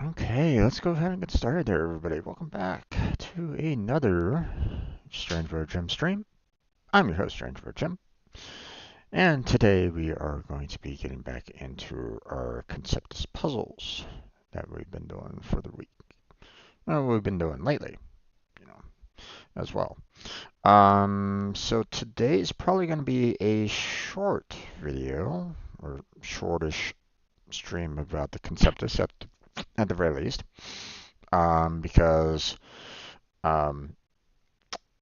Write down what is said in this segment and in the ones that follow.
Okay, let's go ahead and get started there, everybody. Welcome back to another Strange Bird Gym stream. I'm your host, Strange Bird Gym, and today we are going to be getting back into our Conceptis puzzles that we've been doing for the week. Well, we've been doing lately, you know, as well. So today's probably going to be a short video or shortish stream about the Conceptis at the very least, because um,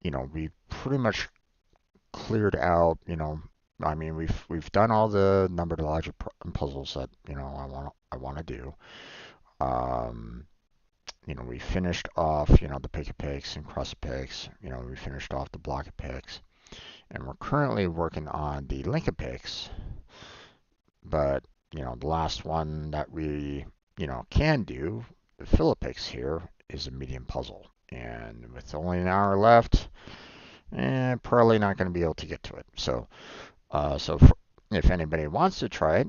we pretty much cleared out, I mean, we've done all the numbered logic puzzles that, I want to do. Um, we finished off, the pick picks and cross picks. We finished off the block picks, and we're currently working on the link picks. But, the last one that we, can do, the Philippics here, is a medium puzzle. And with only an hour left, probably not going to be able to get to it. So if anybody wants to try it,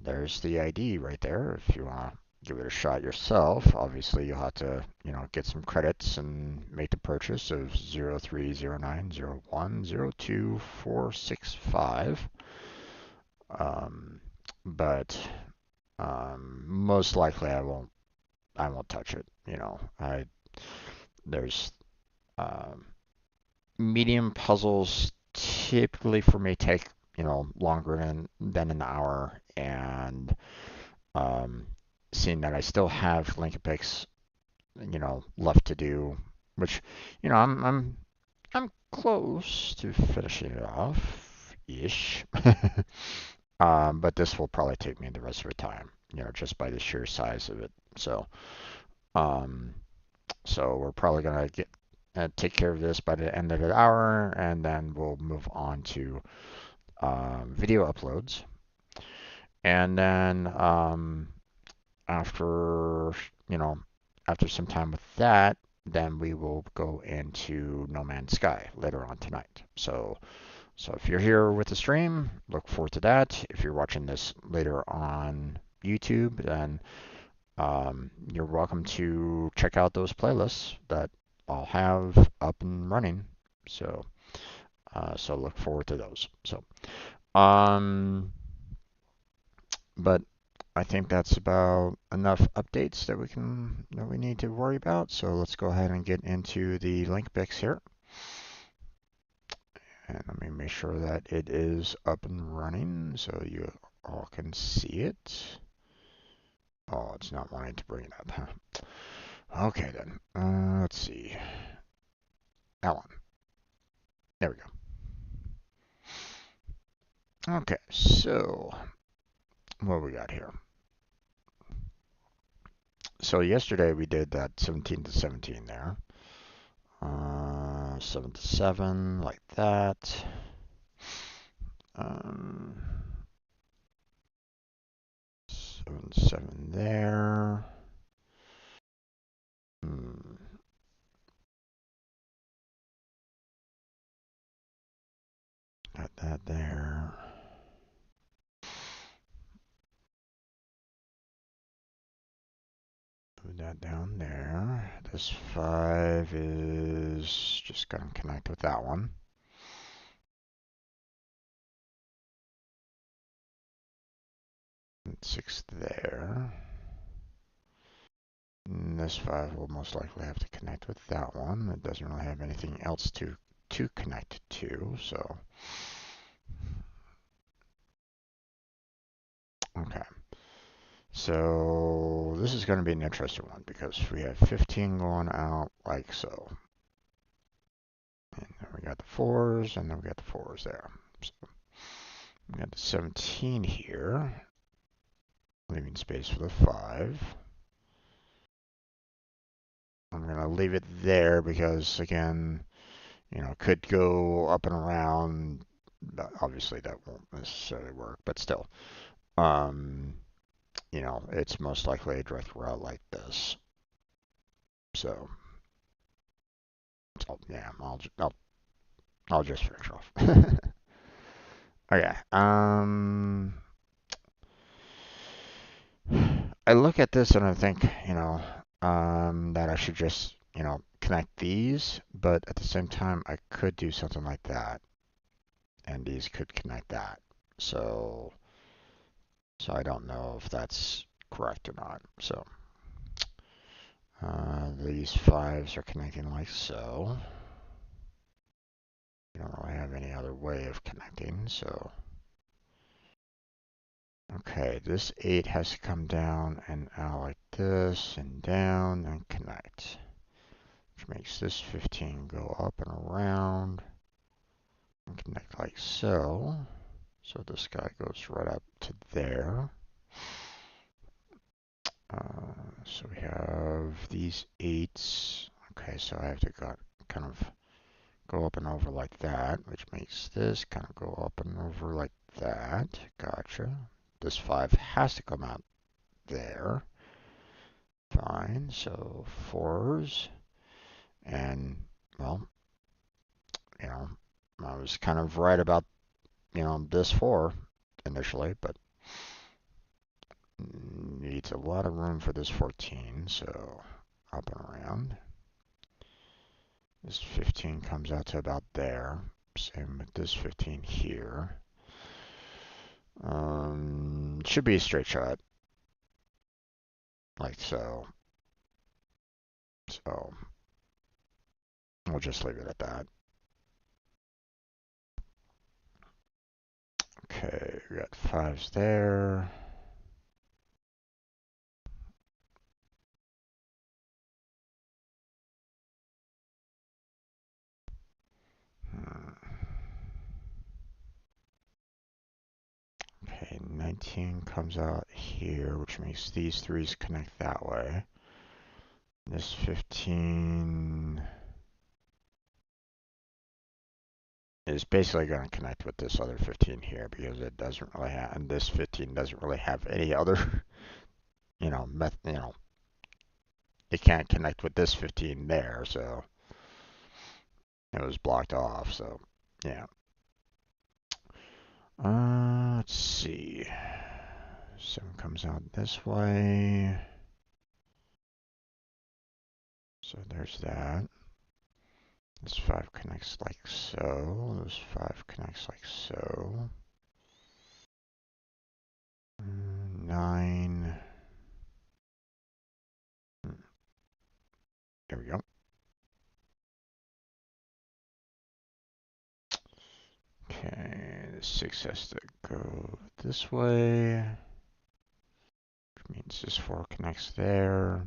there's the ID right there. If you want to give it a shot yourself, obviously you'll have to, get some credits and make the purchase of 0309010245. Um, but most likely I won't touch it. There's um, medium puzzles typically for me take longer than an hour, and um, seeing that I still have link picks left to do, which I'm close to finishing it off ish. But this will probably take me the rest of the time, just by the sheer size of it. Um, so we're probably gonna take care of this by the end of the hour, and then we'll move on to video uploads. And then after after some time with that, then we will go into No Man's Sky later on tonight. So if you're here with the stream, look forward to that. If you're watching this later on YouTube, then you're welcome to check out those playlists that I'll have up and running. So look forward to those. Um, but I think that's about enough updates that we need to worry about. So let's go ahead and get into the link picks here. And let me make sure that it is up and running so you all can see it. Oh, it's not wanting to bring it up, huh? Okay then. Let's see. That one. There we go. Okay, so what we got here? So yesterday we did that 17 to 17 there. 7 to 7, like that. 7 to 7 there. Got that there. Move that down there. This 5 is just going to connect with that one. And 6 there. And this 5 will most likely have to connect with that one. It doesn't really have anything else to connect to, so. Okay. So this is going to be an interesting one because we have 15 going out like so. And then we got the 4s, and then we got the 4s there. So we got the 17 here, leaving space for the 5. I'm going to leave it there because, again, could go up and around. Obviously, that won't necessarily work, but still. It's most likely a direct route like this. So yeah, I'll just finish off. Okay. I look at this and I think, that I should just, connect these, but at the same time, I could do something like that, and these could connect that. So, so I don't know if that's correct or not. So, these fives are connecting like so. We don't really have any other way of connecting, so. Okay, this 8 has to come down and out like this, and down, and connect. Which makes this 15 go up and around, and connect like so. So this guy goes right up to there. So we have these 8s. Okay, so I have to kind of go up and over like that, which makes this kind of go up and over like that. Gotcha. This 5 has to come out there. Fine, so 4s. And, well, I was kind of right about, this 4 initially, but needs a lot of room for this 14, so up and around. This 15 comes out to about there. Same with this 15 here. Should be a straight shot, like so. So we'll just leave it at that. Okay, we got 5s there. Okay, 19 comes out here, which makes these 3s connect that way. This 15 is basically going to connect with this other 15 here because it doesn't really have, and this 15 doesn't really have any other, it can't connect with this 15 there, so it was blocked off, so yeah. Let's see. 7 comes out this way. So there's that. This 5 connects like so. This 5 connects like so. 9. There we go. Okay, the 6 has to go this way, which means this 4 connects there.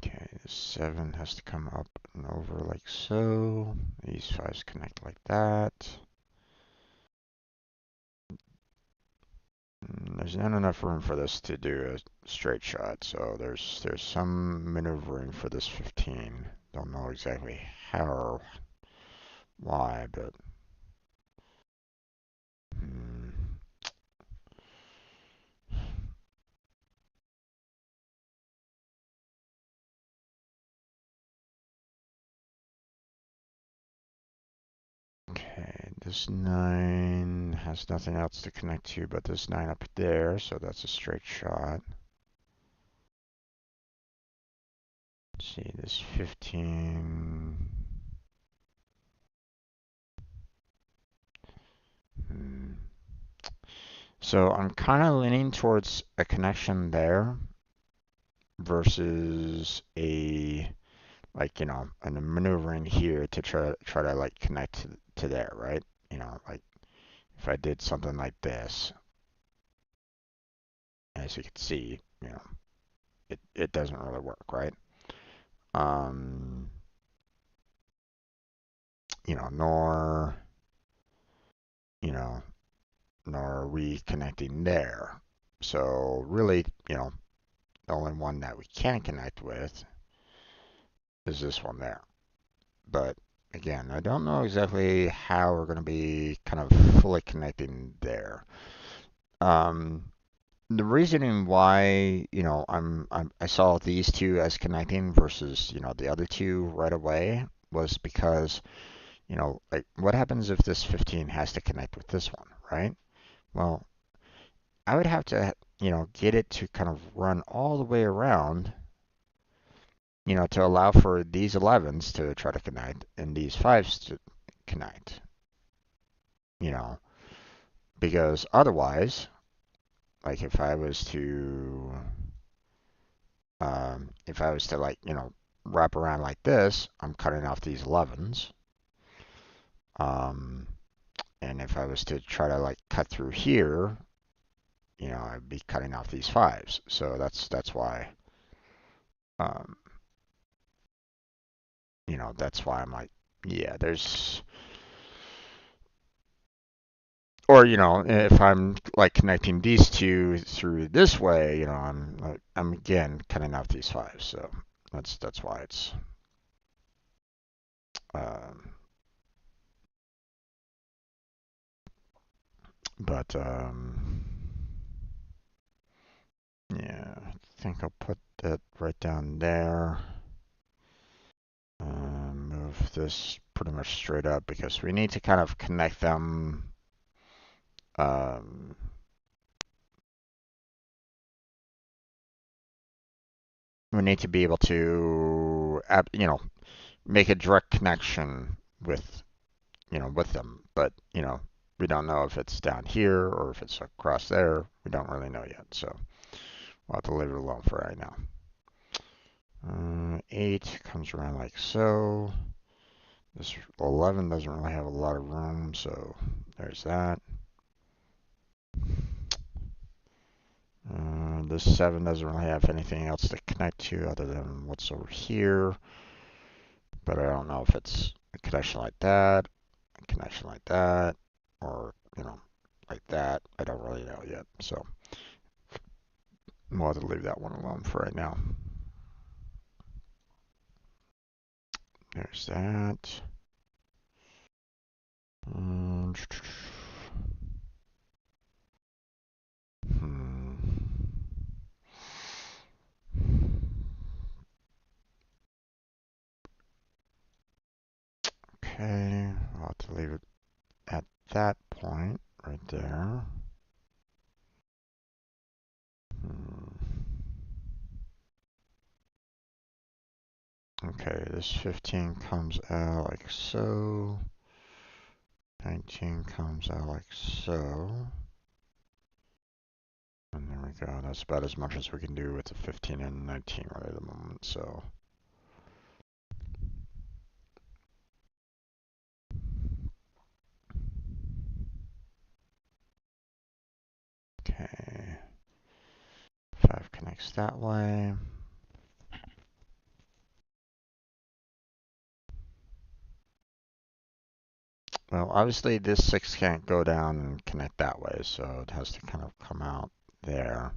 Okay, the 7 has to come up and over like so. These 5s connect like that. There's not enough room for this to do a straight shot, so there's some maneuvering for this 15. Don't know exactly how or why, but okay, this 9 has nothing else to connect to but this 9 up there, so that's a straight shot. Let's see, this 15. So I'm kind of leaning towards a connection there versus a a maneuvering here to try to like connect to there, right? Like if I did something like this, as you can see, it doesn't really work, right? Um, nor, you know, nor are we connecting there. So really, the only one that we can connect with is this one there. But again, I don't know exactly how we're going to be kind of fully connecting there. Um, the reasoning why, I saw these two as connecting versus, the other two right away was because, like what happens if this 15 has to connect with this one, right? Well, I would have to, get it to kind of run all the way around, to allow for these 11s to try to connect and these 5s to connect, you know, because otherwise, like if I was to like, wrap around like this, I'm cutting off these 11s. Um, and if I was to try to like cut through here, I'd be cutting off these 5s. So that's why, um, that's why I'm like, yeah, there's, or if I'm like connecting these two through this way, I'm again cutting off these 5s. So that's why it's, um, but yeah, I think I'll put that right down there. Move this pretty much straight up because we need to kind of connect them. Um, we need to be able to, make a direct connection with, with them. But, we don't know if it's down here or if it's across there. We don't really know yet. So we'll have to leave it alone for right now. 8 comes around like so. This 11 doesn't really have a lot of room, so there's that. This 7 doesn't really have anything else to connect to other than what's over here. But I don't know if it's a connection like that, a connection like that, or, like that. I don't really know yet. So we'll have to leave that one alone for right now. There's that. Hmm. Okay, I'll have to leave it at that point right there. Okay, this 15 comes out like so. 19 comes out like so. And there we go. That's about as much as we can do with the 15 and 19 right at the moment. So okay, 5 connects that way. Well, obviously this 6 can't go down and connect that way, so it has to kind of come out there.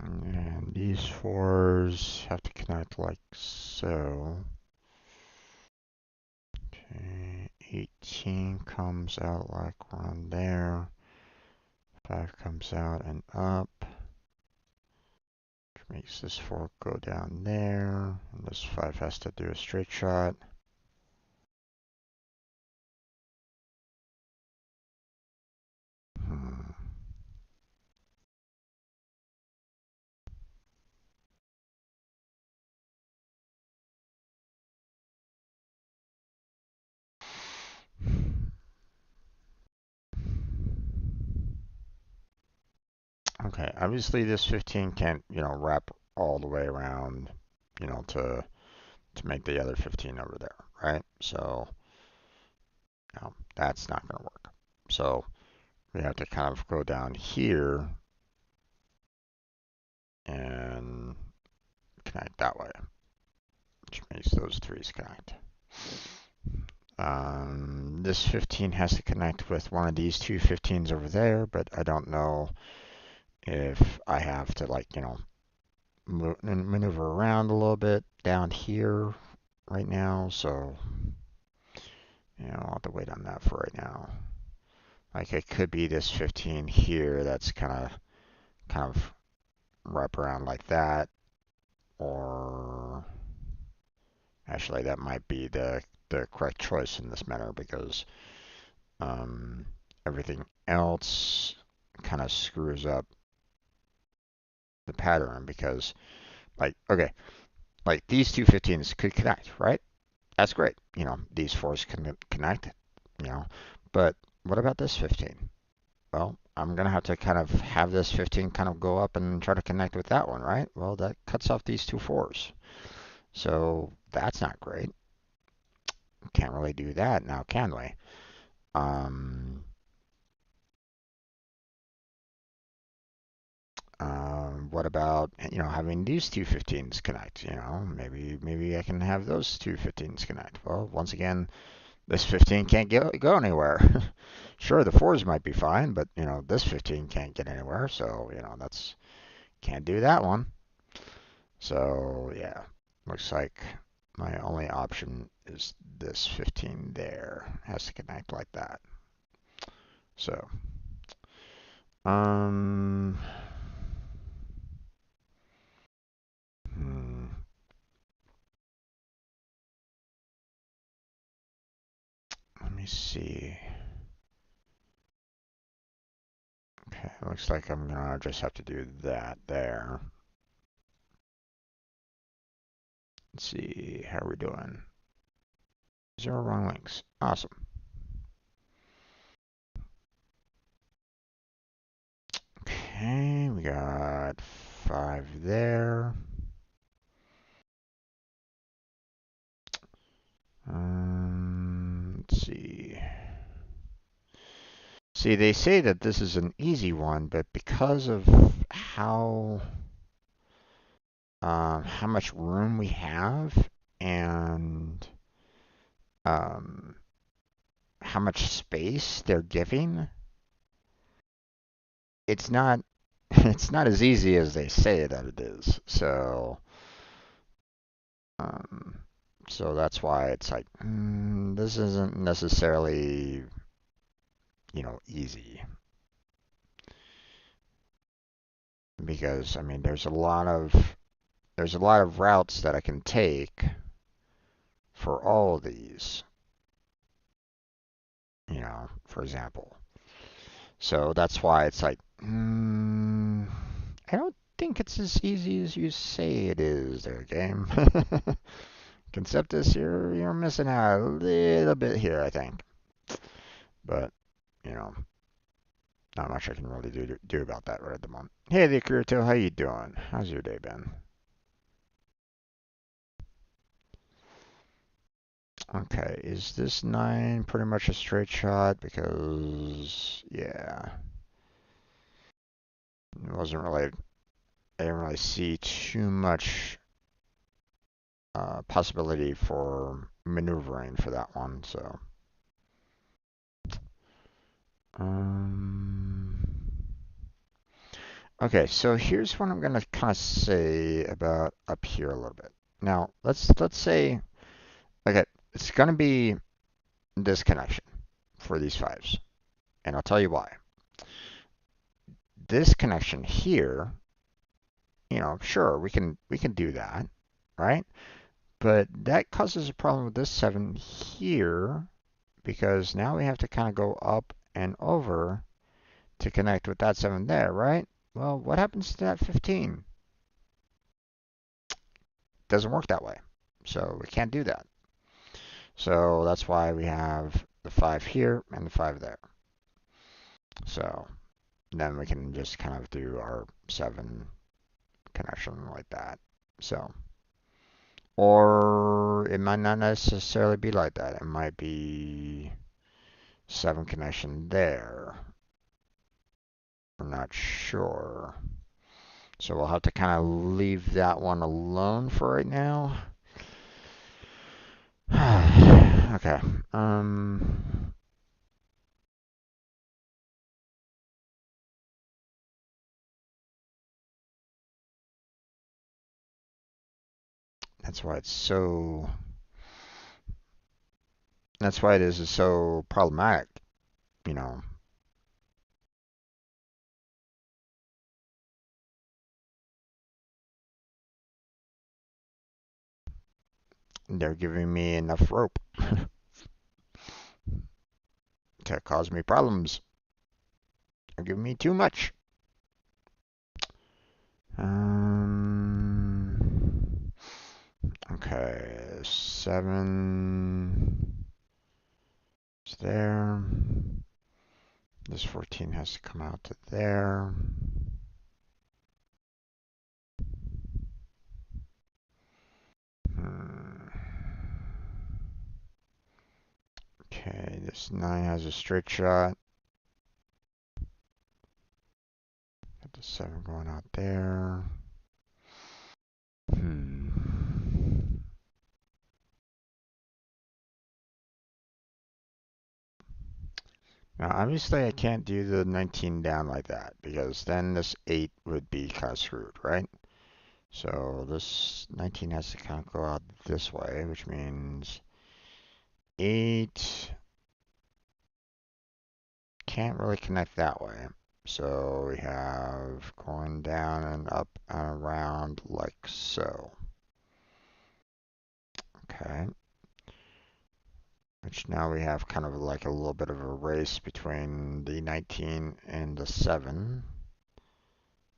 And these 4s have to connect like so. Okay, 18 comes out like around there. 5 comes out and up. Which makes this 4 go down there. And this 5 has to do a straight shot. Okay, obviously this 15 can't, wrap all the way around, to make the other 15 over there, right? So, that's not going to work. So we have to kind of go down here and connect that way, which makes those threes connect. This 15 has to connect with one of these two 15s over there, but I don't know if I have to, like, maneuver around a little bit down here right now, so I'll have to wait on that for right now. Like, it could be this 15 here that's kind of wrap around like that, or actually that might be the correct choice in this manner, because everything else kind of screws up the pattern, because, like, okay, like these two 15s could connect, right? That's great. These fours can connect, but what about this 15? Well, I'm going to have to kind of have this 15 kind of go up and try to connect with that one, right? Well, that cuts off these two fours. So that's not great. Can't really do that now, can we? What about, having these two 15s connect? Maybe I can have those two 15s connect. Well, once again, this 15 can't go anywhere. Sure, the fours might be fine, but this 15 can't get anywhere, so that's can't do that one. So yeah, looks like my only option is this 15 there. Has to connect like that. So um hmm, let me see. Okay, looks like I'm gonna just have to do that there. Let's see, how are we doing? 0 wrong links. Awesome. Okay, we got 5 there. Let's see. See, they say that this is an easy one, but because of how much room we have, and um, how much space they're giving, it's not it's not as easy as they say that it is. Um, so that's why it's like, this isn't necessarily, easy, because I mean there's a lot of routes that I can take for all of these, for example. So that's why it's like, I don't think it's as easy as you say it is there, game. Conceptis, you're missing out a little bit here, I think. But, you know, not much I can really do about that right at the moment. Hey, the Kurito, how you doing? How's your day been? Okay, is this 9 pretty much a straight shot? Because, yeah, it wasn't really, I didn't really see too much possibility for maneuvering for that one, so. Um, okay, so here's what I'm gonna kind of say about up here a little bit. Now, let's say, okay, it's gonna be this connection for these fives, and I'll tell you why. This connection here, sure, we can do that, right? But that causes a problem with this 7 here, because now we have to kind of go up and over to connect with that 7 there, right? Well, what happens to that 15? Doesn't work that way. So we can't do that. So that's why we have the 5 here and the 5 there. So then we can just kind of do our 7 connection like that. So, or it might not necessarily be like that. It might be 7 connection there. I'm not sure. So we'll have to kind of leave that one alone for right now. Okay. That's why it's so. That's why this is so problematic. You know, they're giving me enough rope to cause me problems. They're giving me too much. Okay, 7 is there. This 14 has to come out to there. Okay, this 9 has a straight shot. Got the 7 going out there. Now, obviously, I can't do the 19 down like that because then this 8 would be kind of screwed, right? So this 19 has to kind of go out this way, which means 8 can't really connect that way. So we have going down and up and around like so. Okay. Which now we have kind of like a little bit of a race between the 19 and the 7.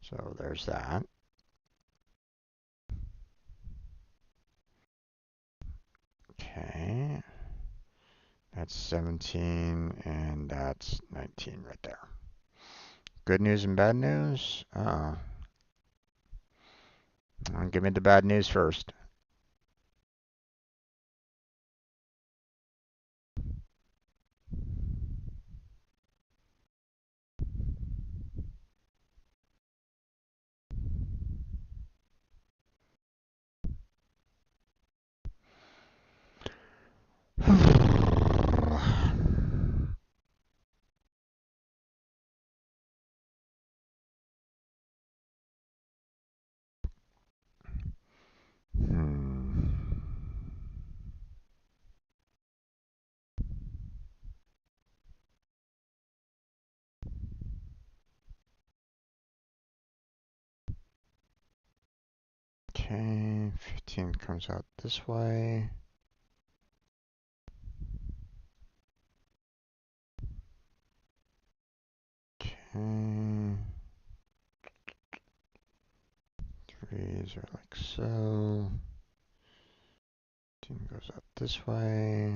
So there's that. Okay. That's 17 and that's 19 right there. Good news and bad news? Give me the bad news first. Okay, 15 comes out this way. Okay. 3s are like so. 15 goes out this way.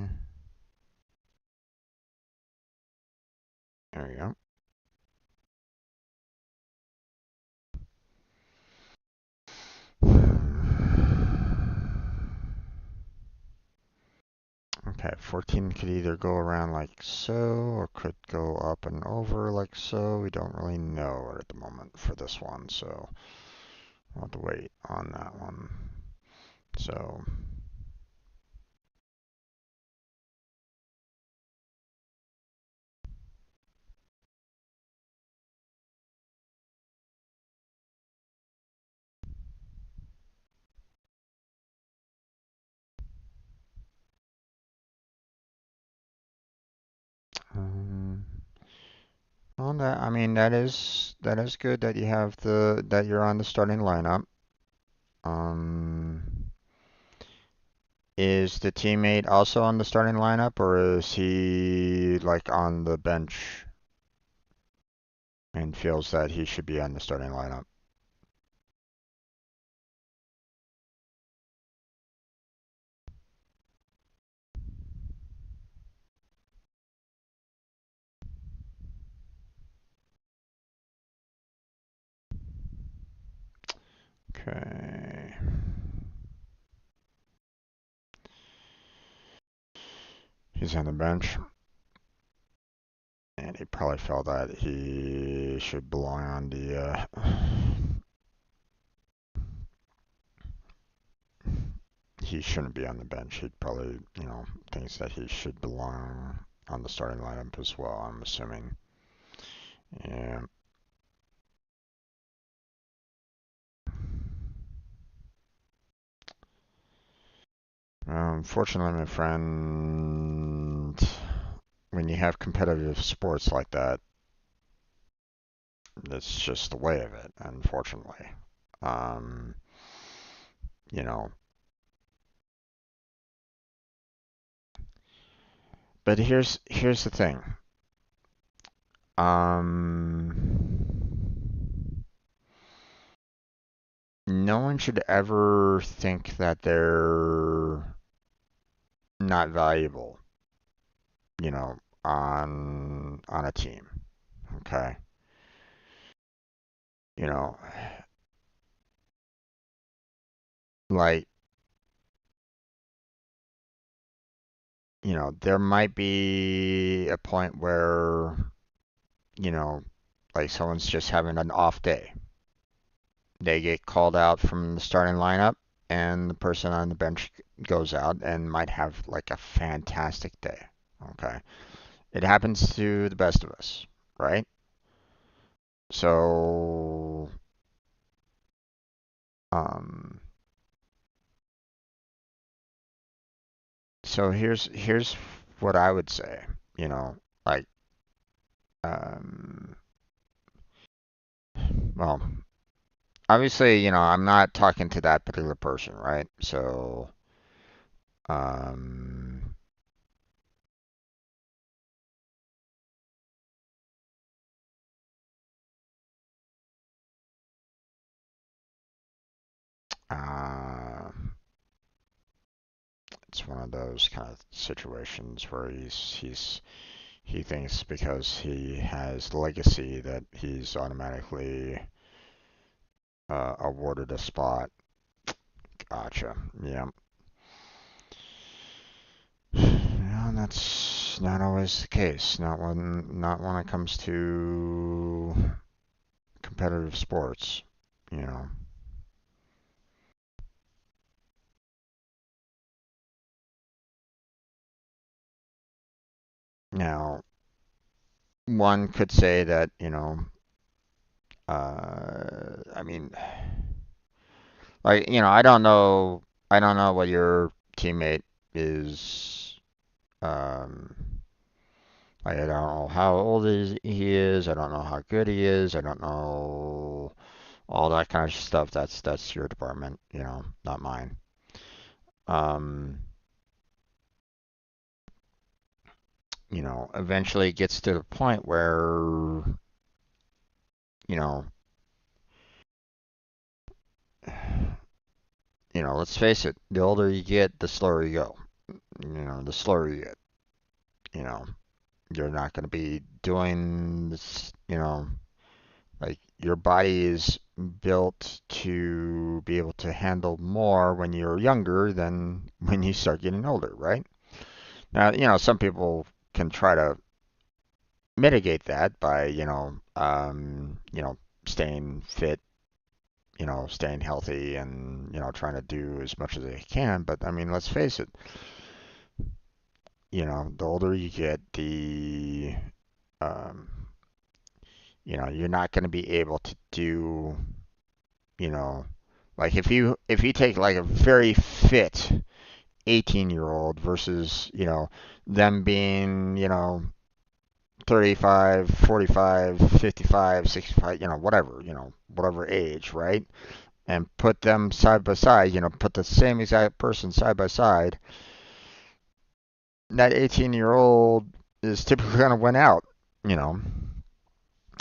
There we go. Okay, 14 could either go around like so, or could go up and over like so. We don't really know at the moment for this one, so we'll have to wait on that one. So, well, that I mean that is good that you have that you're on the starting lineup. Um, is the teammate also on the starting lineup, or is he like on the bench and feels that he should be on the starting lineup? Okay. He's on the bench. And he probably felt that he should belong on the he shouldn't be on the bench. He'd probably, thinks that he should belong on the starting lineup as well, I'm assuming. Yeah. Unfortunately, my friend, when you have competitive sports like that, it's just the way of it, unfortunately. Um, you know, but here's the thing. No one should ever think that they're not valuable, you know, on a team. Okay. You know, like, there might be a point where, you know, like someone's just having an off day. They get called out from the starting lineup, and the person on the bench goes out and might have like a fantastic day. Okay. It happens to the best of us, right? So, um, so here's what I would say, like, um, well, obviously, I'm not talking to that particular person, right? So, um, uh, it's one of those kind of situations where he thinks because he has legacy that he's automatically awarded a spot. Gotcha. Yeah. Yeah, that's not always the case. Not when it comes to competitive sports, you know. Now, one could say that, I mean, like, I don't know what your teammate is, um, like, I don't know how old he is. I don't know how good he is. I don't know all that kind of stuff. That's your department, not mine. Um, Eventually it gets to the point where, you know, let's face it, the older you get, the slower you go. The slower you get, you know, you're not going to be doing this, like your body is built to be able to handle more when you're younger than when you start getting older, right? Now, some people can try to mitigate that by, staying fit, staying healthy and, trying to do as much as they can. But I mean, let's face it, the older you get, um, you're not going to be able to do, you know, like if you take like a very fit 18-year-old versus, them being, 35, 45, 55, 65, whatever, whatever age, right? And put them side by side, put the same exact person side by side, that 18-year-old is typically going to win out, you know,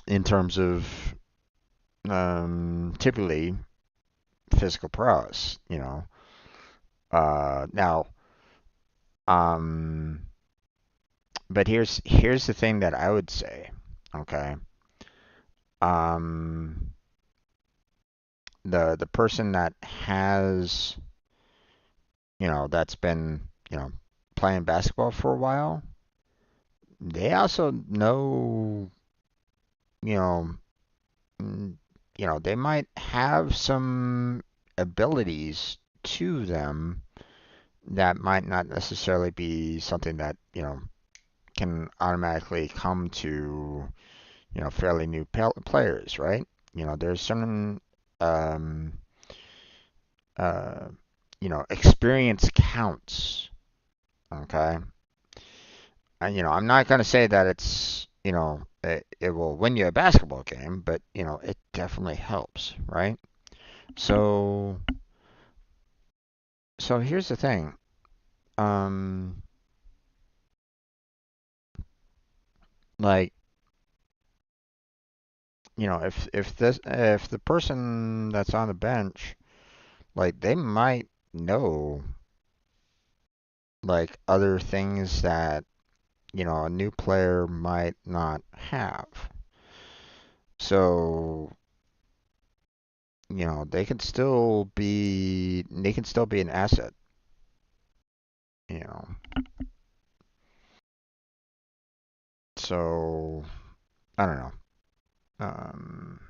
in terms of typically physical prowess, Now, um, but here's the thing that I would say, okay? Um, the person that has, that's been, playing basketball for a while, they also know, you know, mm, they might have some abilities to them that might not necessarily be something that, can automatically come to, fairly new players, right? There's certain, um, uh, experience counts, okay? And, I'm not going to say that it will win you a basketball game, but, it definitely helps, right? So, so here's the thing. Um, like, if the person that's on the bench, like, they might know, like, other things that, a new player might not have. So, they can still be an asset, you know. So, I don't know. Um,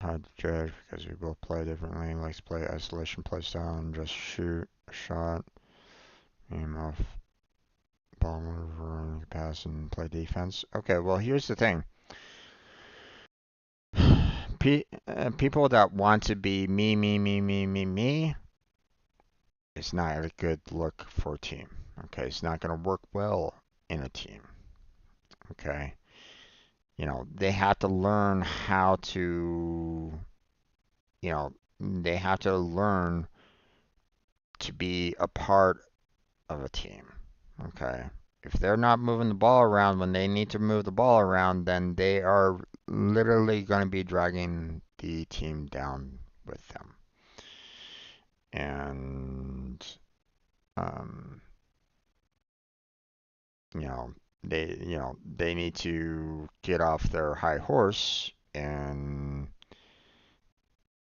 hard to judge because we both play differently. Likes to play isolation play style and just shoot a shot, aim off ball, whatever, pass and play defense. Okay, well here's the thing. People that want to be me, me, me, me, me, me, it's not a good look for a team. Okay, it's not going to work well in a team. Okay, they have to learn how to, you know, they have to learn to be a part of a team. Okay. If they're not moving the ball around when they need to move the ball around, then they are literally going to be dragging the team down with them. And, um, you know, they need to get off their high horse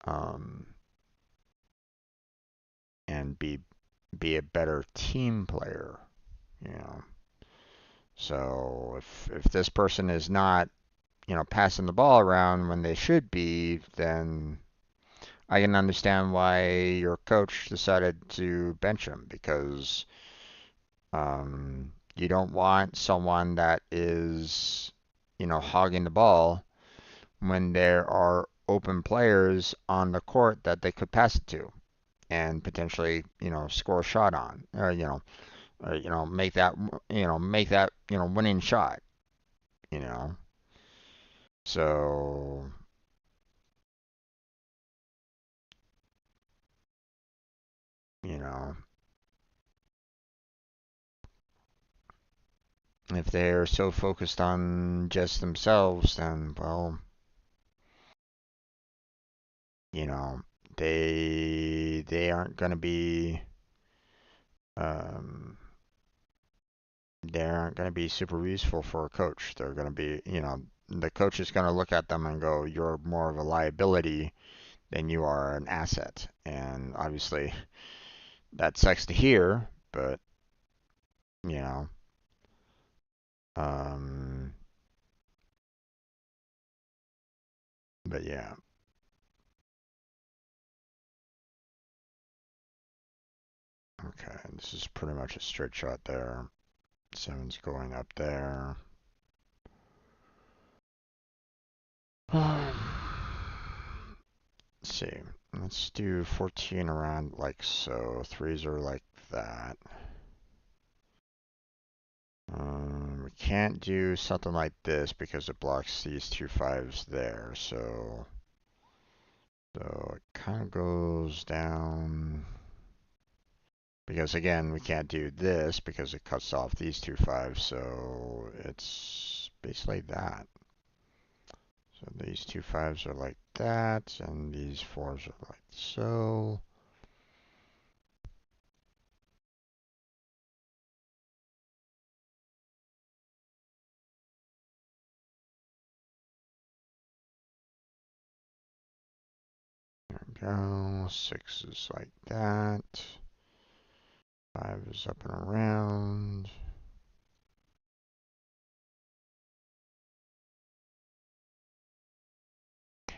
um, and be a better team player, you know. So if this person is not, passing the ball around when they should be, then I can understand why your coach decided to bench him because you don't want someone that is, hogging the ball when there are open players on the court that they could pass it to and potentially, score a shot on, or make that winning shot, you know. So, you know, if they're so focused on just themselves, then, well, you know, they aren't going to be um, they aren't going to be super useful for a coach. They're going to be, the coach is going to look at them and go, "You're more of a liability than you are an asset." And obviously, that sucks to hear, but you know, um, but yeah, okay. This is pretty much a straight shot there. Seven's going up there. Let's see. Let's do 14 around like so. Threes are like that. We can't do something like this because it blocks these two fives there. So it kind of goes down. Because again, we can't do this because it cuts off these two fives. So it's basically that. So these two fives are like that, and these fours are like so. There we go. Six is like that. Five is up and around.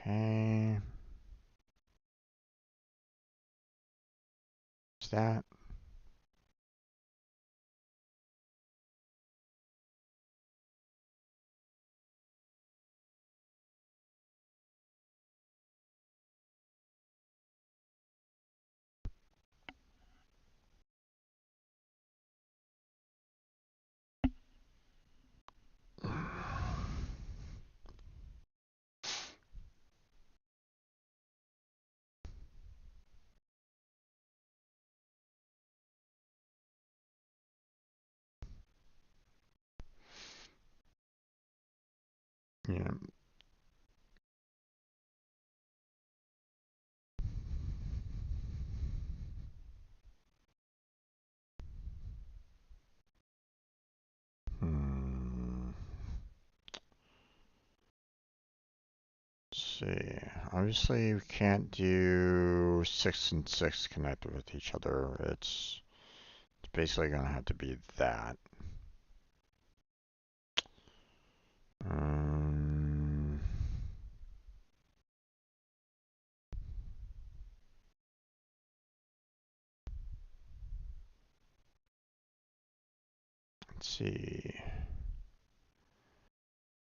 Okay. Is that? Yeah. Hmm. Let's see. Obviously, we can't do 6 and 6 connected with each other. It's basically going to have to be that. Um, let's see.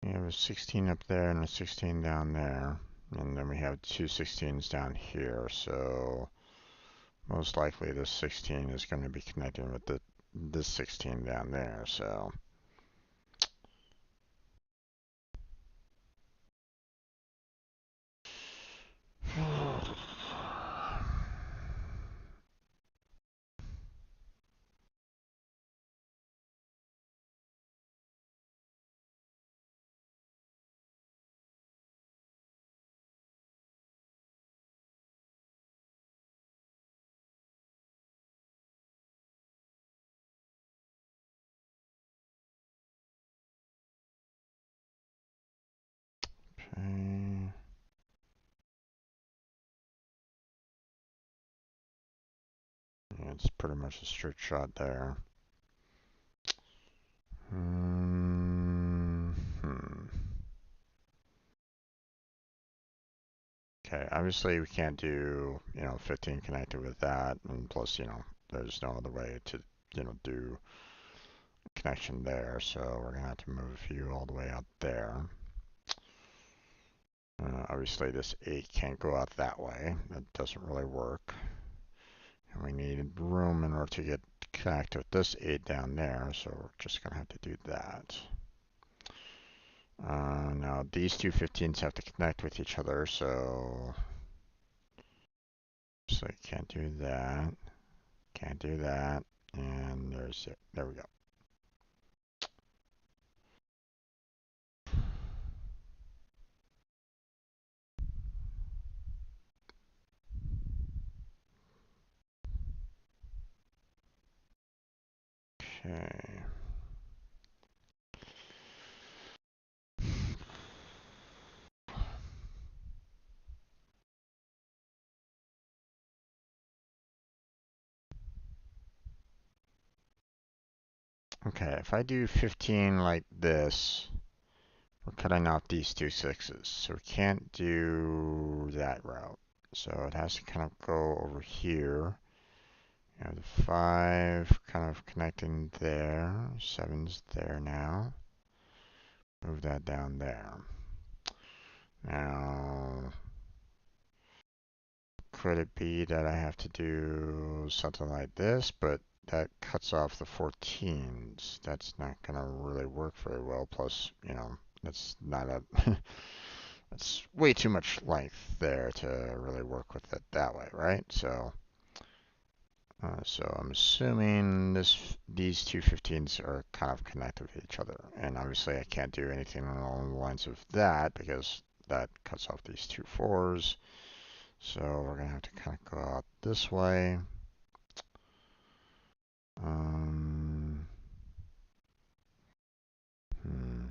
We have a 16 up there and a 16 down there. And then we have two 16s down here. So most likely this 16 is going to be connecting with this 16 down there. So okay. Yeah, it's pretty much a straight shot there. Hmm. Okay, obviously we can't do, 15 connected with that, and plus, there's no other way to, do connection there, so we're gonna have to move a few all the way out there. Obviously this 8 can't go out that way. That doesn't really work. And we need room in order to get connected with this 8 down there, so we're just gonna have to do that. Now these two 15s have to connect with each other, so can't do that. Can't do that. And there we go. Okay. Okay, if I do 15 like this, we're cutting off these two 6s. So we can't do that route. So it has to kind of go over here. You have the 5 kind of connecting there. 7's there now. Move that down there. Now, could it be that I have to do something like this, but that cuts off the 14s. That's not going to really work very well. Plus, that's not a, that's way too much length there to really work with it that way, right? So I'm assuming these two 15s are kind of connected with each other. And obviously I can't do anything along the lines of that because that cuts off these two 4s. So we're going to have to kind of go out this way. Um, hmm.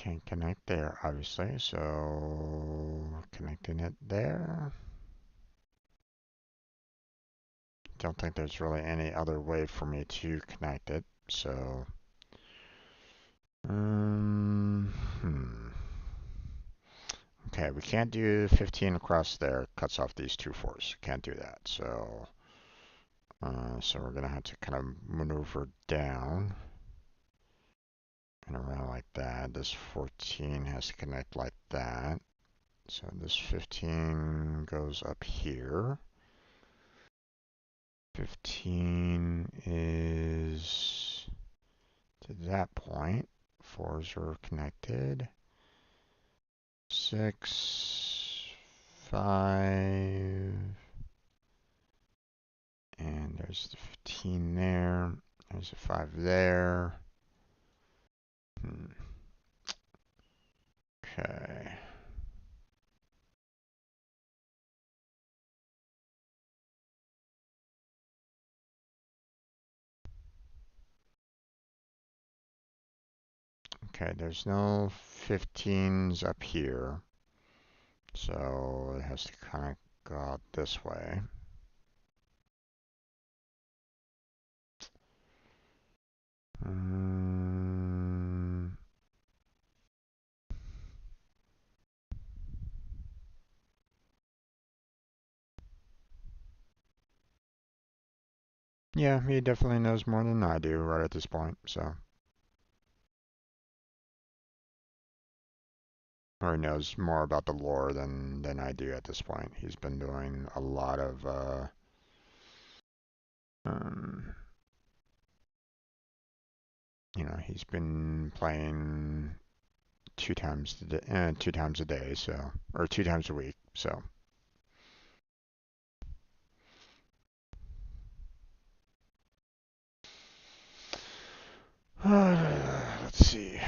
Can't connect there, obviously, so connecting it there. Don't think there's really any other way for me to connect it, so okay, we can't do 15 across there. Cuts off these two fours. Can't do that. So we're gonna have to kind of maneuver down and around like that. This 14 has to connect like that. So this 15 goes up here. 15 is to that point. Fours are connected. 6, 5, and there's the 15 there. There's a 5 there. Okay. Okay, there's no 15s up here. So it has to kind of go out this way. Yeah, he definitely knows more than I do right at this point, so. Or he knows more about the lore than I do at this point. He's been doing a lot of, um, he's been playing 2 times a day, so, or 2 times a week, so. Let's see.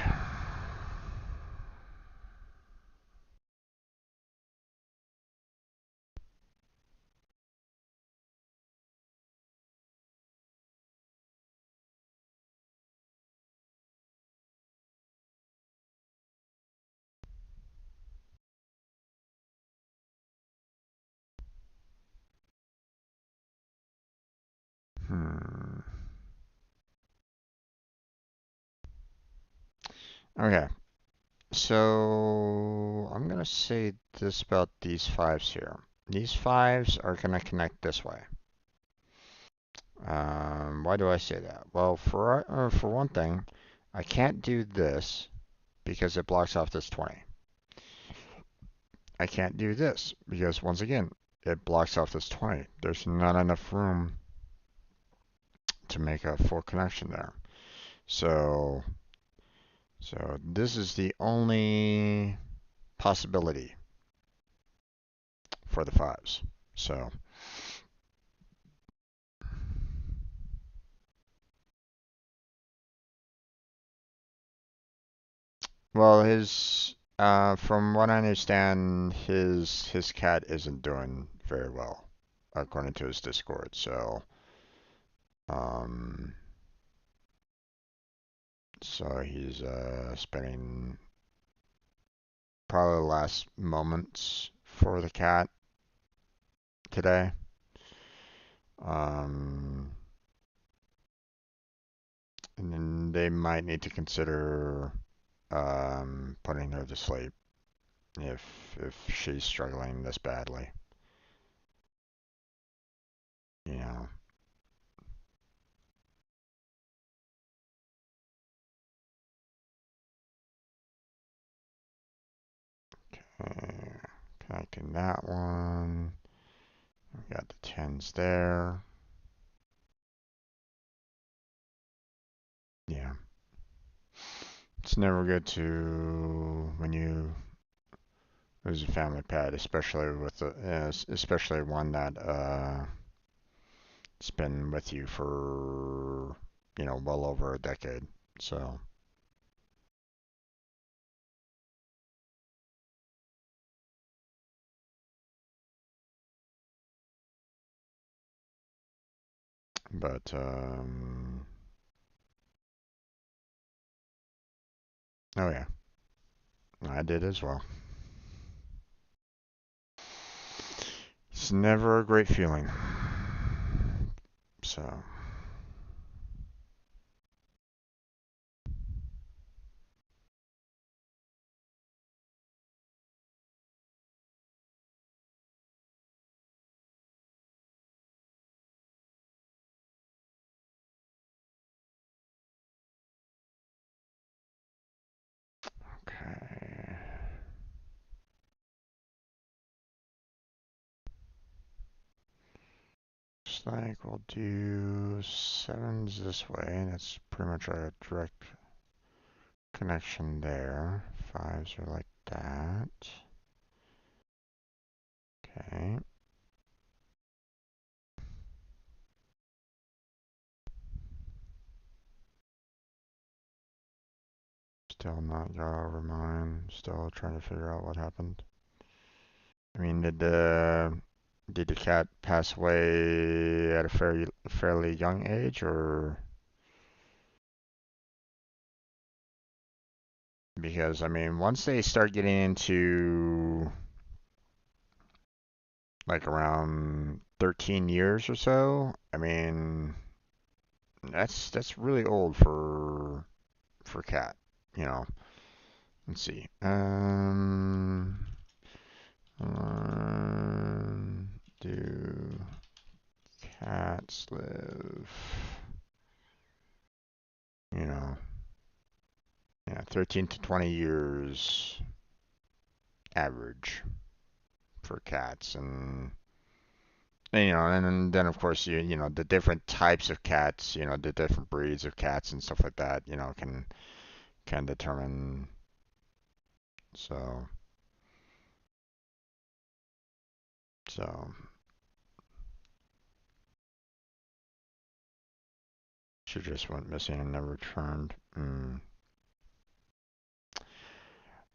Okay, so I'm gonna say this about these fives here. These fives are gonna connect this way. Why do I say that? Well, for one thing, I can't do this because it blocks off this 20. I can't do this because once again, it blocks off this 20. There's not enough room to make a full connection there. So this is the only possibility for the fives. So, well, from what I understand, his cat isn't doing very well, according to his Discord. Um, so he's spending probably the last moments for the cat today. Um, and then they might need to consider putting her to sleep if she's struggling this badly. You know. Okay, connecting that one. We got the 10s there. Yeah. It's never good to when you lose a family pet, especially one that it's been with you for well over a decade. So, but oh yeah. I did as well. It's never a great feeling. So, okay. Looks like we'll do 7s this way, and it's pretty much a direct connection there. 5s are like that. Okay. Still not got over mine. Still trying to figure out what happened. I mean, did the cat pass away at a fairly young age, or because I mean, once they start getting into like around 13 years or so, I mean, that's really old for cat, you know. Let's see. Do cats live? You know, yeah, 13 to 20 years average for cats, and you know, and then of course you know the different types of cats, you know, the different breeds of cats and stuff like that, you know, can determine. So so she just went missing and never returned.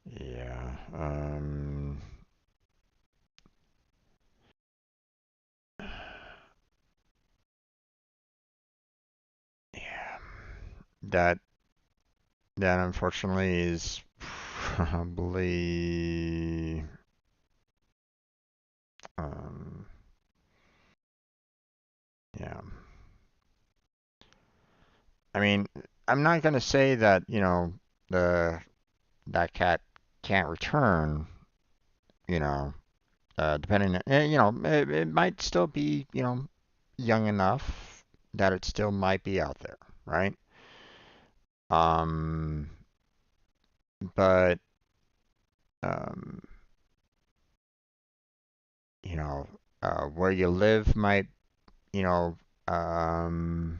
Yeah. Yeah. That that unfortunately is probably um yeah. I mean, I'm not gonna say that, you know, the that cat can't return, you know, depending on, you know, it might still be, you know, young enough that it still might be out there, right? Um, but um, you know, where you live might, you know, um,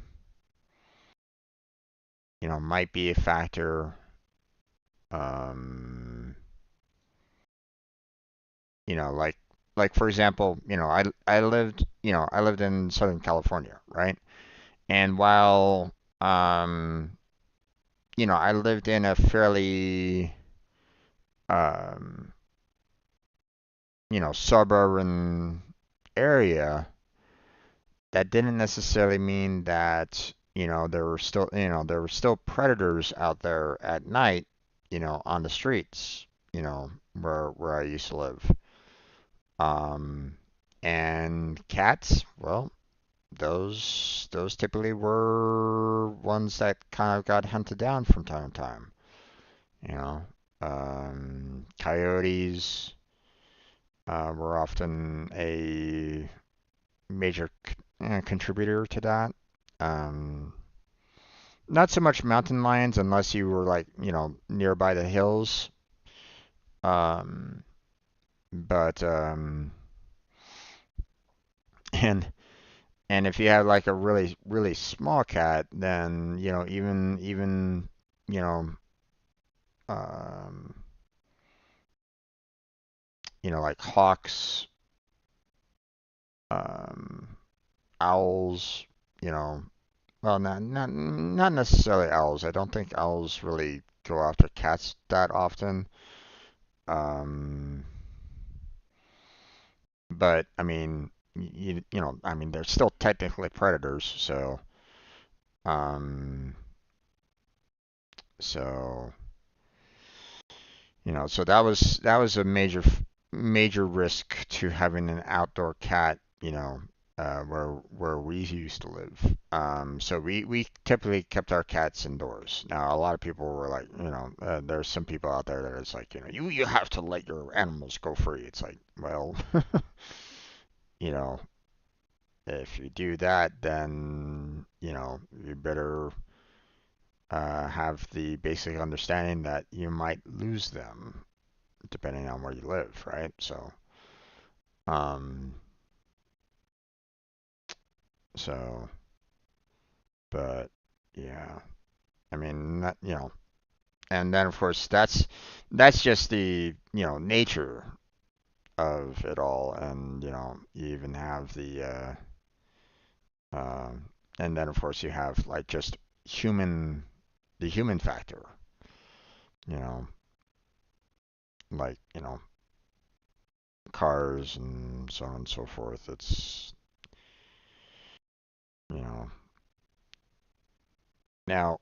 might be a factor. Um, like for example, you know, I lived in Southern California, right? And while um, you know, I lived in a fairly um, you know, suburban area, that didn't necessarily mean that, you know, there were still predators out there at night, you know, on the streets, you know, where I used to live. Um, and cats, well, those typically were ones that kind of got hunted down from time to time, you know. Coyotes were often a major contributor to that. Um, Not so much mountain lions unless you were like, you know, nearby the hills. Um, but and and if you had like a really small cat, then you know even you know um, like hawks, um, owls, you know, well not necessarily owls. I don't think owls really go after cats that often. Um, but I mean, you know, I mean, they're still technically predators. Um, so So that was a major risk to having an outdoor cat, where we used to live. So we typically kept our cats indoors. Now a lot of people were like, there's some people out there that it's like, you have to let your animals go free. It's like, well, you know, if you do that, then you better have the basic understanding that you might lose them depending on where you live, right? Um, so, but yeah, I mean, and then of course that's just the nature of it all, and you even have um, and then of course you have like just human the human factor, you know, like cars and so on and so forth. It's you know now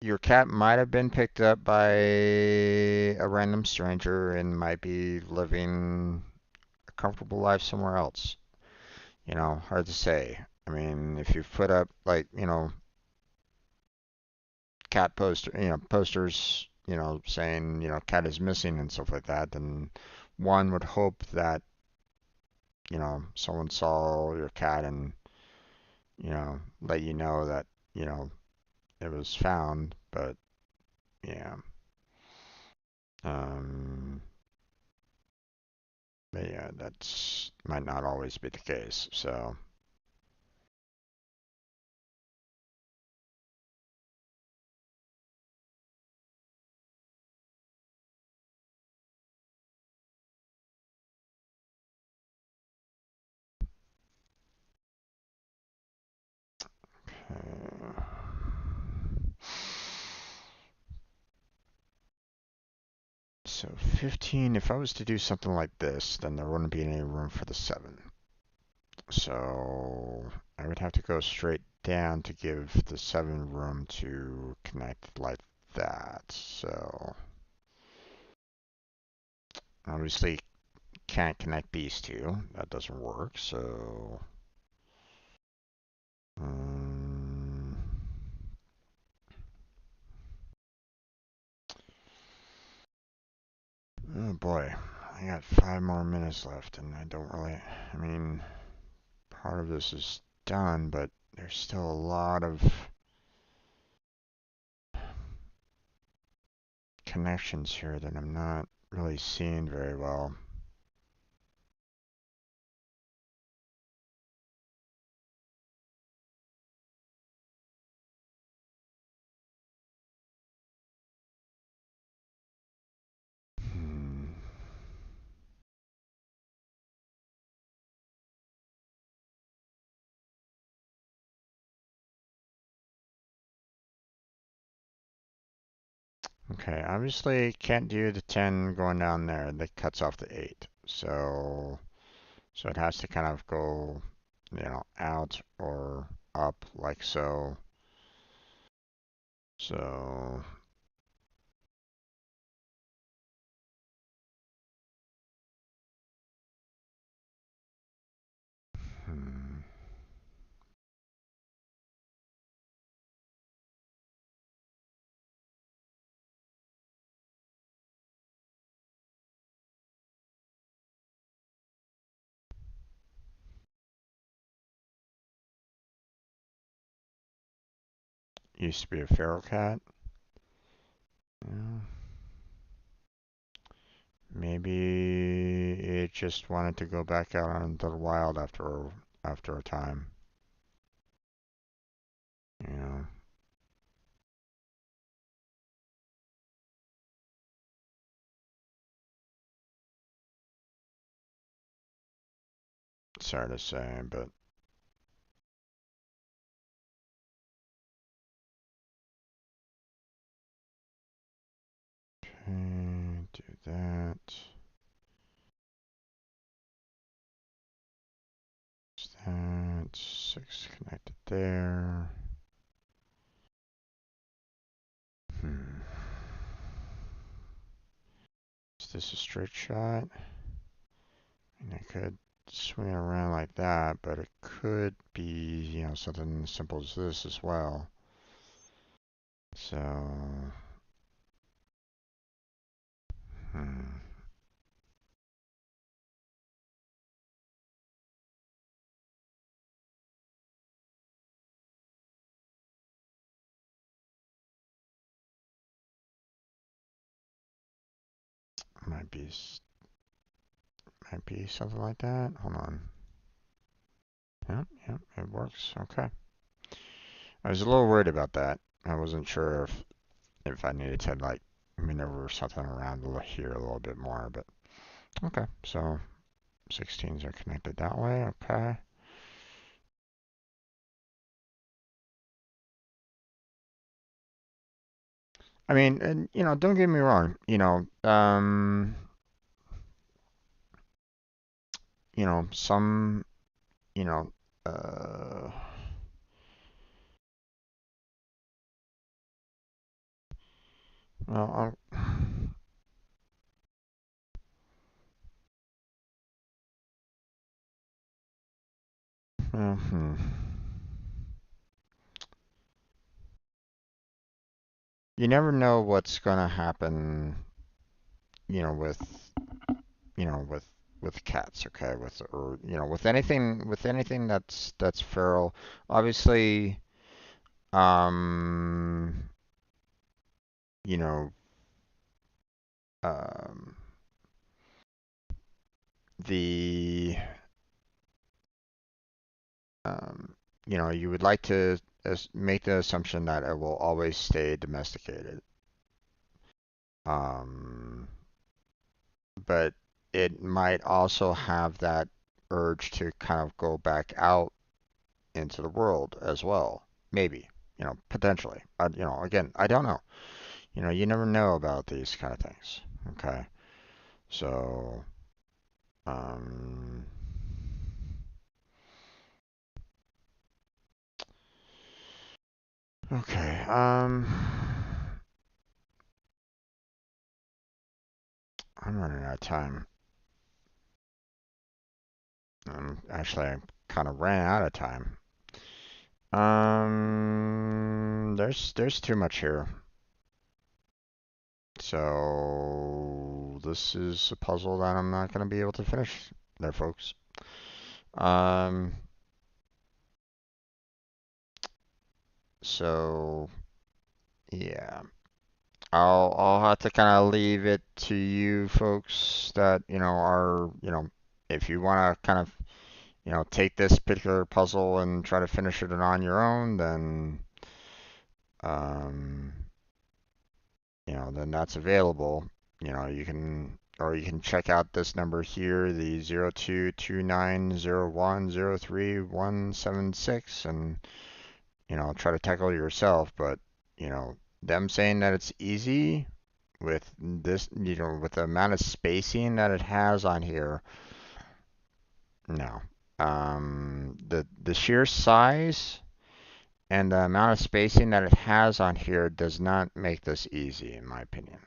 your cat might have been picked up by a random stranger and might be living a comfortable life somewhere else. Hard to say. I mean, if you put up like, cat posters, saying, cat is missing and stuff like that, then one would hope that, someone saw your cat and, let you know that, you know, it was found, but yeah. Um, but yeah, that's might not always be the case. So, uh, so 15, if I was to do something like this, then there wouldn't be any room for the 7. So I would have to go straight down to give the 7 room to connect like that. So obviously can't connect these two. That doesn't work. So um, oh boy, I got 5 more minutes left, and I don't really. I mean, part of this is done, but there's still a lot of connections here that I'm not really seeing very well. Hmm. Okay, obviously can't do the 10 going down there. That cuts off the 8. So it has to kind of go, out or up like so. So, hmm. Used to be a feral cat. Yeah. Maybe it just wanted to go back out into the wild after a time. You know, sorry to say, but okay, do that. That 6 connected there. Hmm. Is this a straight shot? And I could swing it around like that, but it could be, something as simple as this as well. So, hmm. Might be, might be something like that. Hold on. Yep, yep, it works. Okay. I was a little worried about that. I wasn't sure if I needed to like maneuver something around here a little bit more, but okay. So 16s are connected that way. Okay. I mean, and don't get me wrong. Some, you know, uh, well, hmm. You never know what's gonna happen, you know, with, you know, with with cats, okay, or with anything that's feral. Obviously, um, you know, um, the um, you would like to make the assumption that it will always stay domesticated. Um, but it might also have that urge to kind of go back out into the world as well. Maybe, potentially. Again, I don't know. You never know about these kind of things. Okay. So, um, okay. I'm running out of time. Actually, I kind of ran out of time. There's too much here. So this is a puzzle that I'm not going to be able to finish there, folks. Um, so yeah, I'll have to kind of leave it to you folks that are if you want to kind of take this particular puzzle and try to finish it on your own, then um, then that's available. You can check out this number here, the 0229010317, and try to tackle it yourself. But them saying that it's easy with this, with the amount of spacing that it has on here, no. The sheer size and the amount of spacing that it has on here does not make this easy, in my opinion.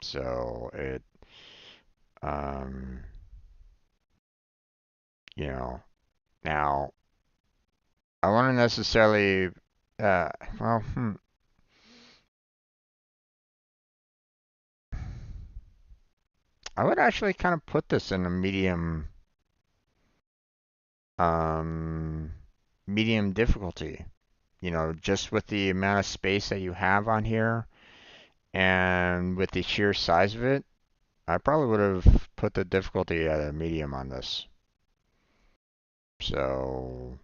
So um, you know, now I want to necessarily, uh, well, I would actually kind of put this in a um, medium difficulty. Just with the amount of space that you have on here and with the sheer size of it, I probably would have put the difficulty at a medium on this. So,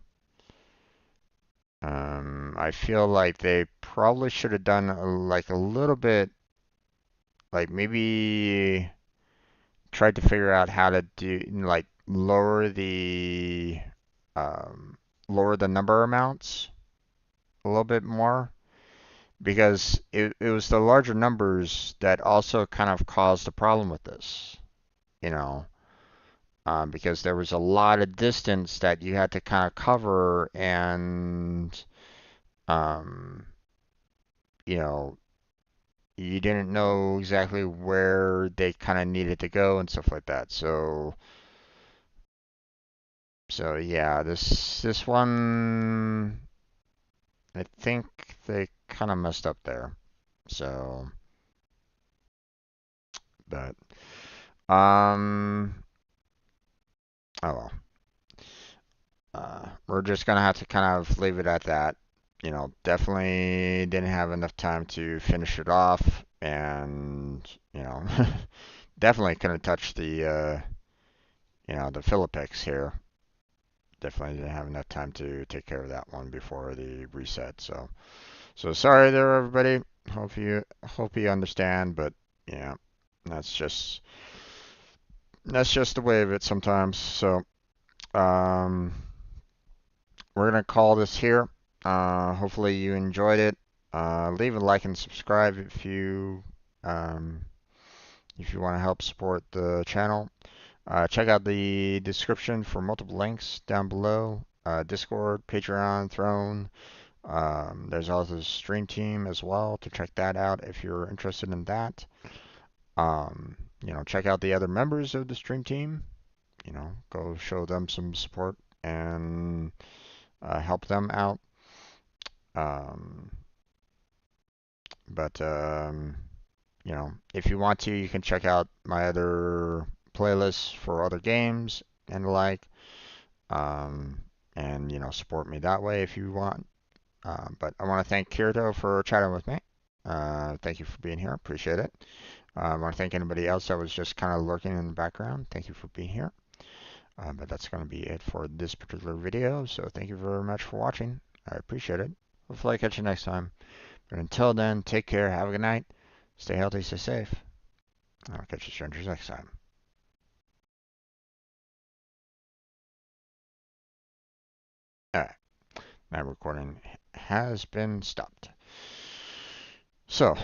I feel like they probably should have done like a little bit, like maybe tried to figure out how to do like um, lower the number amounts a little bit more because it was the larger numbers that also kind of caused the problem with this, you know, because there was a lot of distance that you had to kind of cover and um, you know you didn't know exactly where they kind of needed to go and stuff like that. So yeah, this one, I think they kind of messed up there. So, but oh well. We're just gonna have to kind of leave it at that. Definitely didn't have enough time to finish it off, and definitely couldn't touch the Philippix here. Definitely didn't have enough time to take care of that one before the reset. So sorry there, everybody. Hope you understand, but yeah, that's just that's just the way of it sometimes. So um, we're gonna call this here. Hopefully you enjoyed it. Leave a like and subscribe um, if you want to help support the channel. Check out the description for multiple links down below. Discord, Patreon, Throne. There's also the stream team as well to check that out if you're interested in that. Check out the other members of the stream team. Go show them some support and help them out. Um, but if you want to, you can check out my other playlists for other games and the like. And support me that way if you want. But I want to thank Kirito for chatting with me. Thank you for being here. Appreciate it. I want to thank anybody else that was just kind of lurking in the background. Thank you for being here. But that's going to be it for this particular video. So thank you very much for watching. I appreciate it. Hopefully I catch you next time. But until then, take care. Have a good night. Stay healthy. Stay safe. I'll catch you strangers next time. All right. My recording has been stopped. So,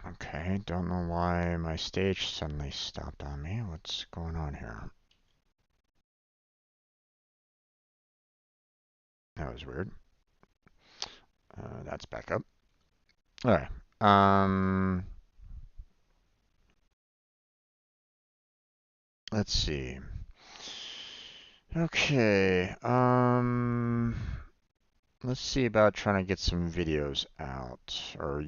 okay, don't know why my stage suddenly stopped on me. What's going on here? That was weird. That's back up. All right. Let's see. Okay. Let's see about trying to get some videos out, or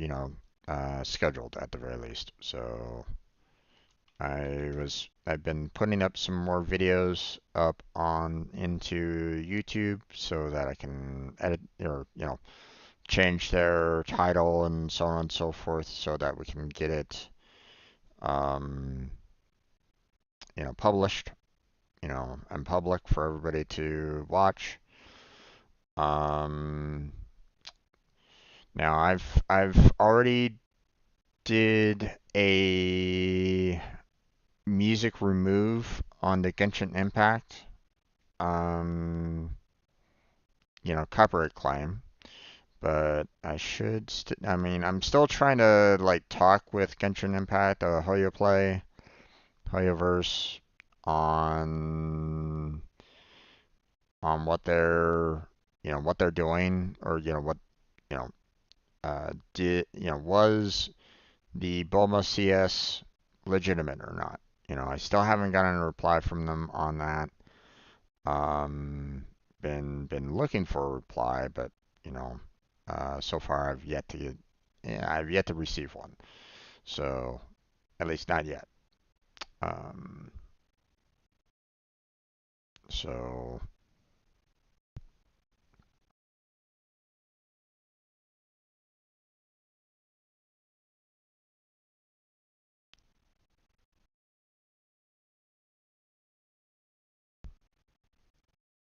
scheduled at the very least. So I've been putting up some more videos up on into YouTube so that I can edit or change their title and so on and so forth so that we can get it um, published, and public for everybody to watch. Um, Now I've already did a music remove on the Genshin Impact, um, copyright claim. But I mean, I'm still trying to like talk with Genshin Impact, Hoyo Play, Hoyoverse on what they're doing, or what you know was the Bulma CS legitimate or not. I still haven't gotten a reply from them on that. Been looking for a reply, but you know, so far I've yet to receive one. So at least not yet. Um, so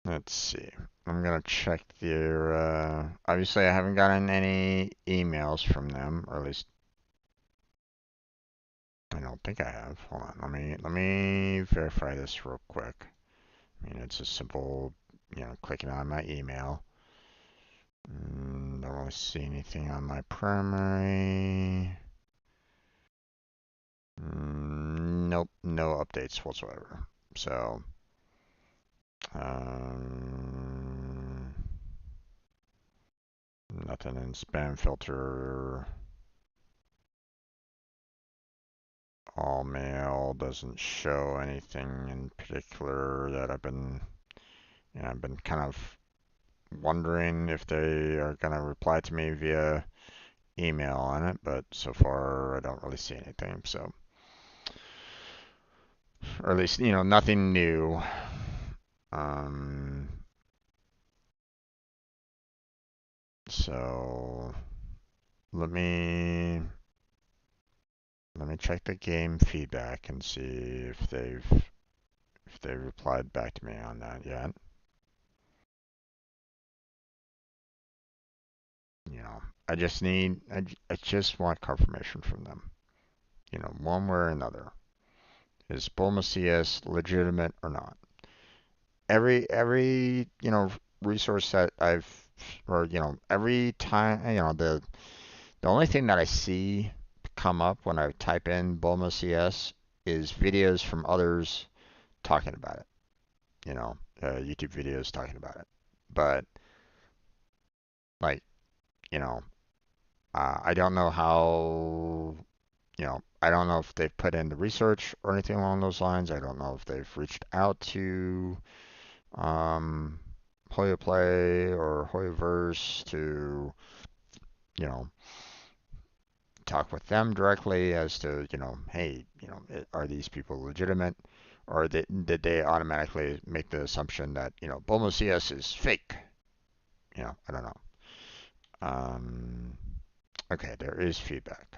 let's see. I'm gonna check their. Obviously, I haven't gotten any emails from them, or at least I don't think I have. Hold on. Let me verify this real quick. I mean, it's a simple, clicking on my email. Don't really see anything on my primary. Nope, no updates whatsoever. So, um, Nothing in spam filter. All mail doesn't show anything in particular that I've been kind of wondering if they are going to reply to me via email on it, but so far I don't really see anything. So, or at least, nothing new. Um, so let me check the game feedback and see if they replied back to me on that yet. I just I just want confirmation from them. One way or another. Is Bulma CS legitimate or not? Every resource that or every time the only thing that I see come up when I type in Bulma CS is videos from others talking about it. YouTube videos talking about it. But like, you know, I don't know how, I don't know if they've put in the research or anything along those lines. I don't know if they've reached out to um, Hoya Play or Hoyaverse to, you know, talk with them directly as to, hey, are these people legitimate? Or did they automatically make the assumption that, Bulma CS is fake? I don't know. Um, okay, there is feedback.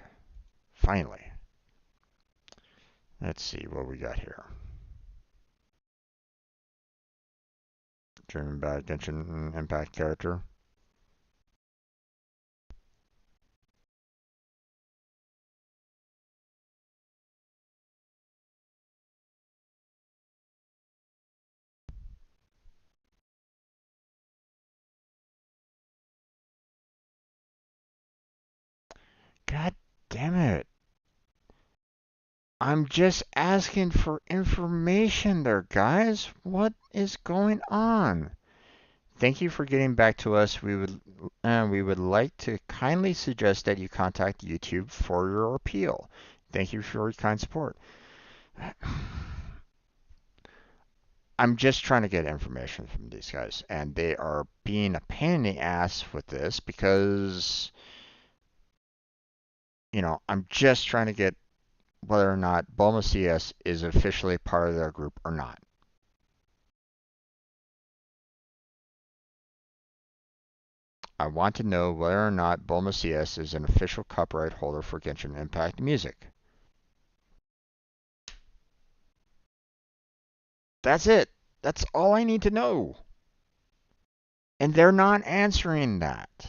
Finally. Let's see what we got here. Dreaming about Genshin Impact character. God damn it. I'm just asking for information there, guys. What is going on? Thank you for getting back to us. We would like to kindly suggest that you contact YouTube for your appeal. Thank you for your kind support. I'm just trying to get information from these guys, and they are being a pain in the ass with this because, I'm just trying to get whether or not Bulma CS is officially part of their group or not. I want to know whether or not Bulma CS is an official copyright holder for Genshin Impact music. That's it. That's all I need to know. And they're not answering that.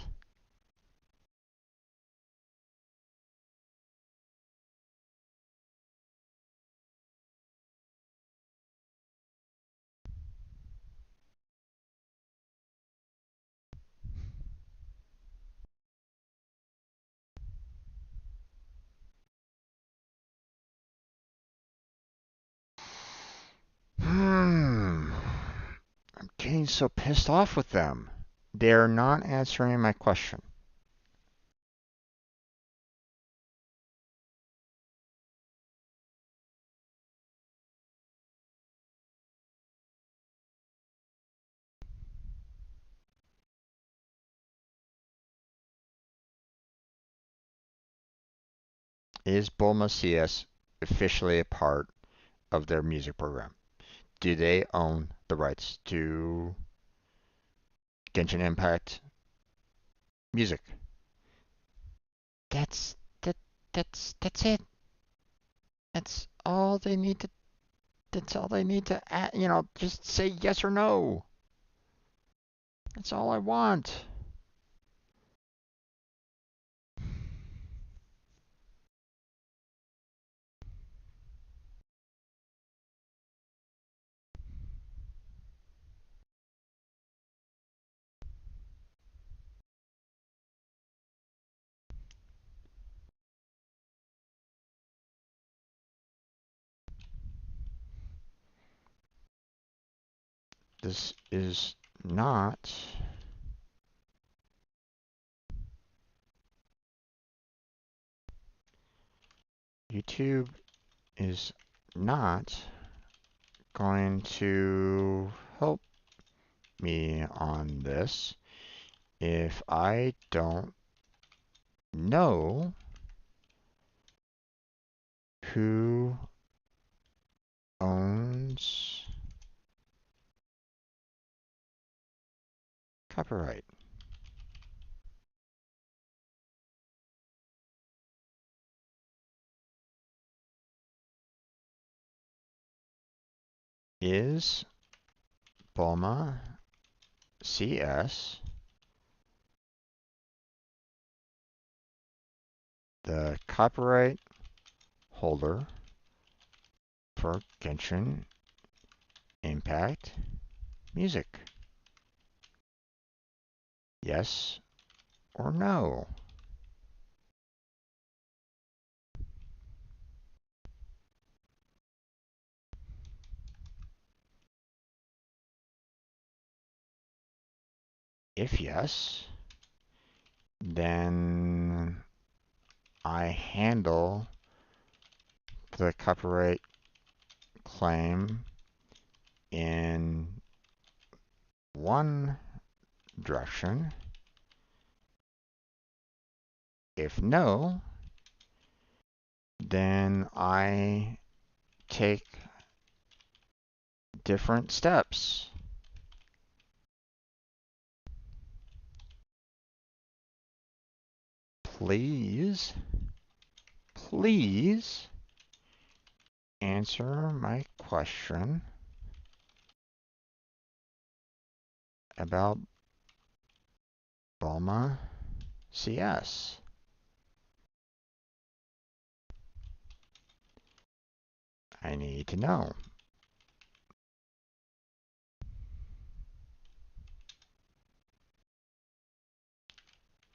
I'm getting so pissed off with them. They're not answering my question. Is Bulma CS officially a part of their music program? Do they own the rights to Genshin Impact music? That's that that's it. That's all they need to That's all they need to add, just say yes or no. That's all I want. This is not YouTube is not going to help me on this if I don't know who owns copyright. Is Bulma CS the copyright holder for Genshin Impact music? Yes or no? If yes, then I handle the copyright claim in one direction. If no, then I take different steps. Please, please answer my question about Bulma CS. I need to know.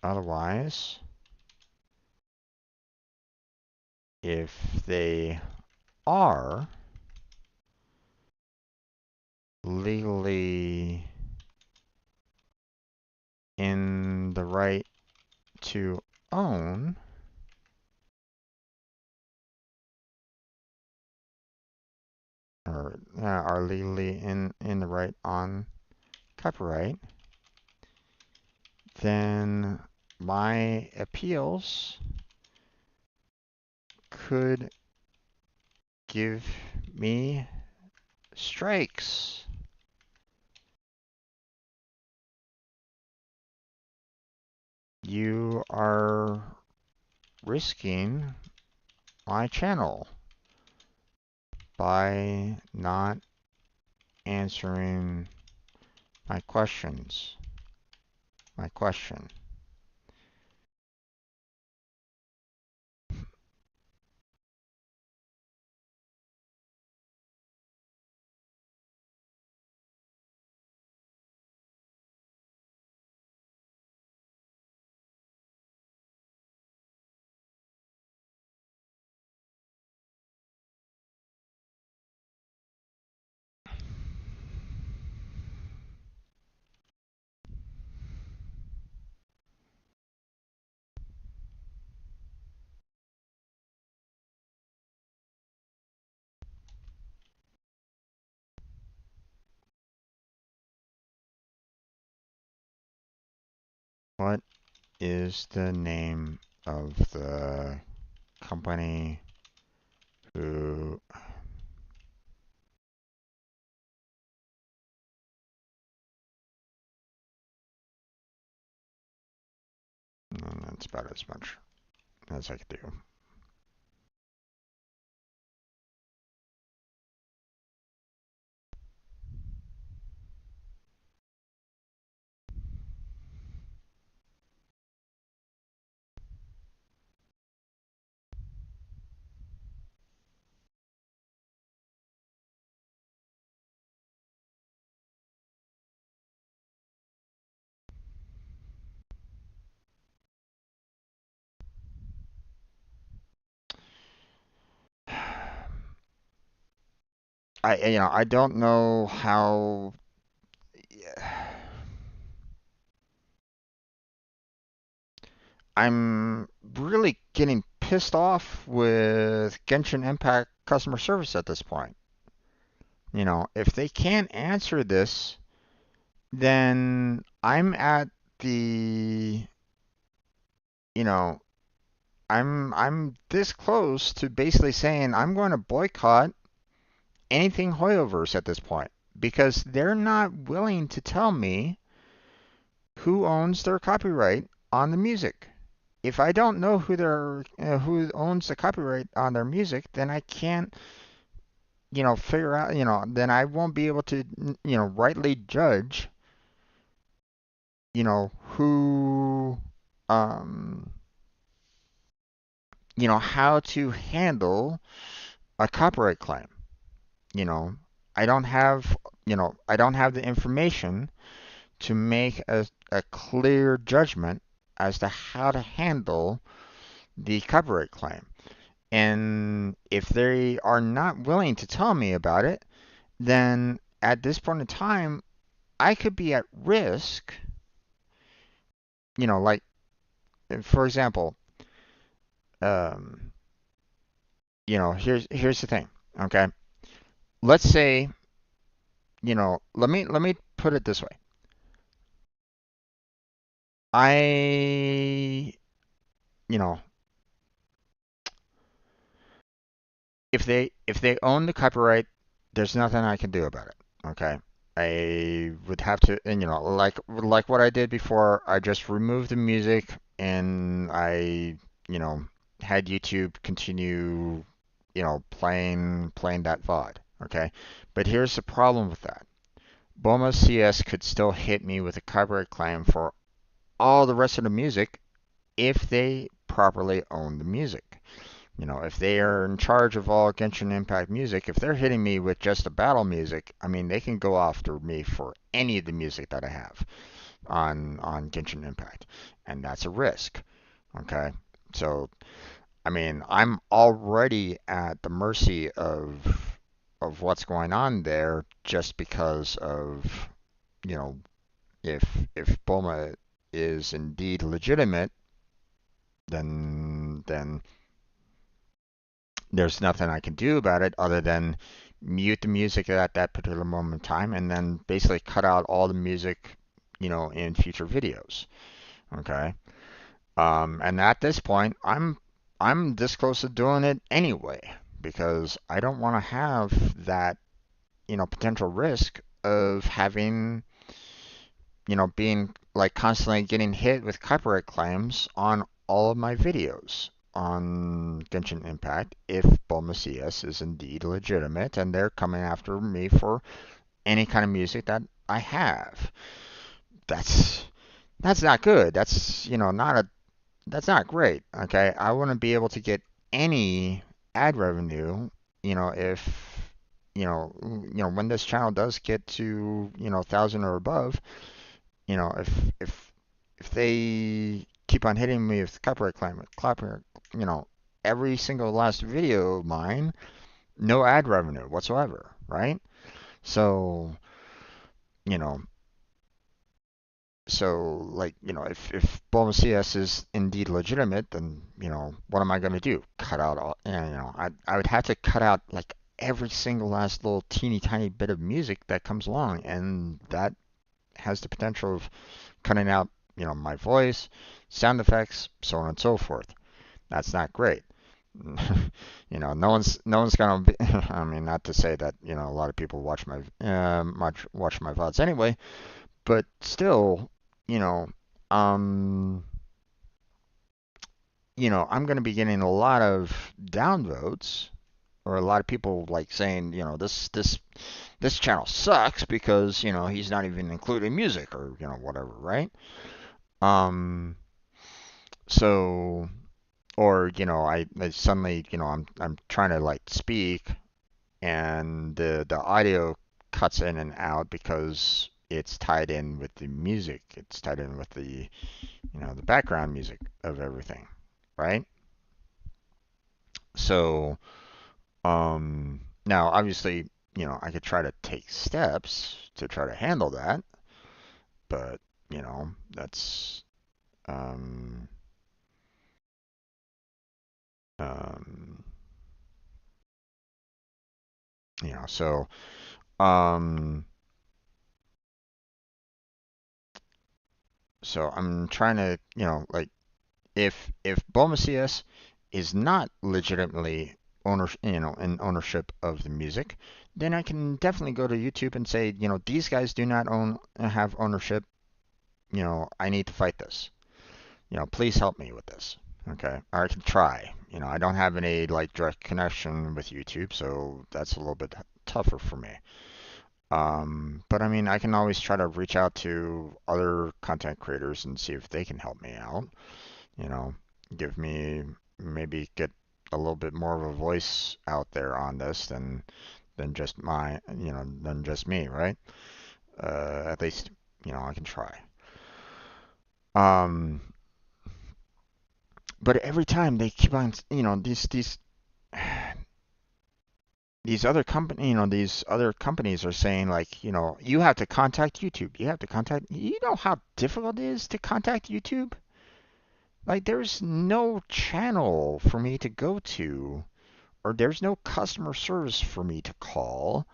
Otherwise, if they are legally in the right to own, or are legally in the right on copyright, then my appeals could give me strikes. You are risking my channel by not answering my questions. My question. What is the name of the company who... That's about as much as I could do. I don't know how. I'm really getting pissed off with Genshin Impact customer service at this point. If they can't answer this, then I'm at the, you know, I'm this close to basically saying I'm going to boycott anything Hoyoverse at this point because they're not willing to tell me who owns their copyright on the music. If I don't know who owns the copyright on their music, then I can't, figure out, then I won't be able to, rightly judge, who, um, how to handle a copyright claim. You know, I don't have, I don't have the information to make a clear judgment as to how to handle the copyright claim. And if they are not willing to tell me about it, then at this point in time, I could be at risk, like, for example, um, here's the thing, okay? Let's say, let me put it this way. I, you know, if they own the copyright, there's nothing I can do about it. Okay. I would have to, and like what I did before, I just removed the music and I, you know, had YouTube continue, playing that VOD. Okay. But here's the problem with that. Boma CS could still hit me with a copyright claim for all the rest of the music if they properly own the music. If they are in charge of all Genshin Impact music, if they're hitting me with just the battle music, I mean, they can go after me for any of the music that I have on Genshin Impact, and that's a risk. Okay, so I mean, I'm already at the mercy of what's going on there just because of you know if Boma is indeed legitimate, then there's nothing I can do about it other than mute the music at that particular moment in time and then basically cut out all the music, in future videos. Okay. And at this point, I'm this close to doing it anyway because I don't want to have that, potential risk of having, being like constantly getting hit with copyright claims on all of my videos on Genshin Impact if Bulma CS is indeed legitimate and they're coming after me for any kind of music that I have. That's that's not good. That's not great. Okay, I want to be able to get any ad revenue, if when this channel does get to 1,000 or above, if they keep on hitting me with copyright claim, you know, every single last video of mine, no ad revenue whatsoever, right? So, you know, if Bulma CS is indeed legitimate, then, what am I going to do? Cut out all, and, I would have to cut out like every single last little teeny tiny bit of music that comes along, and that has the potential of cutting out, my voice, sound effects, so on and so forth. That's not great. No one's gonna be, I mean, not to say that, a lot of people watch my VODs anyway, but still, you know, um, I'm gonna be getting a lot of downvotes or a lot of people like saying, this channel sucks because, he's not even including music or, whatever, right? Um, so, or, I suddenly, I'm trying to like speak and the audio cuts in and out because it's tied in with the music. It's tied in with the background music of everything, right? So, now obviously, I could try to take steps to try to handle that, but, that's, um, Um, you know, so um, so I'm trying to, like if Bulma CS is not legitimately in ownership of the music, then I can definitely go to YouTube and say, these guys do not have ownership. I need to fight this. Please help me with this. Okay, or I can try. I don't have any like direct connection with YouTube, so that's a little bit tougher for me. But I mean, I can always try to reach out to other content creators and see if they can help me out. You know, give me maybe get a little bit more of a voice out there on this than just than just me, right? At least I can try. Um, but every time they keep on, these other these other companies are saying like, you have to contact YouTube. You have to contact. You know how difficult it is to contact YouTube? Like, there's no channel for me to go to, or there's no customer service for me to call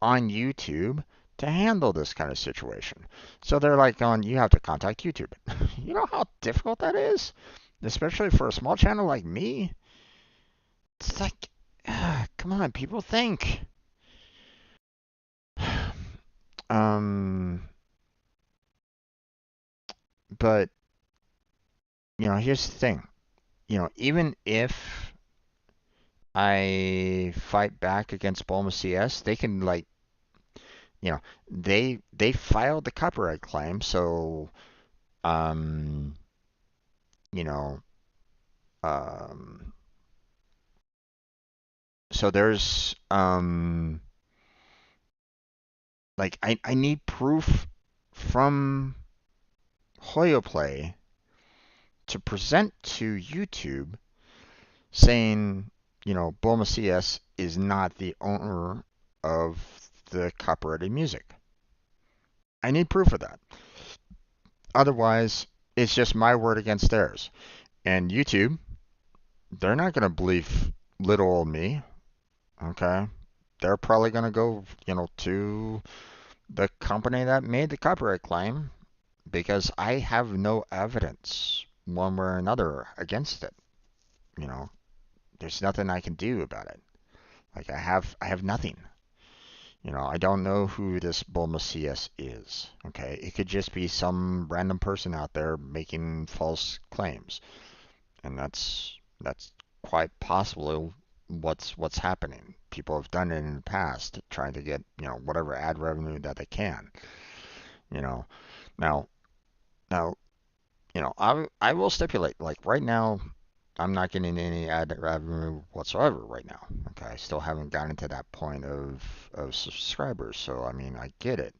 on YouTube to handle this kind of situation. So they're like going, you have to contact YouTube. You know how difficult that is? Especially for a small channel like me? It's like, come on, people think. Um, but, here's the thing. Even if I fight back against Bulma CS, they can like, you know, they filed the copyright claim, so um, you know, um, so there's like I need proof from Hoyoplay to present to YouTube saying, Bulma CS is not the owner of the copyrighted music. I need proof of that. Otherwise, it's just my word against theirs. And YouTube, they're not going to believe little old me, okay? They're probably going to go, to the company that made the copyright claim because I have no evidence one way or another against it. You know, there's nothing I can do about it. Like I have nothing. I don't know who this Bulma CS is. Okay, it could just be some random person out there making false claims, and that's quite possibly what's happening. People have done it in the past, trying to get whatever ad revenue that they can. You know, now now I will stipulate like right now. I'm not getting any ad revenue whatsoever right now. Okay, I still haven't gotten to that point of subscribers, so I mean I get it.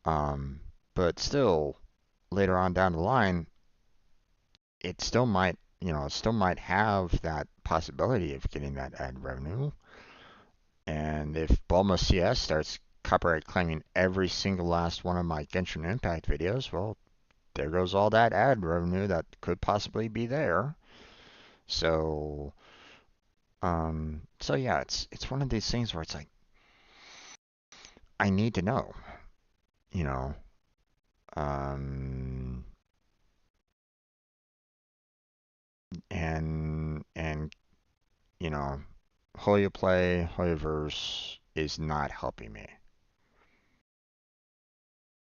Um, but still, later on down the line, it still might have that possibility of getting that ad revenue. And if Bulma CS starts copyright claiming every single last one of my Genshin Impact videos, well, there goes all that ad revenue that could possibly be there. So, so yeah, it's one of these things where it's like I need to know, you know, um, and you know, Hoya Play, Hoyaverse is not helping me,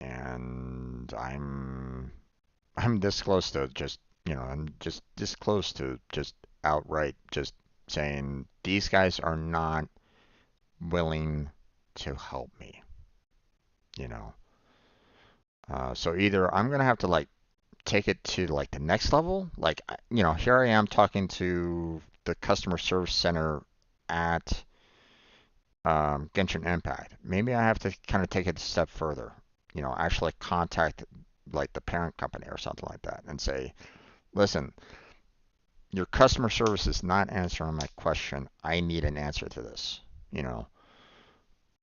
and I'm this close to just I'm just this close to just outright just saying these guys are not willing to help me, you know. So either I'm gonna have to like take it to like the next level, like here I am talking to the customer service center at Genshin Impact. Maybe I have to kind of take it a step further, actually contact like the parent company or something like that and say, listen, your customer service is not answering my question. I need an answer to this, you know.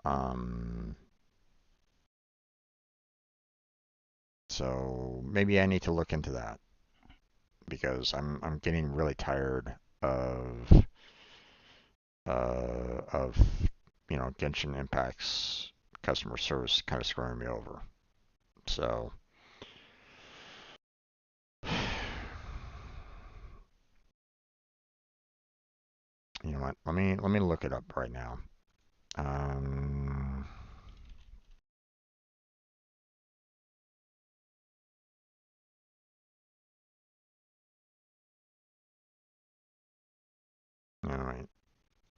Um, so maybe I need to look into that because I'm getting really tired of of Genshin Impact's customer service kind of screwing me over. So you know what? Let me look it up right now. Um, all right.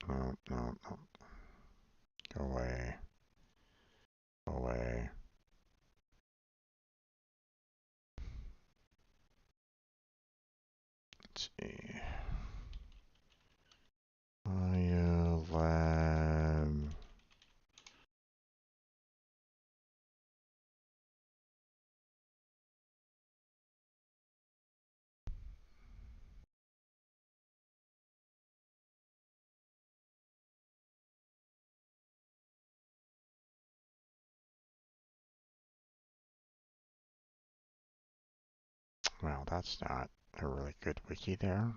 No, no, no. Go away. Go away. Let's see. Lab. Well, that's not a really good wiki there.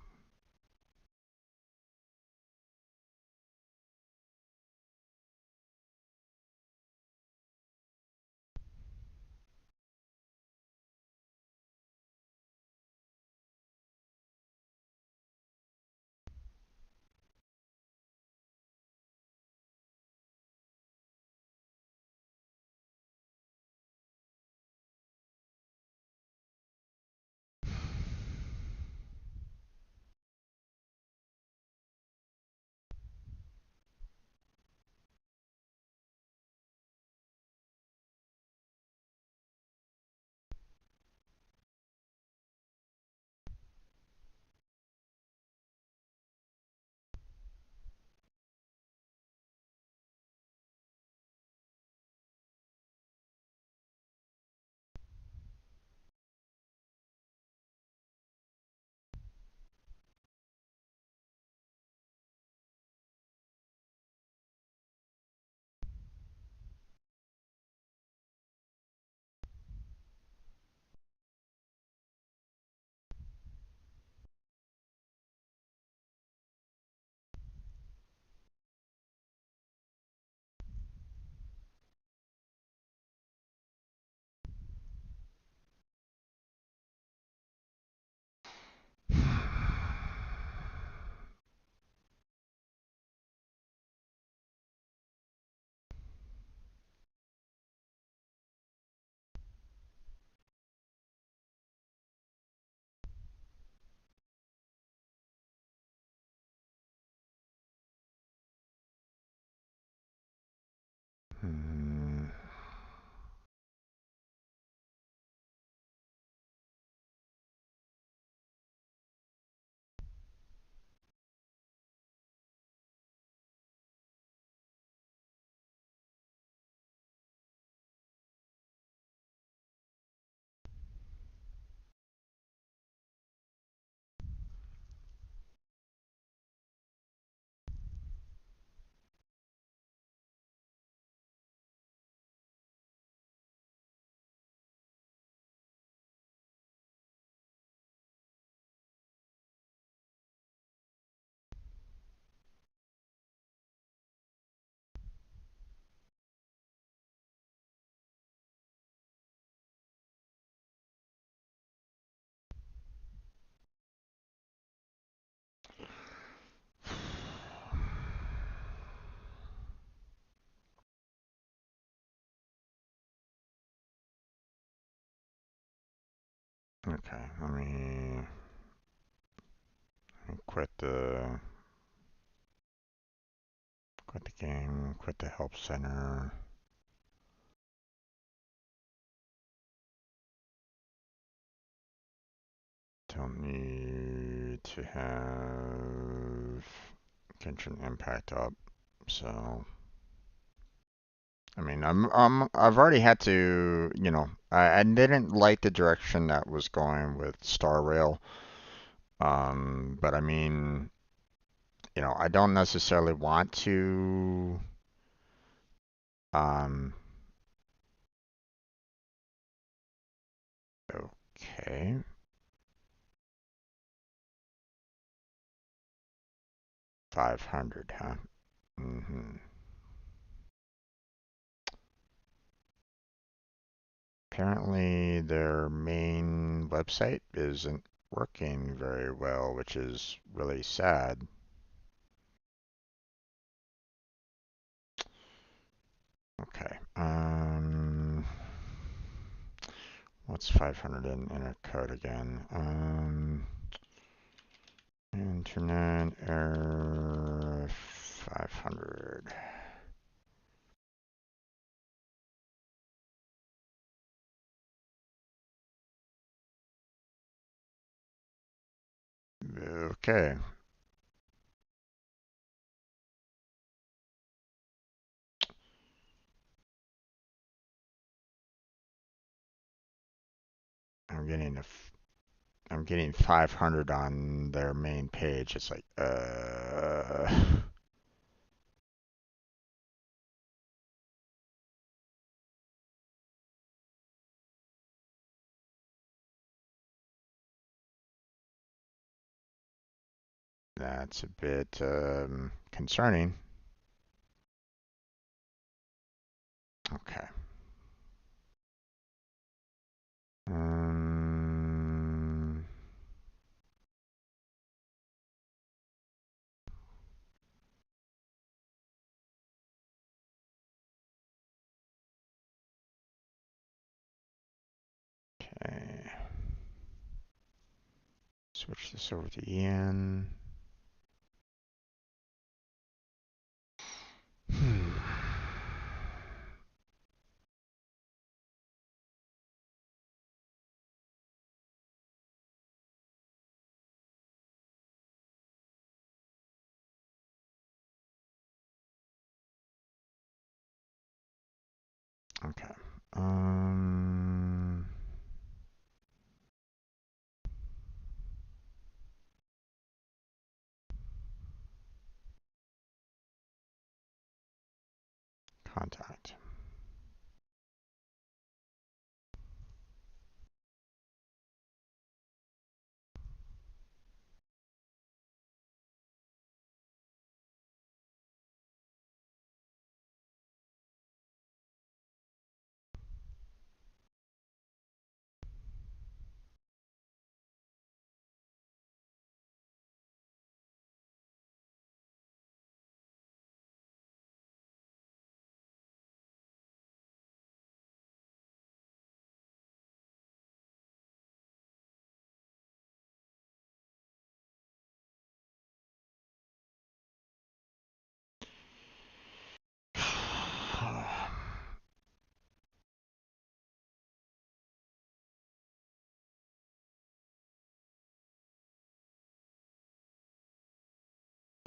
Hmm. Okay, quit the quit the game, quit the help center. Don't need to have Genshin Impact up. So, I've already had to, I didn't like the direction that was going with Star Rail. But I don't necessarily want to, um, okay. 500, huh? Mm-hmm. Apparently, their main website isn't working very well, which is really sad. Okay. What's 500 in a code again? Internet error 500. Okay. I'm getting I'm getting 500 on their main page. It's like, that's a bit concerning. Okay. Um, okay. Switch this over to Ian. Hmm. Okay. Um, Contact.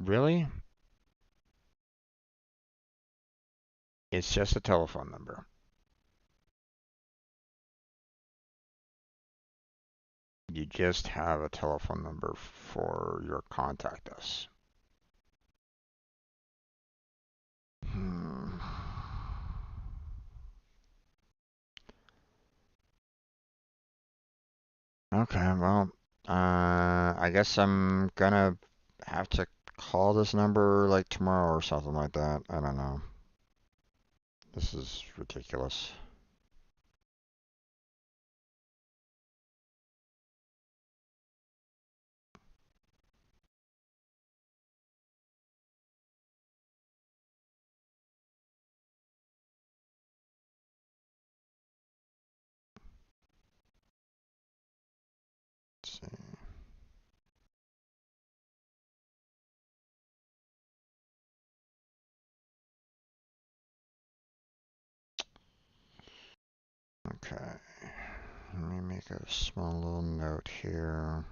Really? It's just a telephone number. You just have a telephone number for your contact us. Hmm. Okay, well, I guess I'm gonna have to call this number like tomorrow or something like that. I don't know. This is ridiculous. Let's see. Okay, let me make a small little note here.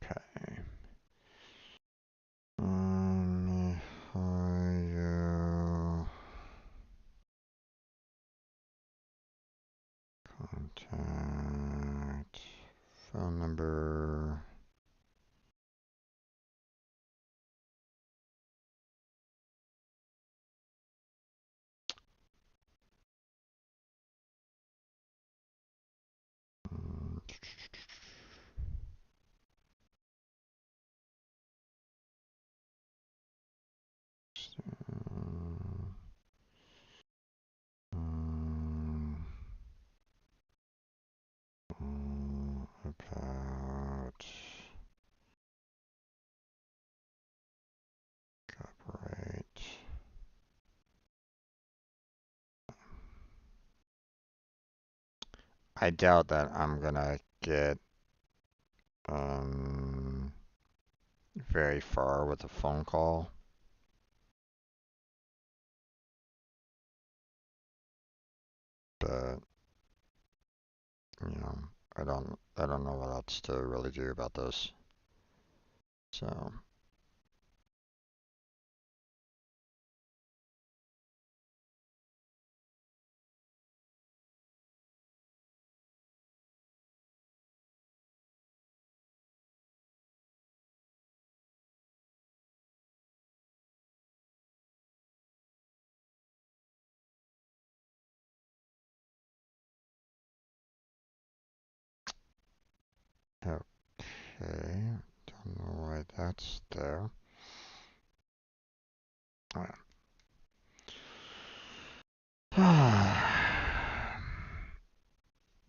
Okay. Ohio contact phone number. About copyright. I doubt that I'm gonna get um, very far with a phone call, but you know, I don't know what else to really do about this. So, okay, don't know why that's there. Alright.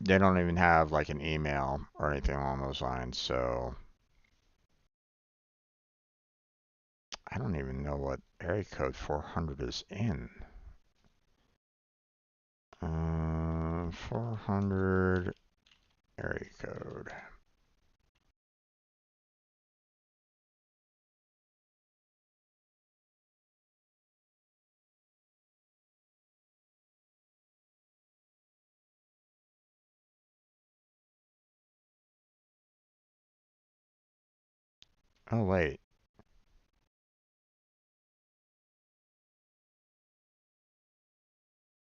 They don't even have like an email or anything along those lines, so I don't even know what area code 400 is in. 400 area code. Oh, wait.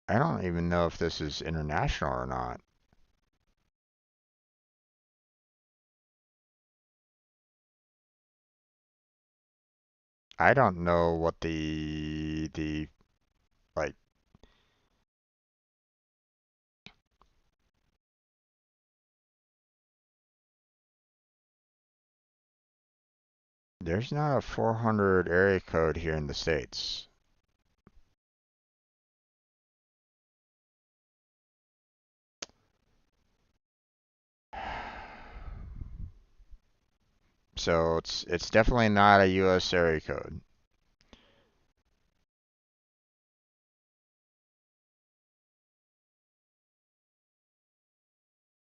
I don't even know if this is international or not. I don't know what the like there's not a 400 area code here in the States. So it's definitely not a US area code.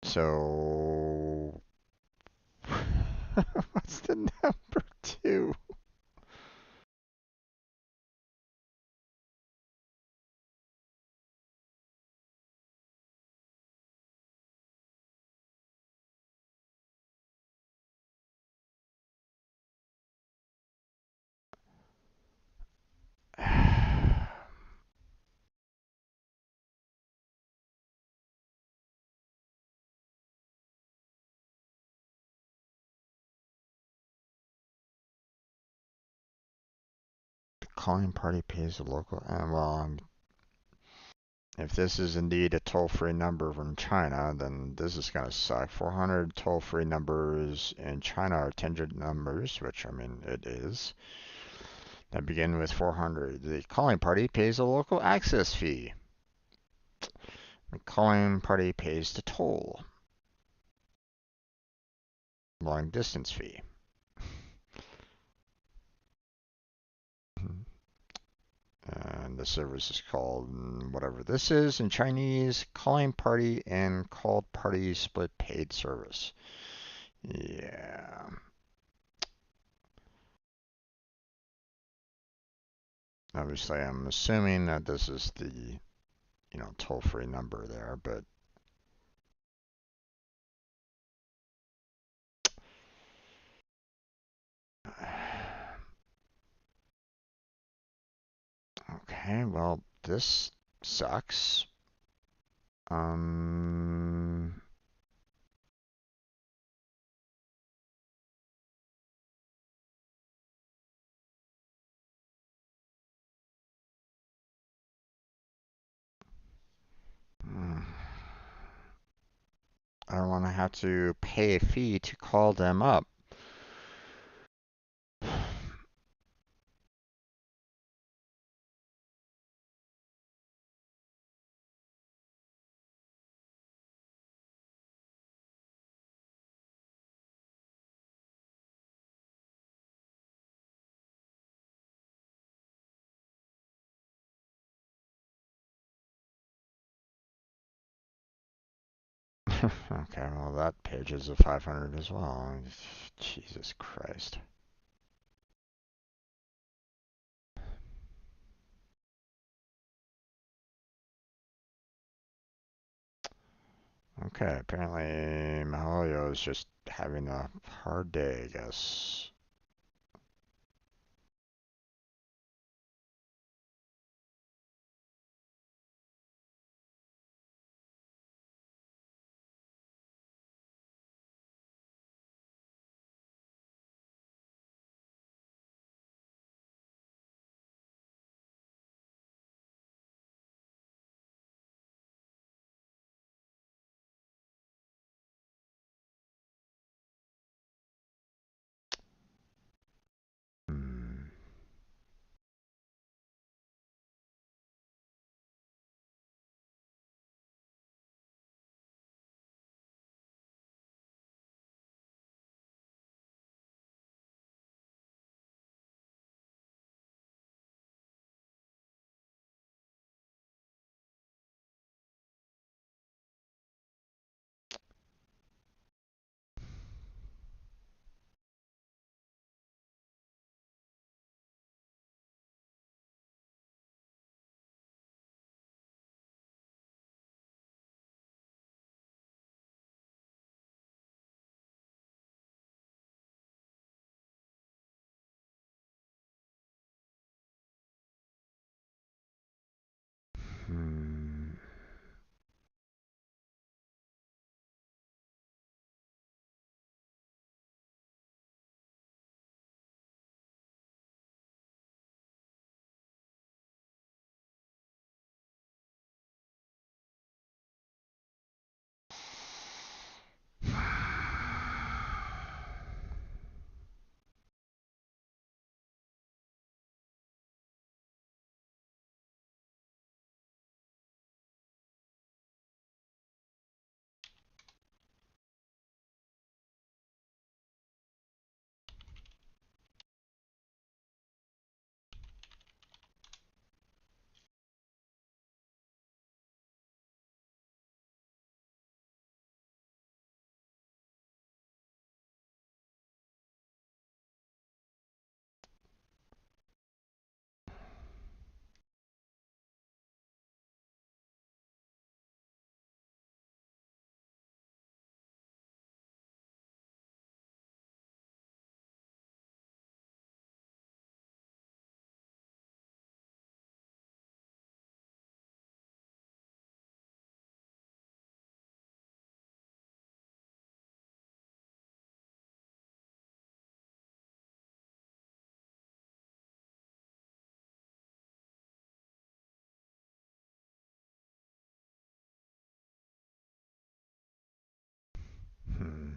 So what's the number two? The calling party pays the local. If this is indeed a toll-free number from China, then this is gonna suck. 400 toll-free numbers in China are 10-digit numbers, which I mean it is. That begin with 400. The calling party pays a local access fee. The calling party pays the toll. Long distance fee. And the service is called whatever this is in Chinese, calling party and called party split paid service. Yeah. Obviously, I'm assuming that this is the, toll-free number there, but okay, well, this sucks. Um, I don't and I have to pay a fee to call them up. Okay, well that page is a 500 as well. Jesus Christ. Okay, apparently Mahalio is just having a hard day, I guess. Hmm. Hmm. Hmm.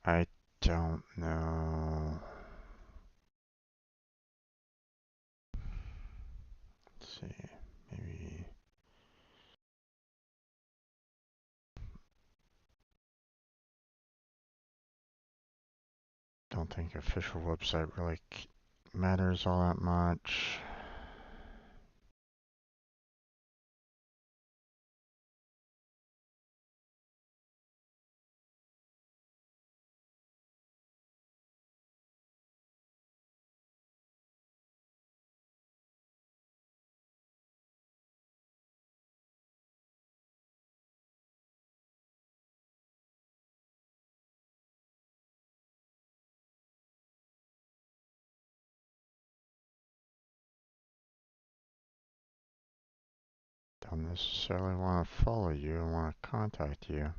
I don't know. Let's see. Maybe. Don't think official website really matters all that much. don't necessarily want to follow you. I want to contact you.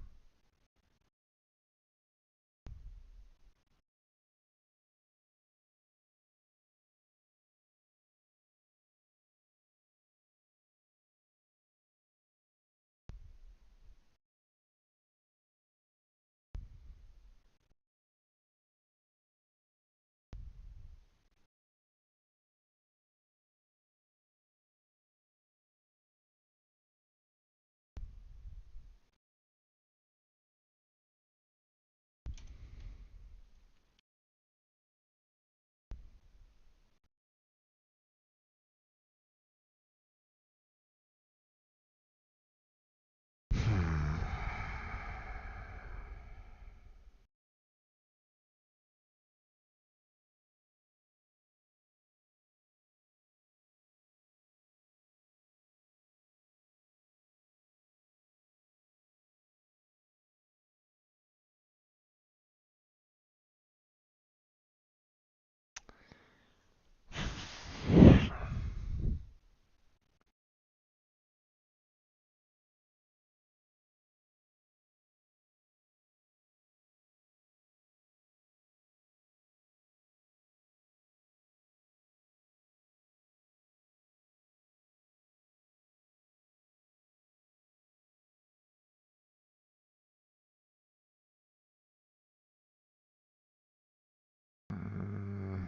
Hmm.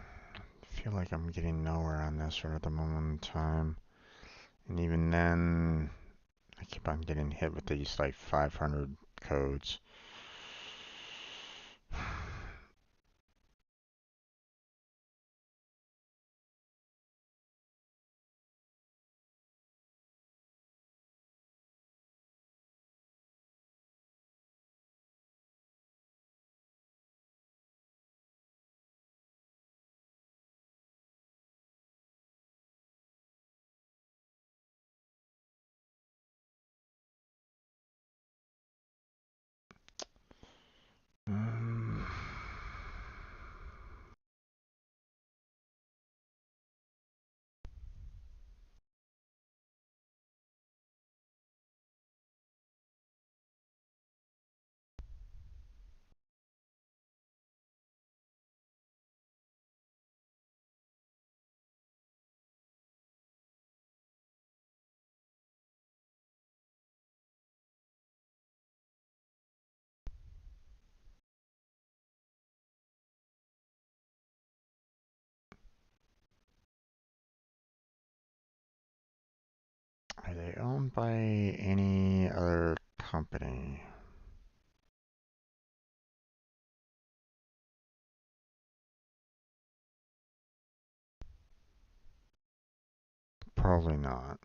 I feel like I'm getting nowhere on this right at the moment in time. And even then, I keep on getting hit with these like 500 codes. Um, are they owned by any other company? Probably not.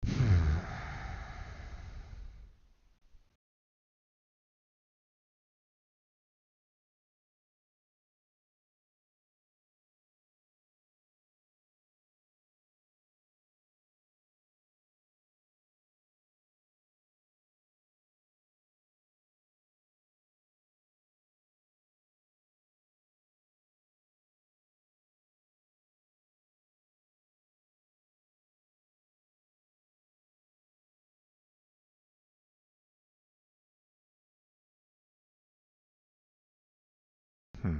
Hmm. Hmm.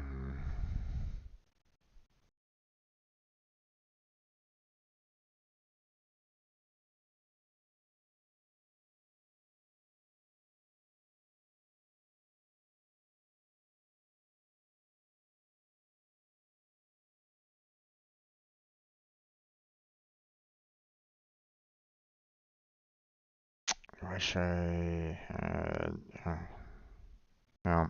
wish I had. No.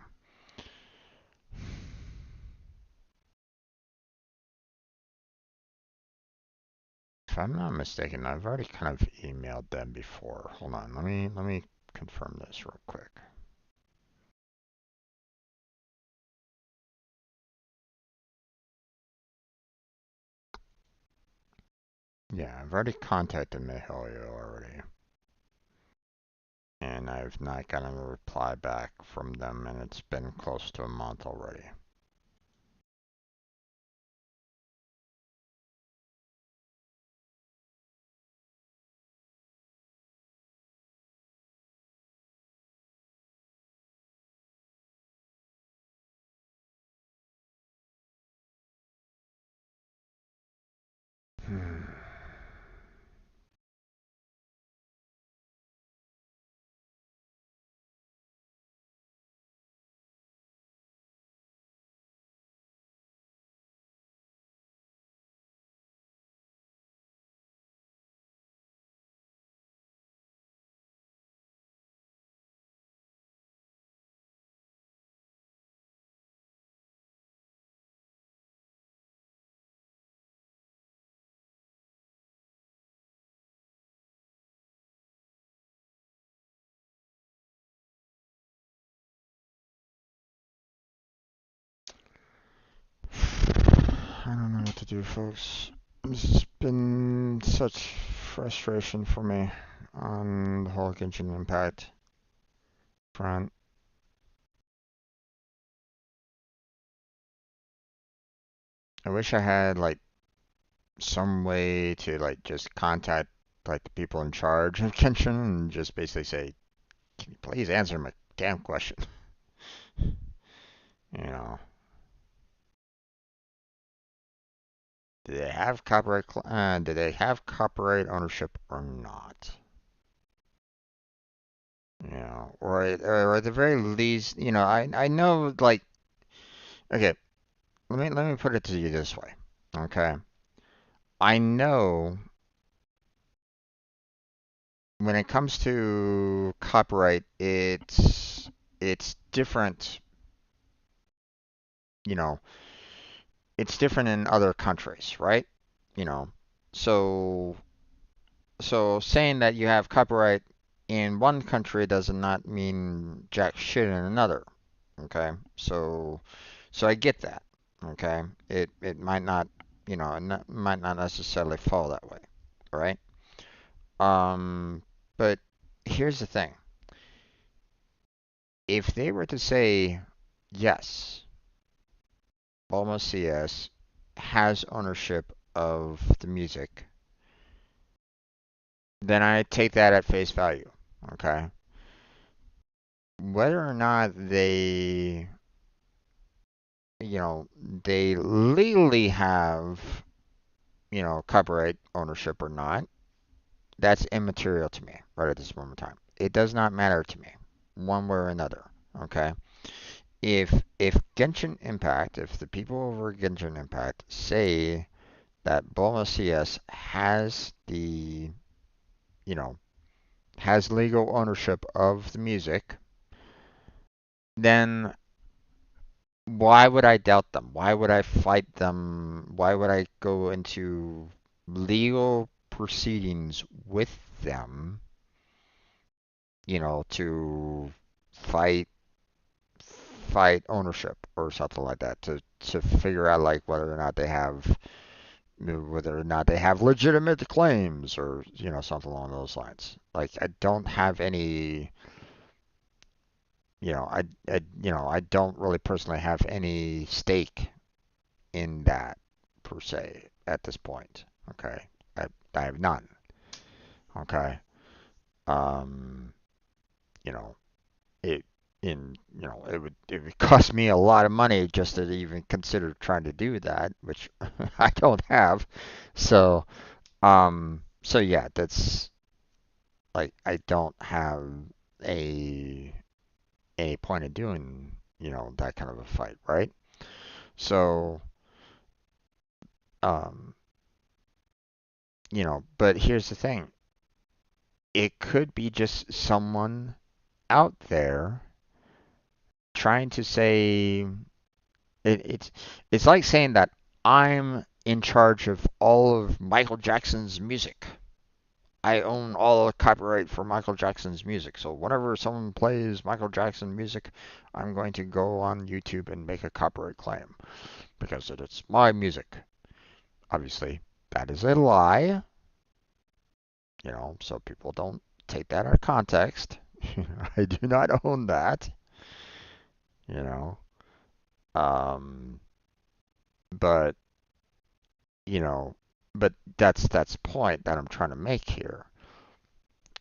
If I'm not mistaken, I've already kind of emailed them before. Hold on, let me confirm this real quick. Yeah, I've already contacted Mihoyo already. And I've not gotten a reply back from them, and it's been close to a month already. Hmm. I don't know what to do, folks. This has been such frustration for me on the whole Genshin Impact front. I wish I had like some way to like just contact like the people in charge of Genshin and just basically say, "Can you please answer my damn question?" You know, do they have copyright ownership or not? You know, or at the very least, you know, I know like okay, let me put it to you this way. Okay. I know when it comes to copyright, it's different, you know, it's different in other countries, right? You know, so so saying that you have copyright in one country does not mean jack shit in another. Okay, so I get that. Okay, it might not, you know, might not necessarily fall that way, right? But here's the thing: if they were to say yes, Almost CS has ownership of the music, then I take that at face value. Okay, whether or not they, you know, they legally have, you know, copyright ownership or not, that's immaterial to me right at this moment in time. It does not matter to me, one way or another. Okay. If Genshin Impact, if the people over Genshin Impact say that Bulma CS has the, you know, has legal ownership of the music, then why would I doubt them? Why would I fight them? Why would I go into legal proceedings with them, you know, to fight fight ownership or something like that to figure out like whether or not they have legitimate claims or you know something along those lines. Like I don't have any, you know, I don't really personally have any stake in that per se at this point. Okay, I have none. Okay, um, you know, it it would cost me a lot of money just to even consider trying to do that, which I don't have. So so yeah, that's like I don't have a a point of doing, you know, that kind of a fight, right? So, um, you know, but here's the thing. it could be just someone out there trying to say it's like saying that I'm in charge of all of Michael Jackson's music. I own all the copyright for Michael Jackson's music. So whenever someone plays Michael Jackson music, I'm going to go on YouTube and make a copyright claim because it's my music. Obviously, that is a lie, so people don't take that out of context. I do not own that, you know. Um, but you know, but that's the point that I'm trying to make here.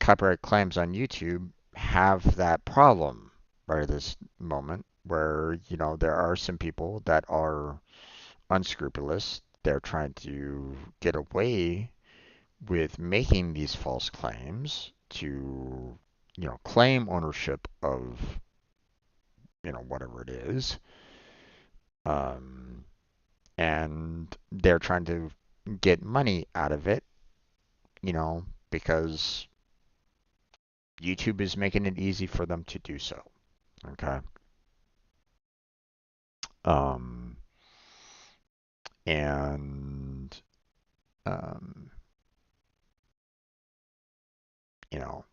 Copyright claims on YouTube have that problem right at this moment where, there are some people that are unscrupulous. They're trying to get away with making these false claims to, claim ownership of, whatever it is. Um, and they're trying to get money out of it, because YouTube is making it easy for them to do so. Okay. Um, and, um, you know,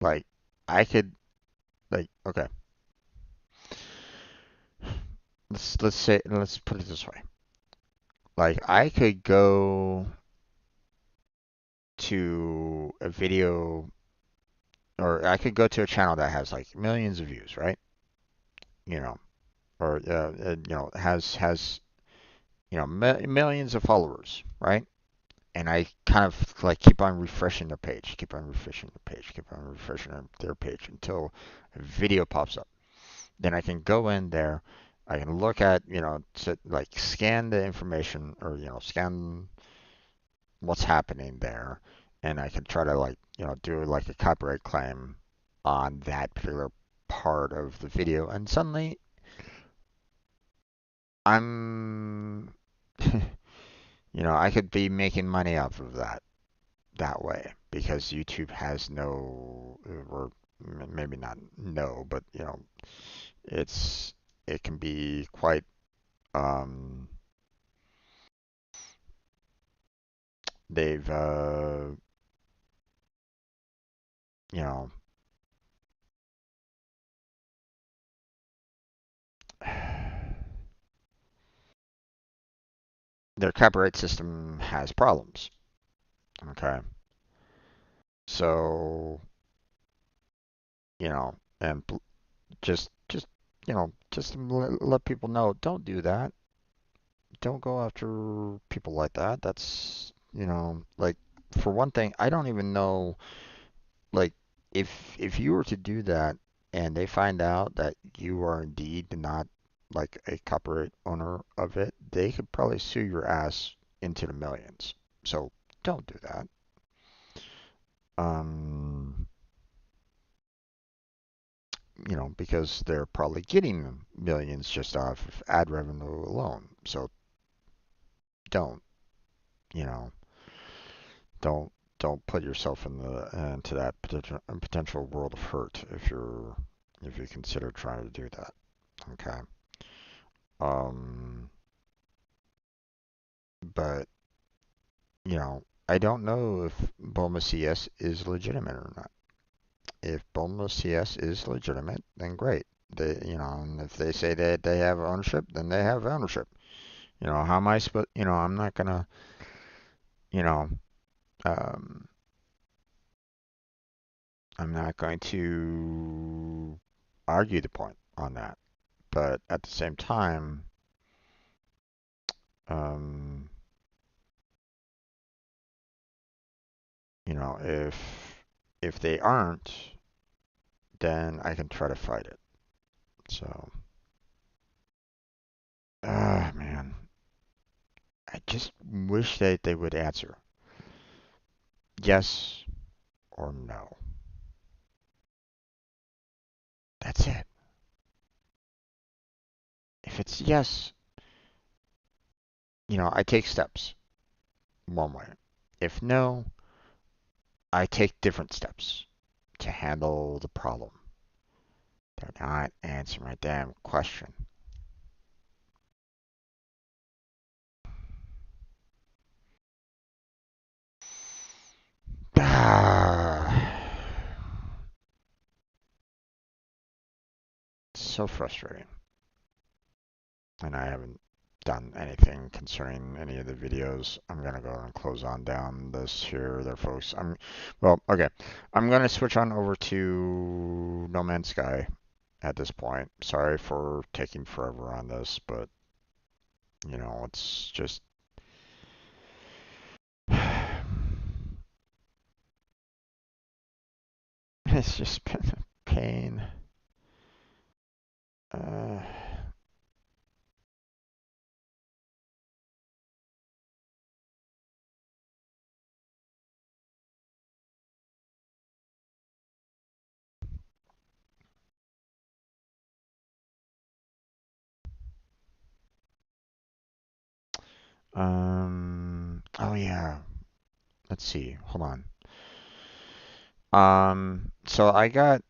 like I could, okay, let's put it this way. Like I could go to a video, or I could go to a channel that has like millions of views, right? You know, or has millions of followers, right? And I kind of like keep on refreshing the page, keep on refreshing the page, keep on refreshing their page until a video pops up. Then I can go in there, I can look at, like scan the information or, scan what's happening there, and I can try to like, do like a copyright claim on that particular part of the video, and suddenly I'm, I could be making money off of that way because YouTube has no, or maybe not no, but it's it can be quite um they've you know their copyright system has problems. Okay, so and just just let people know, don't do that. Don't go after people like that. That's like, for one thing, I don't even know, like, if you were to do that and they find out that you are indeed not like a copyright owner of it, they could probably sue your ass into the millions. So don't do that. Um, because they're probably getting millions just off of ad revenue alone. So don't, you know, don't don't put yourself into that potential world of hurt if you consider trying to do that. Okay. Um, but I don't know if Bulma CS is legitimate or not. If Bulma CS is legitimate, then great. And if they say that they have ownership, then they have ownership. How am I supposed? I'm not gonna, you know, um, I'm not going to argue the point on that. But at the same time, um, if they aren't, then I can try to fight it. So, man, I just wish that they would answer yes or no. That's it. If it's yes, I take steps one way. If no, I take different steps to handle the problem. They're not answering my damn question. So frustrating. And I haven't done anything concerning any of the videos. I'm gonna go and close on down this here there, folks. Okay. I'm gonna switch on over to No Man's Sky at this point. Sorry for taking forever on this, but it's just it's just been a pain. Uh, oh yeah. Let's see. Hold on. So I got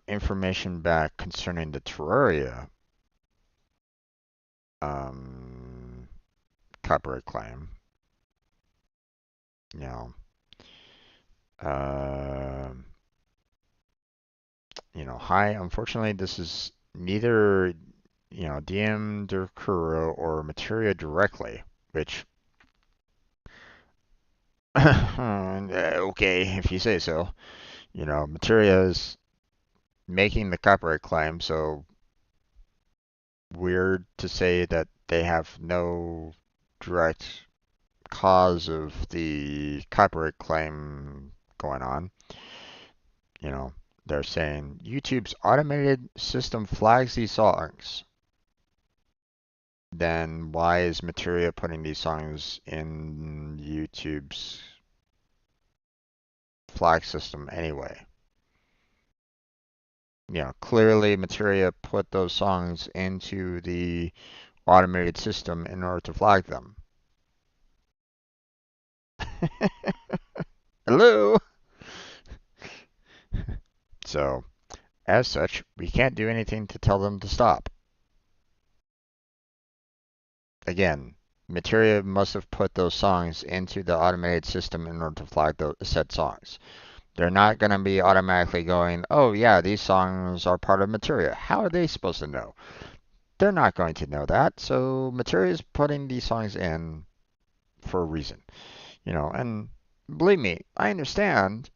information back concerning the Terraria um, copyright claim. You know, uh, hi. Unfortunately, this is neither DM Derkuro or Materia directly, which okay, if you say so. Materia is making the copyright claim, so weird to say that they have no direct cause of the copyright claim going on. They're saying YouTube's automated system flags these songs. Then why is Materia putting these songs in YouTube's flag system anyway? Clearly Materia put those songs into the automated system in order to flag them. Hello? So, as such, we can't do anything to tell them to stop. Again, Materia must have put those songs into the automated system in order to flag those said songs. They're not going to be automatically going, oh yeah, these songs are part of Materia. How are they supposed to know? They're not going to know that. So Materia is putting these songs in for a reason. And believe me, I understand,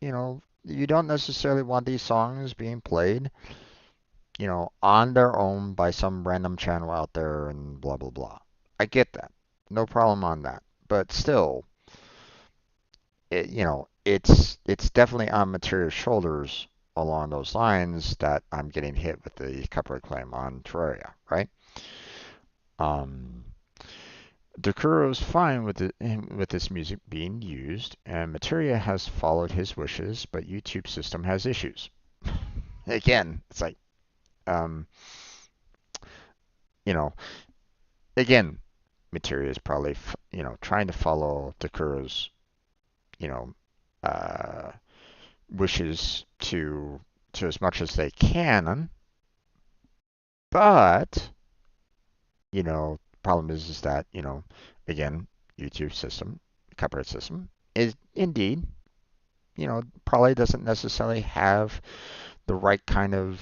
you don't necessarily want these songs being played, on their own by some random channel out there and blah, blah, blah. I get that. No problem on that. But still, it's definitely on Material's shoulders along those lines that I'm getting hit with the copyright claim on Terraria, right? Um, Decuro's fine with this music being used, and Materia has followed his wishes, but YouTube system has issues. Again, it's like, um, you know, again, Materia is probably, trying to follow Decuro's, you know, uh, wishes to as much as they can, but problem is that again, YouTube system, copyright system is indeed probably doesn't necessarily have the right kind of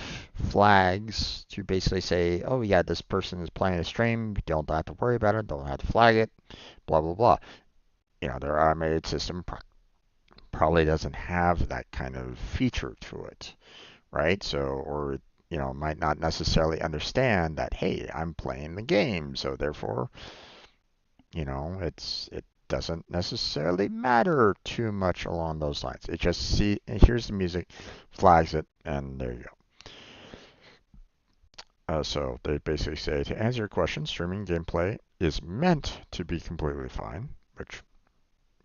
flags to basically say, oh yeah, this person is playing a stream, don't have to worry about it, don't have to flag it, blah blah blah. Their automated system probably doesn't have that kind of feature to it, right? So, or might not necessarily understand that, hey, I'm playing the game, so therefore, it doesn't necessarily matter too much along those lines. It just here's the music, flags it, and there you go. So they basically say, to answer your question, streaming gameplay is meant to be completely fine, which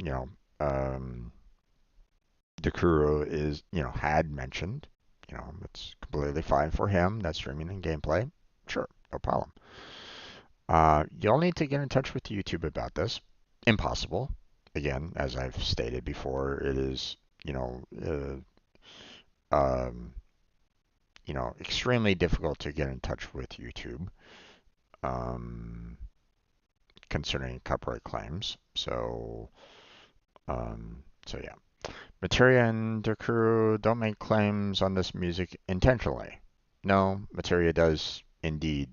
you know, um, Dekuro is had mentioned. It's completely fine for him. That's streaming and gameplay. Sure, no problem. You'll need to get in touch with YouTube about this. Impossible. again, as I've stated before, it is, you know, um, extremely difficult to get in touch with YouTube um, concerning copyright claims. So yeah. Materia and their crew don't make claims on this music intentionally. No, Materia does indeed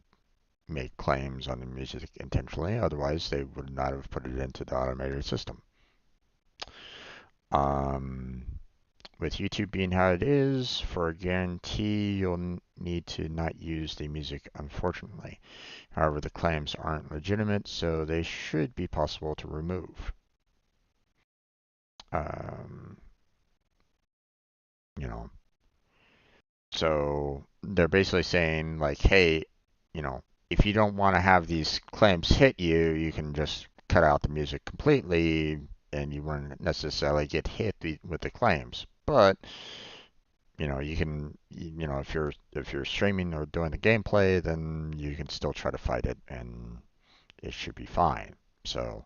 make claims on the music intentionally, otherwise they would not have put it into the automated system. Um, with YouTube being how it is, for a guarantee, you'll need to not use the music, unfortunately. However, the claims aren't legitimate, so they should be possible to remove. Um, you know, so they're basically saying like, hey, you know, if you don't want to have these claims hit you, you can just cut out the music completely, and you wouldn't necessarily get hit with the claims. But you can, if you're streaming or doing the gameplay, then you can still try to fight it, and it should be fine. So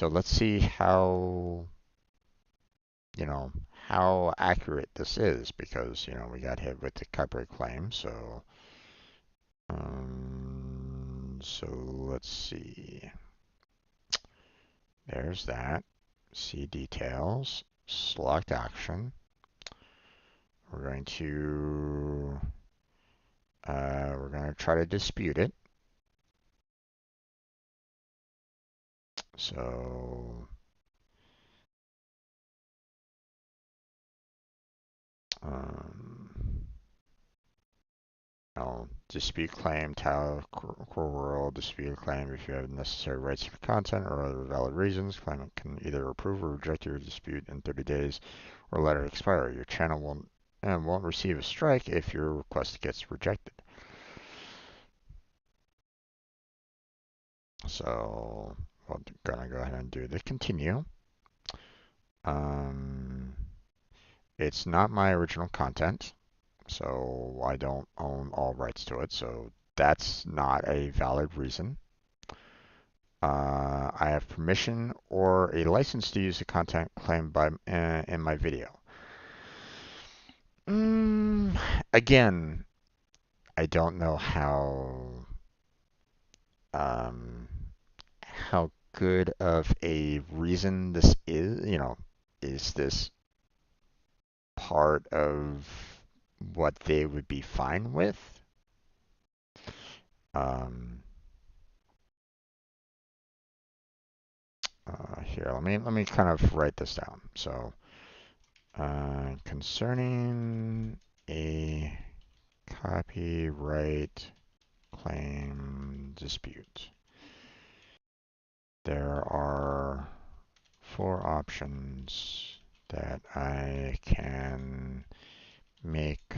let's see how accurate this is, because we got hit with the copyright claim. So let's see. There's that. See details. Select action. We're going to try to dispute it. So um, dispute claim, tile core world, dispute claim if you have necessary rights to the content or other valid reasons. Claimant can either approve or reject your dispute in 30 days or let it expire. Your channel won't receive a strike if your request gets rejected. So we're gonna go ahead and do the continue. Um, it's not my original content, so I don't own all rights to it. So that's not a valid reason. I have permission or a license to use the content claimed in my video. Mm, Again, I don't know um, how good of a reason this is. Is this part of what they would be fine with? Um, Here, let me kind of write this down. So, concerning a copyright claim dispute, there are four options that I can make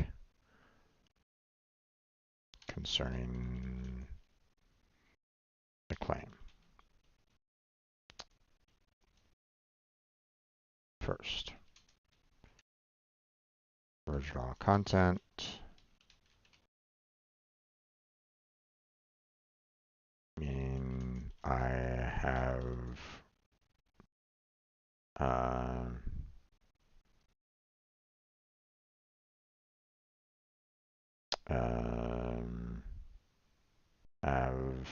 concerning the claim. First, original content. Meaning I have um, um, have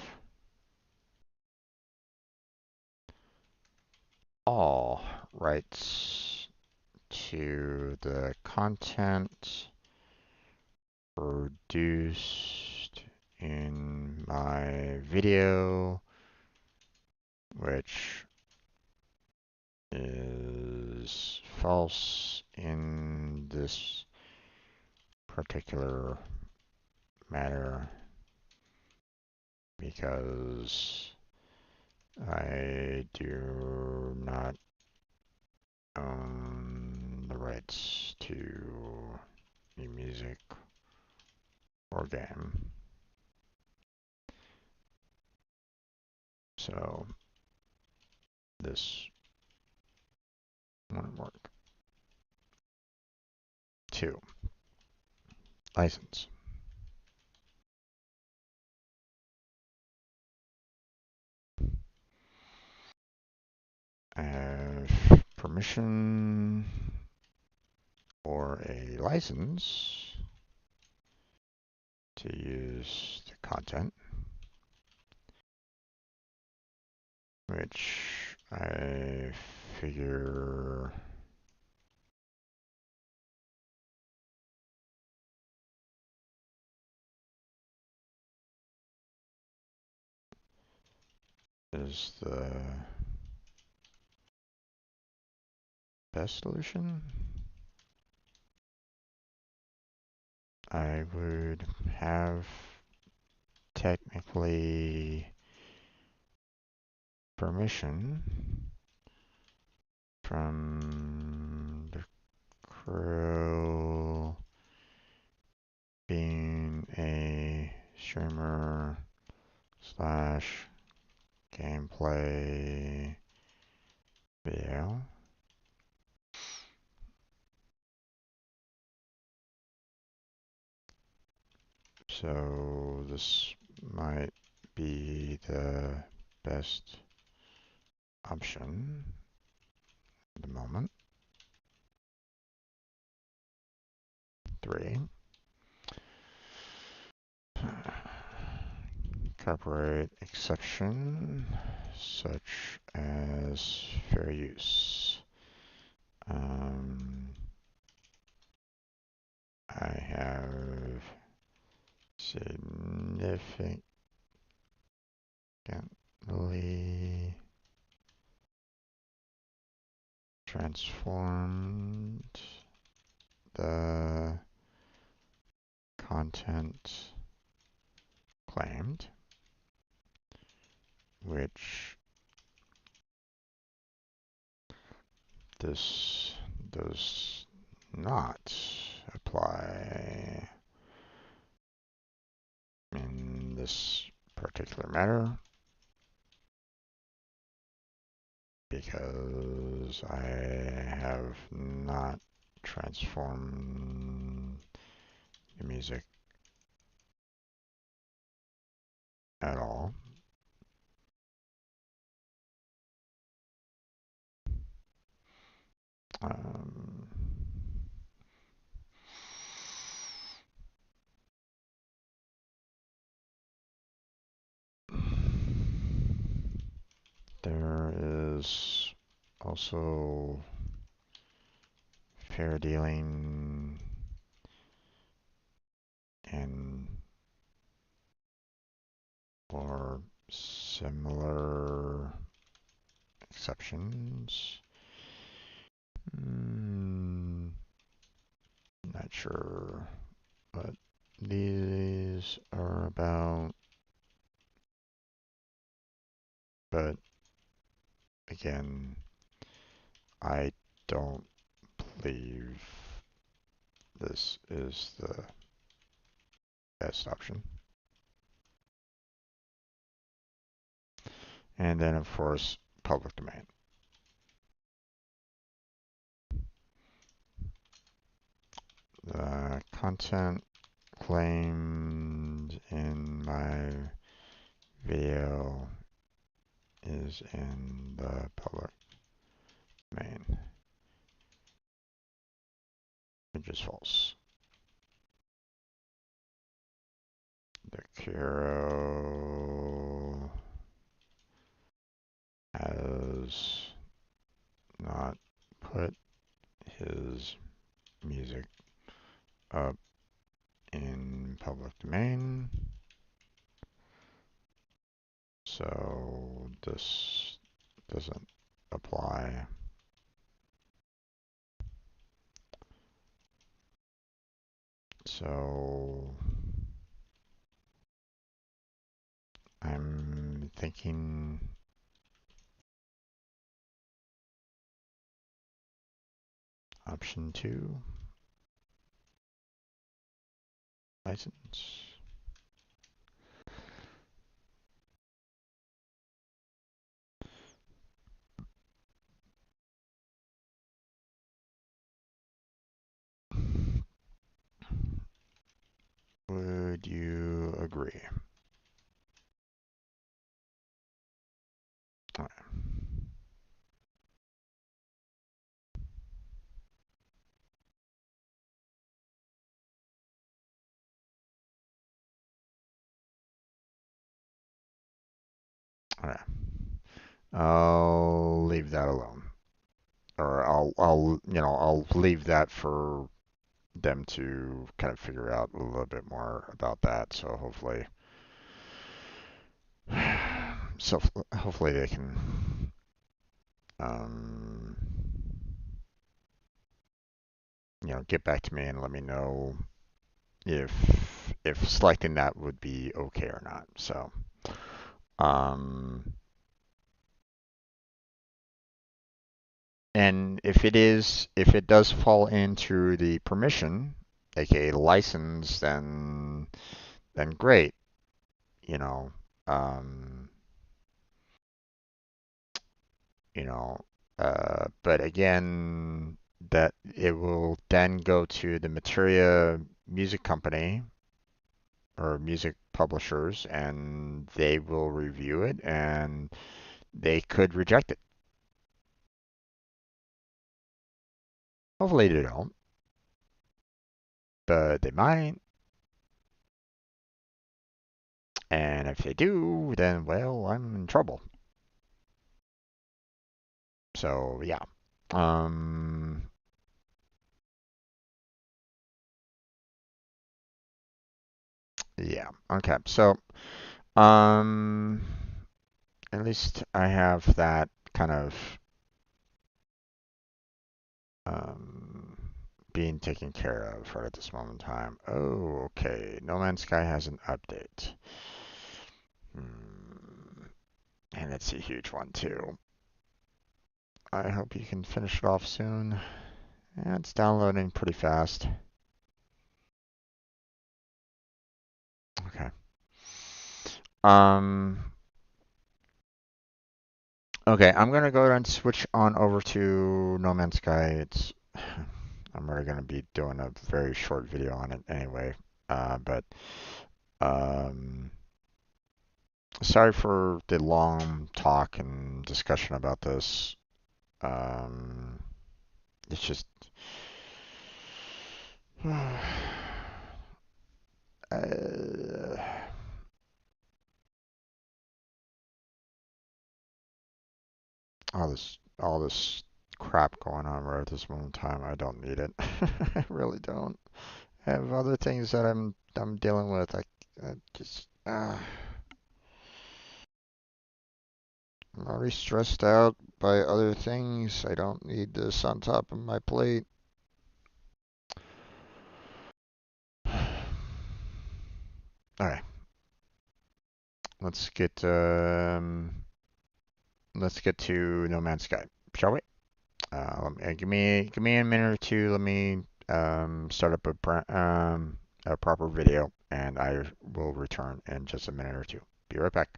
all rights to the content produced in my video, which is false in this particular matter because I do not the rights to the music or game. So this won't work. 2. License. I have permission or a license to use the content, which I figure is the best solution. I would have technically permission from the crew being a streamer slash gameplay video. So this might be the best option at the moment. 3. Copyright exception such as fair use. I have significantly transformed the content claimed, which this does not apply in this particular matter because I have not transformed the music at all. Um, There is also fair dealing and or similar exceptions. Not sure what these are about, but again, I don't believe this is the best option. And then, of course, public domain. The content claimed in my video is in the public domain, which is false. The Kiro has not put his music up in public domain, so this doesn't apply. So I'm thinking option 2, license. Would you agree? All right. Okay. I'll leave that alone. Or I'll leave that for them to kind of figure out a little bit more about that. So so hopefully they can, um, get back to me and let me know if selecting that would be okay or not. So, um, and if it does fall into the permission, aka license, then great. You know, um, you know, but again, that it will then go to the Materia music company or music publishers, and they will review it, and they could reject it. Hopefully they don't, but they might. And if they do, then well, I'm in trouble. So yeah. Um, yeah. Okay. So um, at least I have that kind of um being taken care of right at this moment in time. Oh, okay. No Man's Sky has an update. Hmm. And it's a huge one too. I hope you can finish it off soon. Yeah, it's downloading pretty fast. Okay. Um, okay, I'm gonna go ahead and switch on over to No Man's Sky. I'm already gonna be doing a very short video on it anyway. But um, sorry for the long talk and discussion about this. Um, it's just uh, all this crap going on right at this moment in time. I don't need it. I really don't. I have other things that I'm dealing with. I just I'm already stressed out by other things. I don't need this on top of my plate. All right, let's get um let's get to No Man's Sky, shall we? Give me a minute or two. Let me start up a proper video, and I will return in just a minute or two. Be right back.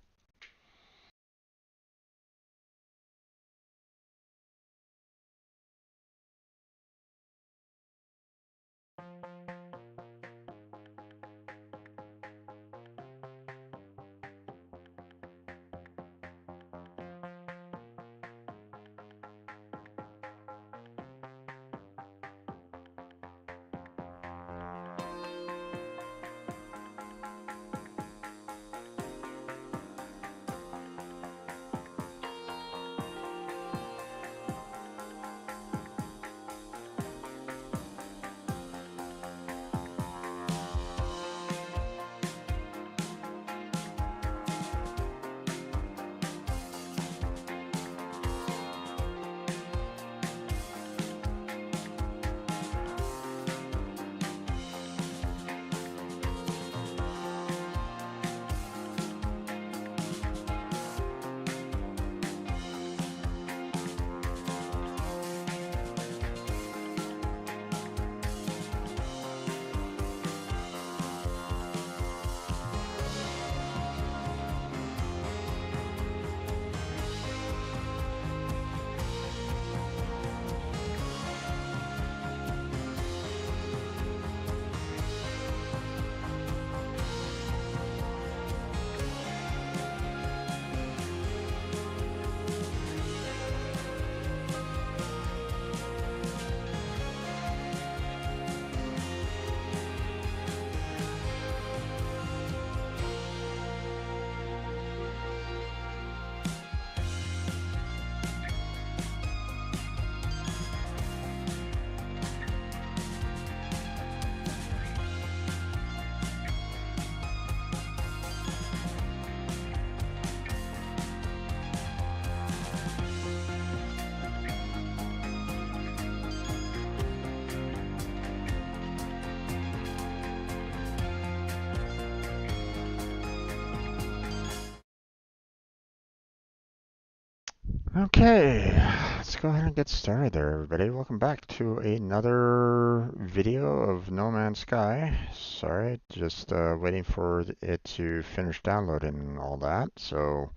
Okay, let's go ahead and get started there, everybody. Welcome back to another video of No Man's Sky. Sorry, just waiting for it to finish downloading and all that, so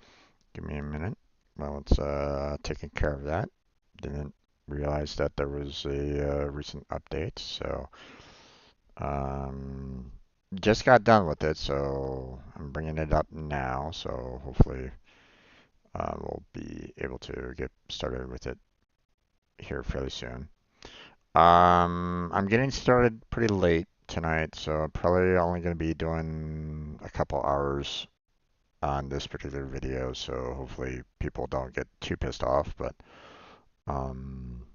give me a minute. Well, it's taking care of that. Didn't realize that there was a recent update, so um, just got done with it, so I'm bringing it up now, so hopefully we'll be able to get started with it here fairly soon. I'm getting started pretty late tonight, so I'm probably only going to be doing a couple hours on this particular video, so hopefully people don't get too pissed off, but um,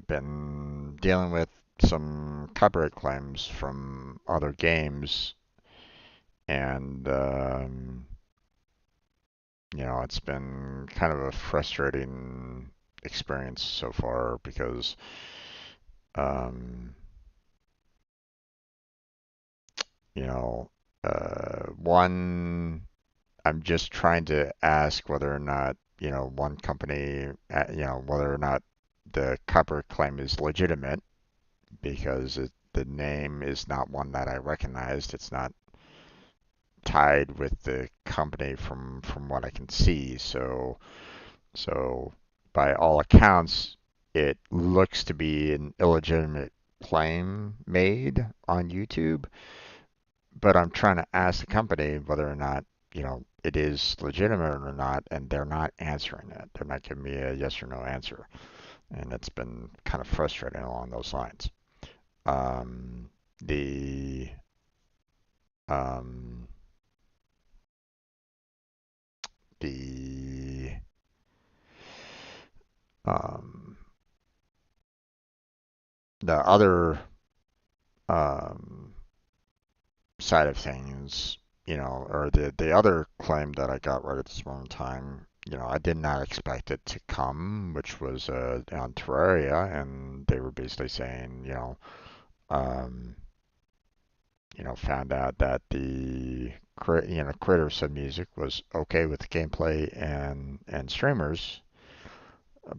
been dealing with some copyright claims from other games, and it's been kind of a frustrating experience so far because um, you know, one, I'm just trying to ask whether or not, one company, whether or not the copyright claim is legitimate because the name is not one that I recognized. It's not tied with the company from what I can see. So by all accounts, it looks to be an illegitimate claim made on YouTube, but I'm trying to ask the company whether or not, it is legitimate or not, and they're not answering it. They're not giving me a yes or no answer, and it's been kind of frustrating along those lines. Um, the um, the um, the other um, side of things, or the other claim that I got right at this moment in time, I did not expect it to come, which was on Terraria, and they were basically saying, um, found out that the creator of said music was okay with the gameplay and streamers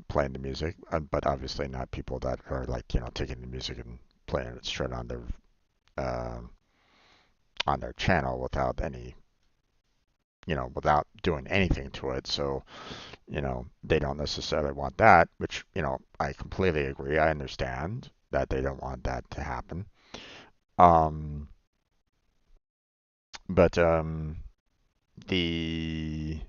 playing the music, but obviously not people that are like taking the music and playing it straight um, on their channel without any without doing anything to it. So, they don't necessarily want that, which, I completely agree. I understand that they don't want that to happen. Um, but the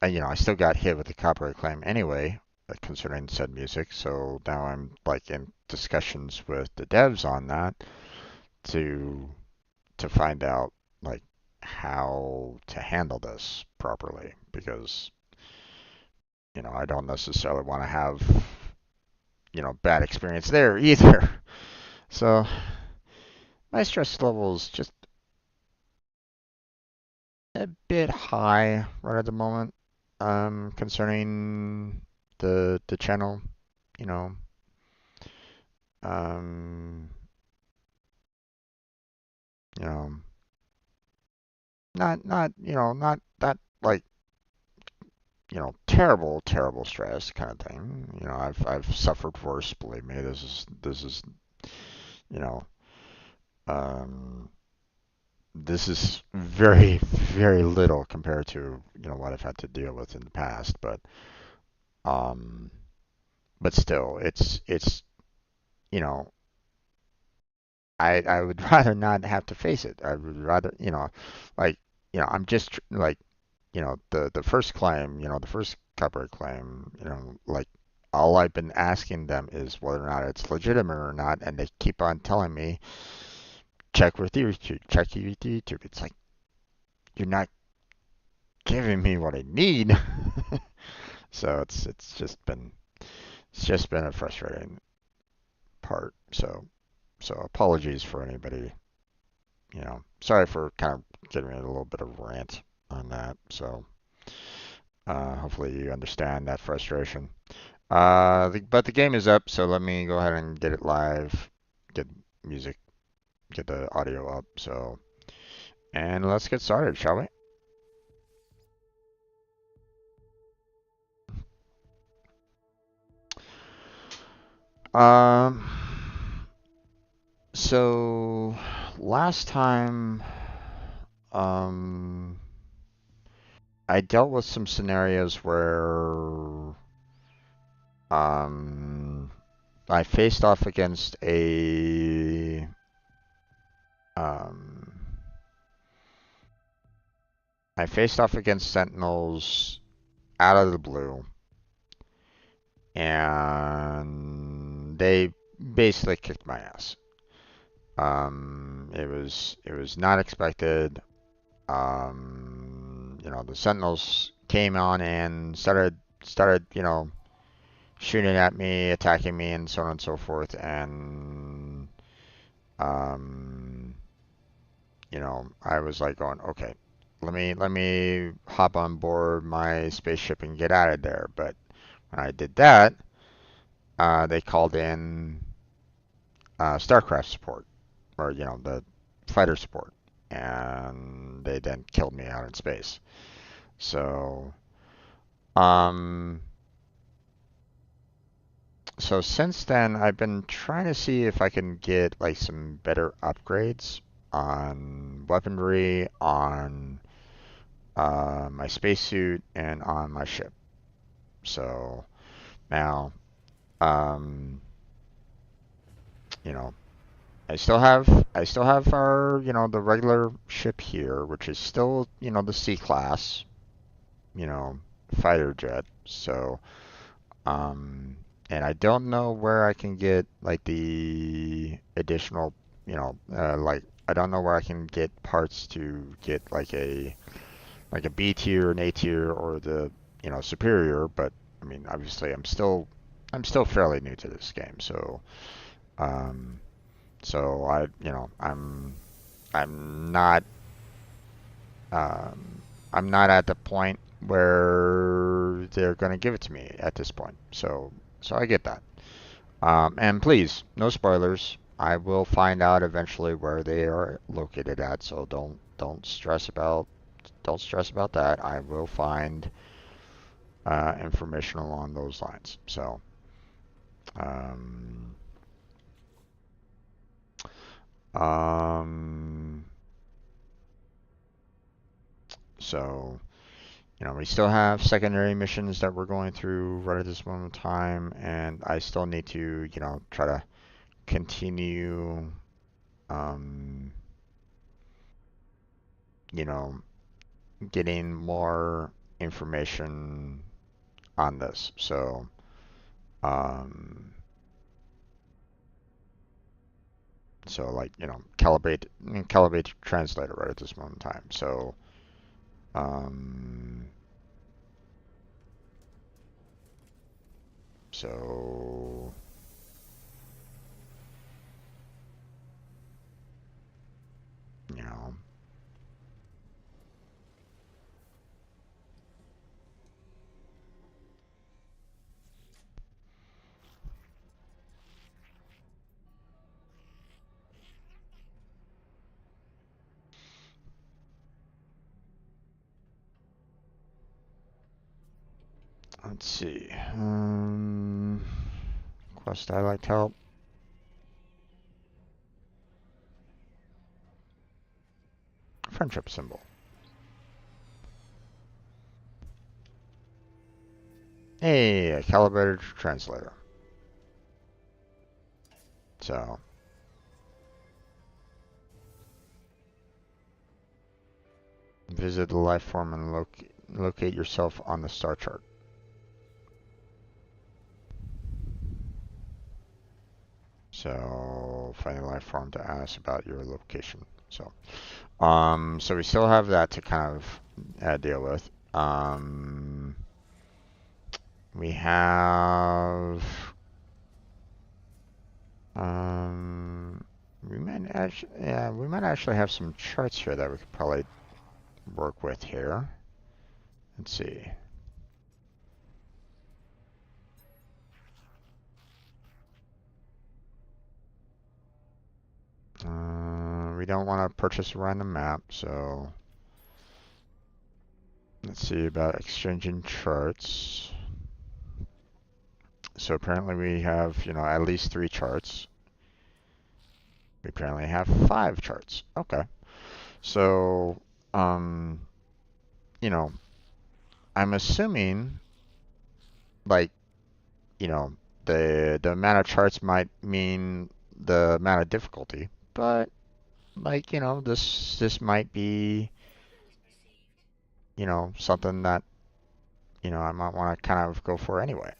I still got hit with the copyright claim anyway concerning said music. So now I'm like in discussions with the devs on that to find out like how to handle this properly because I don't necessarily want to have bad experience there either. So my stress level is just a bit high right at the moment concerning the channel, you know, um, you know, not that like, terrible stress kind of thing. I've suffered worse, believe me. This is, you know, um, this is very little compared to, what I've had to deal with in the past, um, but still, it's, you know, I would rather not have to face it. I would rather, like, I'm just like, the first claim, the first copyright claim, like all I've been asking them is whether or not it's legitimate or not, and they keep on telling me check with YouTube, check with YouTube. It's like you're not giving me what I need. So it's just been a frustrating part. So apologies for anybody. Sorry for kind of getting a little bit of rant on that. So hopefully you understand that frustration. But the game is up, so let me go ahead and get it live, get music, get the audio up. So and let's get started, shall we? Um, so last time, um, I dealt with some scenarios where, um, I faced off against um, I faced off against Sentinels out of the blue, and they basically kicked my ass. It was not expected. The Sentinels came on and started, shooting at me, attacking me, and so on and so forth. And um, I was like going, okay, let me hop on board my spaceship and get out of there. But when I did that, they called in StarCraft support, or the fighter support, and they then killed me out in space. So, um, so since then, I've been trying to see if I can get like some better upgrades on weaponry, on my spacesuit, and on my ship. So now, um, you know, I still have our the regular ship here, which is still the C class, you know, fighter jet. So um, and I don't know where I can get like the additional, like I don't know where I can get parts to get like a B tier, an A tier, or the superior. But I mean, obviously, I'm still fairly new to this game, so um, so I'm not um, I'm not at the point where they're going to give it to me at this point. So I get that. And please, no spoilers. I will find out eventually where they are located at, so don't stress about that. I will find information along those lines. Um, um, so we still have secondary missions that we're going through right at this moment in time, and I still need to, try to continue, um, you know, getting more information on this. Um, so like, calibrate translator right at this moment in time. Um, so, you know, let's see. Quest I like to help. Friendship symbol. Hey, a calibrated translator. So, visit the life form and locate yourself on the star chart. So, find the life form to ask about your location. So we still have that to kind of deal with. We have we might actually have some charts here that we could probably work with here. Let's see. We don't want to purchase a random map, so let's see about exchanging charts. So apparently we have, at least 3 charts. We apparently have 5 charts. Okay. So, um, you know, I'm assuming like, you know, the amount of charts might mean the amount of difficulty, but like, this might be, something that, I might want to kind of go for anyway.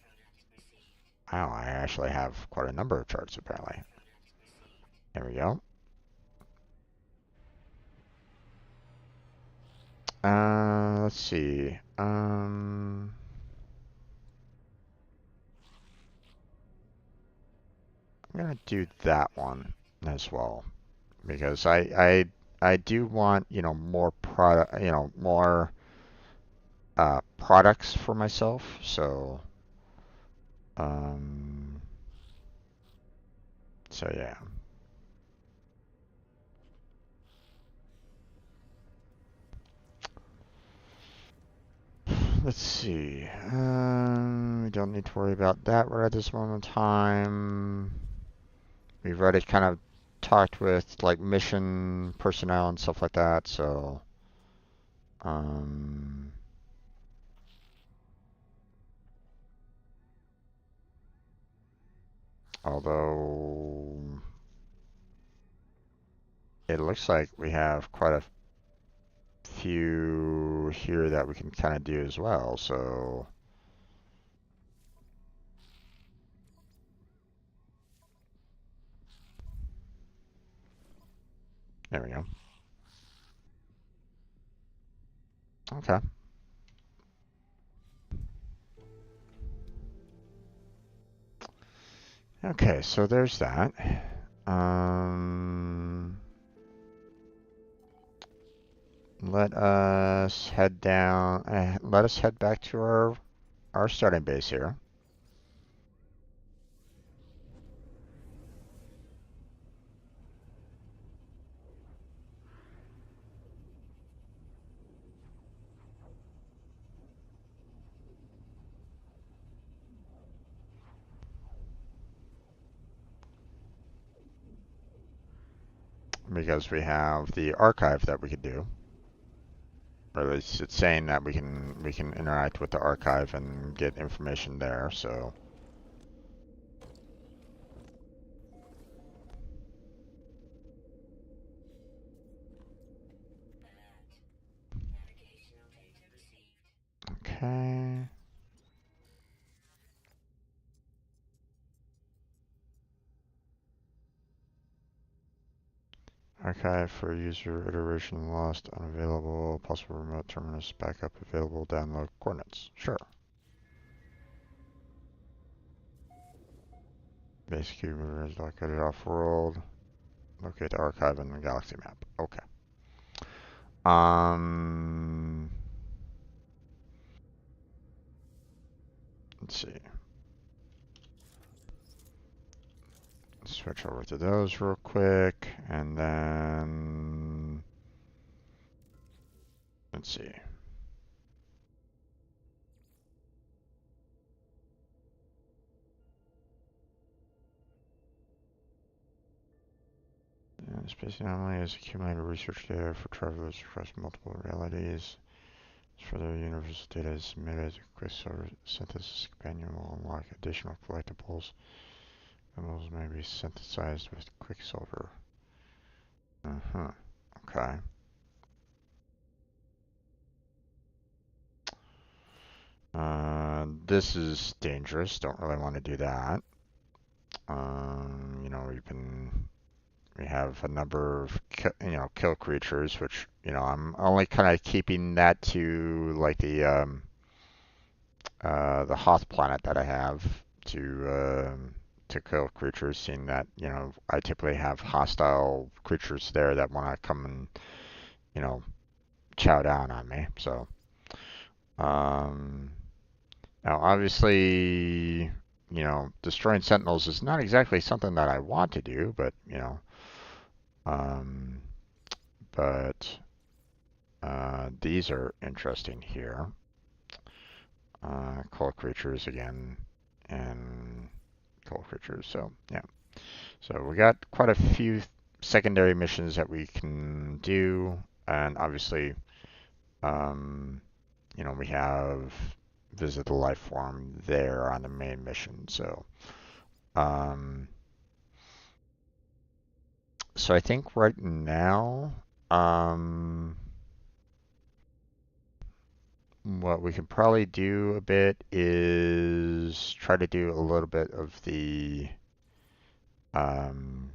Wow, I actually have quite a number of charts apparently. There we go. Let's see. I'm gonna do that one as well because I do want, more product, more products for myself. So, um, so yeah. Let's see. We don't need to worry about that right at this moment in time. We've already kind of talked with like mission personnel and stuff like that, so um, although it looks like we have quite a few here that we can kind of do as well, so there we go. Okay. Okay, so there's that. Um, let us head down. Let us head back to our starting base here. Because we have the archive that we could do. Or at least it's saying that we can interact with the archive and get information there, so okay. Archive for user iteration lost, unavailable, possible remote terminus backup available, download coordinates. Sure. Basic user is located off-world. Locate the archive in the galaxy map. Okay. Um, let's see. Switch over to those real quick, and then let's see. Space anomaly is accumulated research data for travelers across multiple realities. Further universal data is submitted. Quicksilver synthesis companion will unlock additional collectibles. Minerals may be synthesized with Quicksilver. Okay. This is dangerous. Don't really want to do that. We have a number of kill creatures, which I'm only kind of keeping that to like the Hoth planet that I have to kill creatures, seeing that I typically have hostile creatures there that want to come and you know chow down on me. So um, now obviously destroying sentinels is not exactly something that I want to do, but um, but these are interesting here. Cold creatures again. and cold creatures. So yeah. So we got quite a few secondary missions that we can do, and obviously, um, we have visit the life form there on the main mission. Um, so I think right now, um, what we can probably do a bit is try to do a little bit of the, um,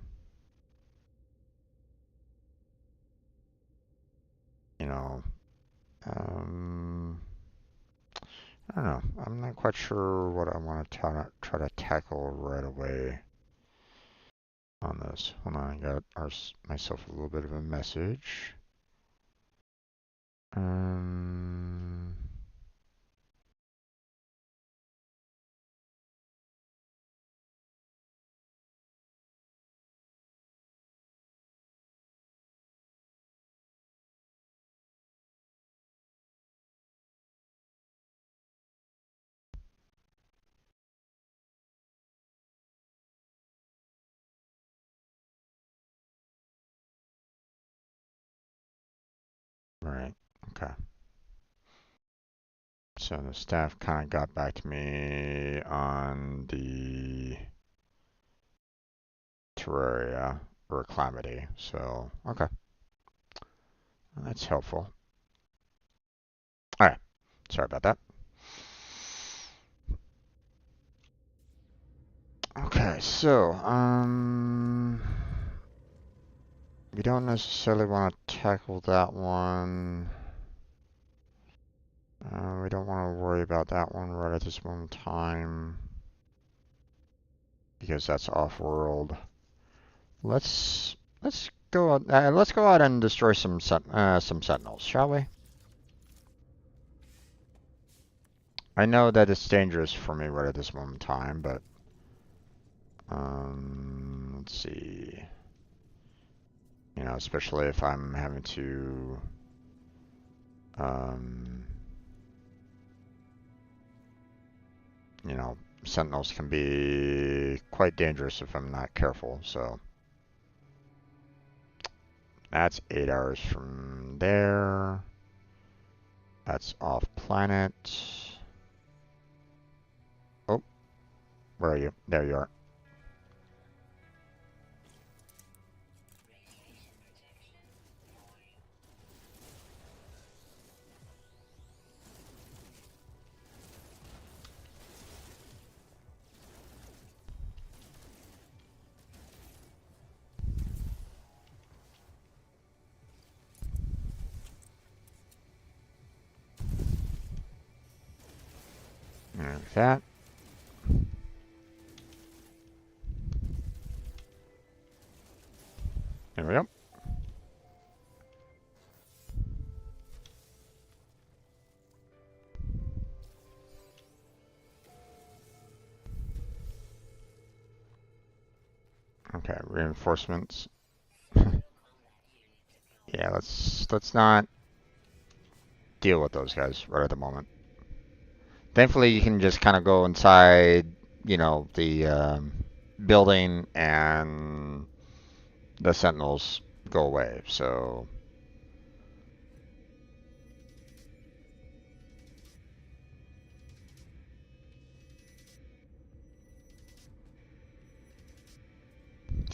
you know, um, I don't know. I'm not quite sure what I want to try to tackle right away on this. Hold on, I got myself a little bit of a message. Um, right. Okay. So the staff kind of got back to me on the Terraria or Calamity. So, okay. That's helpful. All right. Sorry about that. Okay, so, we don't necessarily want to tackle that one. We don't want to worry about that one right at this moment in time because that's off-world. Let's go out. Let's go out and destroy some sentinels, shall we? I know that it's dangerous for me right at this moment in time, but let's see. Especially if I'm having to um, sentinels can be quite dangerous if I'm not careful. So that's 8 hours from there. That's off planet. Oh, where are you? There you are. Like that. There we go. Okay, reinforcements. Yeah, let's not deal with those guys right at the moment. Thankfully, you can just kind of go inside, the building, and the sentinels go away. So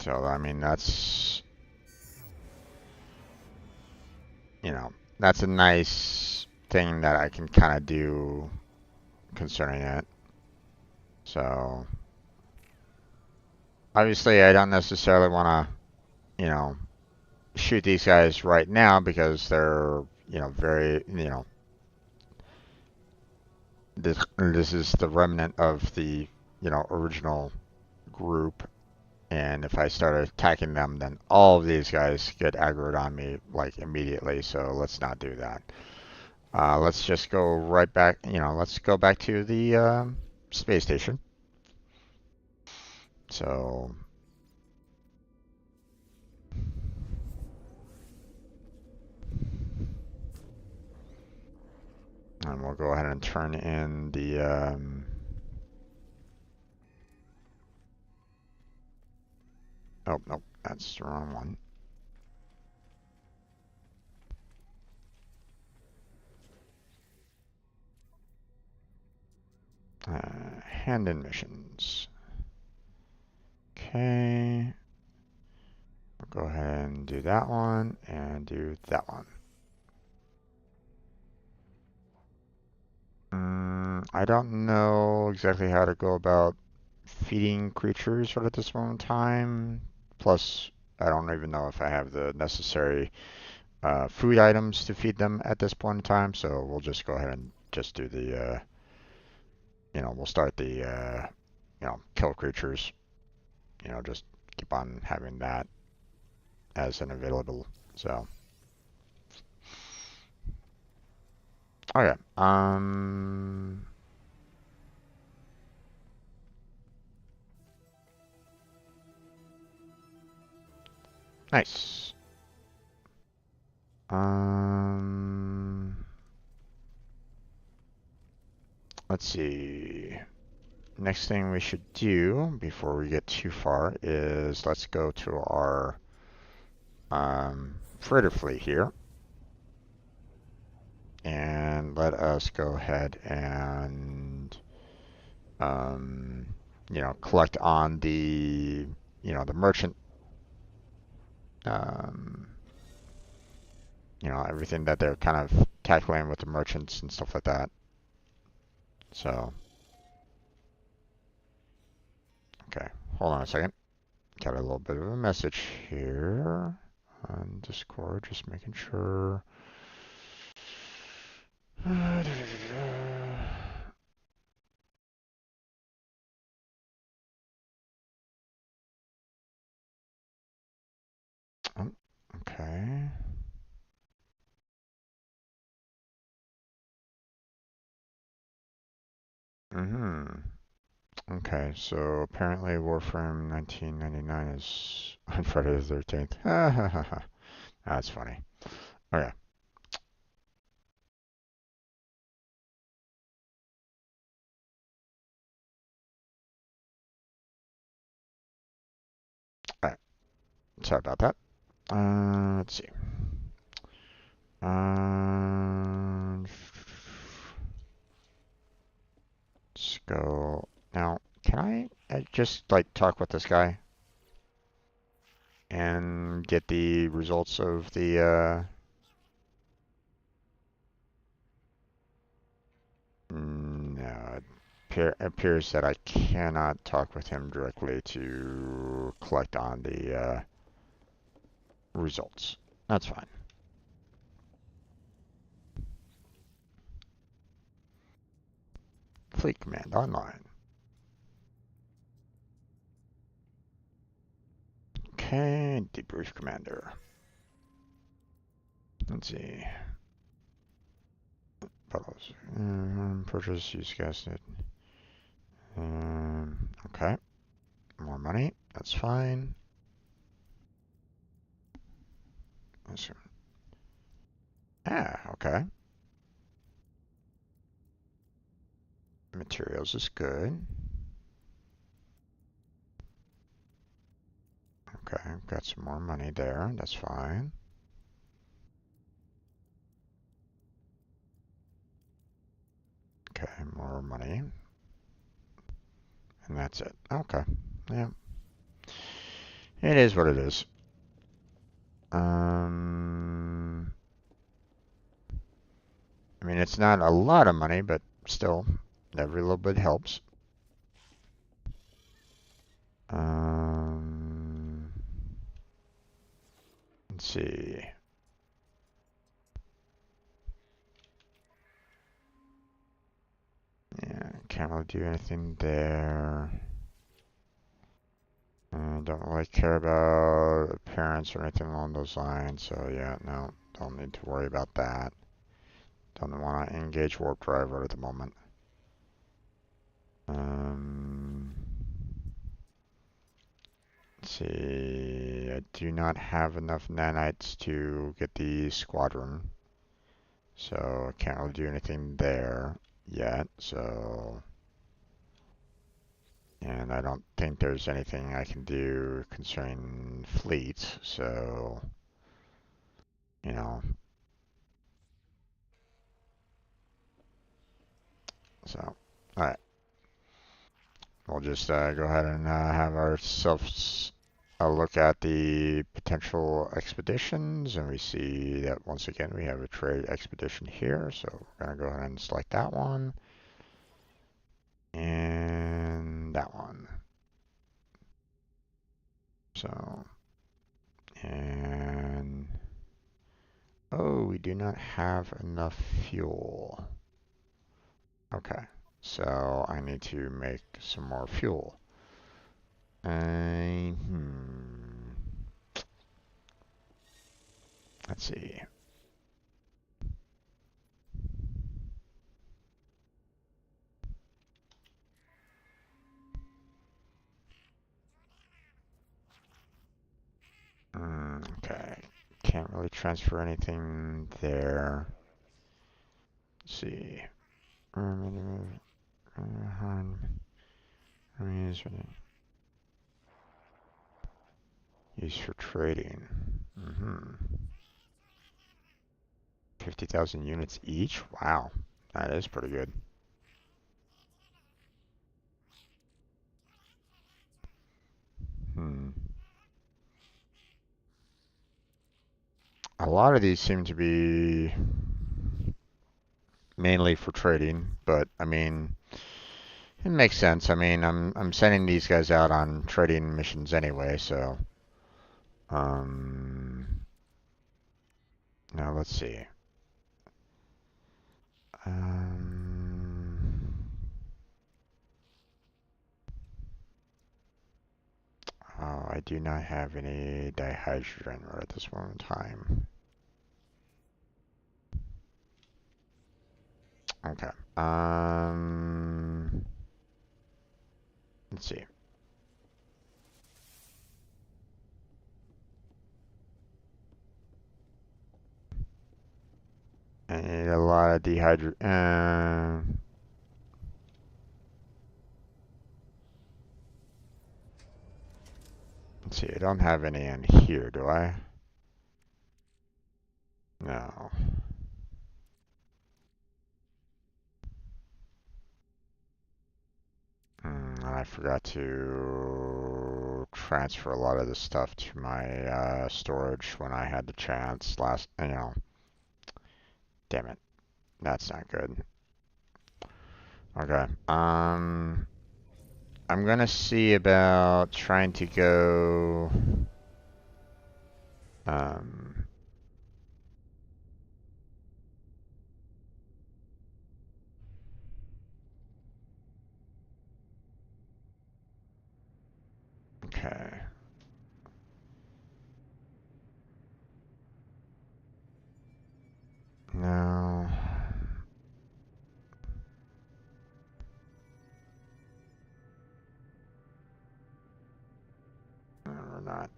I mean, that's a nice thing that I can kind of do concerning it. So obviously, I don't necessarily want to, shoot these guys right now because they're, very, this is the remnant of the, original group. And if I start attacking them, then all of these guys get aggroed on me like immediately. So let's not do that. Let's just go right back. Let's go back to the space station. So, and we'll go ahead and turn in the Oh, nope, that's the wrong one. Hand-in missions. Okay. We'll go ahead and do that one and do that one. I don't know exactly how to go about feeding creatures right at this moment in time. Plus, I don't even know if I have the necessary food items to feed them at this point in time. So we'll just go ahead and just do the, we'll start the, kill creatures. Just keep on having that as an available. So, okay. Nice. Let's see. Next thing we should do before we get too far is let's go to our freighter fleet here, and let us go ahead and collect on the the merchant, um, everything that they're kind of calculating with the merchants and stuff like that. So, okay, hold on a second. Got a little bit of a message here on Discord, just making sure. Oh, okay. Okay, so apparently Warframe 1999 is on Friday the 13th. That's funny. Okay. Alright. Sorry about that. Let's see. Let's go. Now, can I just like talk with this guy and get the results of the no, it appears that I cannot talk with him directly to collect on the results. That's fine. Fleet command online. Okay, debrief commander. Let's see. Photos. Purchase, use gas. Okay. More money. That's fine. Okay. Materials is good. Okay, got some more money there. That's fine. Okay, more money. And that's it. Okay. Yeah. It is what it is. I mean, it's not a lot of money, but still, every little bit helps. Let's see. Yeah, can't really do anything there. Don't really care about appearance or anything along those lines, so yeah, no, don't need to worry about that. Don't want to engage warp driver at the moment. Let's see, I do not have enough nanites to get the squadron, so I can't really do anything there yet, so And I don't think there's anything I can do concerning fleet, so, you know, so, alright. We'll just go ahead and have ourselves a look at the potential expeditions, and we see that once again we have a trade expedition here, so we're going to go ahead and select that one, and that one. So, and, oh, we do not have enough fuel. Okay, so I need to make some more fuel. Let's see. Okay, can't really transfer anything there. Let's see. Used for trading. 50,000 units each? Wow, that is pretty good. A lot of these seem to be mainly for trading, but I mean, it makes sense. I mean, I'm sending these guys out on trading missions anyway, so now let's see. Oh, I do not have any dihydrogen right at this moment in time. Okay. Let's see. I need a lot of dehydrogen. Let's see. I don't have any in here, do I? No. And I forgot to transfer a lot of this stuff to my storage when I had the chance last, damn it. That's not good. Okay. I'm gonna see about trying to go, um, okay. No. No, we're not.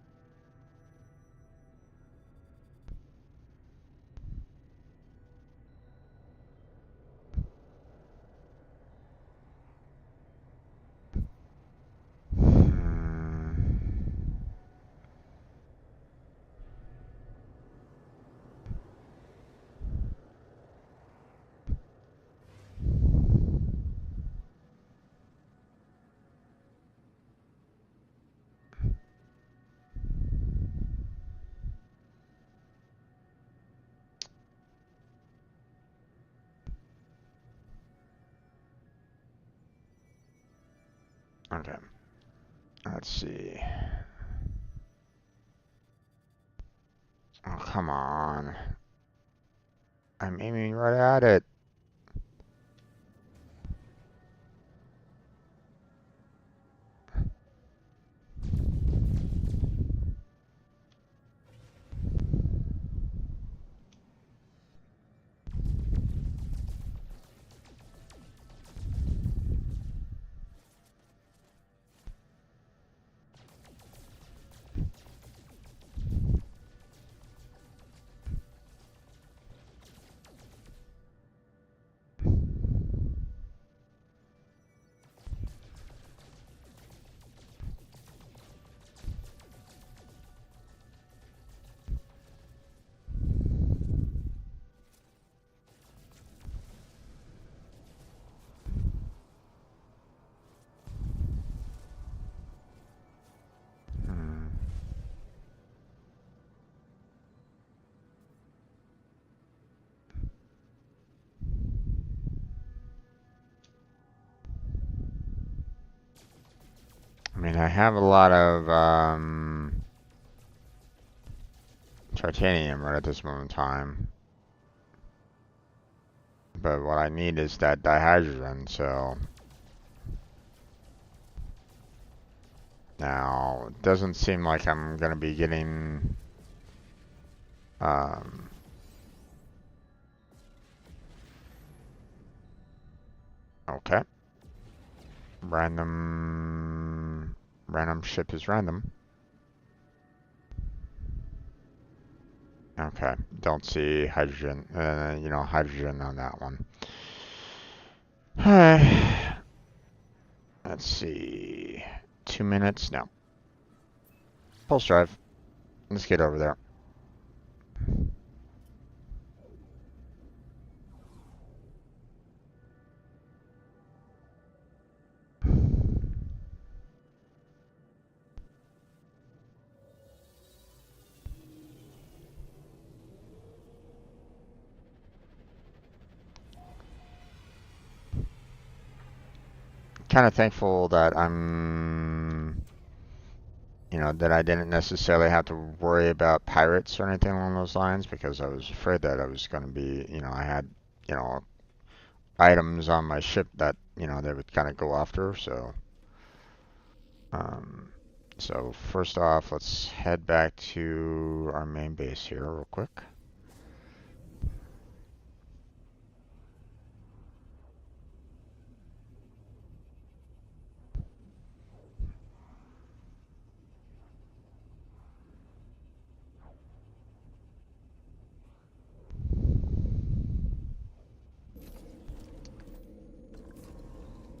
Okay. Let's see. Oh, come on. I'm aiming right at it. I have a lot of titanium right at this moment in time. But what I need is that dihydrogen, so... Now, it doesn't seem like I'm going to be getting... Okay. Random ship is random. Okay, don't see hydrogen, hydrogen on that one. Alright. Let's see. 2 minutes? No. Pulse drive. Let's get over there. Kind of thankful that that I didn't necessarily have to worry about pirates or anything along those lines, because I was afraid that I was going to be, I had, items on my ship that, they would kind of go after, so. So first off, let's head back to our main base here real quick.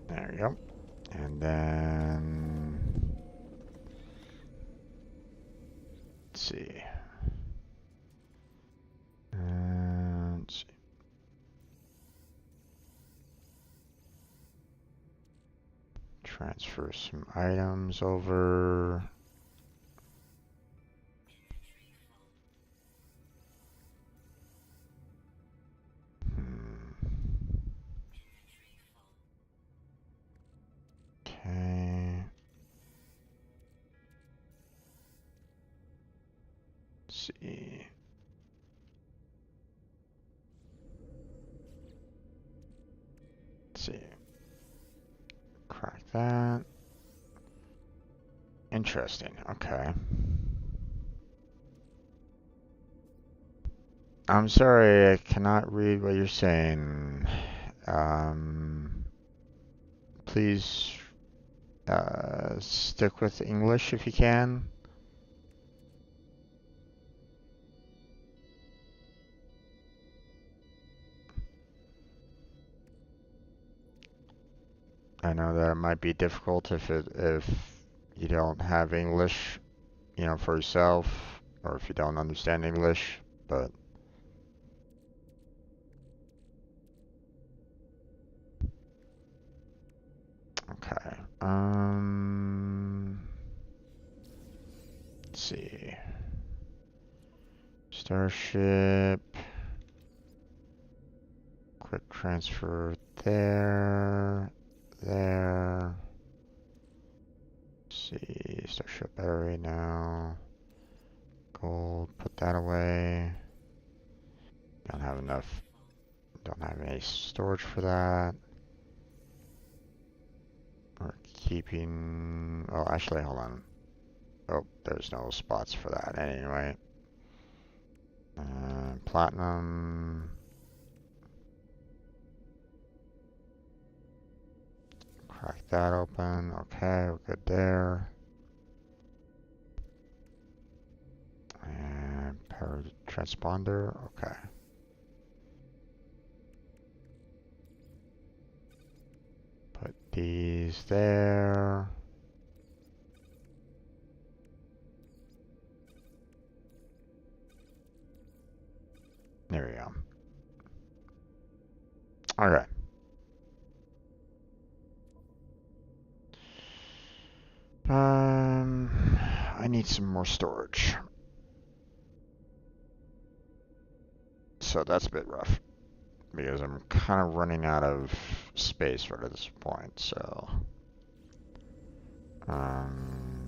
There we go. And then, let's see. Let's see. Transfer some items over. Okay. Let's see. Let's see. Crack that. Interesting. Okay. I'm sorry, I cannot read what you're saying. Please stick with English if you can. I know that it might be difficult if you don't have English, for yourself, or if you don't understand English, but okay. Let's see. Starship. Quick transfer there. There. Let's see. Starship battery now. Gold. Put that away. Don't have enough. Don't have any storage for that. We're keeping. Oh, actually, hold on. Oh, there's no spots for that anyway. Platinum. Crack that open. Okay, we're good there. And power transponder. Okay. Put these there. There we go. Okay. I need some more storage. So that's a bit rough, because I'm kind of running out of space right at this point, so. And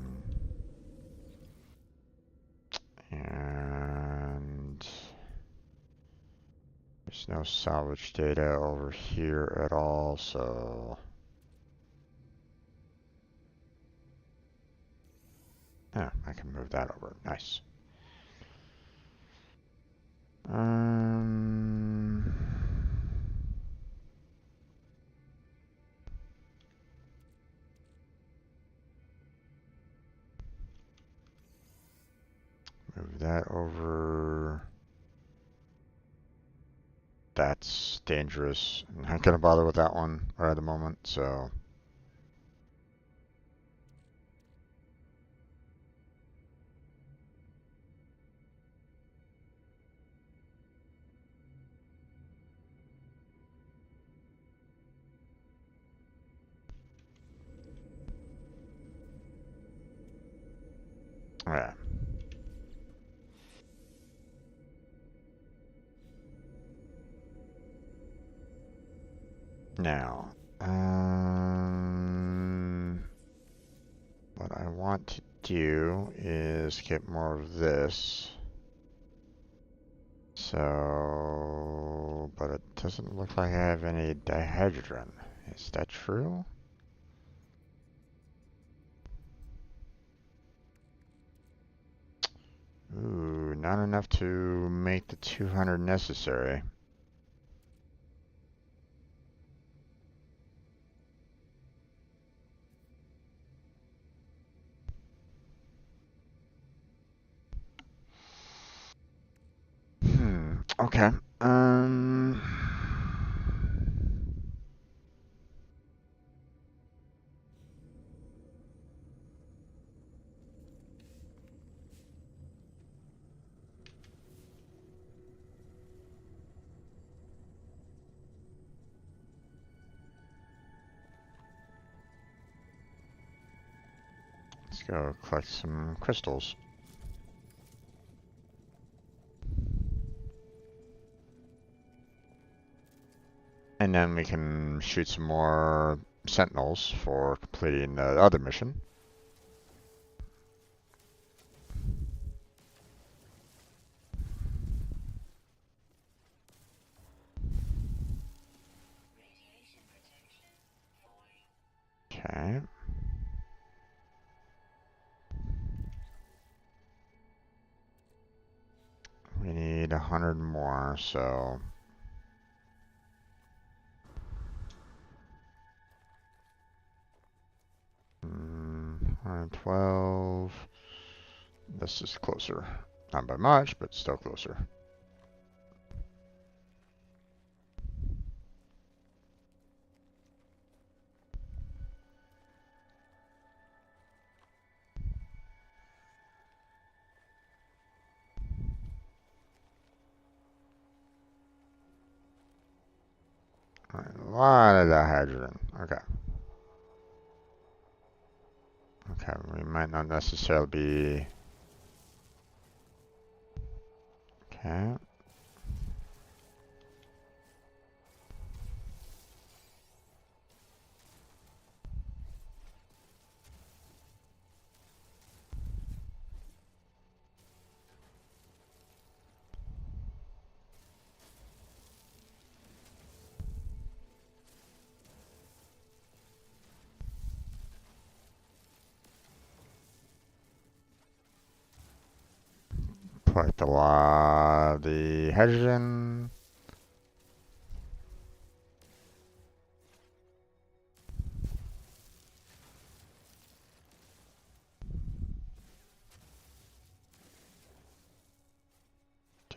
there's no salvage data over here at all, so yeah, I can move that over. Nice. Move that over. That's dangerous. I'm not gonna bother with that one right at the moment, so. Yeah. Now, what I want to do is get more of this. So, but it doesn't look like I have any dihydrogen. Is that true? Ooh, not enough to make the 200 necessary. Okay. Let's go collect some crystals. And then we can shoot some more sentinels for completing the other mission. Okay. We need 100 more, so 112. This is closer. Not by much, but still closer. A lot of that hydrogen. Okay. Okay, we might not necessarily be... Okay. Collect a lot of the hydrogen.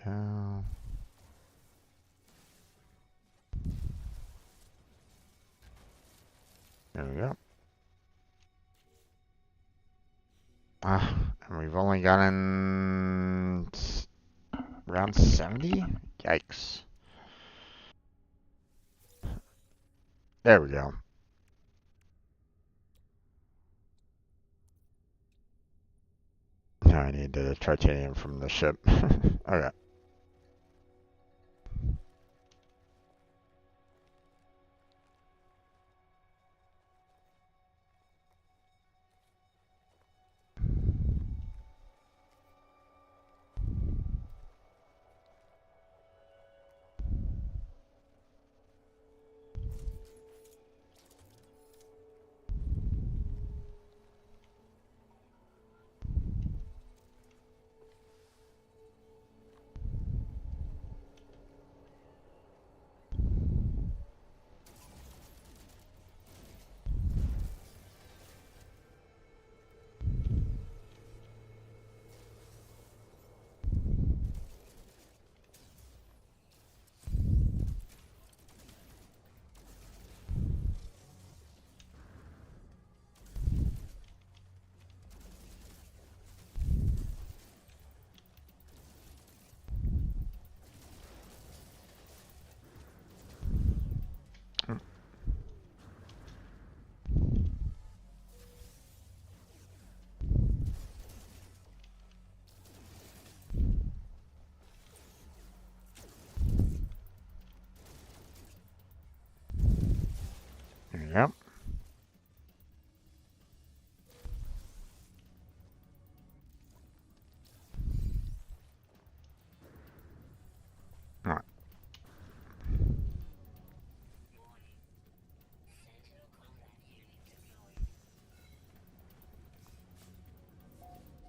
Down. There we go. And we've only gotten around 70? Yikes. There we go. Now I need the titanium from the ship. Okay.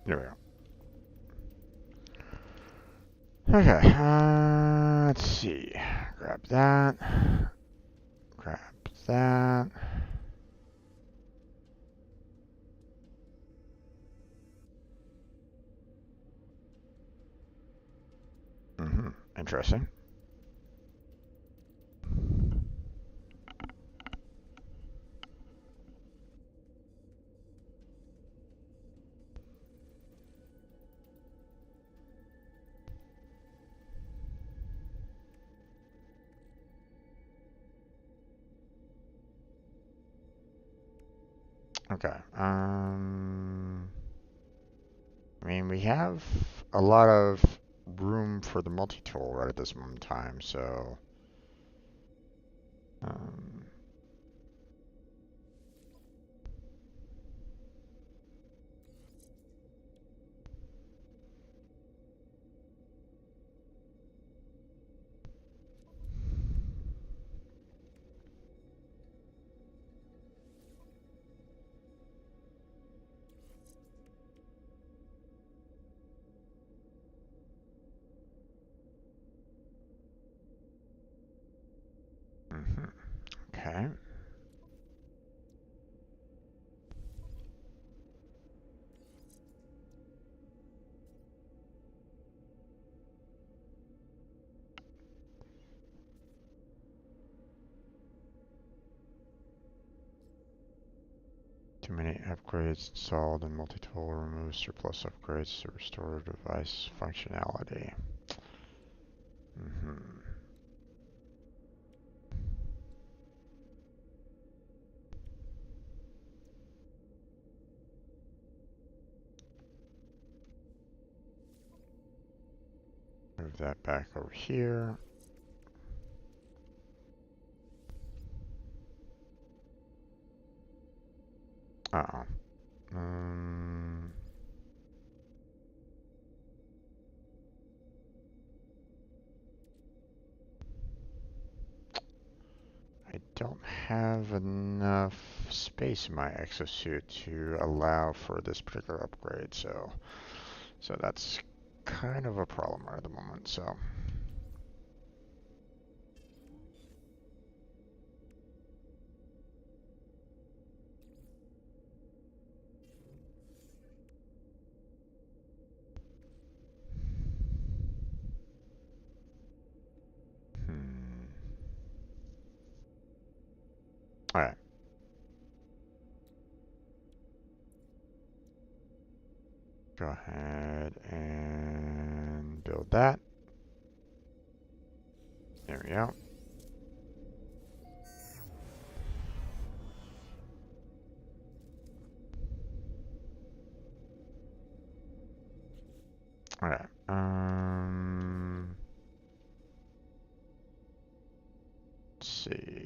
There we go. Okay, let's see. Grab that. Grab that. Interesting. Okay. I mean, we have a lot of room for the multi-tool right at this moment in time, so um, okay. Too many upgrades installed and multi-tool removes surplus upgrades to restore device functionality. Move that back over here. Uh-oh. I don't have enough space in my exosuit to allow for this particular upgrade, so that's kind of a problem right at the moment, so. All right. Go ahead and build that. There we go. All right. Let's see.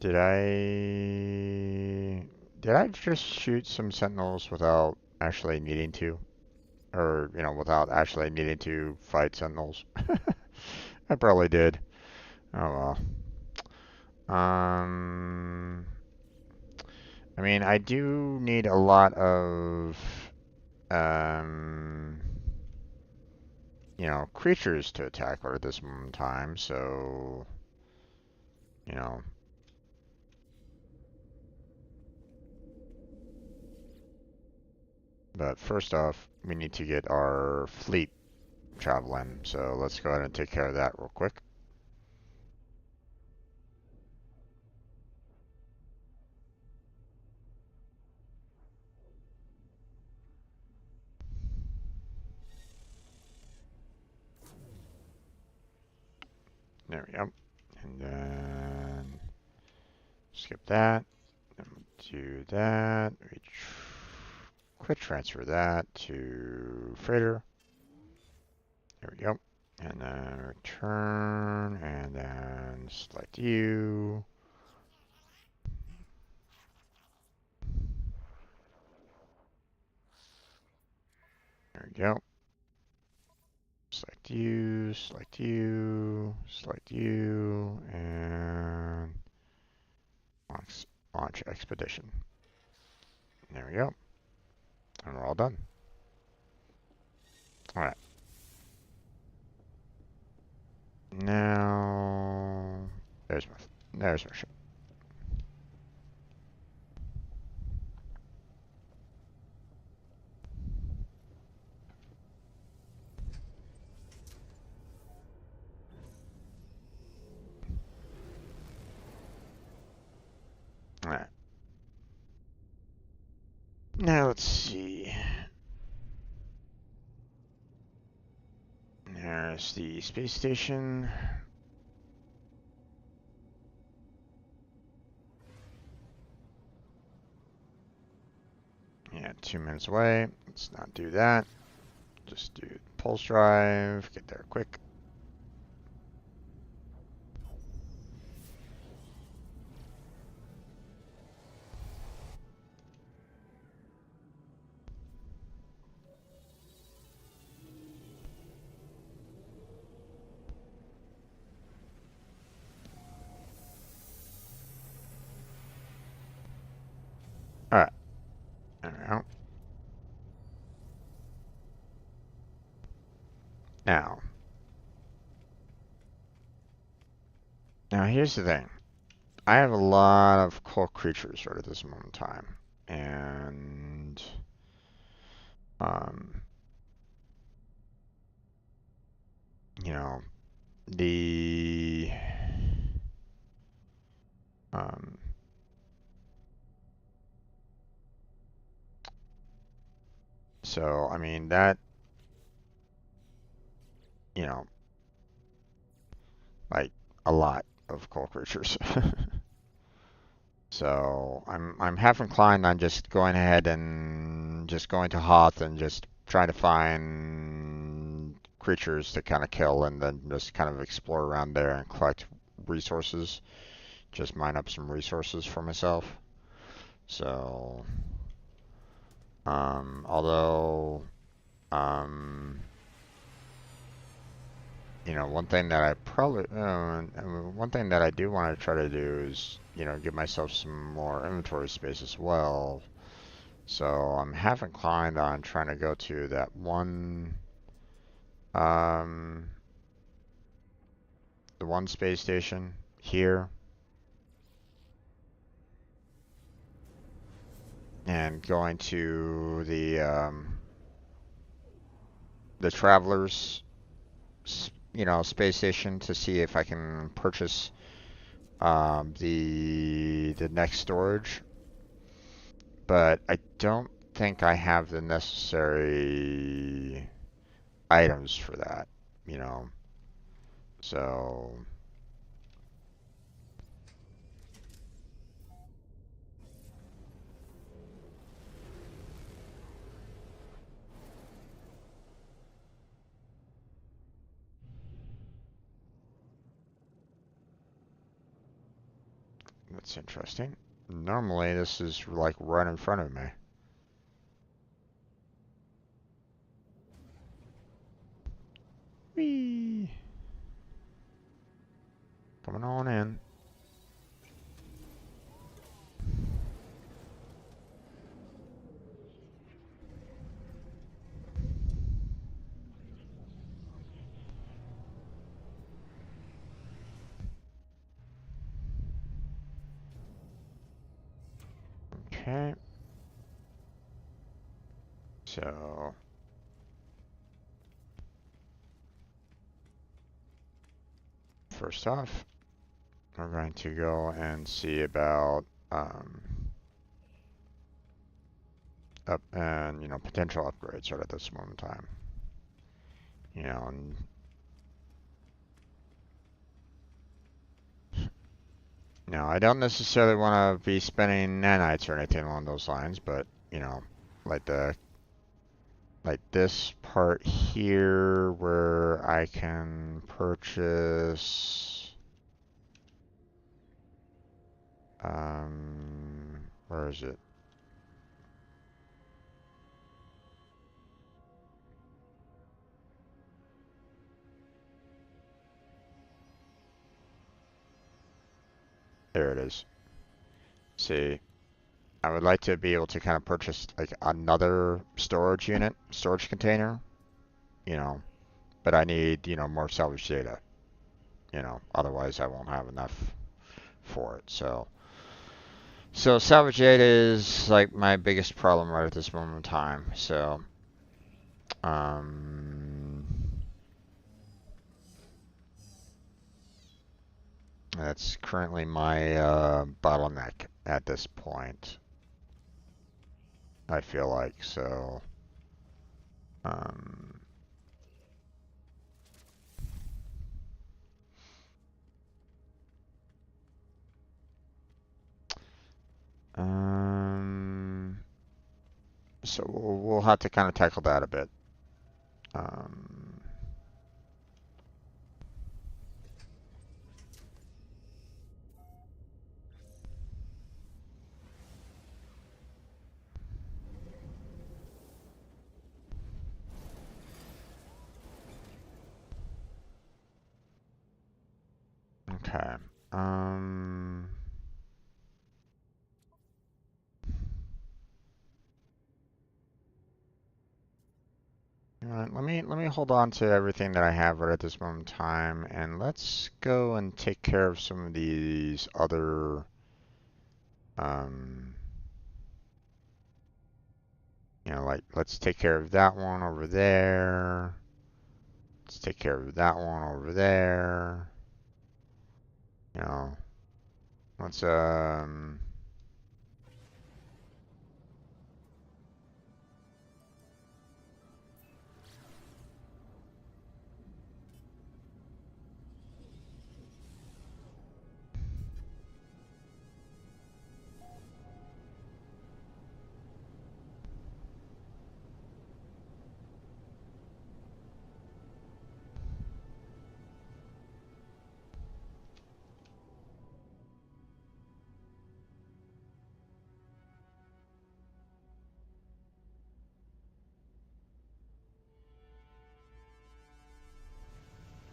Did I just shoot some sentinels without actually needing to? Or, without actually needing to fight sentinels? I probably did. Oh well. I mean, I do need a lot of, um, creatures to attack her at this moment in time, so, you know. But first off, we need to get our fleet traveling, so let's go ahead and take care of that real quick. There we go. And then skip that. And do that. Quick transfer that to freighter. There we go. And then return, and then select you. There we go. Select you, select you, select you, and launch expedition. There we go. And we're all done. All right. Now, there's my ship. All right. Now let's see. There's the space station. Yeah, 2 minutes away. Let's not do that. Just do pulse drive. Get there quick. All right. There we go. Now here's the thing. I have a lot of cool creatures right at this moment in time, and um, you know, the um, so I mean that, you know, like a lot of cool creatures. So I'm half inclined on just going ahead and just going to Hoth and just trying to find creatures to kind of kill and then just kind of explore around there and collect resources. Just mine up some resources for myself. So, although, um, one thing that one thing that I do want to try to do is, give myself some more inventory space as well. So I'm half inclined on trying to go to that um, the one space station here and going to the Travelers, space station to see if I can purchase the next storage, but I don't think I have the necessary items for that, you know. So that's interesting. Normally this is like right in front of me. Whee! Coming on in. Okay. So first off, we're going to go and see about up and potential upgrades right at this moment in time. And now I don't necessarily want to be spending nanites or anything along those lines, but like like this part here where I can purchase where is it? There it is. See, I would like to be able to kind of purchase like another storage unit, storage container, you know, but I need, more salvage data, otherwise I won't have enough for it. So salvage data is like my biggest problem right at this moment in time. So, um, that's currently my bottleneck at this point. I feel like so. Um, um, so we'll have to kind of tackle that a bit. Um, okay. Um, let me hold on to everything that I have right at this moment in time, and let's go and take care of some of these other, um, like let's take care of that one over there. Let's take care of that one over there. You know, let's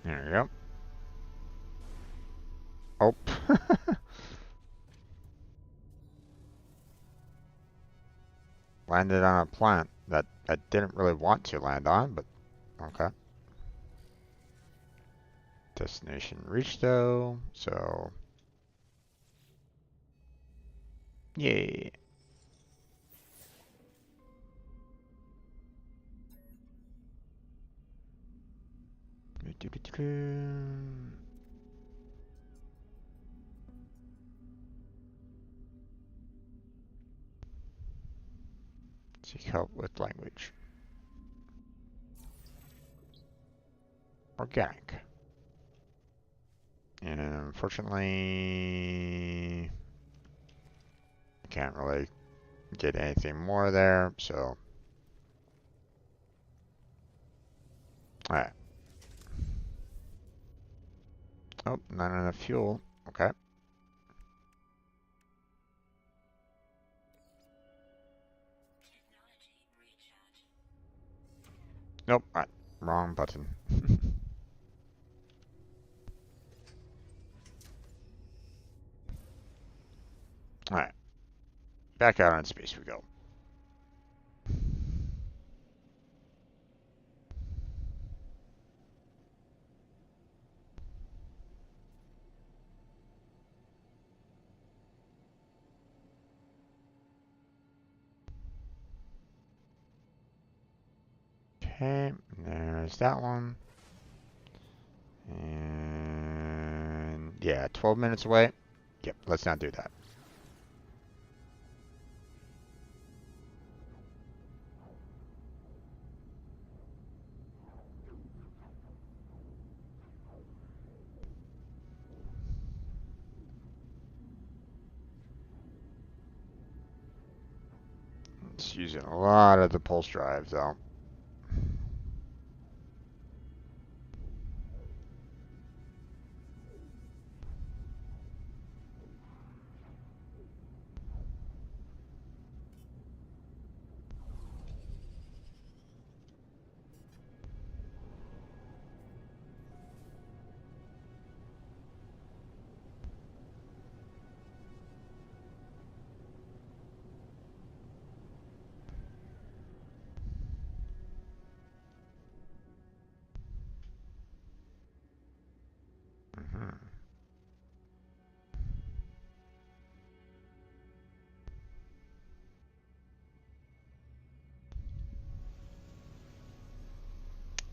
there we go. Oh. Landed on a plant that I didn't really want to land on, but okay. Destination reached though, so yay. Seek help with language. Organic. And unfortunately, I can't really get anything more there, so. Alright. Oh, not enough fuel. Okay. Nope, wrong button. Alright. Back out in space we go. Okay, there's that one. And yeah, 12 minutes away. Yep, let's not do that. It's using a lot of the pulse drive though.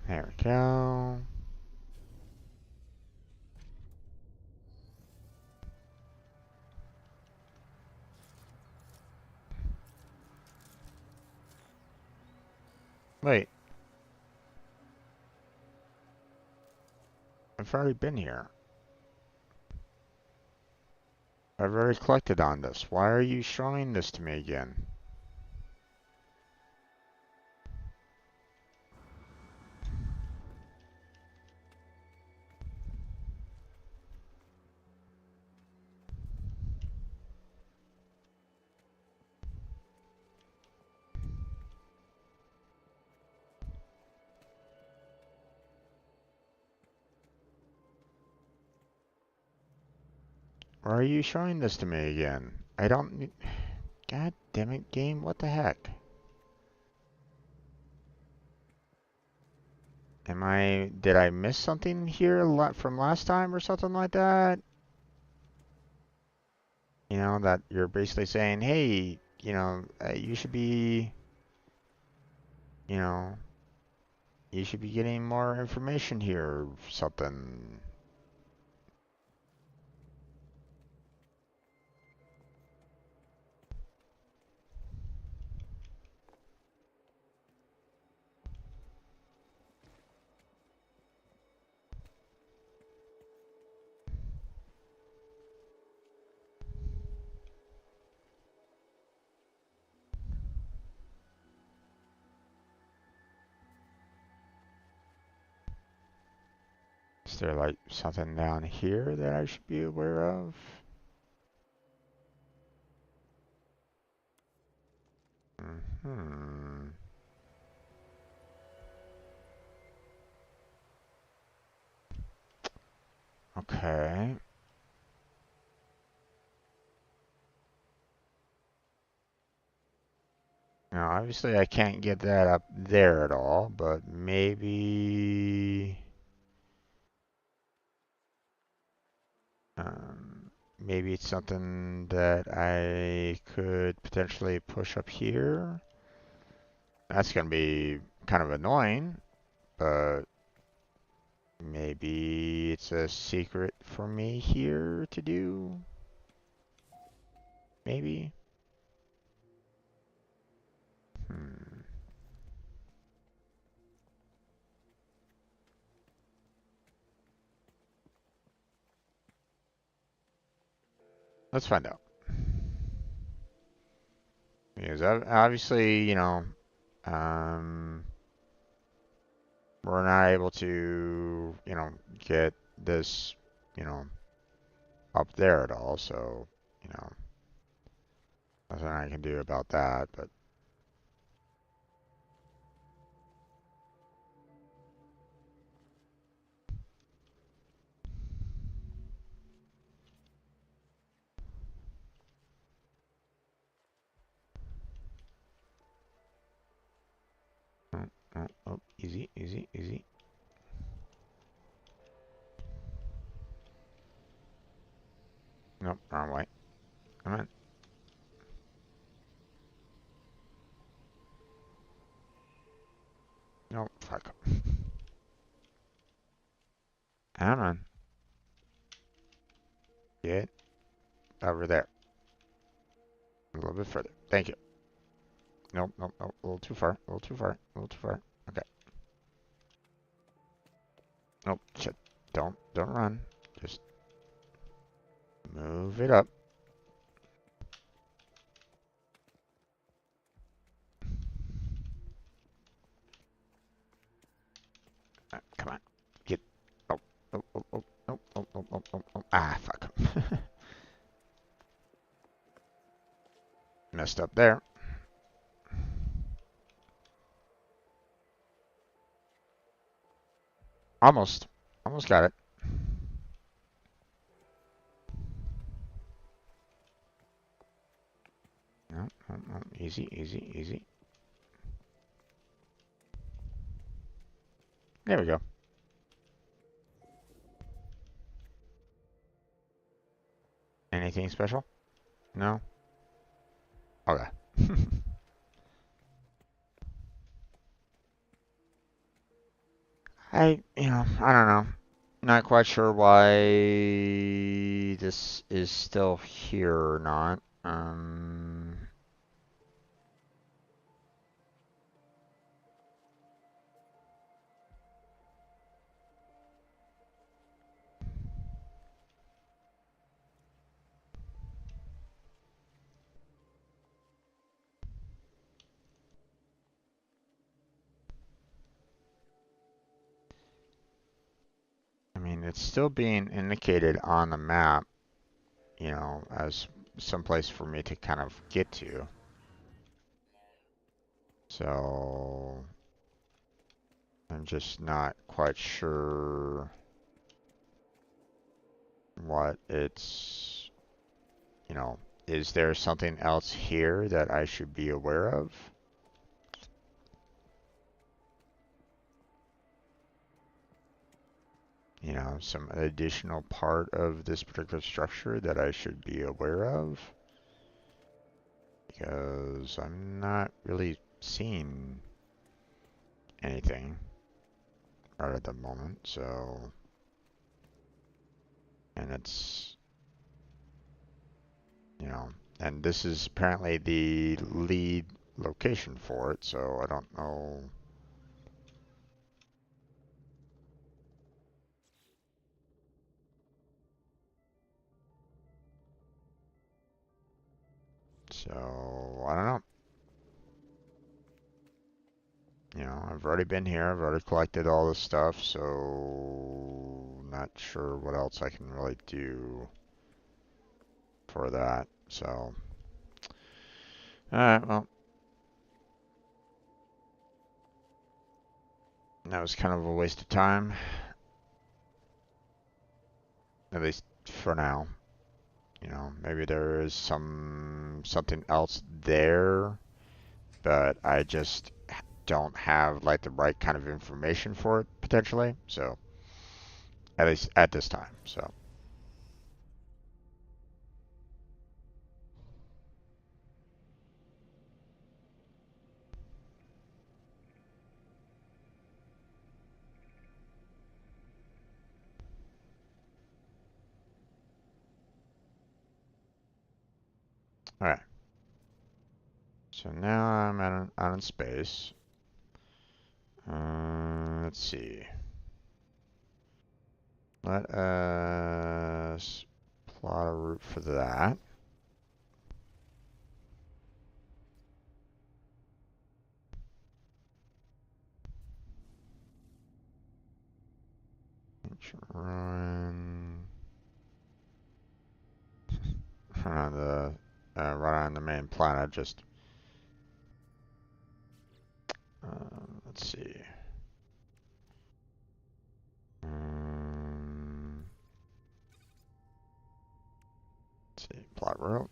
There we go. Wait. I've already been here. I've already collected on this. Why are you showing this to me again? Why are you showing this to me again? I don't... God damn it, game. What the heck? Did I miss something here from last time or something like that? You know, that you're basically saying, hey, you should be, you know, you should be getting more information here or something. Is there like something down here that I should be aware of? Hmm. Okay. Now, obviously I can't get that up there at all, but maybe it's something that I could potentially push up here. That's going to be kind of annoying, but maybe it's a secret for me here to do. Maybe. Hmm. Let's find out. Because obviously, um, we're not able to, get this, you know, up there at all. So, you know, nothing I can do about that. But oh, easy, easy, easy. Nope, wrong way. Come on. Nope, fuck. Come on. Get over there. A little bit further. Thank you. Nope, nope, nope. A little too far. A little too far. A little too far. Okay. Nope. Shit. Don't run. Just move it up. Come on. Get. Oh, oh, oh, oh, oh, oh, oh, oh, oh, oh. Ah, fuck. Messed up there. Almost. Almost got it. No, no, no. Easy, easy, easy. There we go. Anything special? No? Okay. I don't know. Not quite sure why this is still here or not. I mean, it's still being indicated on the map, as some place for me to kind of get to. So I'm just not quite sure what it's, is there something else here that I should be aware of? Some additional part of this particular structure that I should be aware of? Because I'm not really seeing anything right at the moment, so, and it's, and this is apparently the lead location for it, so I don't know. So, I don't know. I've already been here, I've already collected all this stuff, so not sure what else I can really do for that, so. Alright, well. That was kind of a waste of time. At least for now. Maybe there is something else there, but I just don't have like the right kind of information for it potentially. So at least at this time. So all right. So now I'm out in space. Let's see. Let us plot a route for that. Run on the right on the main planet. Just let's see. Let's see. Plot route.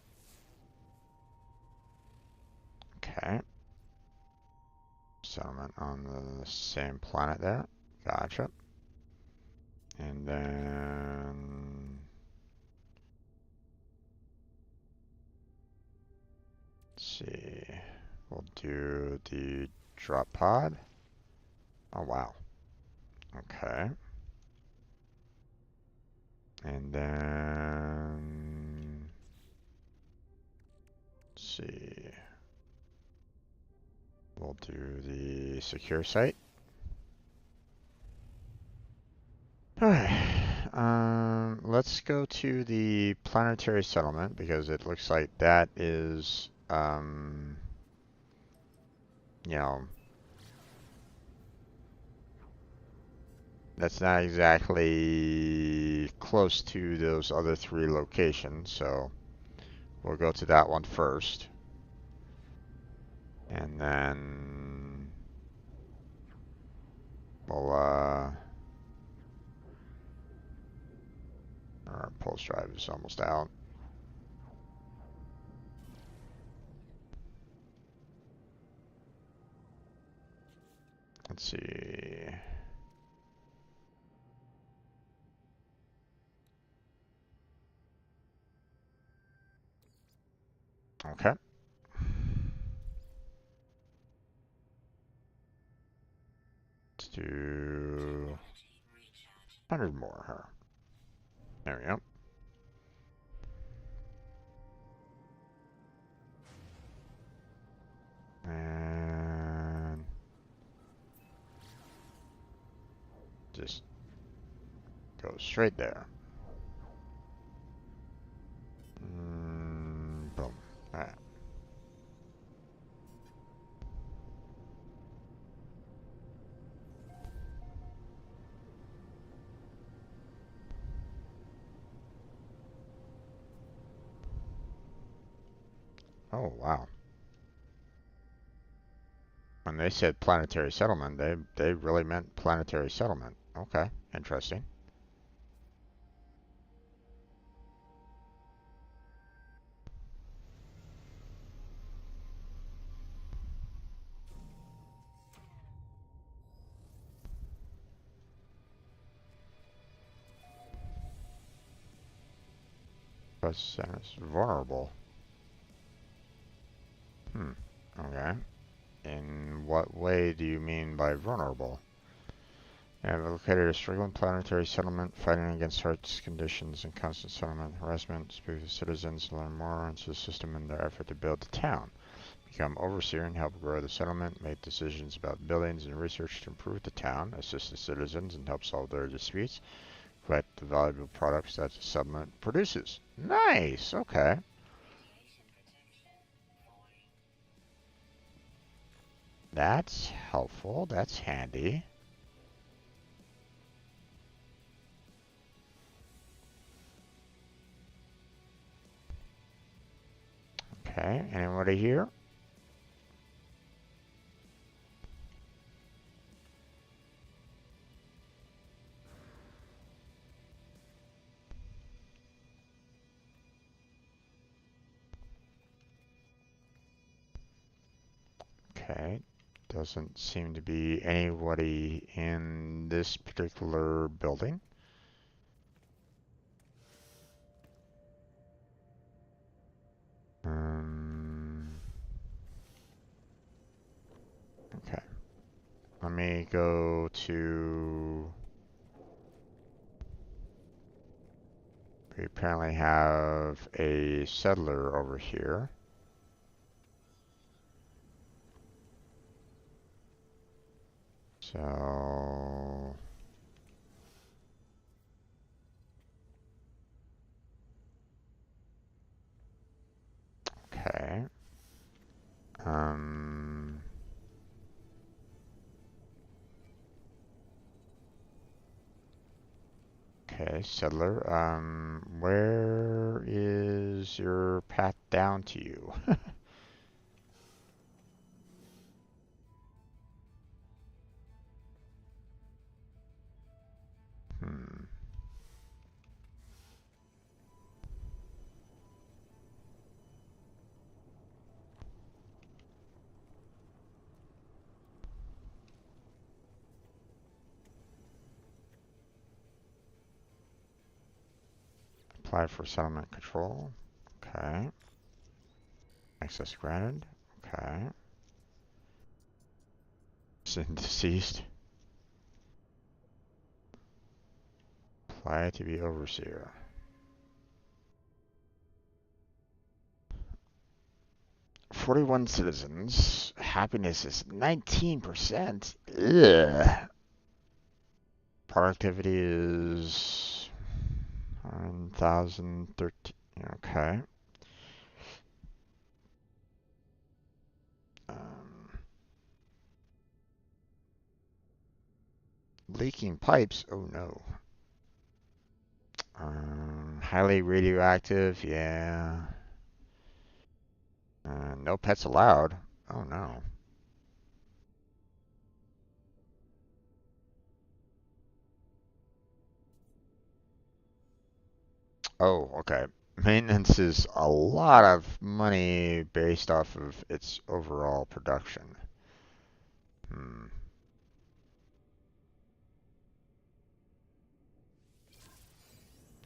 Okay. Settlement on the same planet there. Gotcha. And then let's see. We'll do the drop pod. Oh wow. Okay. And then let's see. We'll do the secure site. Alright. Let's go to the planetary settlement because it looks like that is that's not exactly close to those other three locations, so we'll go to that one first. And then we'll, our pulse drive is almost out. Let's see. Okay. Let's do 100 more. Her. There we go. And just go straight there. Boom. All right. Oh, wow. When they said planetary settlement, they really meant planetary settlement. Okay, interesting. Percent is vulnerable. Okay. In what way do you mean by vulnerable? Have located a struggling planetary settlement, fighting against harsh conditions and constant settlement harassment. Speak with citizens to learn more into the system in their effort to build the town. Become overseer and help grow the settlement. Make decisions about buildings and research to improve the town. Assist the citizens and help solve their disputes. Collect the valuable products that the settlement produces. Nice. Okay. That's helpful. That's handy. Okay. Anybody here? Okay. Doesn't seem to be anybody in this particular building. Okay. Let me go to... We apparently have a settler over here. So... Okay. Okay, settler. Where is your path down to you? Apply for settlement control. Okay. Access granted. Okay. Sin deceased. Apply to be overseer. 41 citizens. Happiness is 19%. Ugh. Productivity is 1,013. Okay. Leaking pipes. Oh no. Highly radioactive. Yeah. No pets allowed. Oh no. Oh, okay. Maintenance is a lot of money based off of its overall production.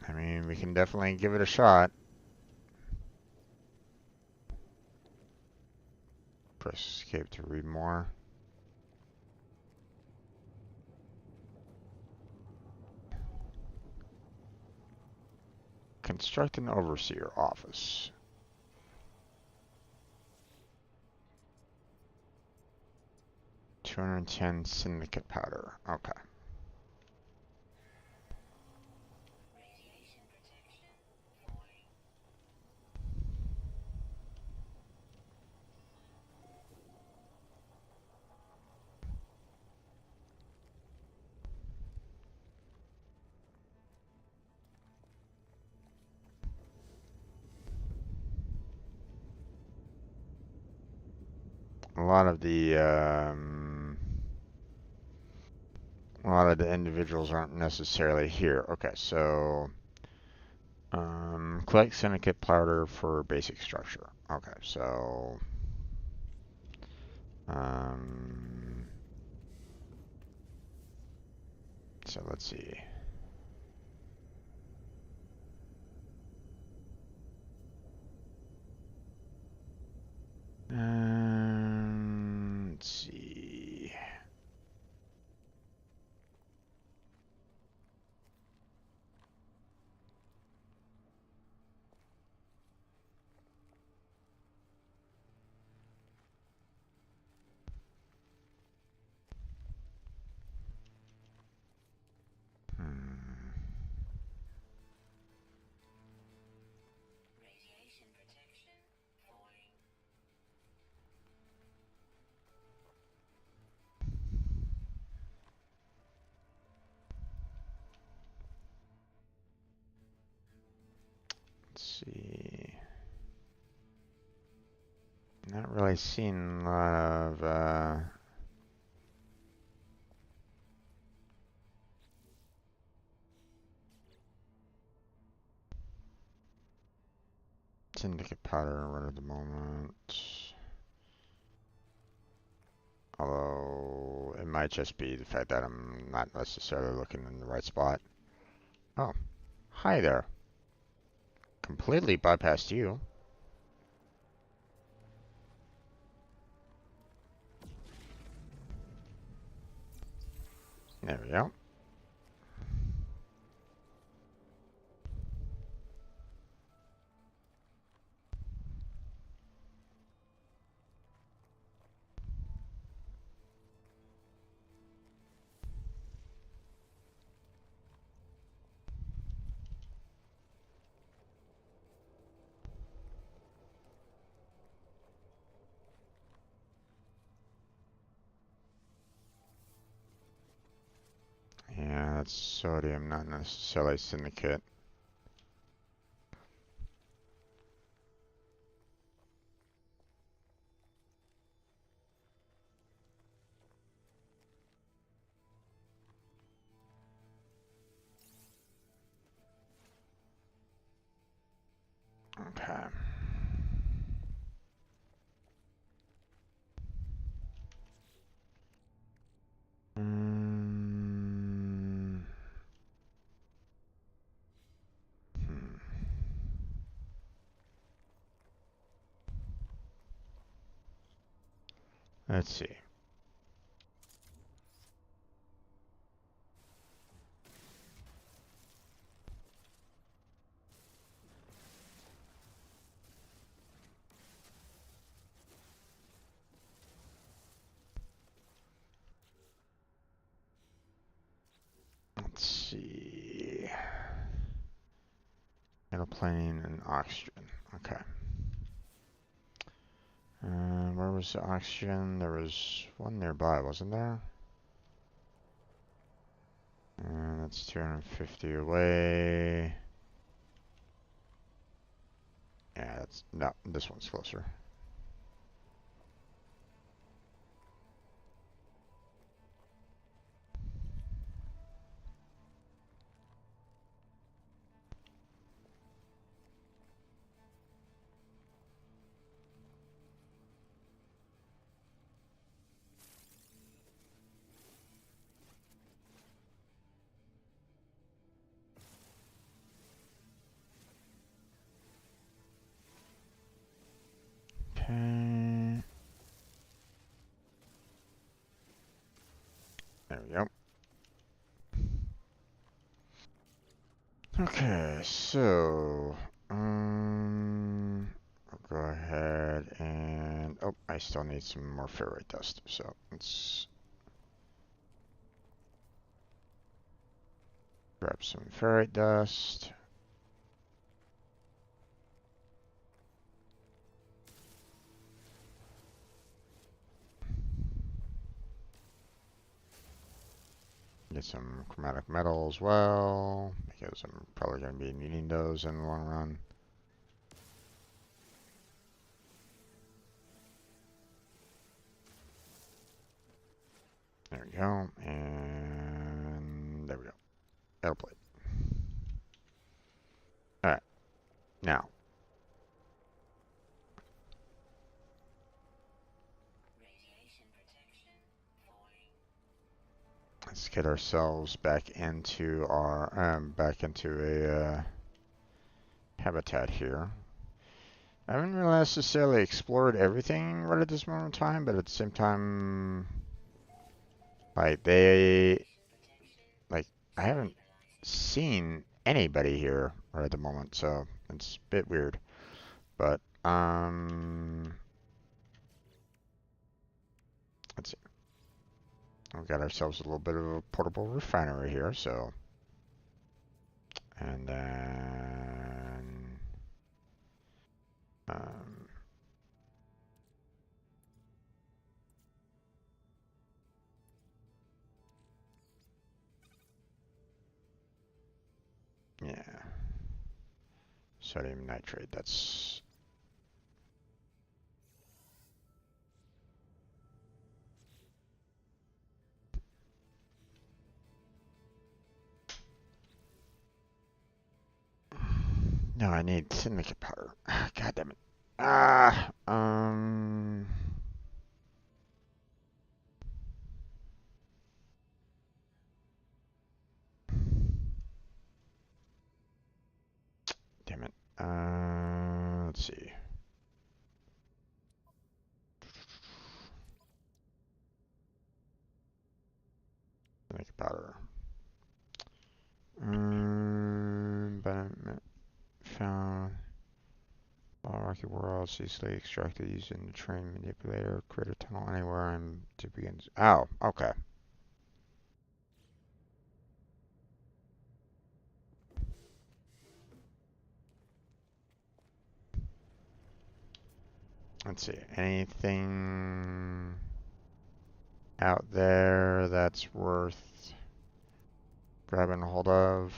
I mean, we can definitely give it a shot. more. Construct an overseer office. $210 syndicate powder. Okay. A lot of the individuals aren't necessarily here. Okay, so collect syndicate powder for basic structure. Okay, so so let's see. Let's see. Let's see. Not really seen a lot of syndicate powder right at the moment. Although it might just be the fact that I'm not necessarily looking in the right spot. Oh, hi there. Completely bypassed you. There we go. Yeah, that's sodium, not necessarily syndicate. Okay. Let's see. Let's see. Aeroplane and oxygen. Okay. Where was the oxygen? There was one nearby, wasn't there? And that's 250 away. Yeah, that's no. This one's closer. Okay, so I'll go ahead and I still need some more ferrite dust. So let's grab some ferrite dust. Get some chromatic metal as well, because I'm probably going to be needing those in the long run. There we go, and there we go. Metal plate. Alright, now. Let's get ourselves back into our, a habitat here. I haven't really necessarily explored everything right at this moment in time, but at the same time, like I haven't seen anybody here right at the moment, so it's a bit weird. But let's see. We've got ourselves a little bit of a portable refinery here, so, and then yeah, sodium nitrate. That's no, I need silicate powder. God damn it. Damn it. Let's see. Silicate powder. But found all rocky worlds, easily extracted using the train manipulator. Create a tunnel anywhere and to begin. Oh, okay. Let's see. Anything out there that's worth grabbing a hold of?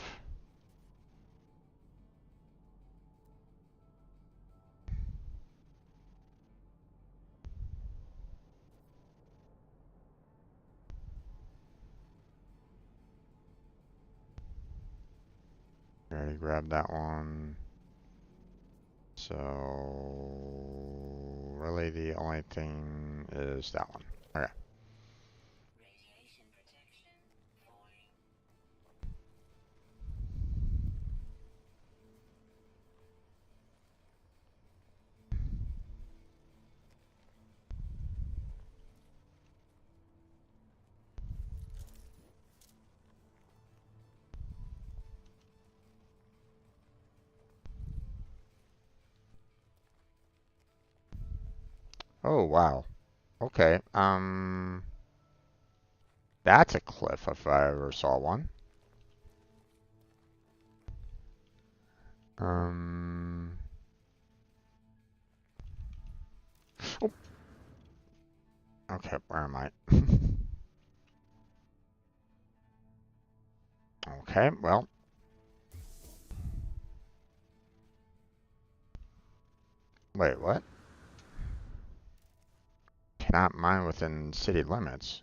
I already grabbed that one. So really the only thing is that one. Okay. Oh wow. Okay. That's a cliff if I ever saw one. Um. Oh. Okay, where am I? Okay, well. Wait, what? Cannot mine within city limits.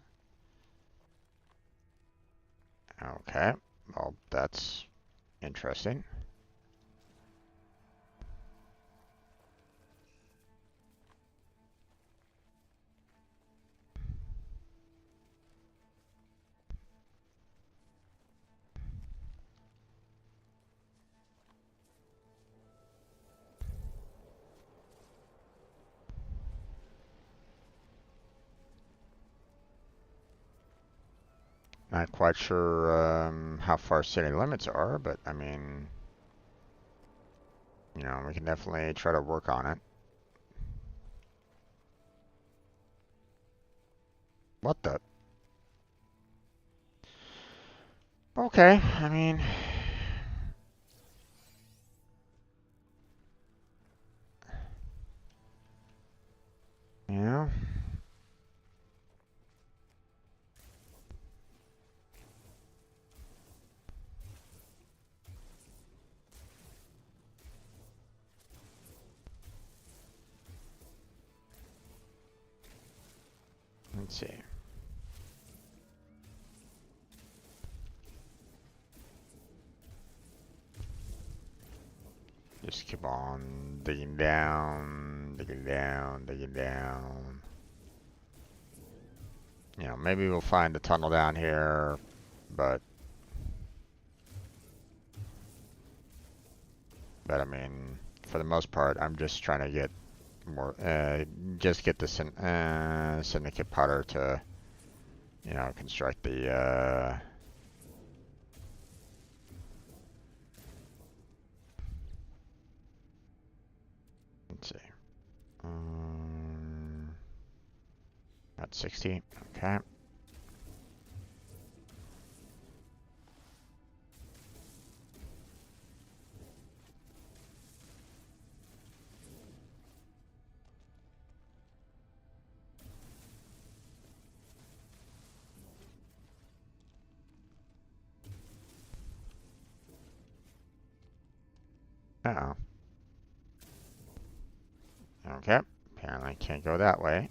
Okay, well, that's interesting. Not quite sure how far city limits are, but I mean, you know, we can definitely try to work on it. What the? Okay, I mean, yeah. Let's see. Just keep on digging down, digging down, digging down. You know, maybe we'll find a tunnel down here, but I mean, for the most part, I'm just trying to get more, just get the syndicate putter to, you know, construct the, let's see, that's 60, okay. Uh-oh. Okay, apparently I can't go that way.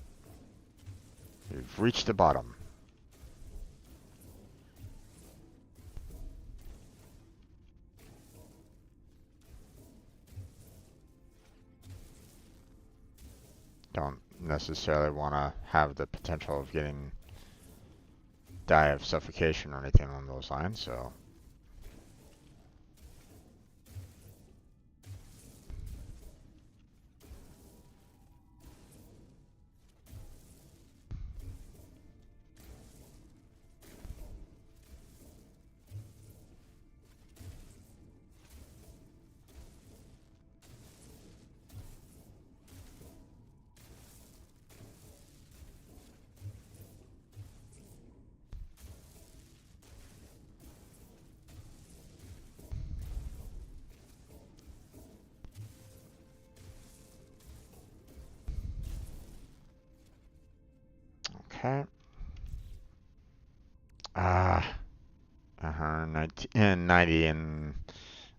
We've reached the bottom. Don't necessarily want to have the potential of getting die of suffocation or anything along those lines, so. Okay. 90 and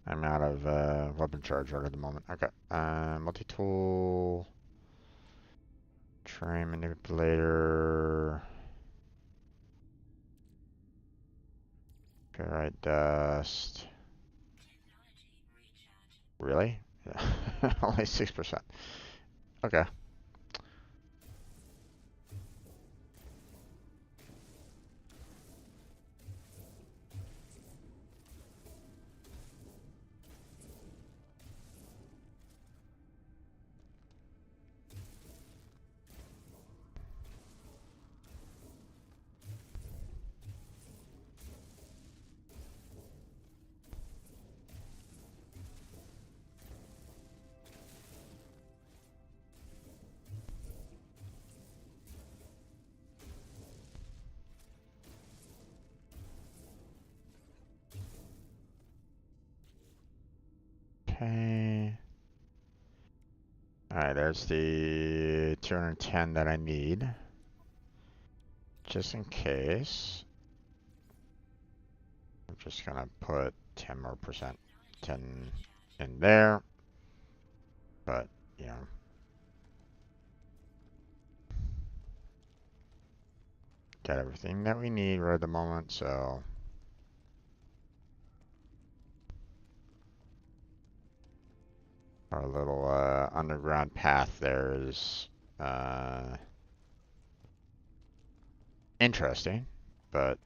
I'm out of weapon charge right at the moment. Okay. Multi-tool. Train manipulator. Ferrite dust. Really? Yeah. Only 6%. Okay. Okay. Alright, there's the 210 that I need. Just in case. I'm just gonna put 10 more percent, 10 in there. But, you know. Got everything that we need right at the moment, so. Our little underground path there is interesting, but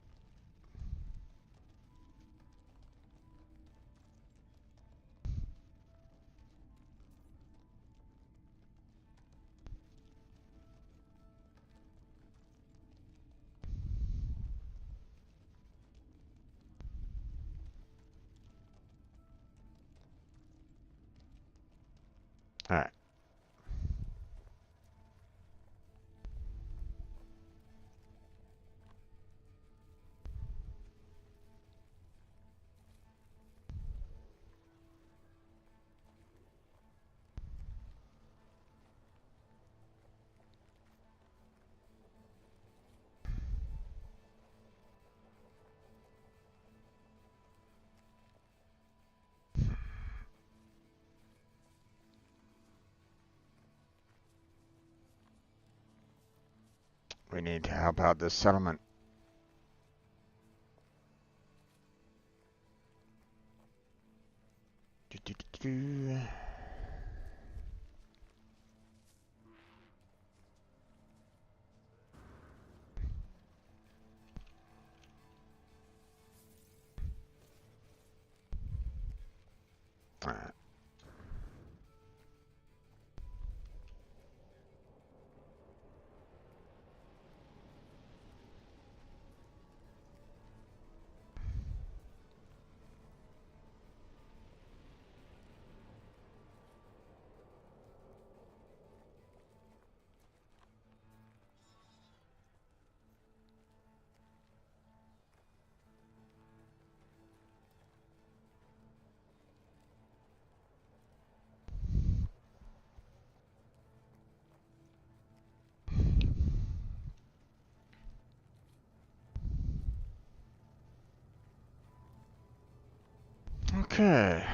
All right. We need to help out this settlement. Do, do, do, do. All right. Okay.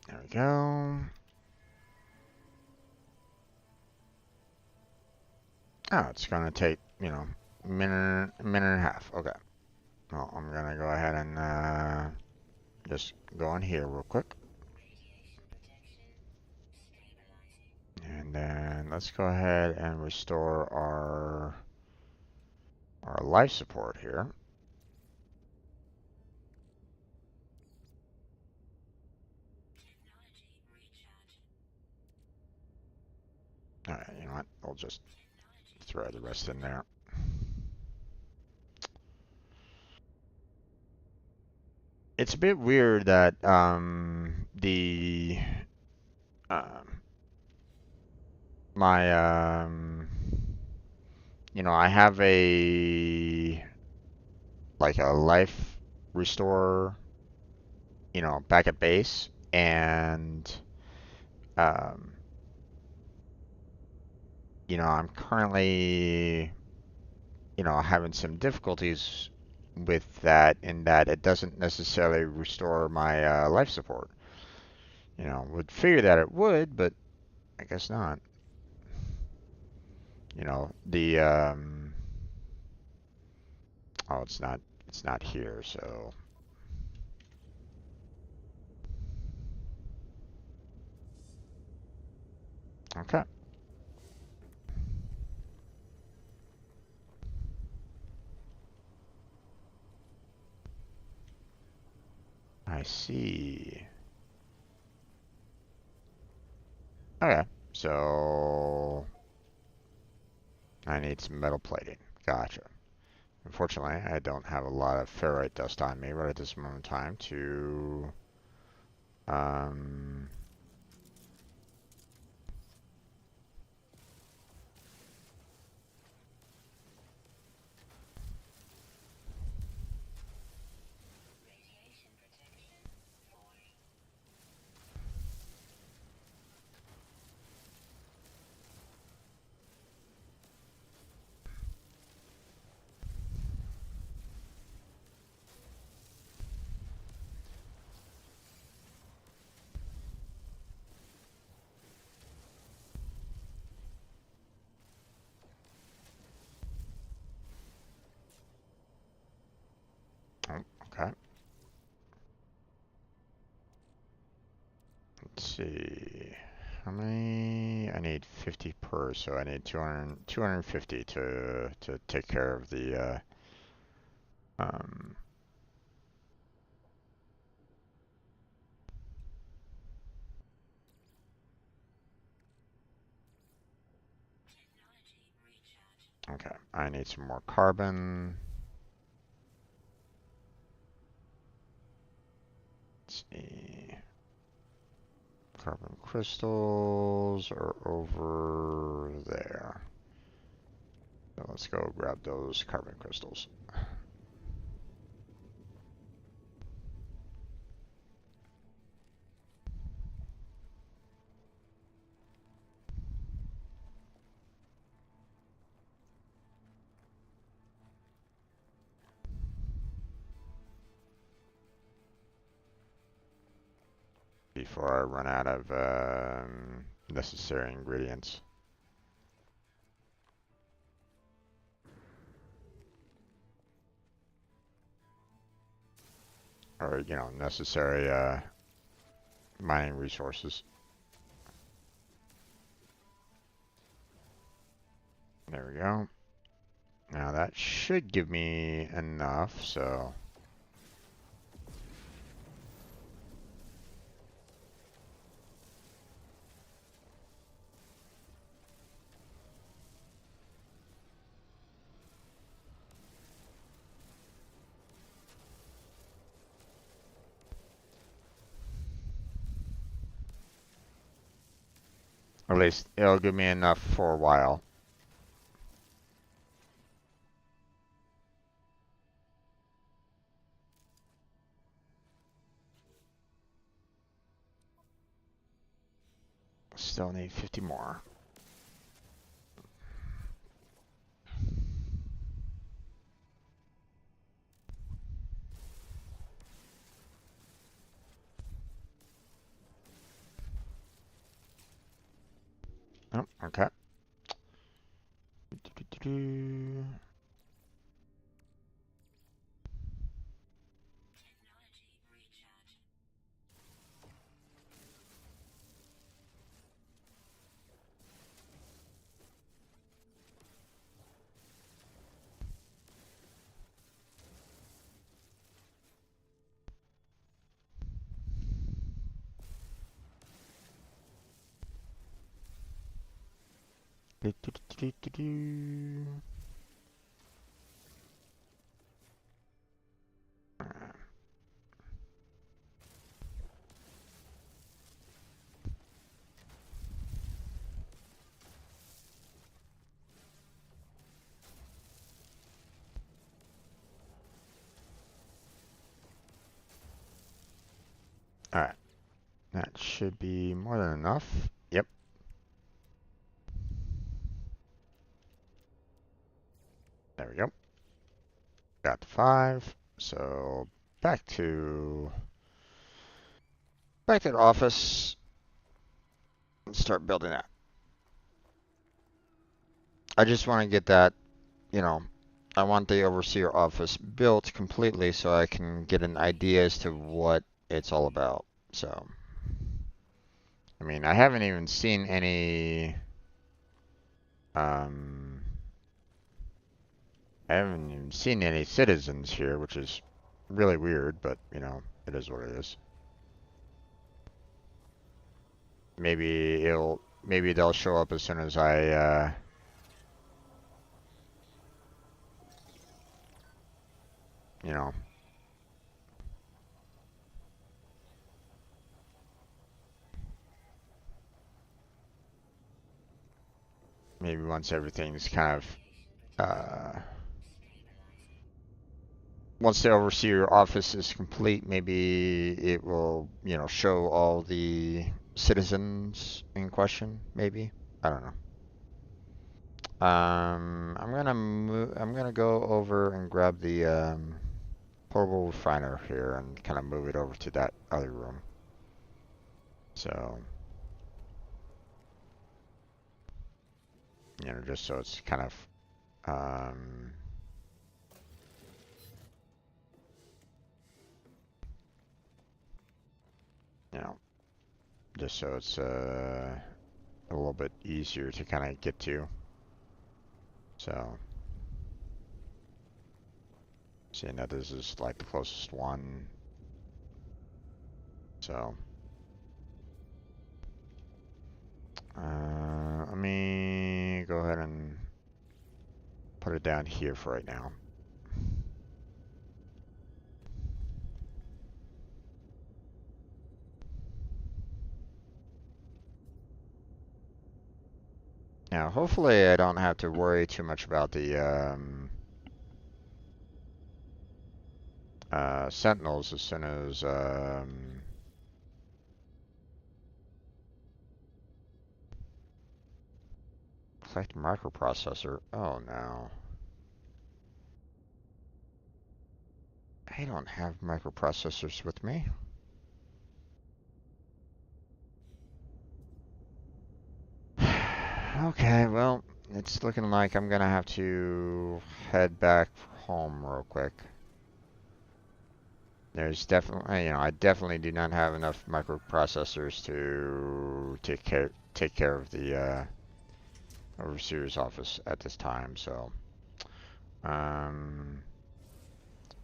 There we go. Oh, it's gonna take, minute and a half. Okay. Well, I'm gonna go ahead and just go in here real quick. And then let's go ahead and restore our life support here. All right, you know what? I'll just throw the rest in there. It's a bit weird that um, my I have a life restore, back at base, and um, I'm currently, having some difficulties with that in that it doesn't necessarily restore my life support. Would figure that it would, but I guess not. The oh, it's not here, so okay. I see. Okay, so I need some metal plating. Gotcha. Unfortunately, I don't have a lot of ferrite dust on me right at this moment in time to um oh, okay. Let's see. How many? I need 50 per, so I need 250 to take care of the um okay. I need some more carbon. Let's see. carbon crystals are over there. So let's go grab those carbon crystals. Before I run out of necessary ingredients. Or, you know, necessary mining resources. There we go. Now that should give me enough, so... At least it'll give me enough for a while. Still need 50 more. Oh, okay. Alright. That should be more than enough. Yep. There we go. Got the 5. So back to the office. Let's start building that. I just want to get that, you know, I want the overseer office built completely so I can get an idea as to what it's all about. So, I mean, I haven't even seen any, I haven't even seen any citizens here, which is really weird, but, you know, it is what it is. Maybe they'll show up as soon as I, you know, maybe once everything's kind of, once the overseer office is complete, maybe it will, you know, show all the citizens in question, maybe. I don't know. I'm gonna go over and grab the portable refiner here and kind of move it over to that other room. So, you know, just so it's kind of you know, just so it's a little bit easier to kind of get to. So, seeing that this is like the closest one. So, let me go ahead and put it down here for right now. Now, hopefully I don't have to worry too much about the sentinels as soon as collect microprocessor. Oh no. I don't have microprocessors with me. Okay, well, it's looking like I'm gonna have to head back home real quick. There's definitely, I definitely do not have enough microprocessors to take care of the overseer's office at this time. Um,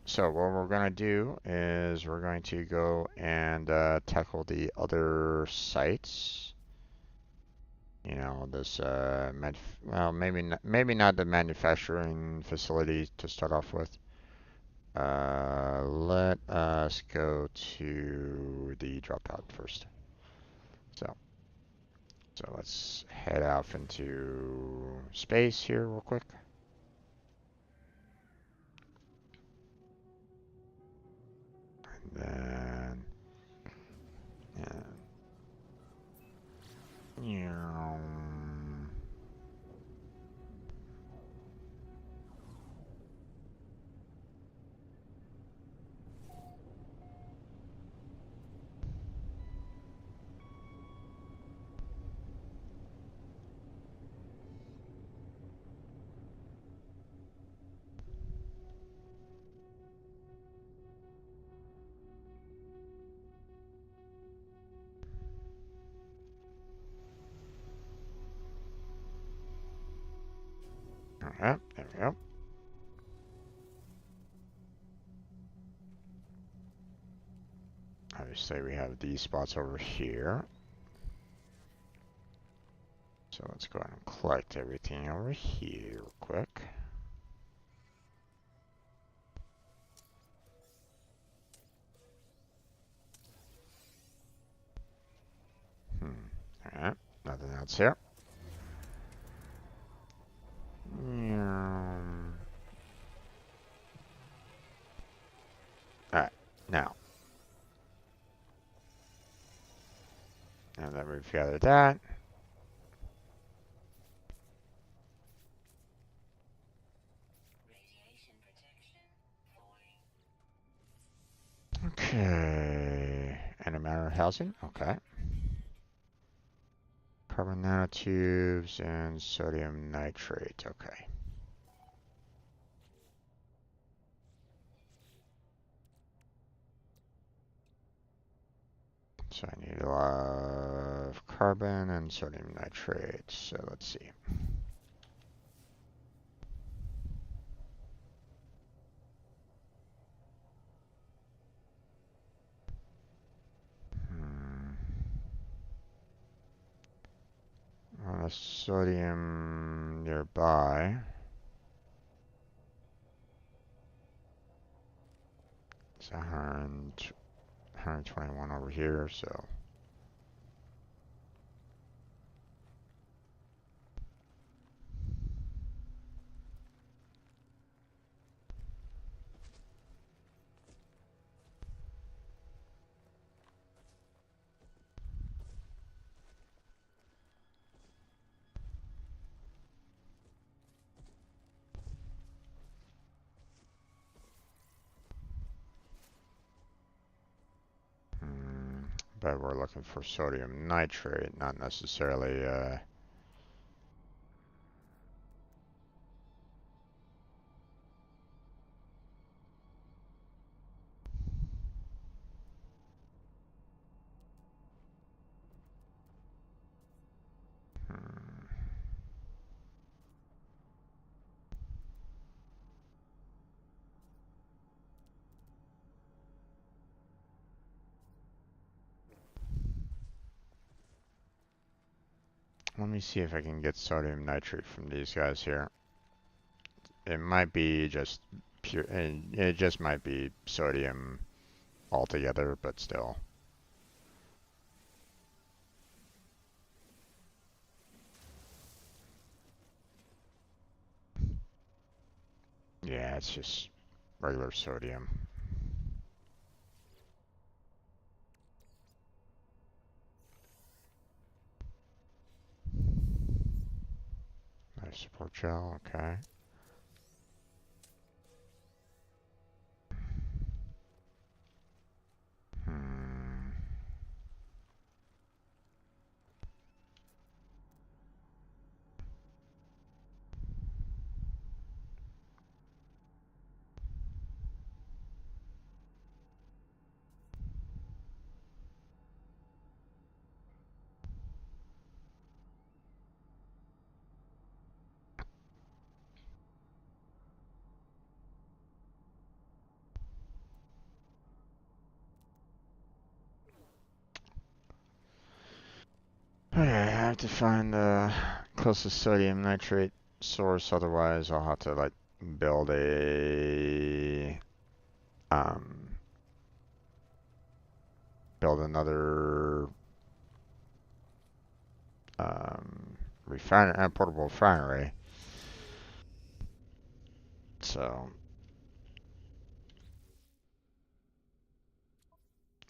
so what we're gonna do is we're going to go and tackle the other sites. This well, maybe not the manufacturing facility to start off with. Let us go to the dropout first. So, so let's head off into space here real quick. And then, yeah. Alright, there we go. Obviously, we have these spots over here. So let's go ahead and collect everything over here real quick. Alright, nothing else here. Alright, now that we've gathered that, okay, antimatter housing, okay. Carbon nanotubes and sodium nitrate, okay. So I need a lot of carbon and sodium nitrate, so let's see. Well, the sodium nearby. It's 121 over here, so. But we're looking for sodium nitrate, not necessarily let me see if I can get sodium nitrate from these guys here. It might be just pure, it just might be sodium altogether, but still. Yeah, it's just regular sodium. Nice support gel, okay. Hmm. Okay, I have to find the closest sodium nitrate source, otherwise I'll have to like build a um build another refinery, portable refinery. So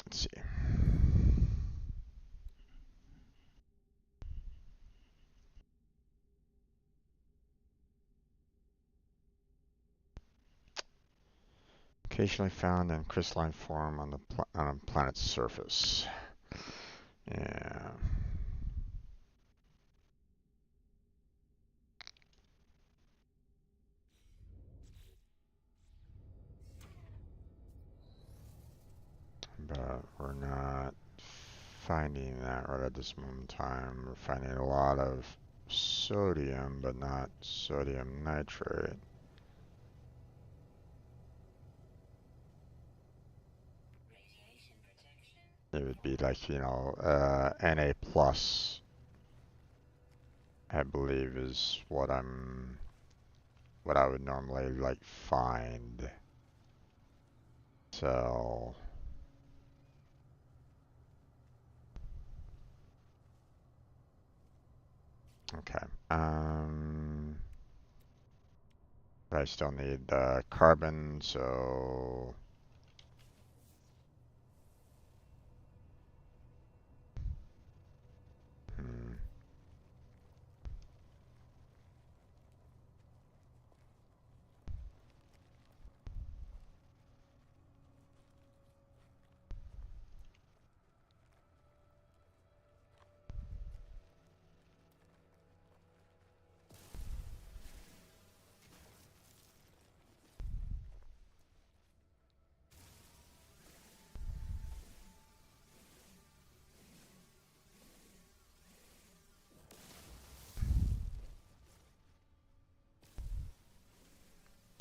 let's see. Occasionally found in crystalline form on on a planet's surface. Yeah. But we're not finding that right at this moment in time. We're finding a lot of sodium, but not sodium nitrate. It would be like, Na plus, I believe, is what I would normally like find. So, okay. But I still need carbon, so hmm.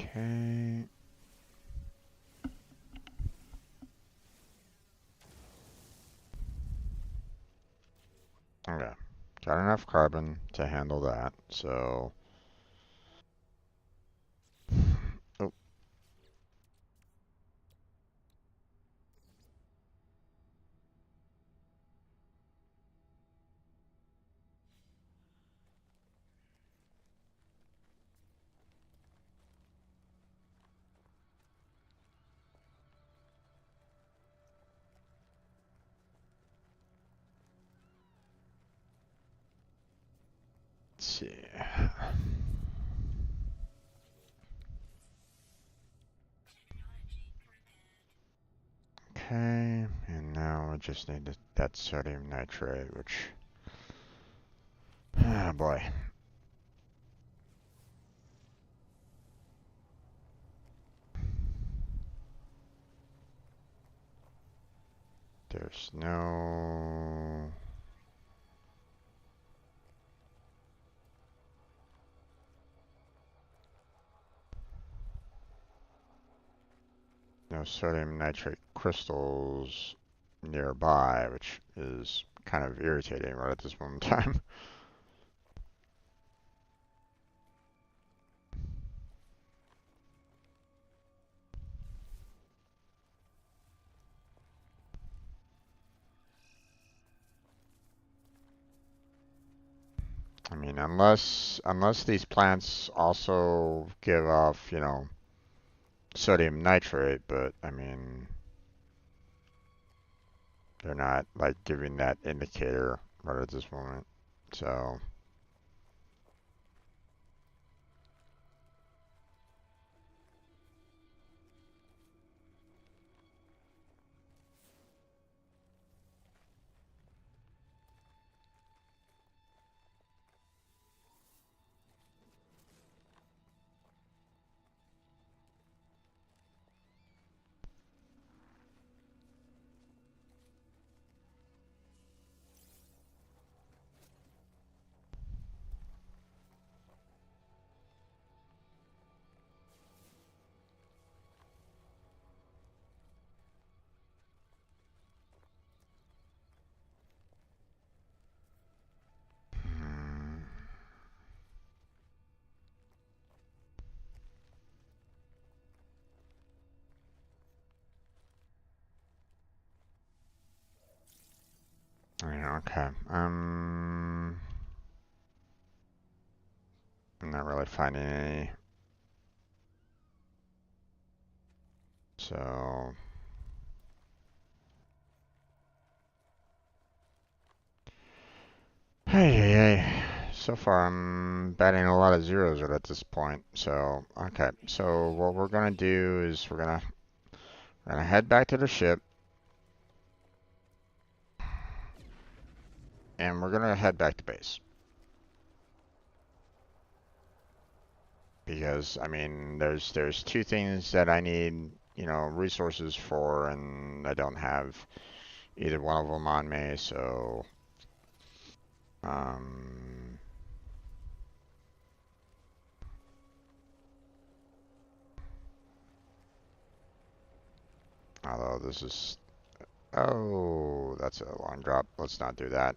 Okay. Okay. Got enough carbon to handle that, so. Oh, let's see. Okay, and now I just need that sodium nitrate, which, ah boy. There's no sodium nitrate crystals nearby, which is kind of irritating right at this moment in time. I mean, unless these plants also give off, sodium nitrate, but I mean, they're not like giving that indicator right at this moment. So, hmm, yeah, okay. I'm not really finding any. So, hey. So far, I'm batting a lot of zeros at this point. So, okay. So what we're gonna do is we're gonna head back to the ship, and we're gonna head back to base because I mean, there's two things that I need, resources for, and I don't have either one of them on me. So, um, although this is, oh, that's a long drop. Let's not do that.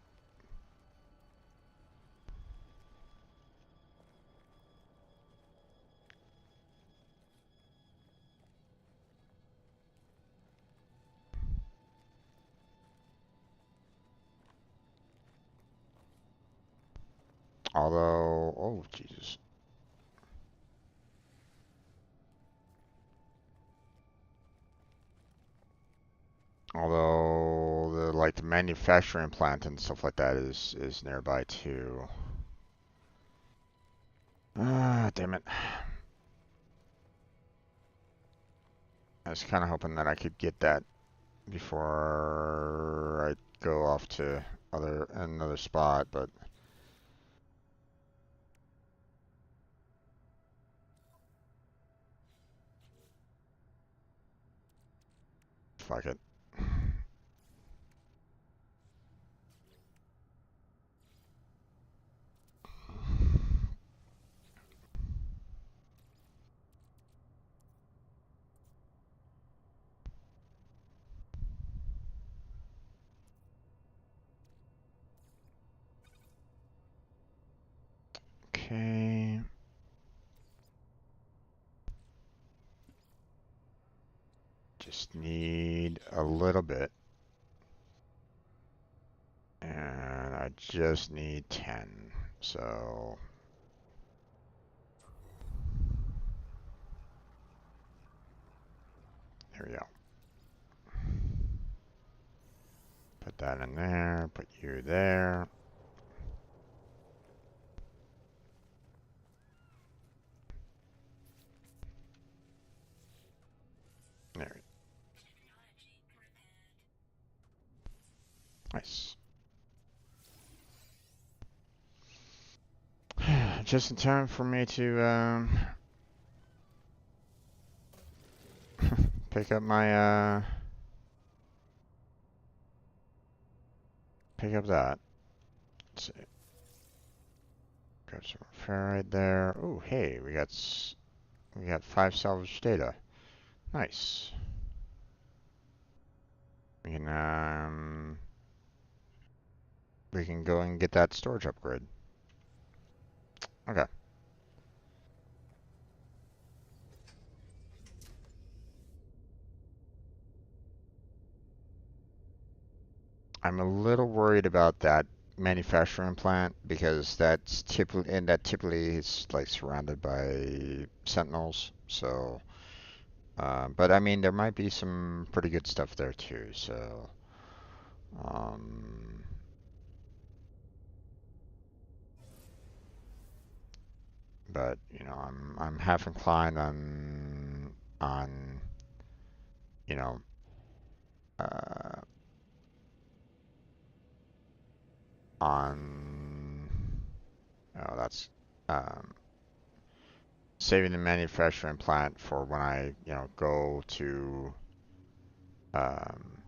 Although, oh Jesus. Although the manufacturing plant and stuff like that is nearby too. Ah, damn it. I was kind of hoping that I could get that before I go off to another spot, but fuck it. Okay. Just need a little bit. And I just need 10. So here we go. Put that in there. Put you there. There. Nice. Just in time for me to pick up my pick up that. Let's see. Grab some ferrite there. Oh, hey, we got 5 salvage data. Nice. We can we can go and get that storage upgrade. Okay. I'm a little worried about that manufacturing plant because that typically is like surrounded by sentinels. So But I mean, there might be some pretty good stuff there too. So, um, but you know, I'm half inclined on you know uh, on that's um, saving the manufacturing plant for when I go to um,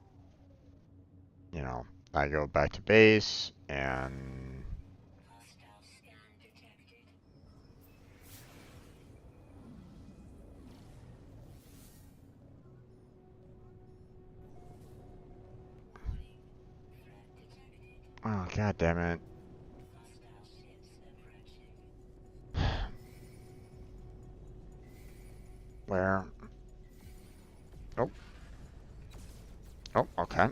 you know I go back to base and oh god damn it. Where? Oh, oh, okay.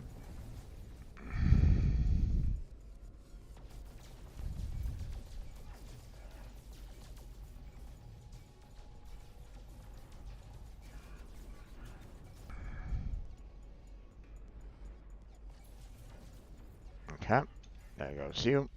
Okay. There goes you.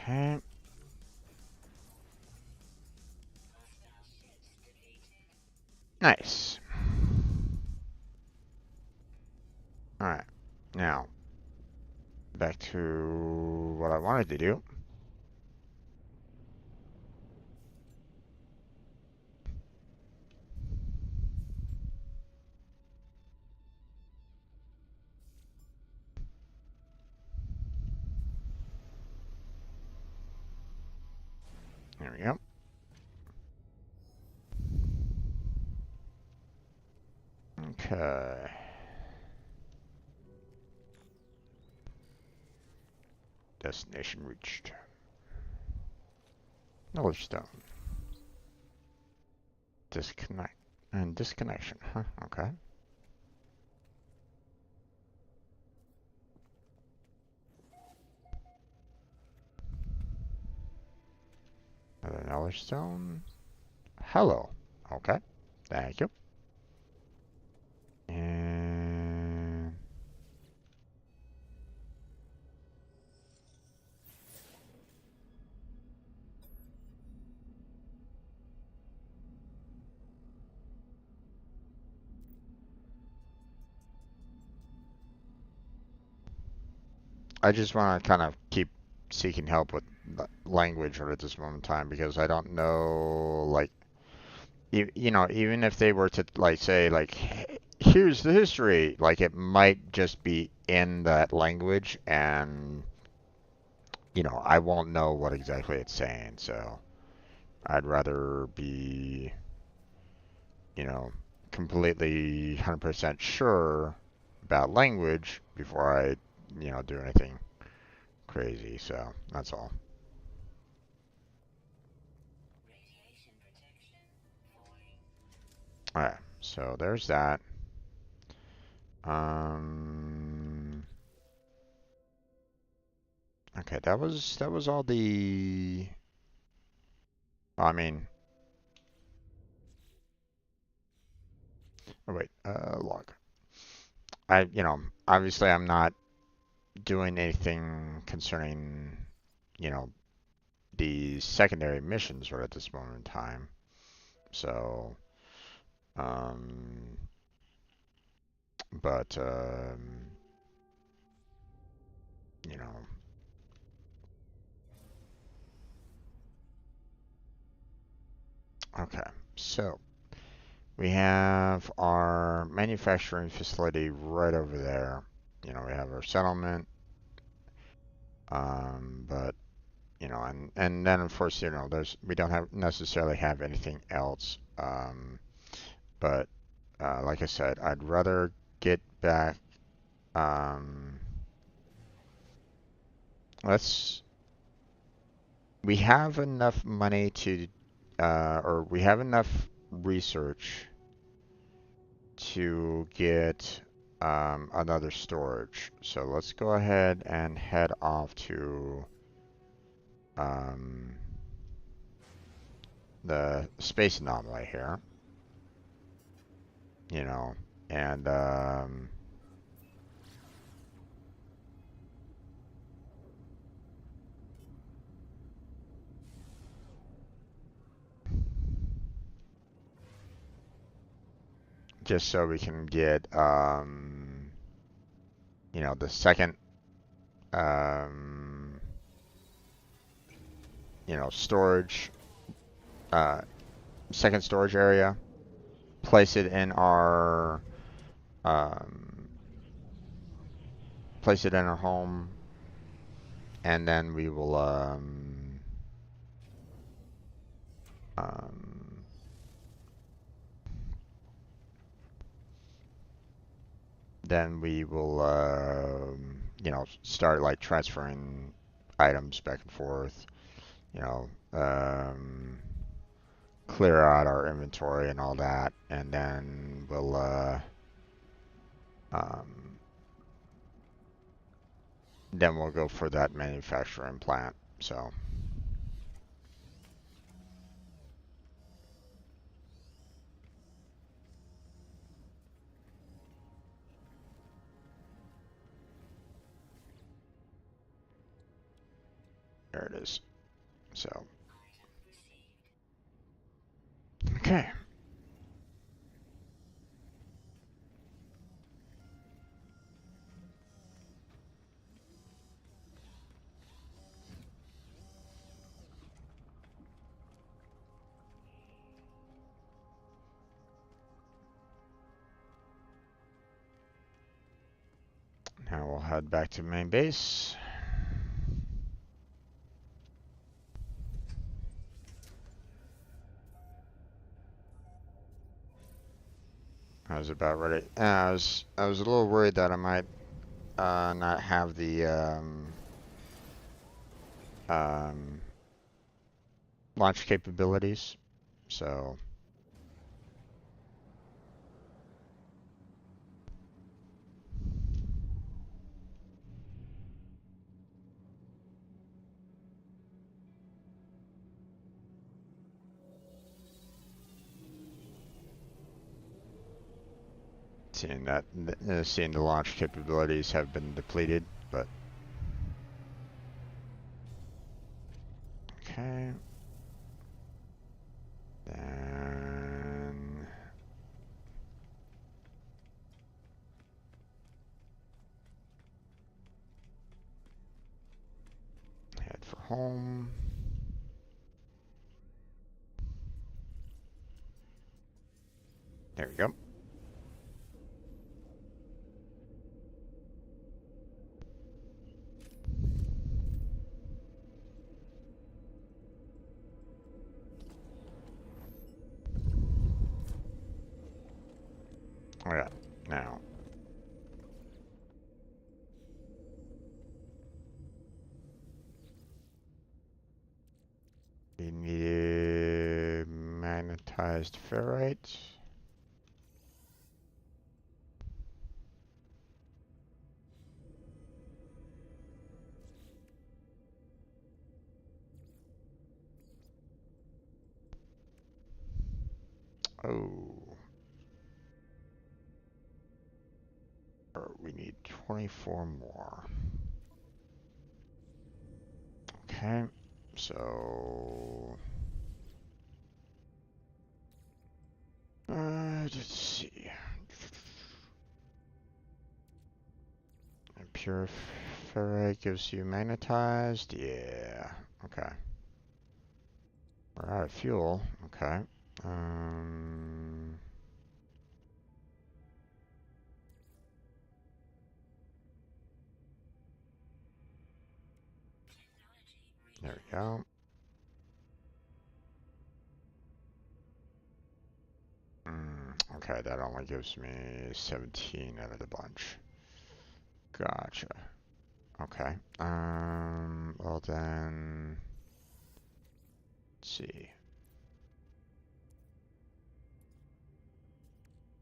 Okay. Nice. Alright. Now, back to what I wanted to do. There we go. Okay. Destination reached. Knowledge stone. Disconnect. And disconnection, huh? Okay. Another knowledge stone. Hello. Okay. Thank you. And I just want to kind of keep seeking help with language at this moment in time because I don't know, like, even if they were to like say like, here's the history, like it might just be in that language, and I won't know what exactly it's saying. So I'd rather be, you know, completely 100% sure about language before I, do anything crazy. So that's all. All right. So there's that. Um. Okay, that was all the. I mean, oh wait, log. Obviously I'm not doing anything concerning, you know, the secondary missions right at this moment in time. So, um, but you know, okay. So we have our manufacturing facility right over there. We have our settlement, but and then of course, we don't have necessarily have anything else. But like I said, I'd rather get back. Um, let's. We have enough money to, or we have enough. research to get another storage. So let's go ahead and head off to um, the space anomaly here, you know, and just so we can get, you know, the second, you know, storage, second storage area, place it in our, place it in our home, and then we will, then we will, you know, start like transferring items back and forth, you know, clear out our inventory and all that, and then we'll, then we'll go for that manufacturing plant. So. There it is. So. Okay. Now we'll head back to main base. I was about ready. I was a little worried that I might not have the launch capabilities. So. Seeing the launch capabilities have been depleted, but okay. Then head for home. There we go. All right, now. We need magnetized ferrite. Oh. We need 24 more. Okay, so let's see. Pure ferrite gives you magnetized. Yeah. Okay. We're out of fuel. Okay. There we go. Okay, that only gives me 17 out of the bunch. Gotcha. Okay. Well then, let's see.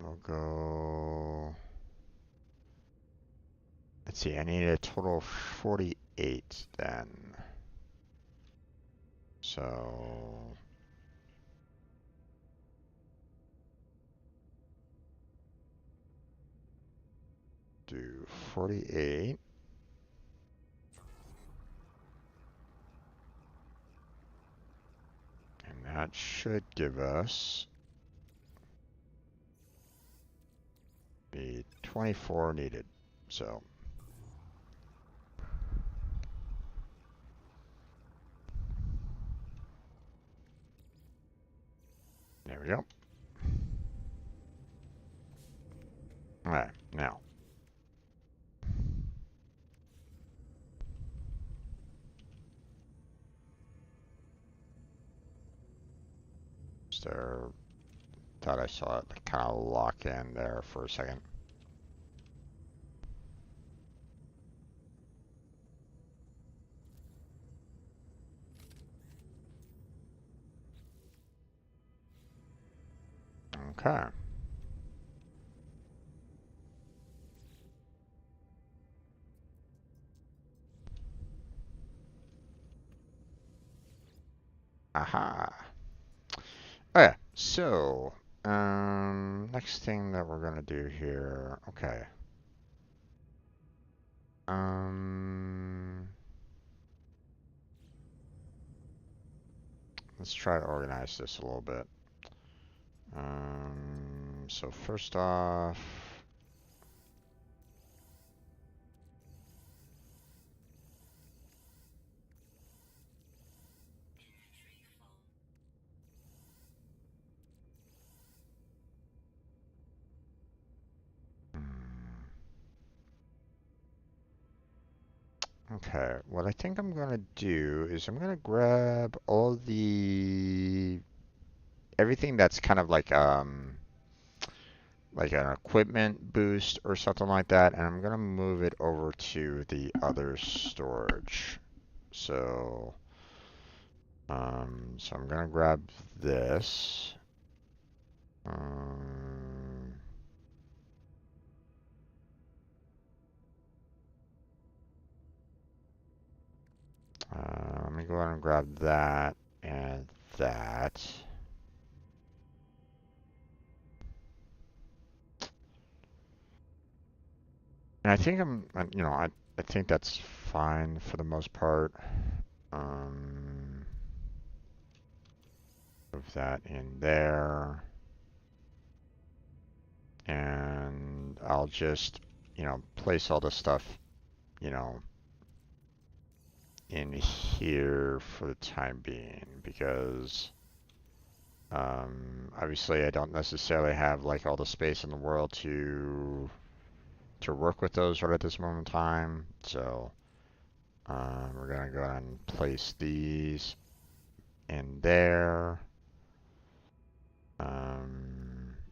we'll go. Let's see, I need a total of 48 then. So do 48. And that should give us the 24 needed. So there we go. All right, now. There, thought I saw it kind of lock in there for a second. Okay. Aha. Okay, so next thing that we're gonna do here. Okay. Let's try to organize this a little bit. So first off, okay, what I think I'm gonna do is I'm gonna grab all the everything that's kind of like an equipment boost or something like that, and I'm gonna move it over to the other storage. So, so I'm gonna grab this. Let me go ahead and grab that and that. And I think I think that's fine for the most part. Move that in there. And I'll just, place all the stuff, you know, in here for the time being because obviously I don't necessarily have like all the space in the world to work with those right at this moment in time. So we're gonna go ahead and place these in there. We're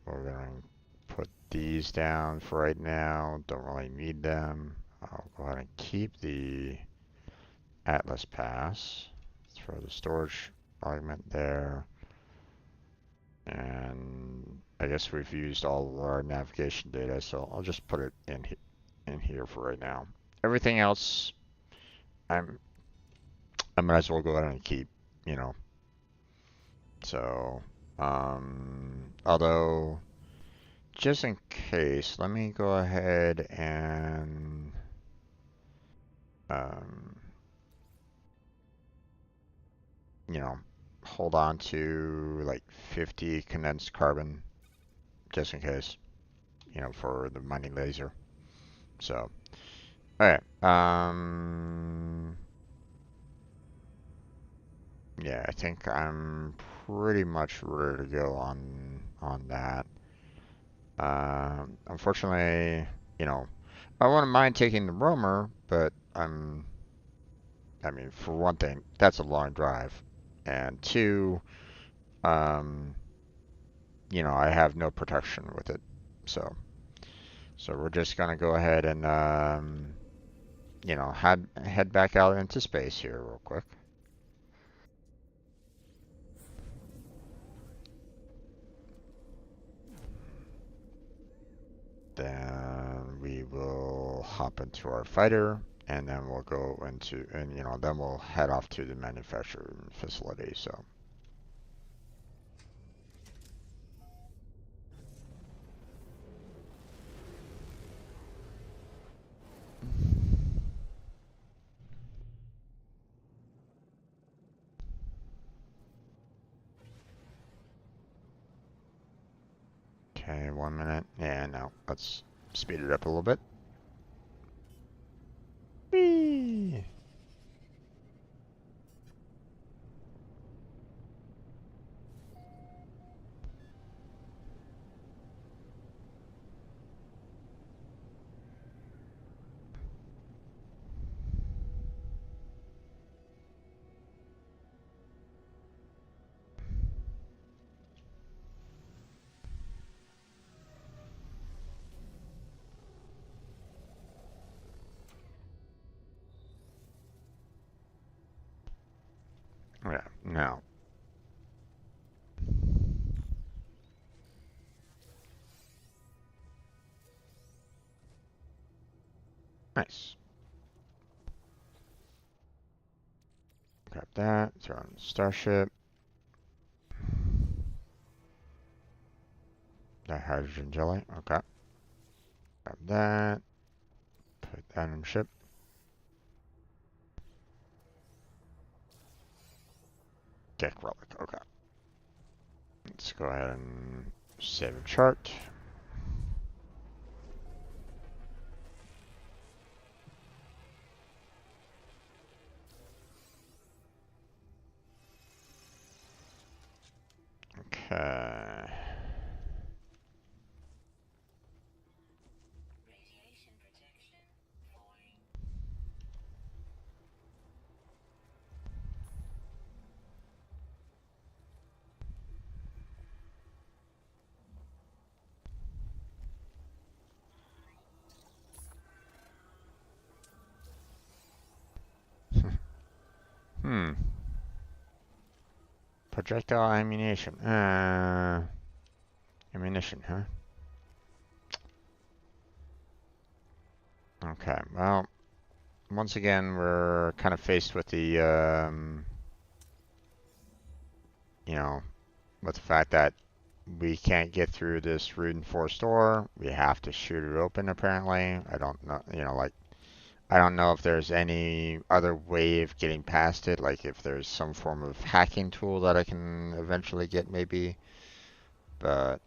gonna put these down for right now. Don't really need them. I'll go ahead and keep the Atlas Pass. Throw the storage augment there. And I guess we've used all of our navigation data, so I'll just put it in here for right now. Everything else, I might as well go ahead and keep, So, although, just in case, let me go ahead and, hold on to like 50 condensed carbon, just in case, for the mining laser. So, alright, yeah, I think I'm pretty much ready to go on that. Unfortunately, I wouldn't mind taking the roamer, but I mean, for one thing, that's a long drive, and two, I have no protection with it, so we're just gonna go ahead and head back out into space here real quick. hop into our fighter, and then we'll go into, and then we'll head off to the manufacturing facility. So. Okay, 1 minute. Yeah, now let's speed it up a little bit. Whee! Yeah, now. Nice. Grab that, throw in the starship. That hydrogen jelly, okay. Grab that, put that in ship. Kick relic, okay. Let's go ahead and save a chart. Okay. Hmm. Projectile ammunition. Ammunition, huh? Okay, well, once again, we're kind of faced with the, with the fact that we can't get through this reinforced door. We have to shoot it open, apparently. I don't know, I don't know if there's any other way of getting past it, like if there's some form of hacking tool that I can eventually get, maybe. But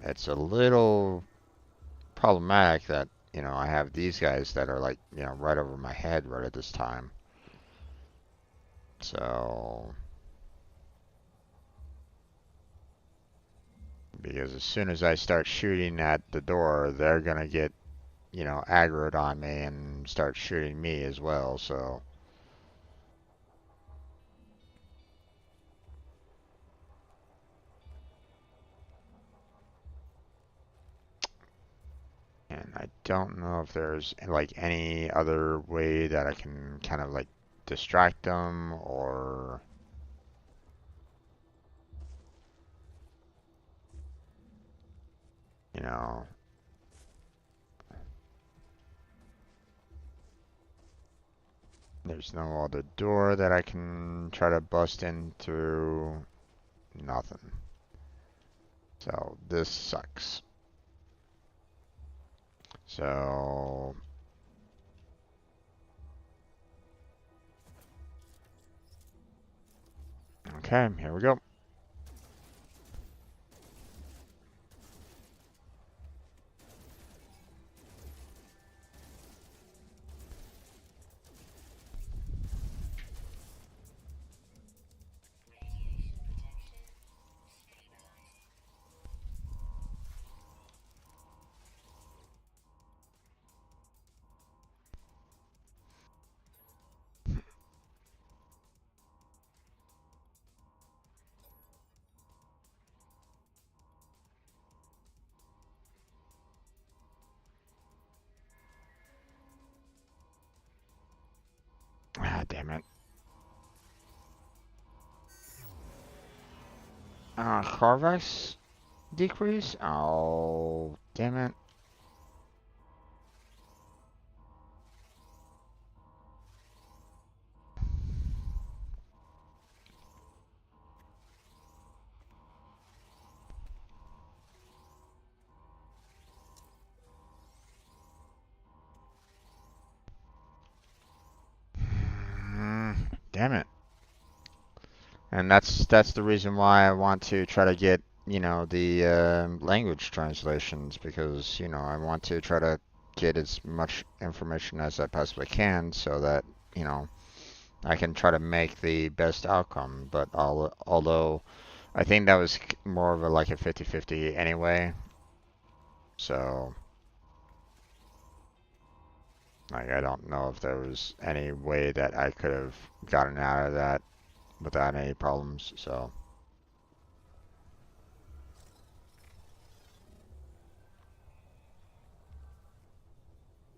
it's a little problematic that, I have these guys that are like, right over my head right at this time. So, because as soon as I start shooting at the door, they're gonna get, aggroed on me and start shooting me as well, so. And I don't know if there's like any other way that I can kind of like distract them or, you know, there's no other door that I can try to bust in through. Nothing. So this sucks. So, okay, here we go. Ah, damn it. Carvex decrease? Oh, damn it. Damn it. And that's the reason why I want to try to get, the language translations, because, I want to try to get as much information as I possibly can so that, you know, I can try to make the best outcome. But although I think that was more of a like a 50-50 anyway. So, like, I don't know if there was any way that I could have gotten out of that without any problems. So,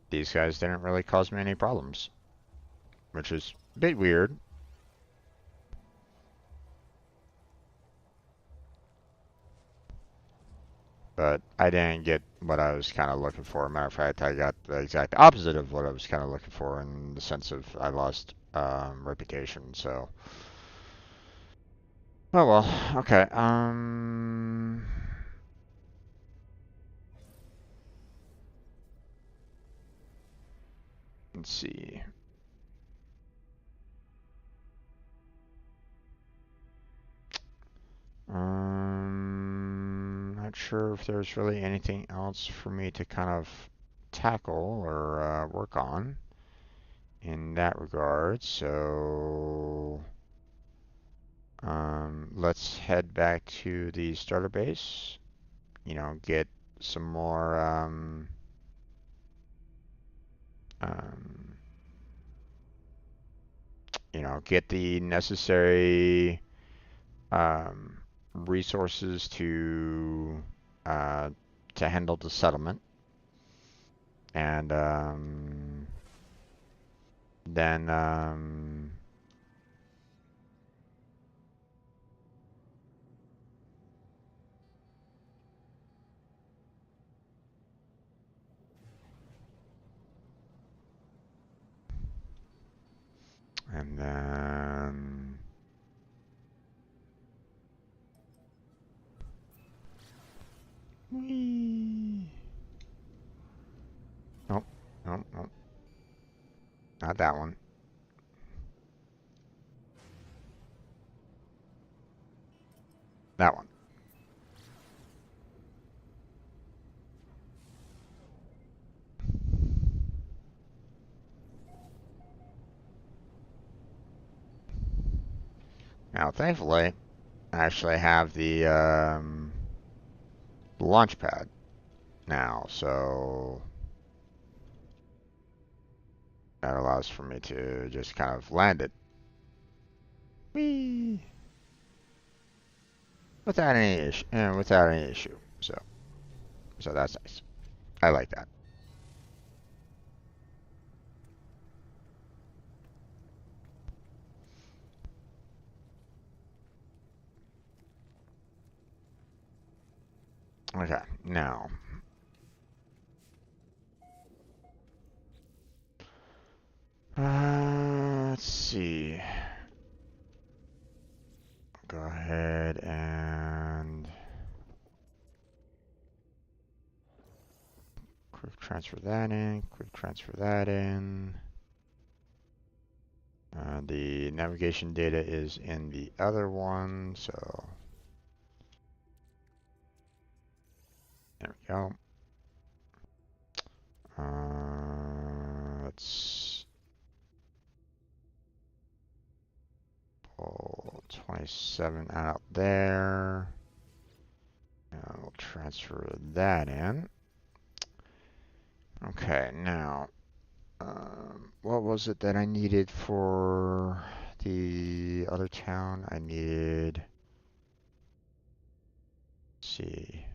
these guys didn't really cause me any problems, which is a bit weird. But I didn't get what I was kind of looking for. Matter of fact, I got the exact opposite of what I was kind of looking for, in the sense of I lost reputation. So, oh well. Okay. Let's see. Not sure if there's really anything else for me to kind of tackle or work on in that regard. So, let's head back to the starter base. Get some more, um, get the necessary um, resources uh, to handle the settlement, and then and then whee. Nope, nope, nope, not that one. That one. Now, thankfully, I actually have the launch pad now, so that allows for me to just kind of land it. Whee! Without any issue. So that's nice. I like that. Okay, now let's see. Go ahead and quick transfer that in. Quick transfer that in. The navigation data is in the other one, so there we go. Let's pull 27 out there. And we'll transfer that in. Okay, now, what was it that I needed for the other town? I needed, let's see,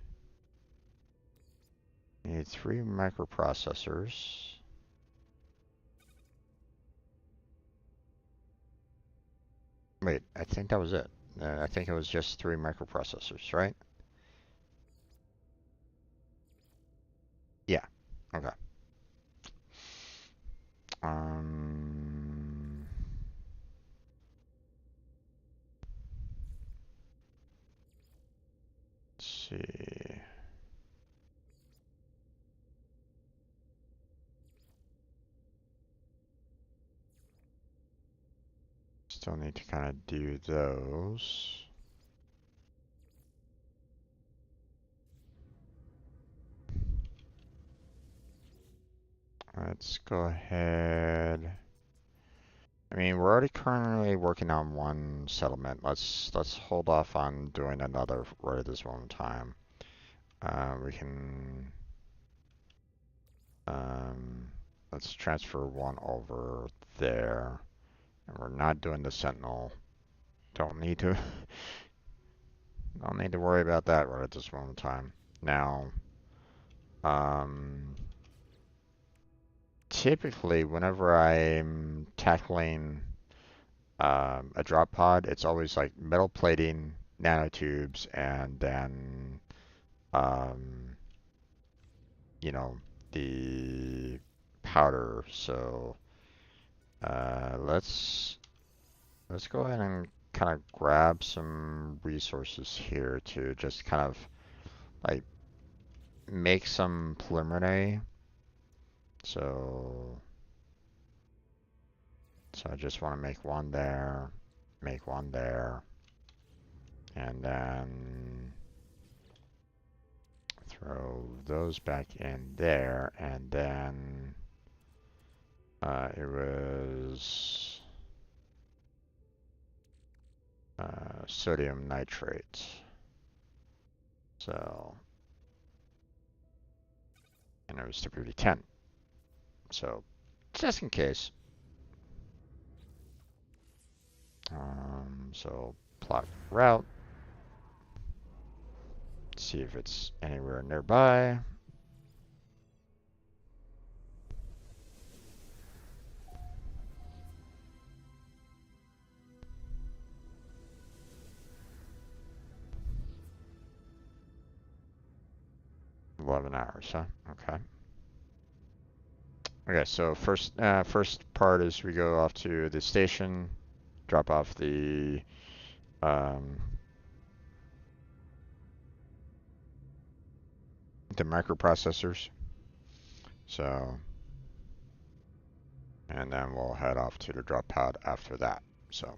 I needed 3 microprocessors. Wait, I think that was it. I think it was just 3 microprocessors, right? Yeah. Okay. Um, let's see. Still need to kind of do those. Let's go ahead. I mean, we're already currently working on one settlement. Let's hold off on doing another right at this moment in time. We can let's transfer one over there, and we're not doing the Sentinel. Don't need to worry about that right at this moment in time. Now, typically, whenever I'm tackling a drop pod, it's always like metal plating, nanotubes, and then you know, the powder. So let's go ahead and kind of grab some resources here to just kind of like make some preliminary. So I just want to make one there, and then throw those back in there, and then it was sodium nitrate. So, and it was typically 10. So, just in case. So, plot route. See if it's anywhere nearby. $11, huh? Okay. Okay, so first part is we go off to the station, drop off the microprocessors. So, and then we'll head off to the drop pod after that. So.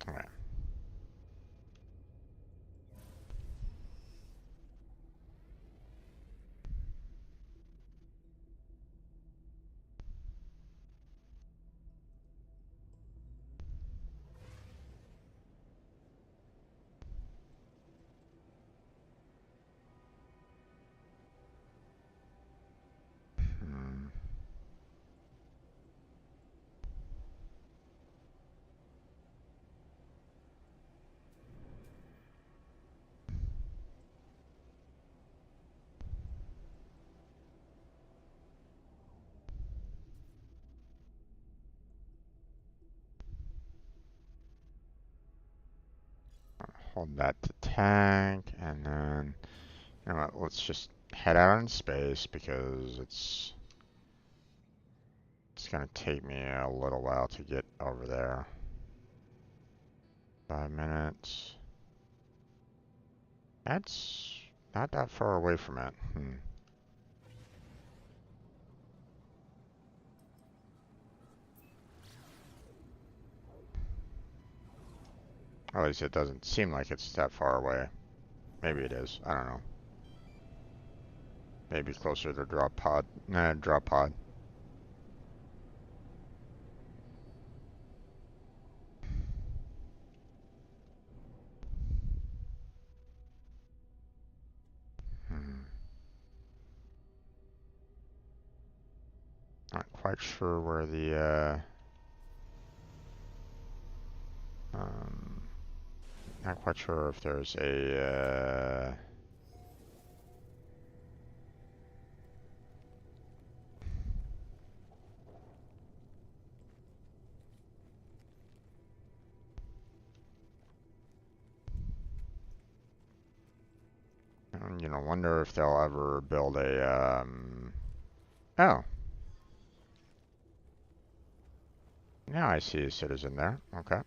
Okay. Hold that to tank, and then, you know what, let's just head out in space because it's gonna take me a little while to get over there. 5 minutes. That's not that far away from it. At least it doesn't seem like it's that far away. Maybe it is. I don't know. Maybe closer to drop pod. Drop pod. Not quite sure where the not quite sure if there's a you know, wonder if they'll ever build a oh. Now I see a citizen there. Okay.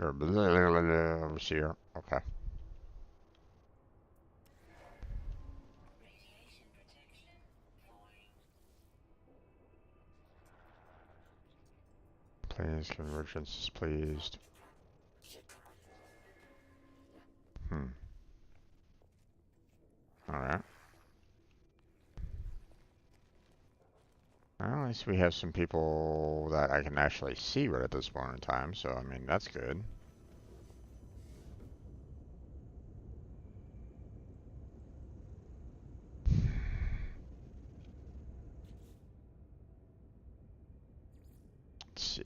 Or overseer. Okay. Please, convergence is pleased. Hmm. Alright. Well, at least we have some people that I can actually see right at this point in time, so I mean, that's good. Let's see.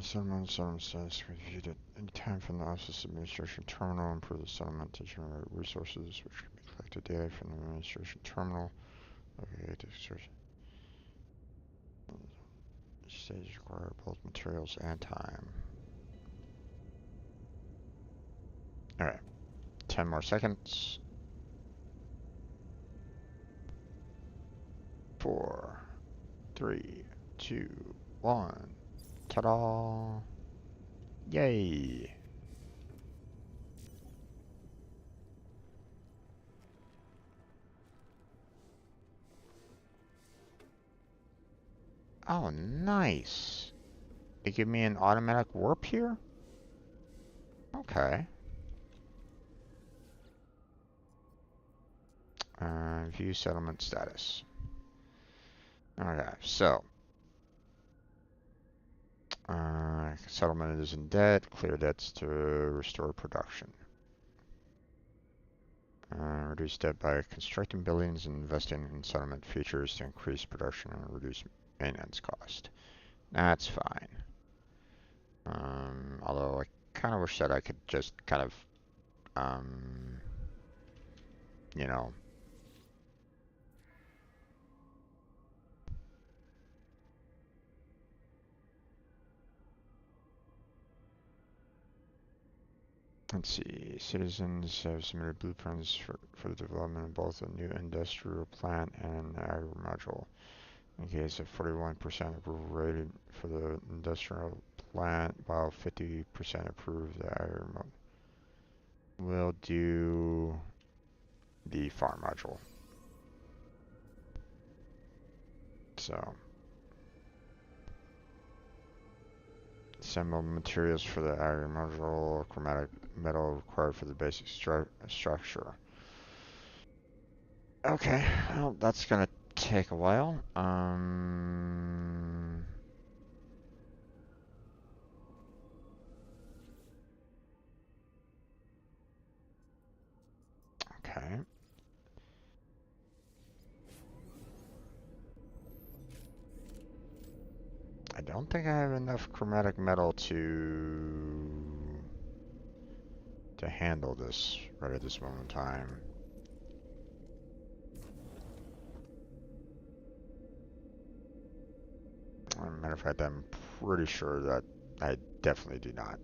Settlement says reviewed at any time from the Office Administration Terminal. Improve the settlement to generate resources which can be collected daily from the Administration Terminal. Okay, stage require both materials and time. Alright, 10 more seconds. 4, 3, 2, 1. Ta-da! Yay! Oh, nice. They give me an automatic warp here? Okay. View settlement status. Okay, so. Settlement is in debt. Clear debts to restore production. Reduce debt by constructing buildings and investing in settlement features to increase production and reduce maintenance cost. That's fine. Although I kind of wish that I could just kind of, you know, let's see. Citizens have submitted blueprints for the development of both a new industrial plant and an agri module. In case of 41% approval rated for the industrial plant, while 50% approved the agri module. We'll do the farm module. So, assemble materials for the agri module, chromatic metal required for the basic structure. Okay, well, that's gonna take a while. Okay. I don't think I have enough chromatic metal to handle this right at this moment in time. As a matter of fact, I'm pretty sure that I definitely do not.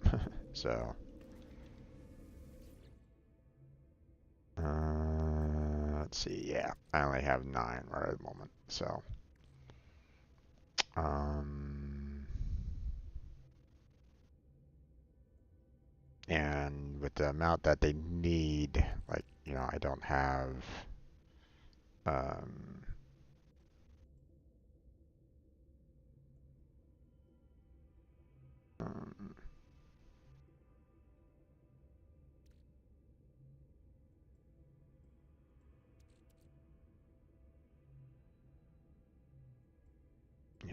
So, let's see. Yeah, I only have 9 right at the moment. So, and with the amount that they need, like, I don't have, um, um,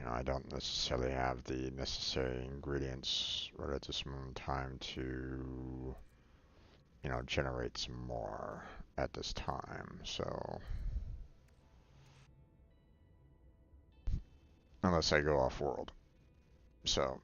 I don't necessarily have the necessary ingredients right at this moment in time to, generate some more at this time. So, unless I go off world. So,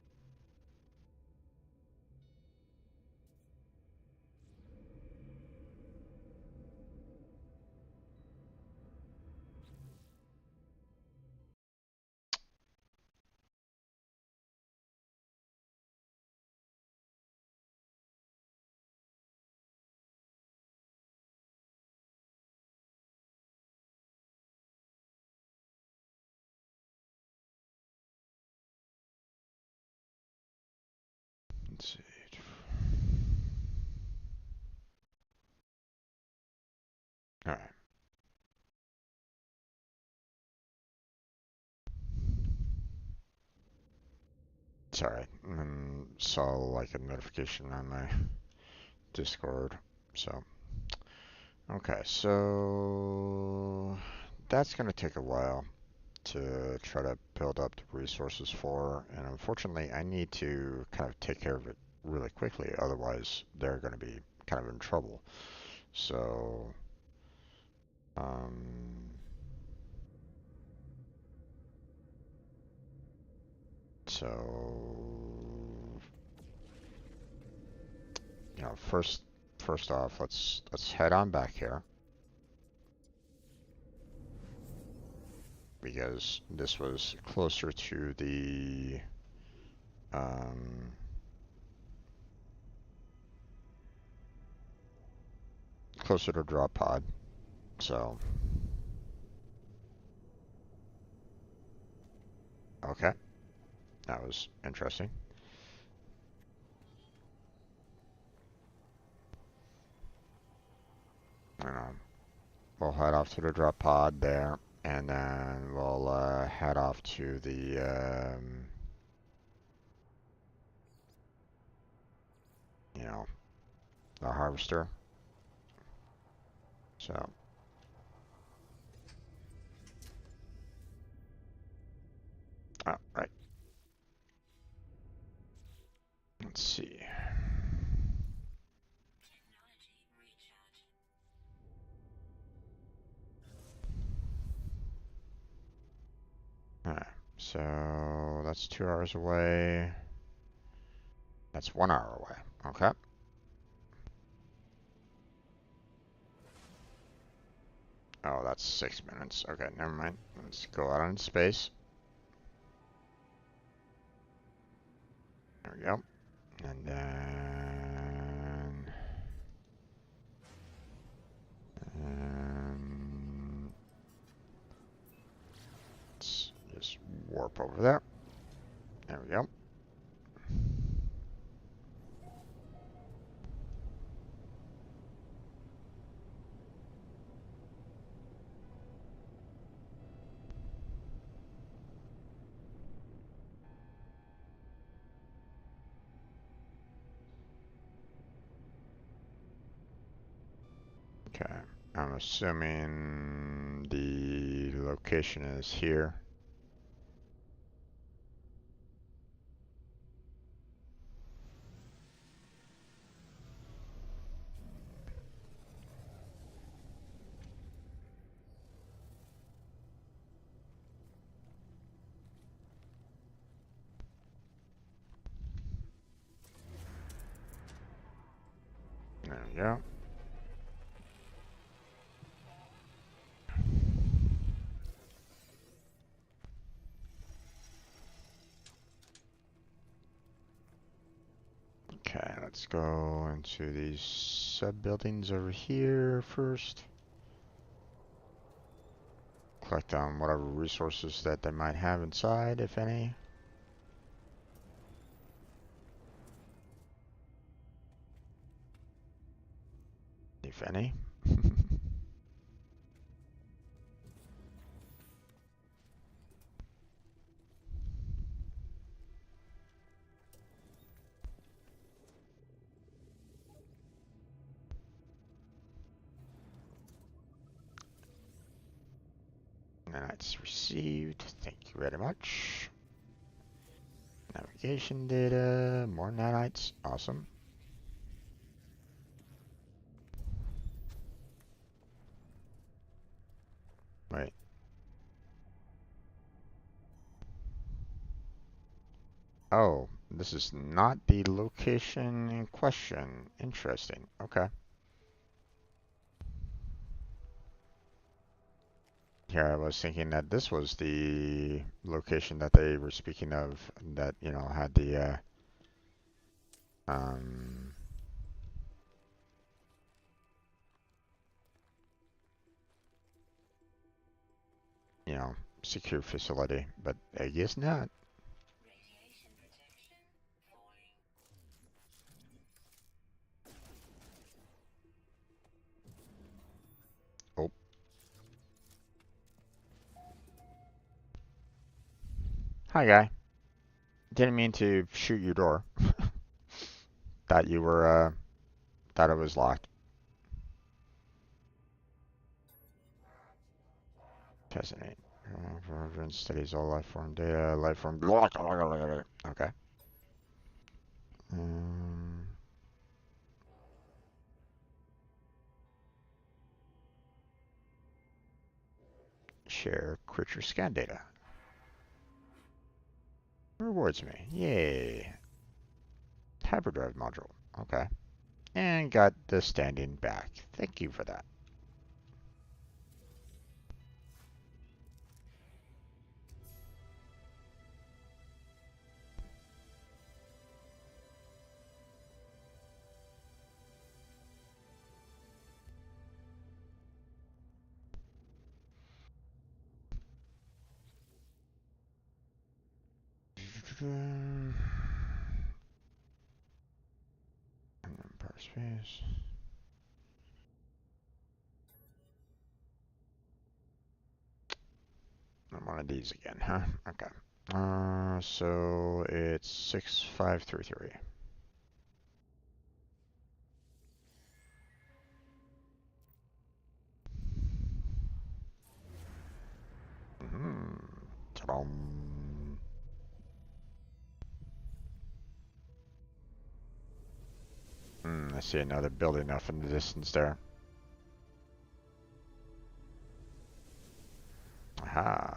All right. Sorry. Saw like a notification on my Discord. So, okay. So that's gonna take a while to try to build up the resources for, and unfortunately, I need to kind of take care of it really quickly. Otherwise, they're gonna be kind of in trouble. So, um, so first off, let's head on back here because this was closer to the um, closer to drop pod. So, okay, that was interesting. Um, we'll head off to the drop pod there, and then we'll head off to you know, the harvester. So, oh, right. Let's see. Alright, so that's 2 hours away. That's 1 hour away. Okay. Oh, that's 6 minutes. Okay, never mind. Let's go out into space. There we go. And then let's just warp over there. There we go. Okay. I'm assuming the location is here. There we go. Okay, let's go into these sub-buildings over here first. Collect on whatever resources that they might have inside, if any. If any. Nanites received. Thank you very much. Navigation data. More nanites. Awesome. Wait. Oh, this is not the location in question. Interesting. Okay. Here I was thinking that this was the location that they were speaking of that, had the, um, you know, secure facility, but I guess not. Oh, Hi, guy. Didn't mean to shoot your door. Thought you were, thought it was locked. Fascinating. Studies all life form data, life form. Okay. Um, share creature scan data. Rewards me. Yay. Hyperdrive module. Okay. And got the standing back. Thank you for that. Power space. One of these again, huh? Okay. So it's 6533. Ta-dum. I see another building off in the distance there. Aha.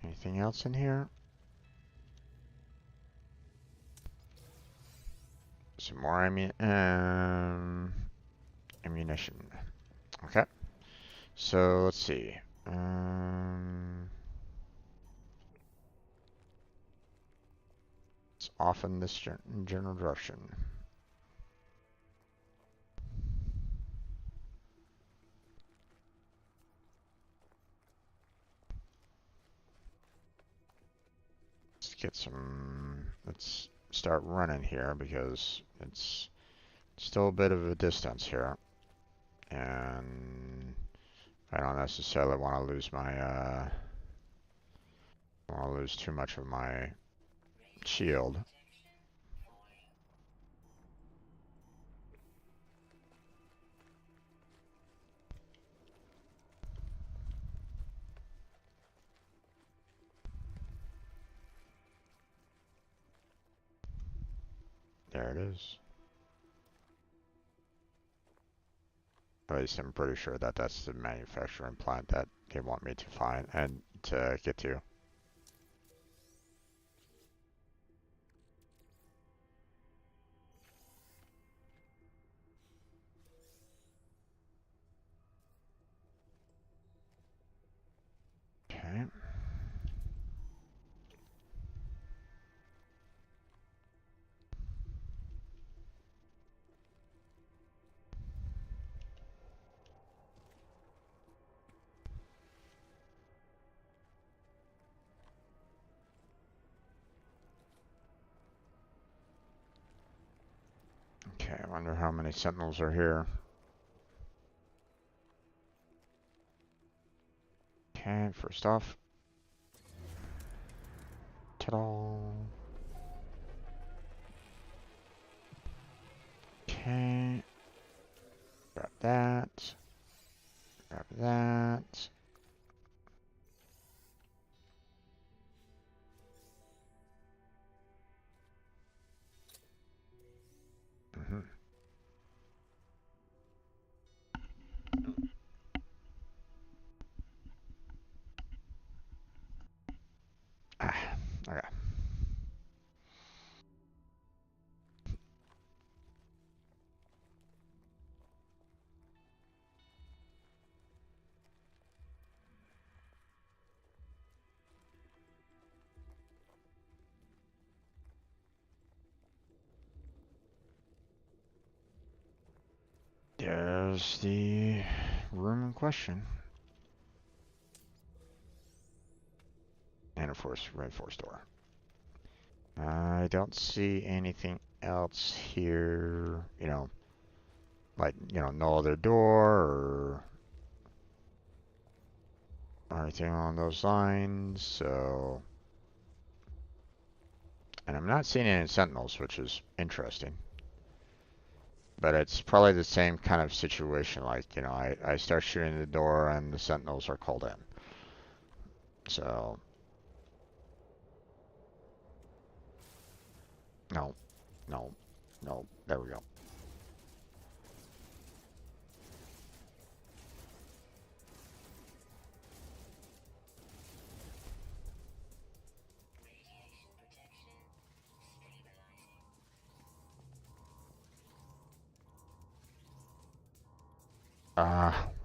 Anything else in here? Some more ammunition. Okay. So let's see. It's off in this general direction. Let's get some. Let's start running here because it's still a bit of a distance here, and I don't necessarily want to lose my. Want to lose too much of my shield. There it is. At least I'm pretty sure that that's the manufacturing plant that they want me to find and to get to. Okay. Okay, I wonder how many sentinels are here. Okay, first off. Ta-da! Okay. Grab that. Grab that. Mm-hmm. Ah, okay. There's the room in question. And of course, reinforced door. I don't see anything else here, you know, like, you know, no other door or anything along those lines. So, and I'm not seeing any sentinels, which is interesting. But it's probably the same kind of situation. Like, you know, I start shooting the door and the sentinels are called in. So, no, no, no. There we go.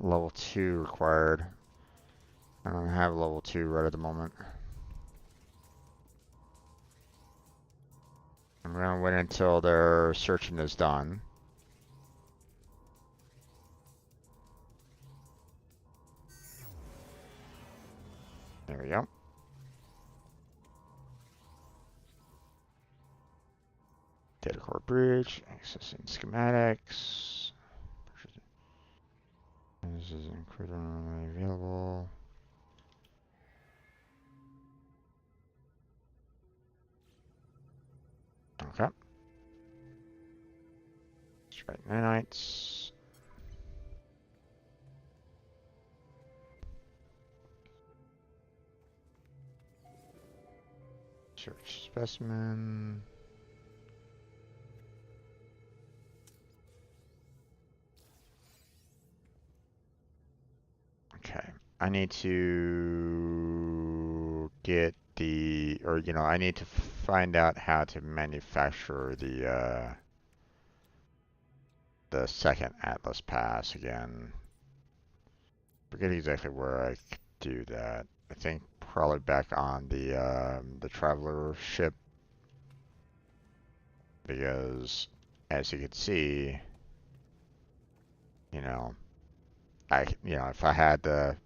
Level 2 required. I don't have level 2 right at the moment. I'm gonna wait until their searching is done. There we go. Data core bridge, accessing schematics. This is incredibly available. Okay. Strike nanites. Search specimen. Okay. I need to get the, or you know, I need to find out how to manufacture the second Atlas pass again. Forget exactly where I could do that. I think probably back on the traveler ship, because as you can see, you know, if I had the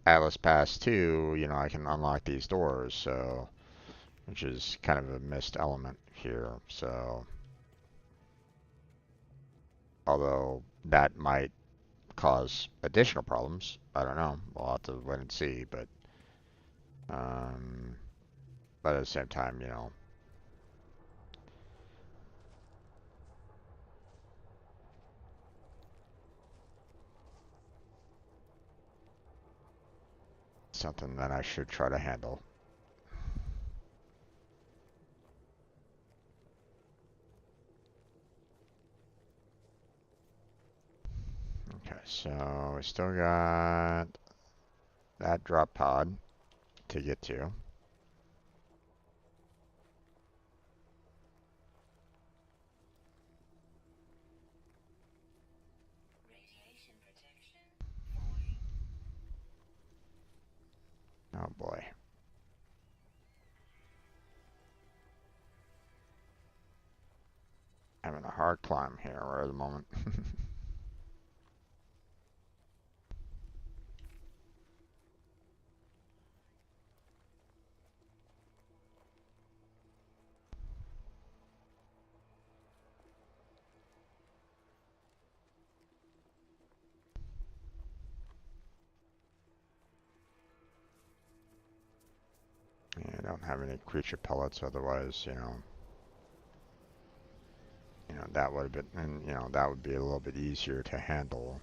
Atlas Pass 2, you know, I can unlock these doors, so which is kind of a missed element here. So although that might cause additional problems, I don't know. We'll have to wait and see, um, but at the same time, you know, something that I should try to handle. Okay, so we still got that drop pod to get to. Oh boy. Having a hard climb here right at the moment. Yeah, I don't have any creature pellets, otherwise, that would have been, and that would be a little bit easier to handle.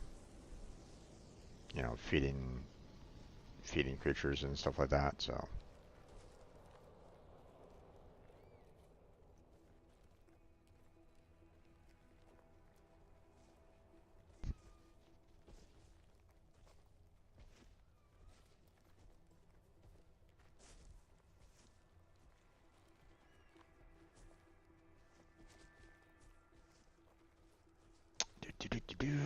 Feeding creatures and stuff like that. So. Do, do, do, do, do.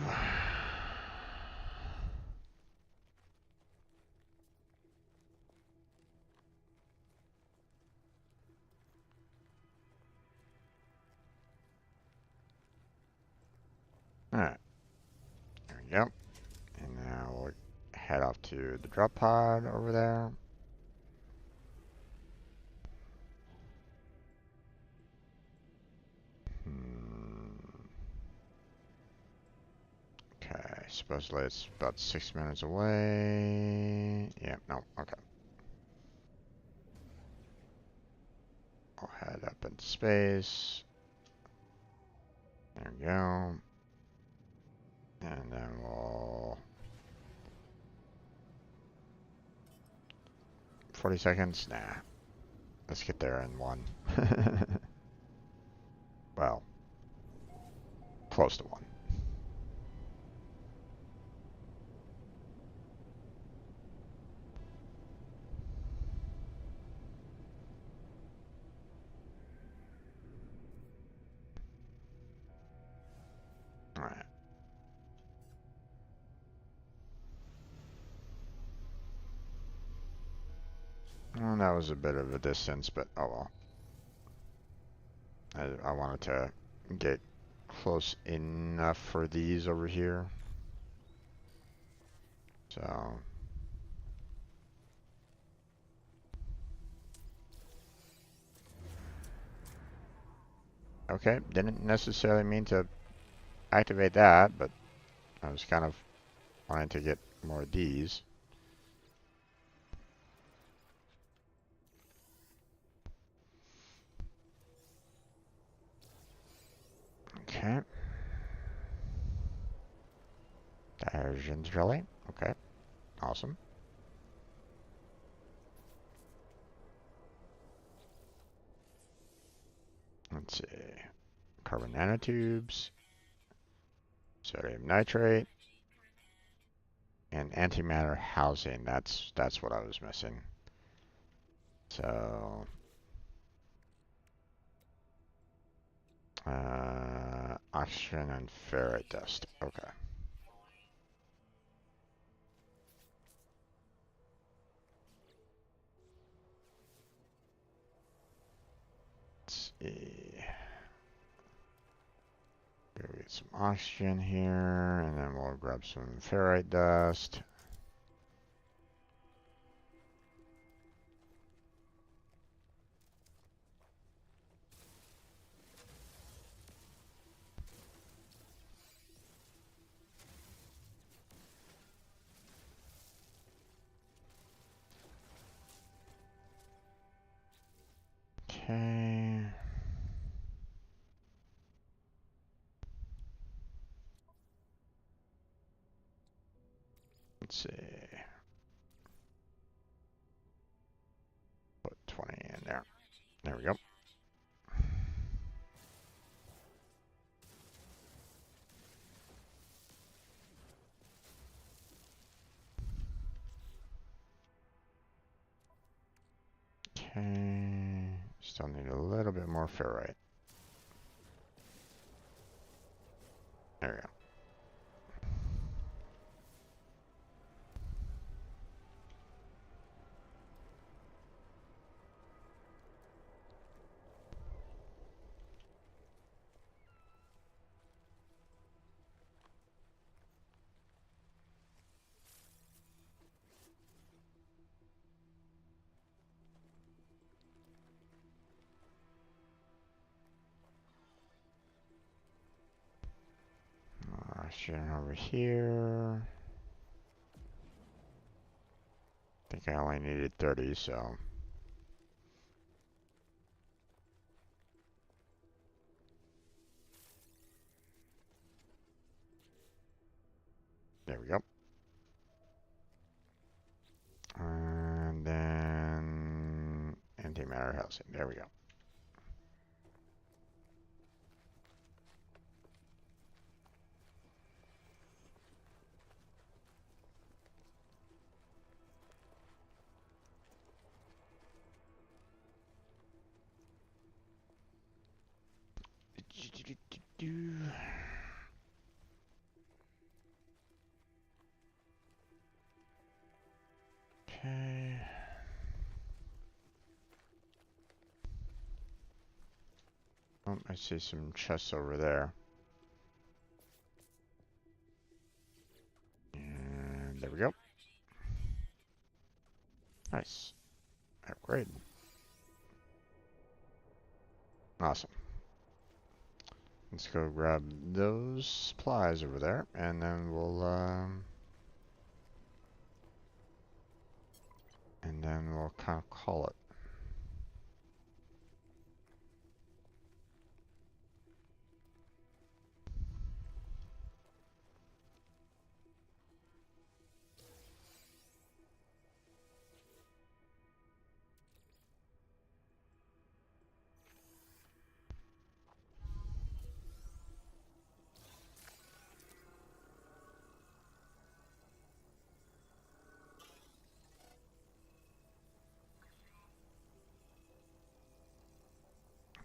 Alright, there we go. And now we'll head off to the drop pod over there. Supposedly it's about 6 minutes away. Yeah, no, okay. I'll head up into space. There we go. And then we'll... 40 seconds? Nah. Let's get there in one. Well, close to one. Alright. Well, that was a bit of a distance, but oh well. I wanted to get close enough for these over here. So... Okay, didn't necessarily mean to activate that, but I was kind of wanting to get more of these. Okay. Diagens jelly. Okay. Awesome. Let's see. Carbon nanotubes. Sodium nitrate. And antimatter housing. That's what I was missing. So... oxygen and ferrite dust. Okay. Let's see. Go get some oxygen here, and then we'll grab some ferrite dust. Okay. Let's see. Put 20 in there. There we go. Okay. Still need a little bit more ferrite. There we go. Oxygen over here. I think I only needed 30, so... There we go. And then... antimatter housing. There we go. Okay. Oh, I see some chests over there. And there we go. Nice. Upgrade. Awesome. let's go grab those supplies over there, and then we'll kind of call it.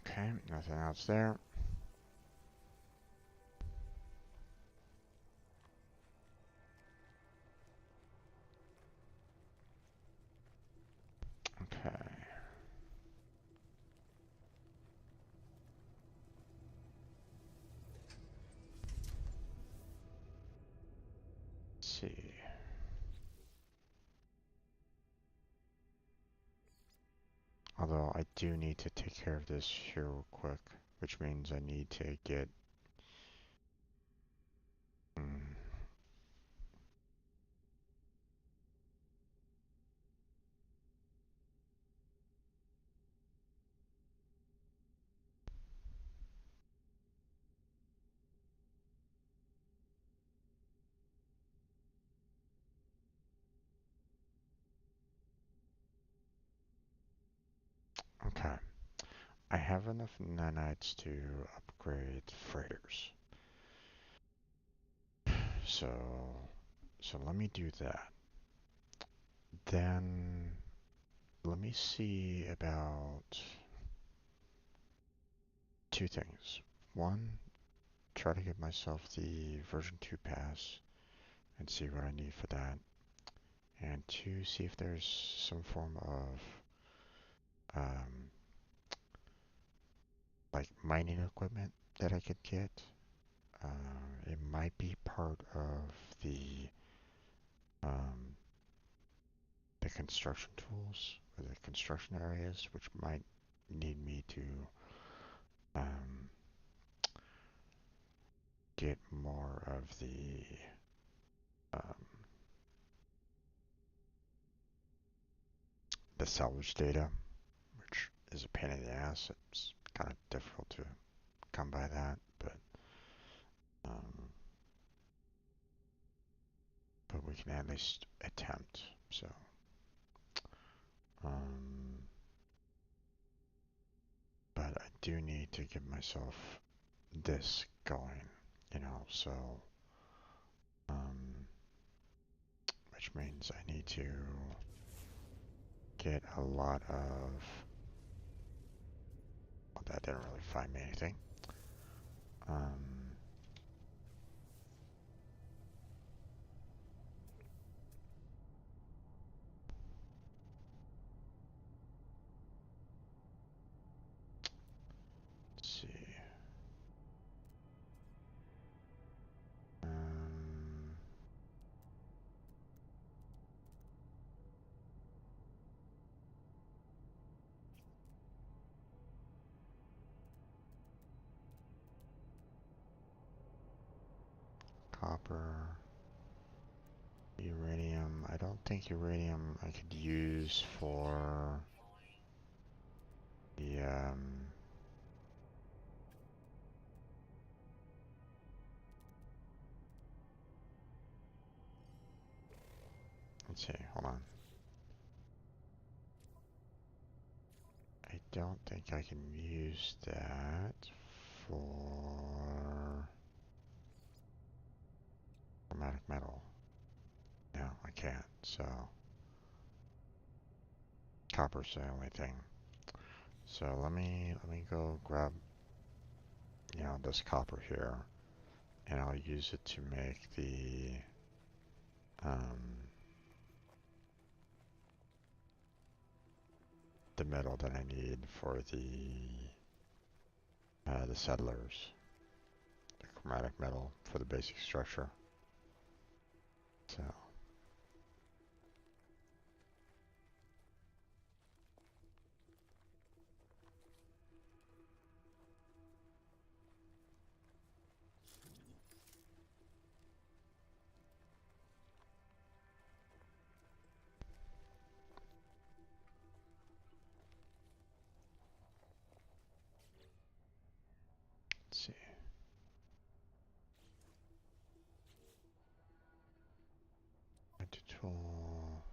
Okay, nothing else there. Okay. Let's see. Although I do need to take care of this here real quick, which means I need to get. Hmm, okay. I have enough nanites to upgrade freighters. So, so let me do that. Then let me see about two things. One, try to get myself the version 2 pass and see what I need for that. And two, see if there's some form of um, like mining equipment that I could get. It might be part of um, the construction tools or the construction areas, which might need me to um, get more of um, the salvage data, which is a pain in the ass. It's kind of difficult to come by that, um, but we can at least attempt. So, um, but I do need to give myself this going, so, um, which means I need to get a lot of, well, that didn't really find me anything. Um, let's see. Um, Copper, uranium. I don't think uranium I could use for the, let's see, hold on. I don't think I can use that for chromatic metal. No, I can't. So copper's the only thing. So let me go grab this copper here, and I'll use it to make um, the metal that I need for the settlers, the chromatic metal for the basic structure. So Let's see. Tool.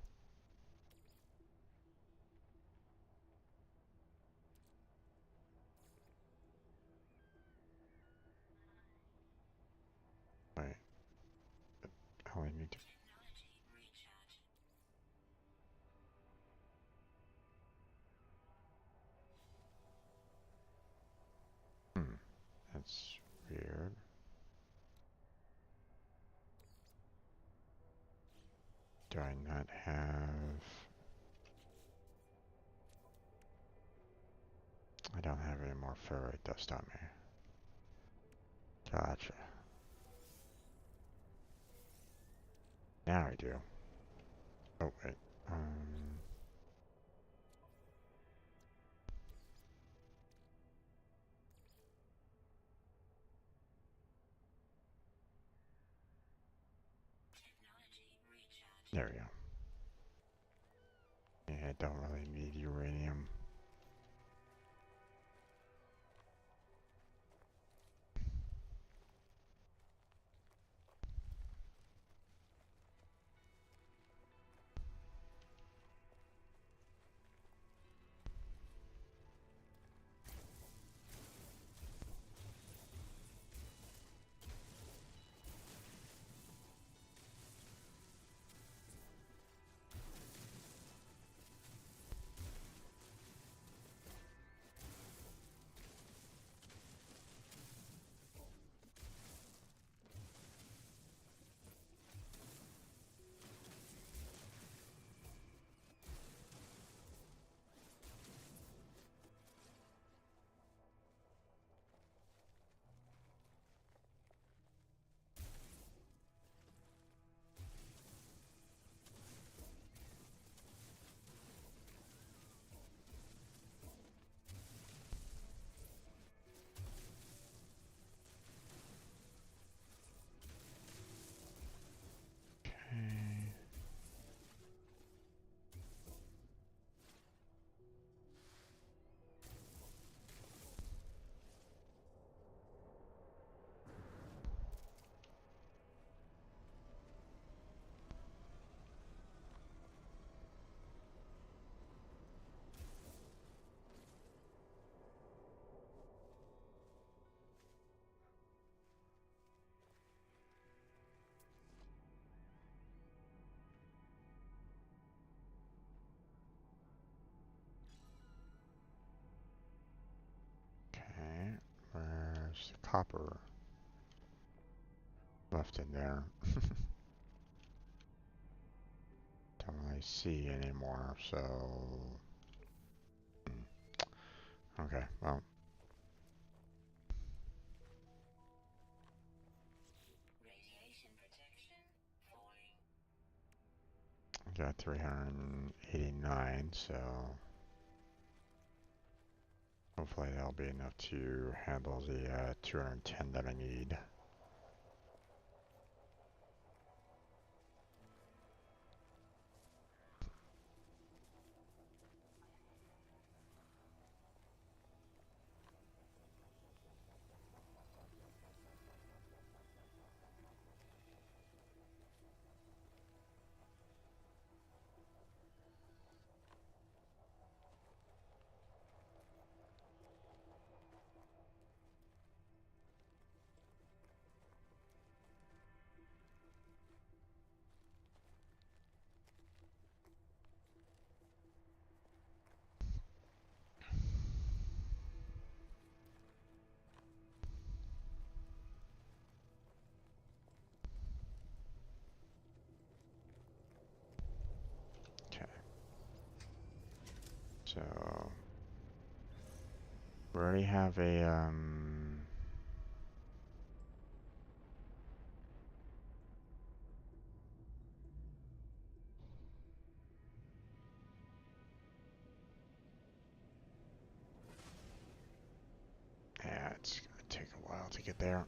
Wait. Oh, I need to. That's weird. Do I not have... I don't have any more ferrite dust on me. Gotcha. Now I do. Oh, wait. There we go. Yeah, I don't really need uranium. Okay, where's the copper left in there? Don't really see anymore, so... Okay, well... I got 389, so... Hopefully that'll be enough to handle the 210 that I need. Okay. So... we already have a, yeah, it's gonna take a while to get there.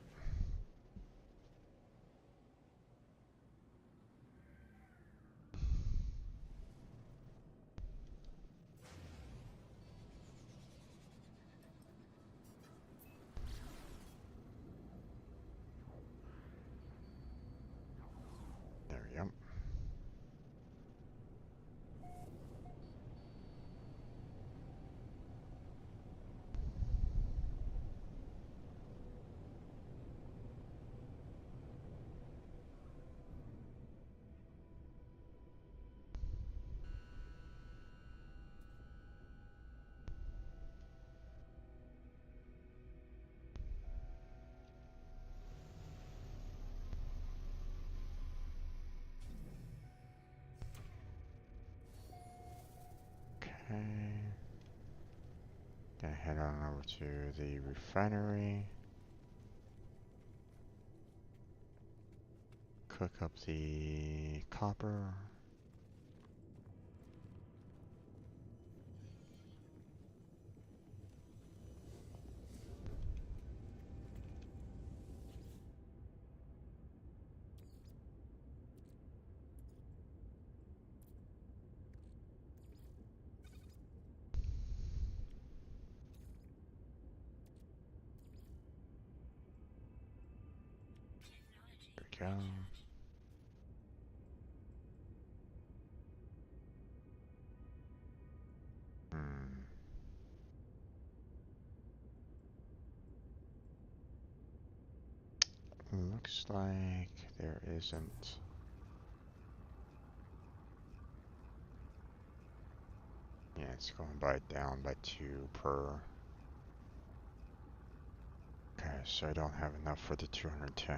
Okay. Gonna head on over to the refinery. Cook up the copper. There we go. Looks like there isn't. Yeah, it's going down by 2 per. Okay, so I don't have enough for the 210.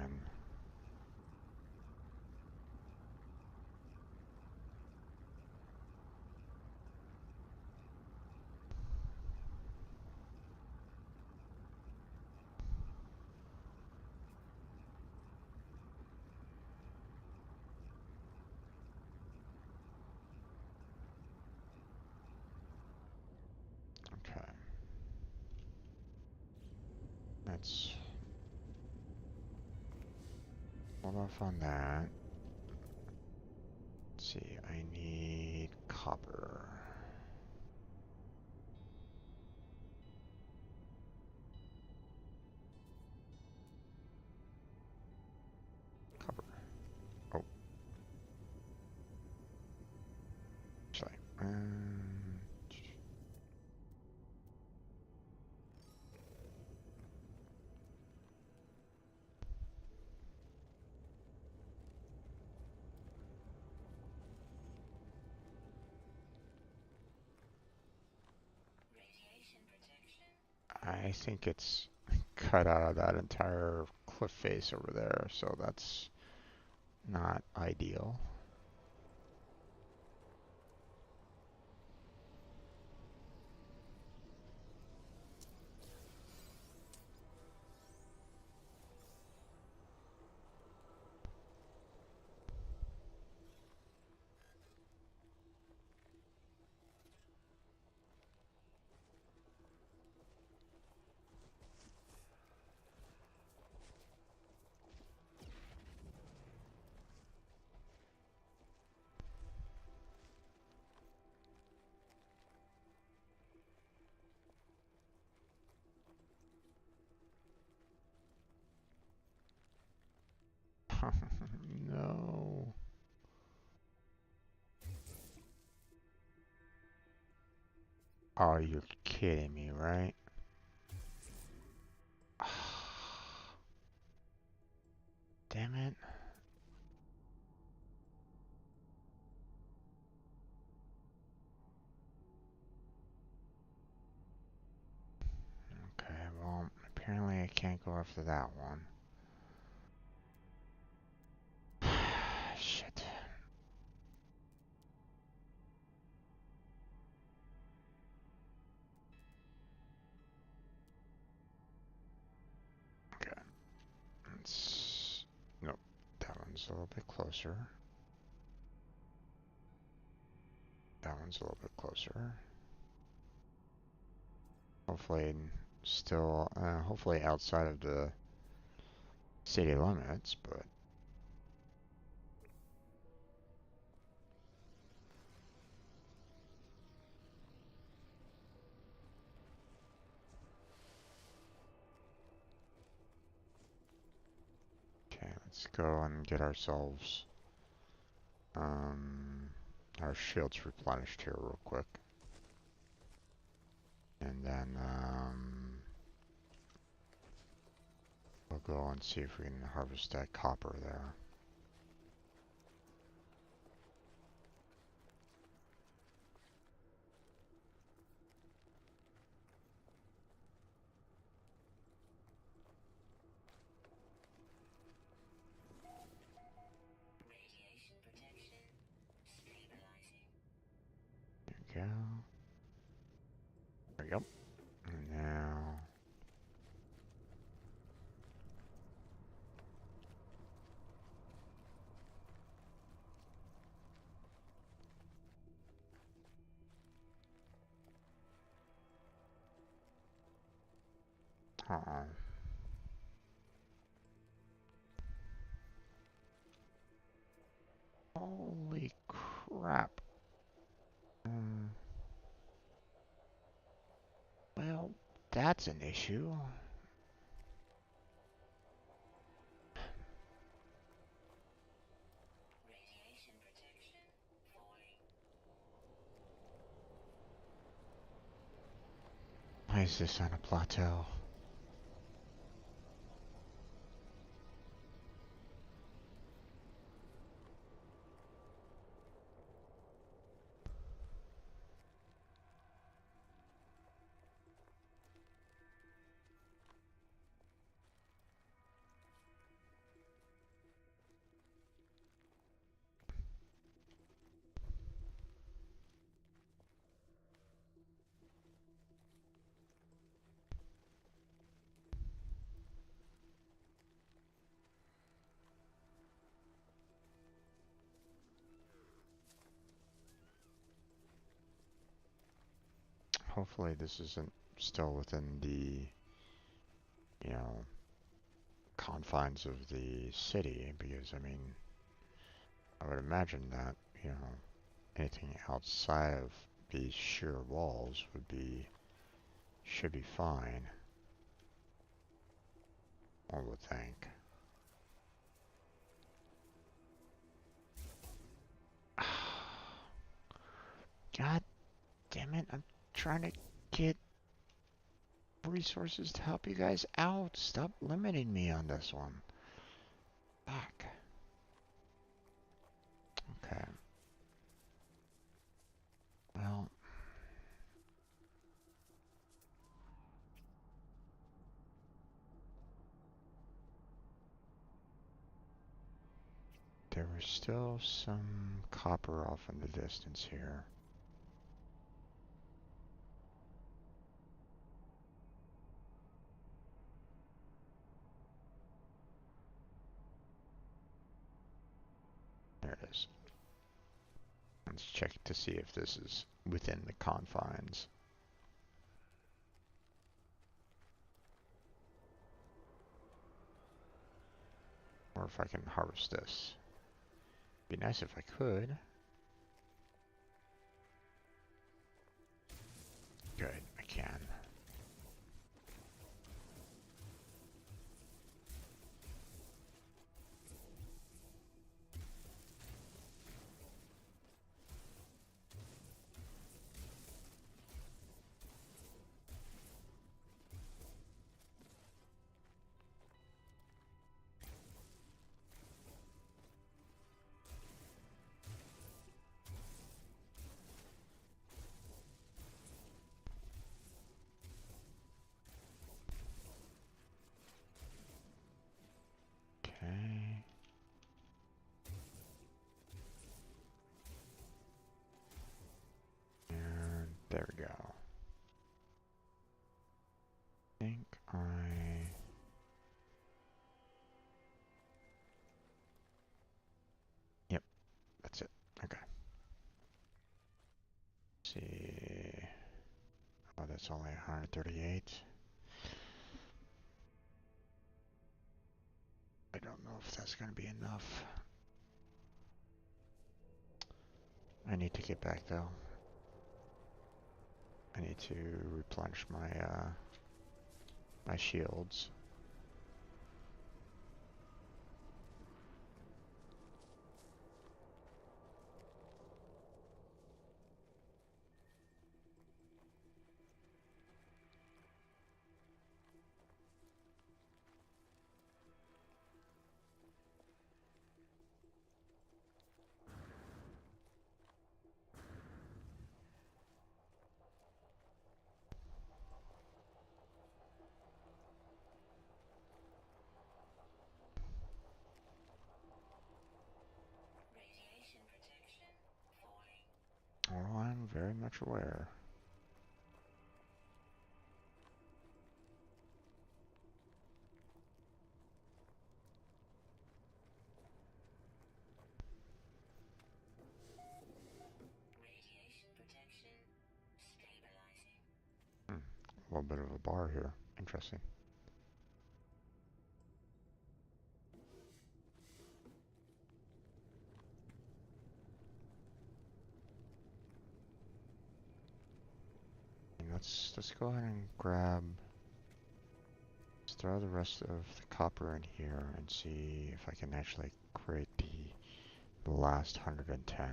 Okay. Let's hold off on that. Let's see, I need copper. Copper. Oh. Sorry. I think it's cut out of that entire cliff face over there, so that's not ideal. No. Oh, you're kidding me, right? Damn it. Okay, well, apparently I can't go after that one. Shit. Okay. Nope. That one's a little bit closer. That one's a little bit closer. Hopefully still, hopefully outside of the city limits, but okay, let's go and get ourselves our shields replenished here real quick. And then we'll go and see if we can harvest that copper there. There we go. Uh-oh. Holy crap. Well, that's an issue. Why is this on a plateau? Hopefully this isn't still within the, you know, confines of the city, because, I mean, I would imagine that, you know, anything outside of these sheer walls should be fine, one would think. God damn it, I'm trying to get resources to help you guys out. Stop limiting me on this one. Fuck. Okay. Well, there was still some copper off in the distance here. There it is. Let's check to see if this is within the confines. Or if I can harvest this. Be nice if I could. Good, I can. Okay. And there we go. I think Yep, that's it. Okay. Let's see. Oh, that's only 138. I don't know if that's going to be enough. I need to get back though. I need to replenish my shields. Oh, I'm very much aware. A little bit of a bar here. Interesting. let's go ahead and grab. Let's throw the rest of the copper in here and see if I can actually create the last 110.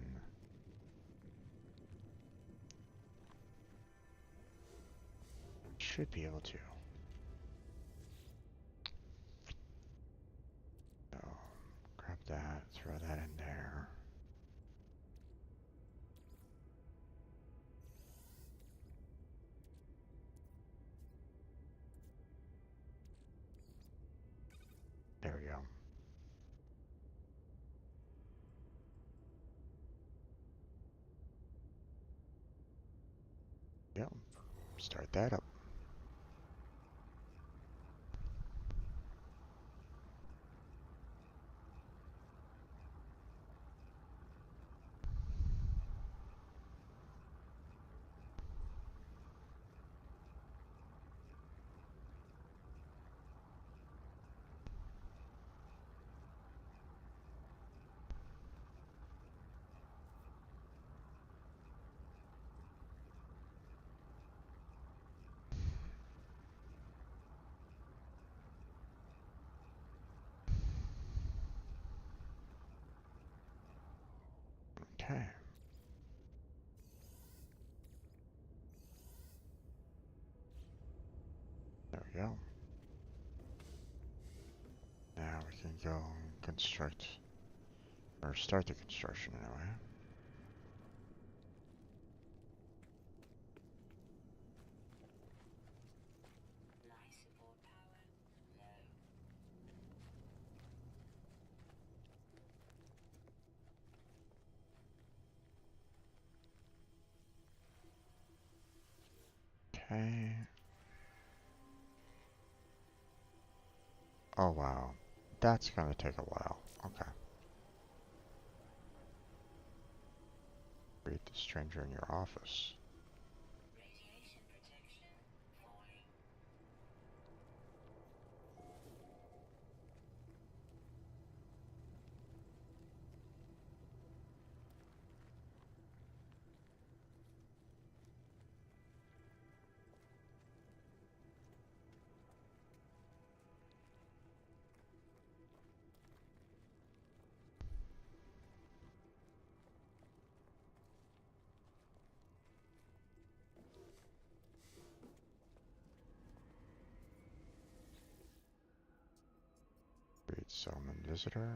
Should be able to. So grab that, throw that in there. There we go. Yep, start that up. Okay. There we go. Now we can go and construct, or start the construction anyway. Okay. Oh wow. That's gonna take a while. Okay. Greet the stranger in your office. Greet summon visitor.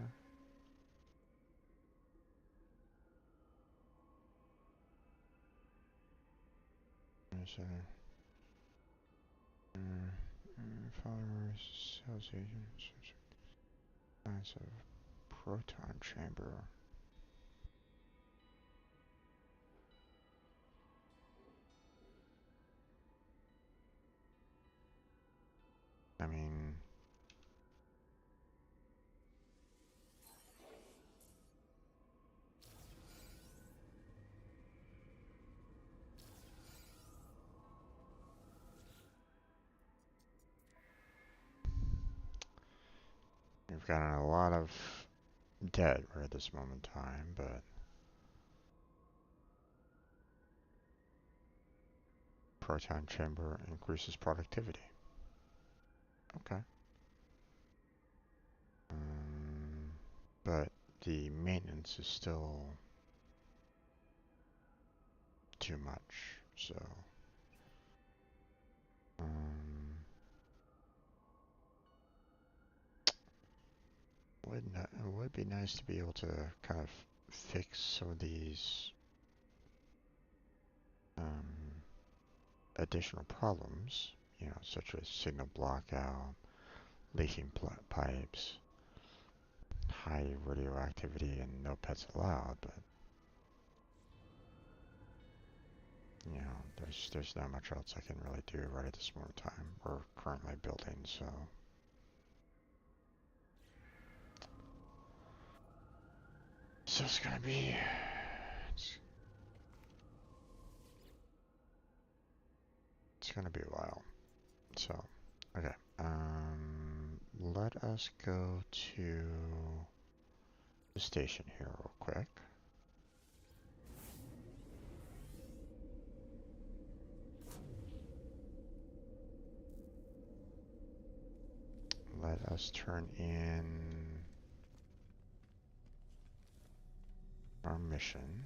Followers, sales agents, signs of proton chamber. I mean, we've gotten a lot of debt right at this moment in time, but proton chamber increases productivity. Okay. But the maintenance is still too much, so it would be nice to be able to kind of fix some of these additional problems, you know, such as signal blockout, leaking pipes, high radioactivity, and no pets allowed. But you know, there's not much else I can really do right at this moment in time. We're currently building, so. So it's gonna be. It's gonna be a while. So, okay. Let us go to the station here real quick. let us turn in our mission.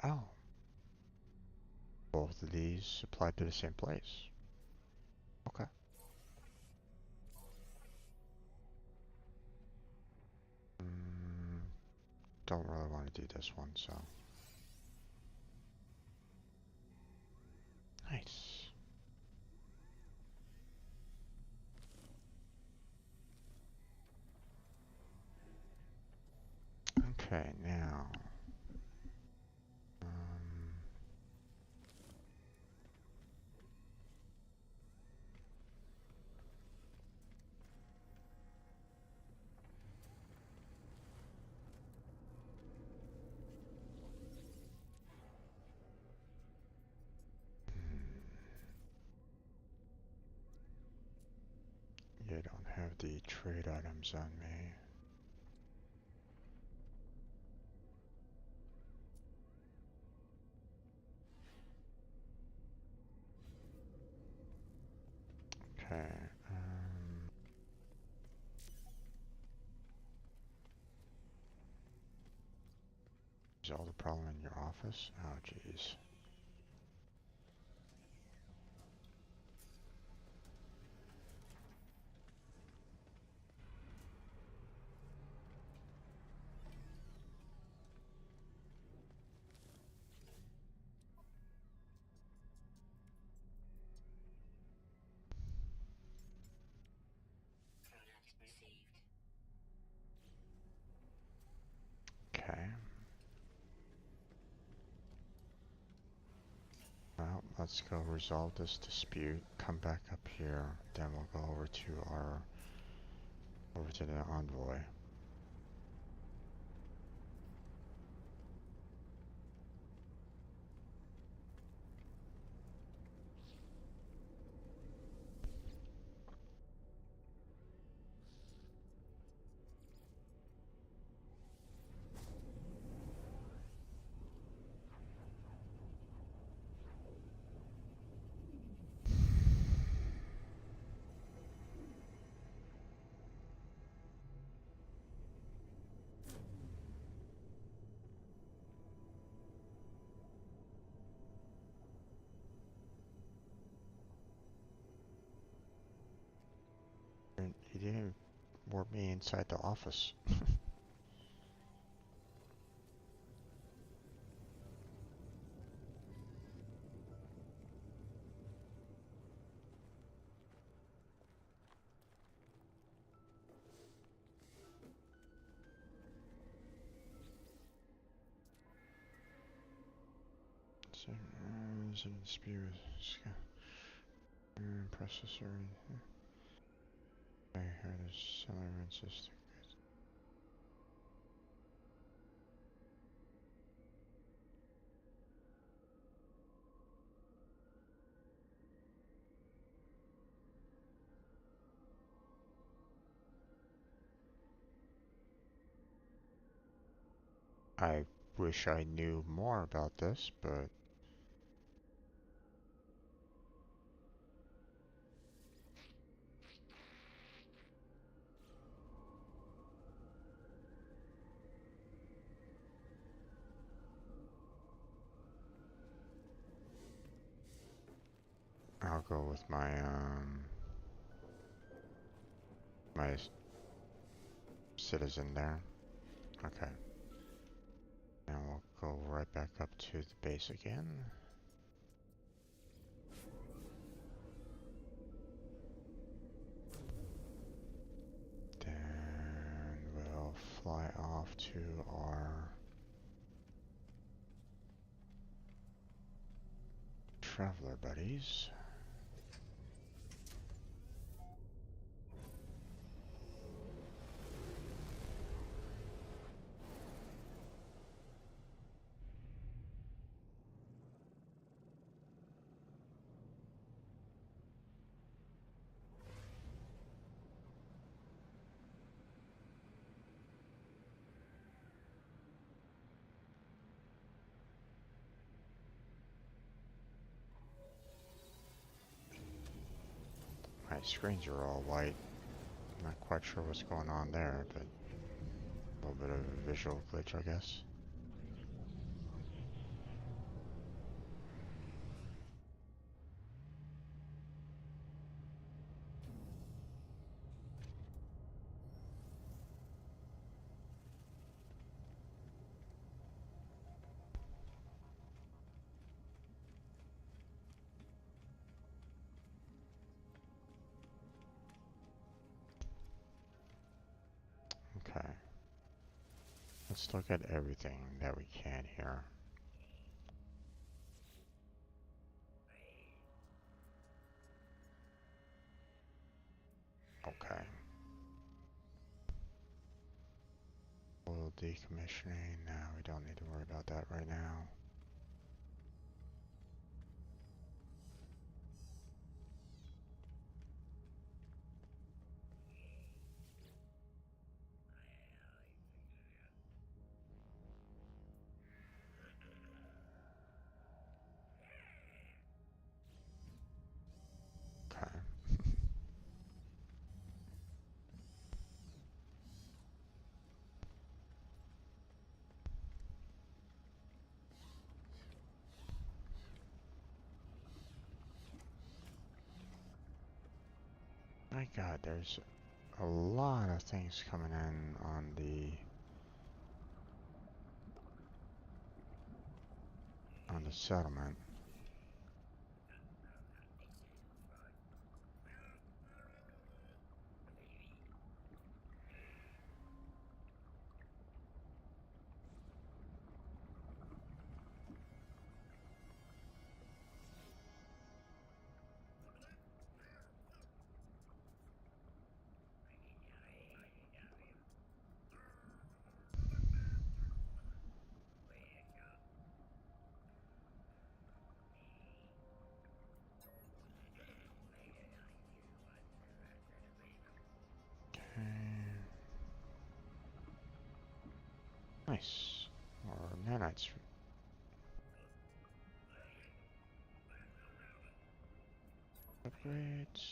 Oh, both of these apply to the same place. Okay. Don't really want to do this one, so. Nice. Okay, now. You don't have the trade items on me. Okay. Is all the problem in your office? Oh, jeez. Okay. Well, let's go resolve this dispute. Come back up here. Then we'll go over to the envoy. He didn't warp me inside the office. So, is it a dispute with processor? I heard a cellular system. I wish I knew more about this, but I'll go with my citizen there. Okay. Now we'll go right back up to the base again. Then we'll fly off to our traveler buddies. My screens are all white. Not quite sure what's going on there, but a little bit of a visual glitch, I guess. Okay. Let's look at everything that we can here. Okay. Oil decommissioning. No, we don't need to worry about that right now. Okay. My God, there's a lot of things coming in on the settlement. Okay. Nice. Or nanites. Upgrades.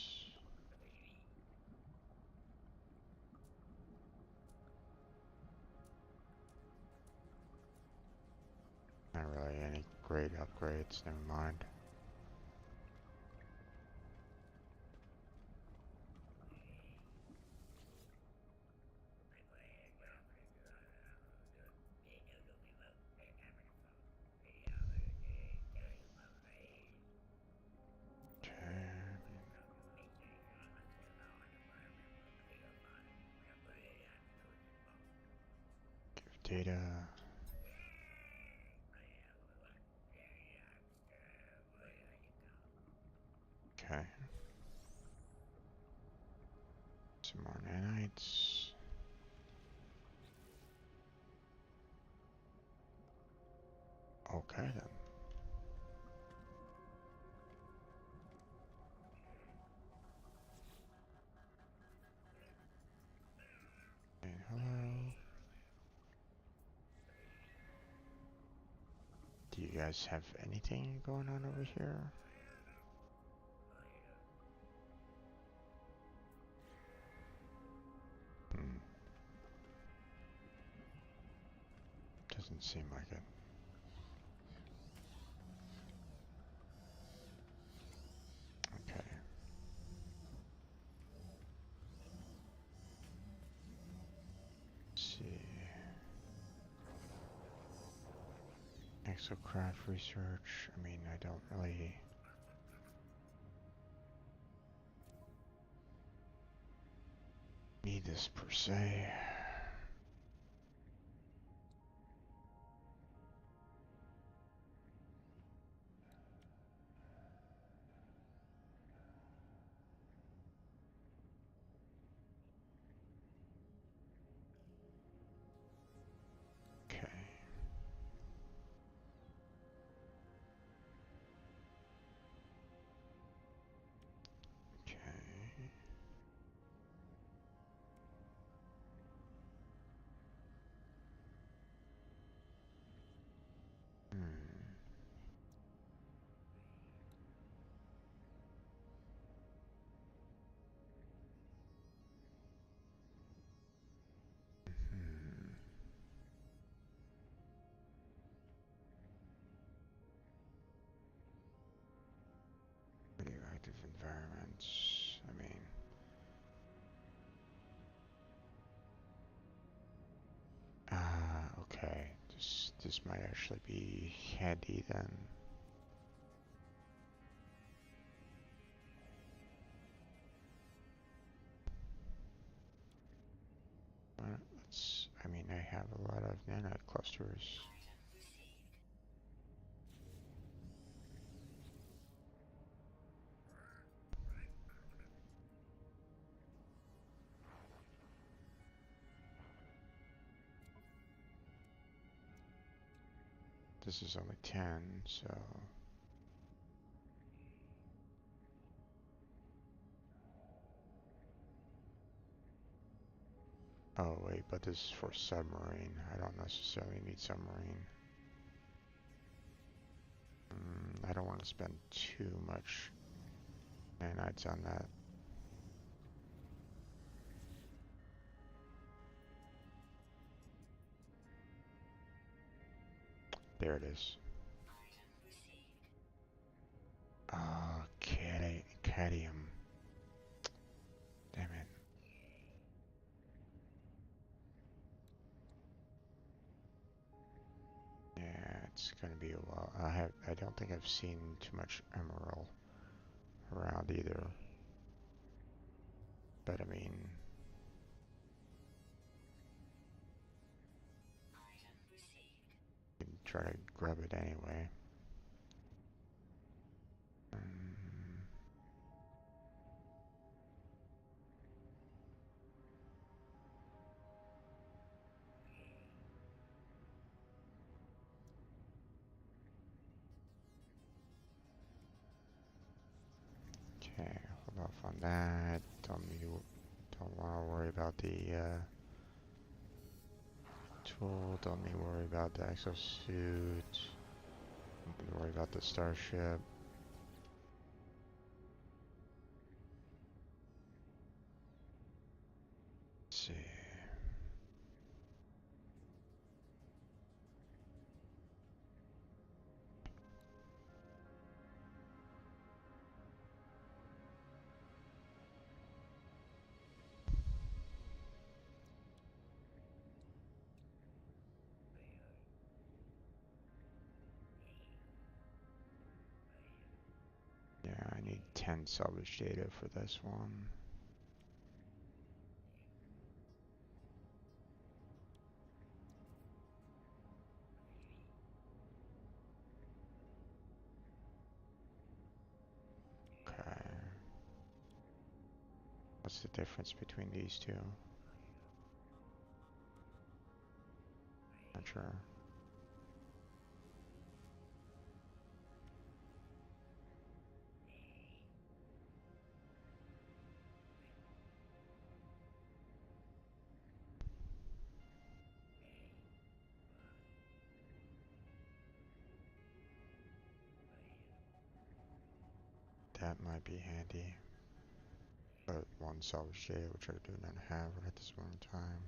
Not really any great upgrades, never mind. Okay. Give data. Okay. Some more nanites. Okay then. And hello. Do you guys have anything going on over here? Hmm. Doesn't seem like it. Okay. Let's see. Exocraft research. I mean, I don't really need this per se. Okay. Okay. This might actually be handy then. I mean, I have a lot of nanite clusters. This is only 10, so... Oh wait, but this is for submarine. I don't necessarily need submarine. I don't want to spend too much nanites on that. There it is. Cadmium. Damn it. Yeah, it's gonna be a while. I don't think I've seen too much emerald around either. But I mean, you can try to grab it anyway. Okay, hold off on that. Don't want to worry about the tool. Don't need to worry about the exosuit. Don't need to worry about the starship. Let's see. Yeah, I need 10 salvage data for this one. Okay. What's the difference between these two? Not sure. That might be handy. But one salvage data, which I do not have at this moment in time.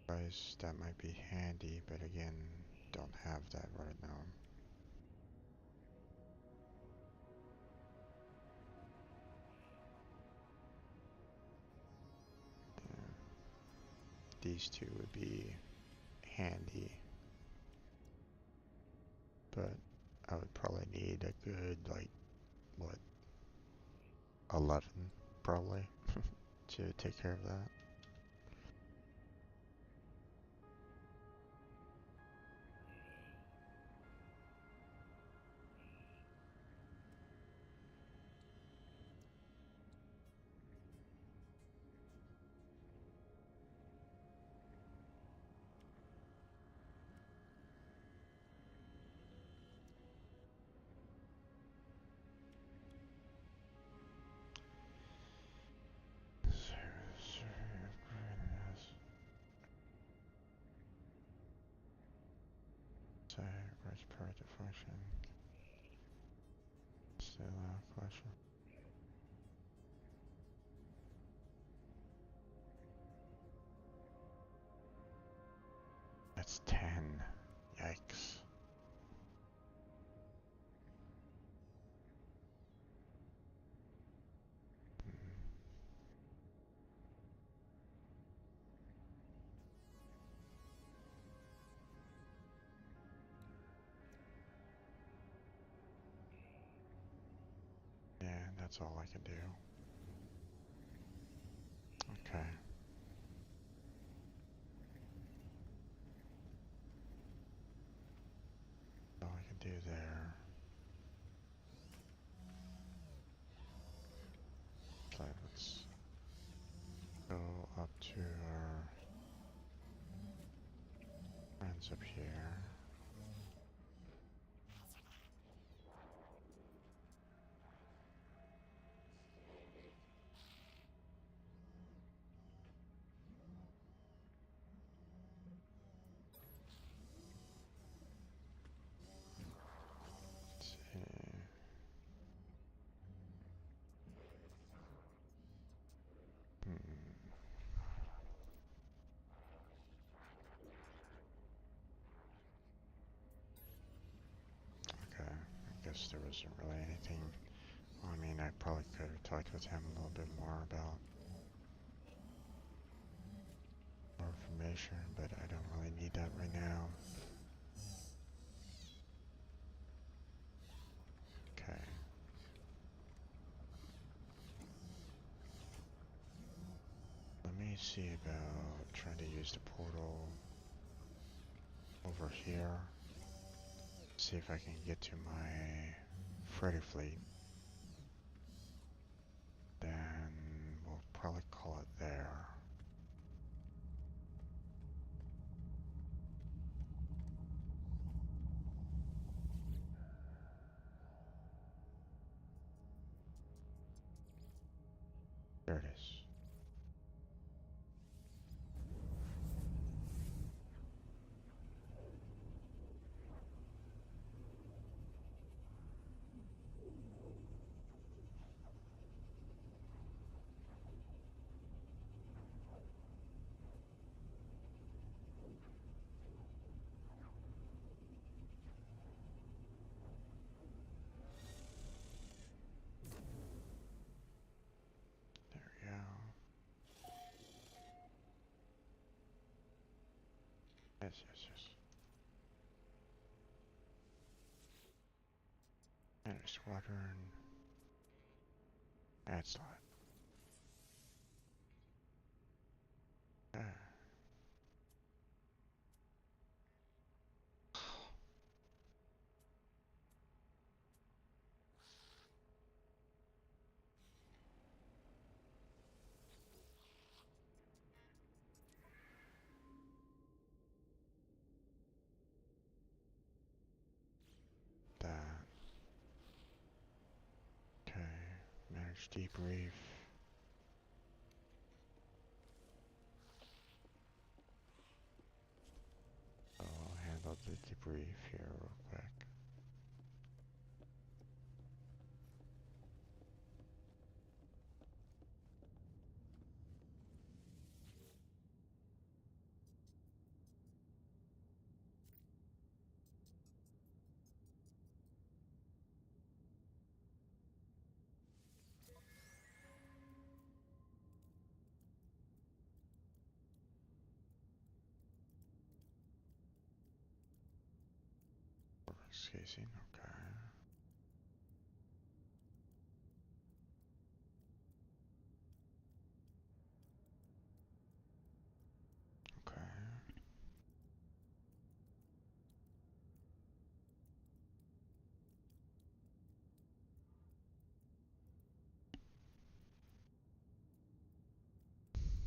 Guys, that might be handy, but again, don't have that right now. Yeah. These two would be handy, but I would probably need a good, like, what, 11 probably to take care of that. Where's part of function? Still a question. That's 10. Yikes. that's all I can do. Okay. All I can do there. Okay, let's go up to our friends up here. Let's see. Okay, I guess there wasn't really anything. I mean, I probably could have talked with him a little bit more about more information, but I don't really need that right now. Okay. Let me see about trying to use the portal over here. See if I can get to my freighter fleet. Then we'll probably call it there. There it is. There we go. Yes, yes, yes. And a squadron. Add slot. Ah. That. Okay. Manage debrief. I'll handle the debrief here real quick. Casing, okay. Okay.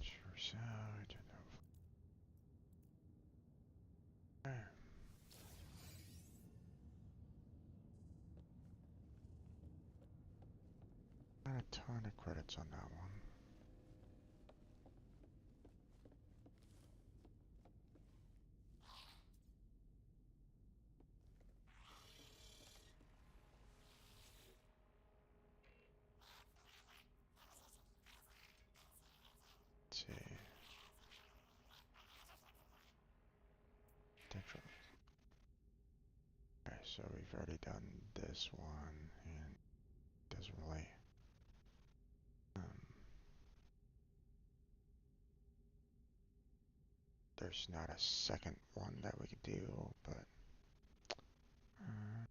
Sure side. Okay. Not a ton of credits on that one. Let's see. Potential. Okay, so we've already done this one, and it doesn't really. There's not a second one that we could do, but. Uh,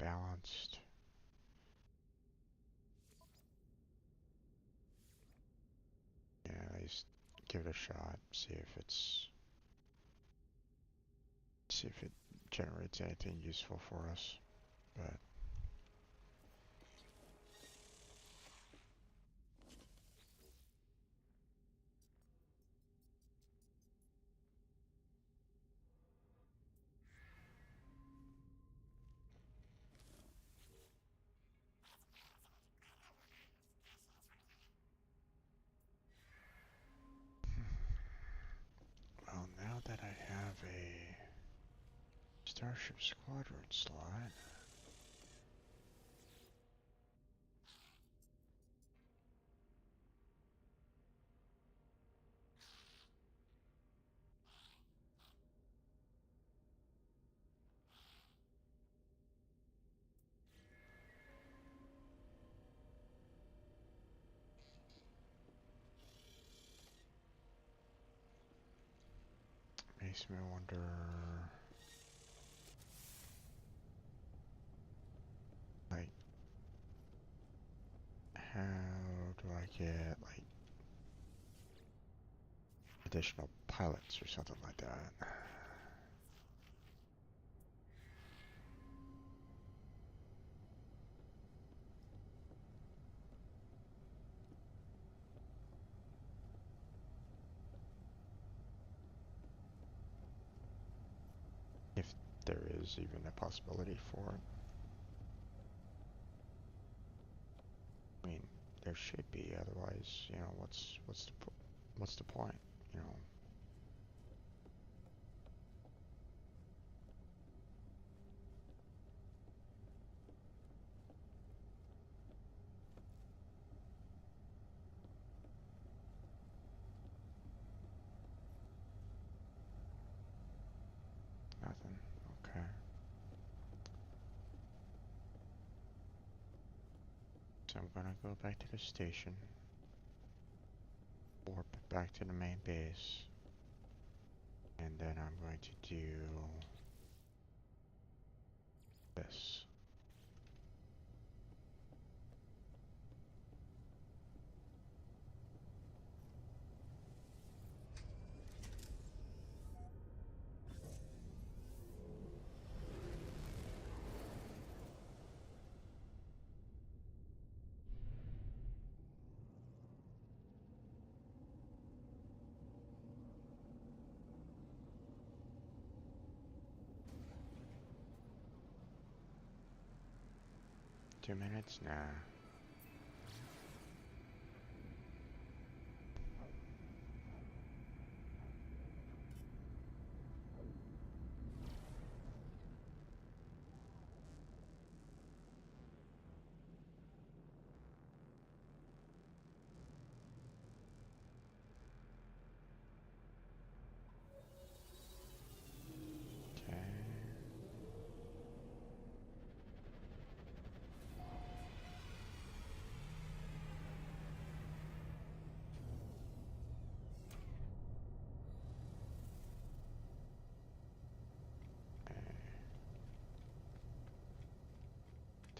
balanced. Yeah, at least give it a shot. See if it generates anything useful for us. But well, now that I have a Starship Squadron slot, makes me wonder, like, how do I get, like, additional pilots or something like that? If there is even a possibility for it. I mean, there should be, otherwise, you know, what's the point, you know? Nothing. Okay. So I'm gonna go back to the station, warp back to the main base, and then I'm going to do this. Two minutes? Nah. Okay.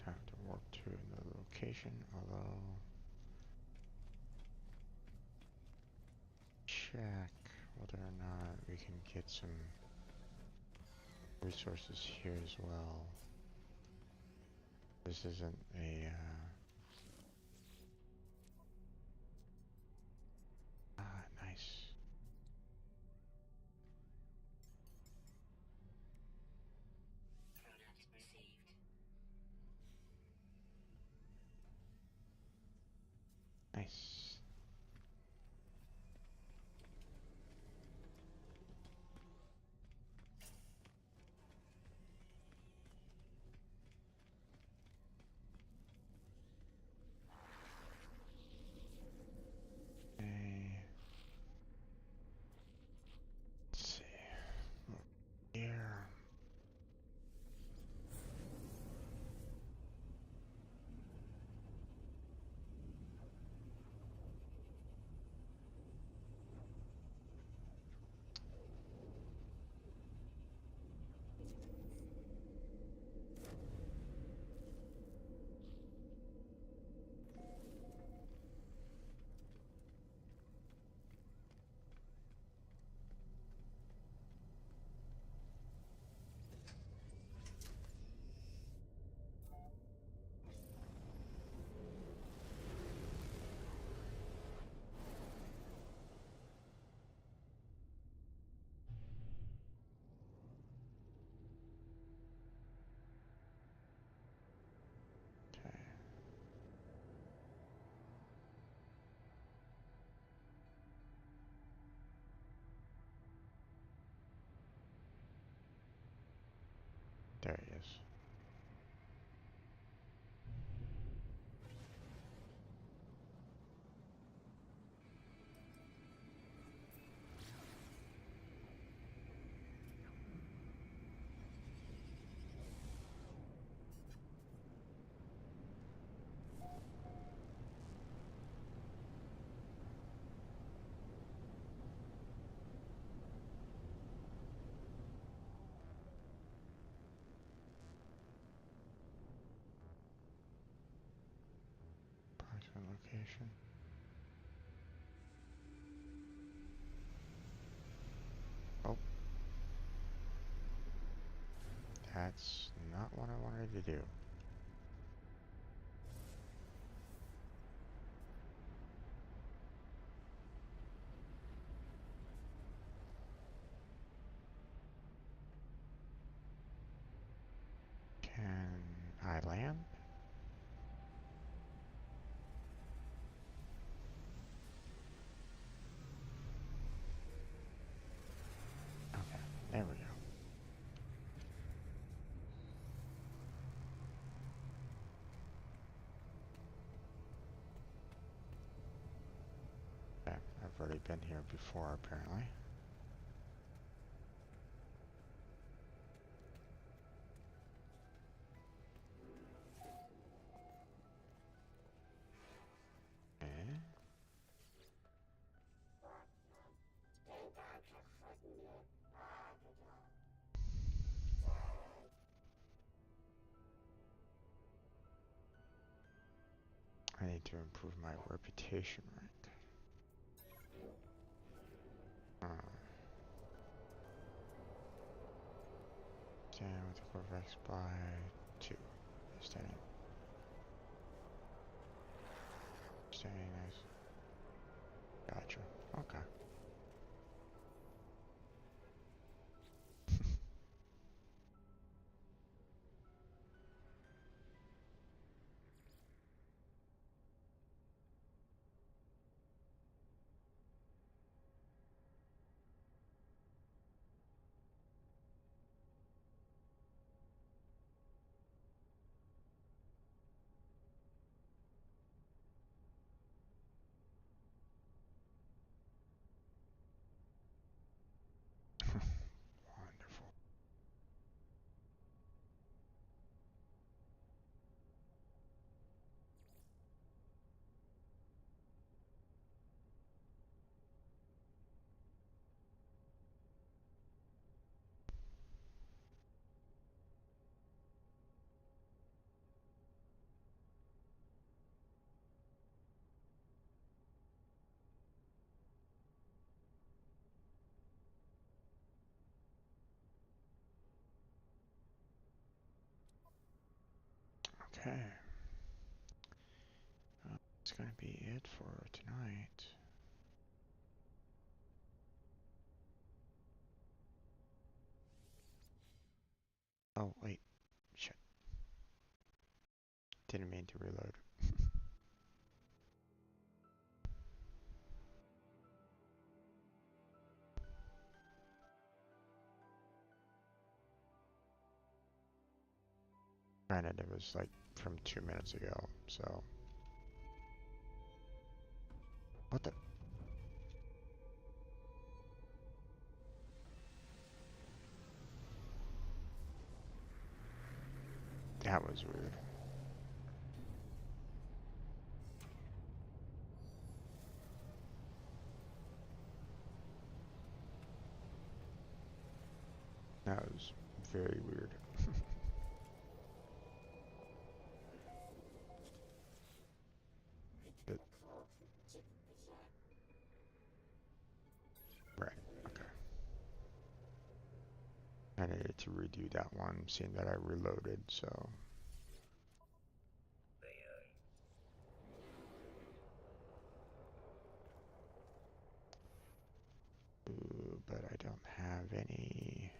Time to warp to another location, although check whether or not we can get some resources here as well. This isn't a nice. Nice. Okay. Let's see. Here. There he is. Approximate location. Oh. That's not what I wanted to do. Can I land? Okay, there we go. Okay, I've already been here before, apparently. Okay. I need to improve my reputation rank. Stand with the Corvex by 2. Standing. Standing nice. Gotcha. Okay. Wonderful. Okay. That's going to be it for tonight. Oh, wait. Shit. Didn't mean to reload. Granted, it was like from 2 minutes ago, so. What the? That was weird. That was very weird. But, right, okay. I needed to redo that one, seeing that I reloaded, so. Ooh, but I don't have any.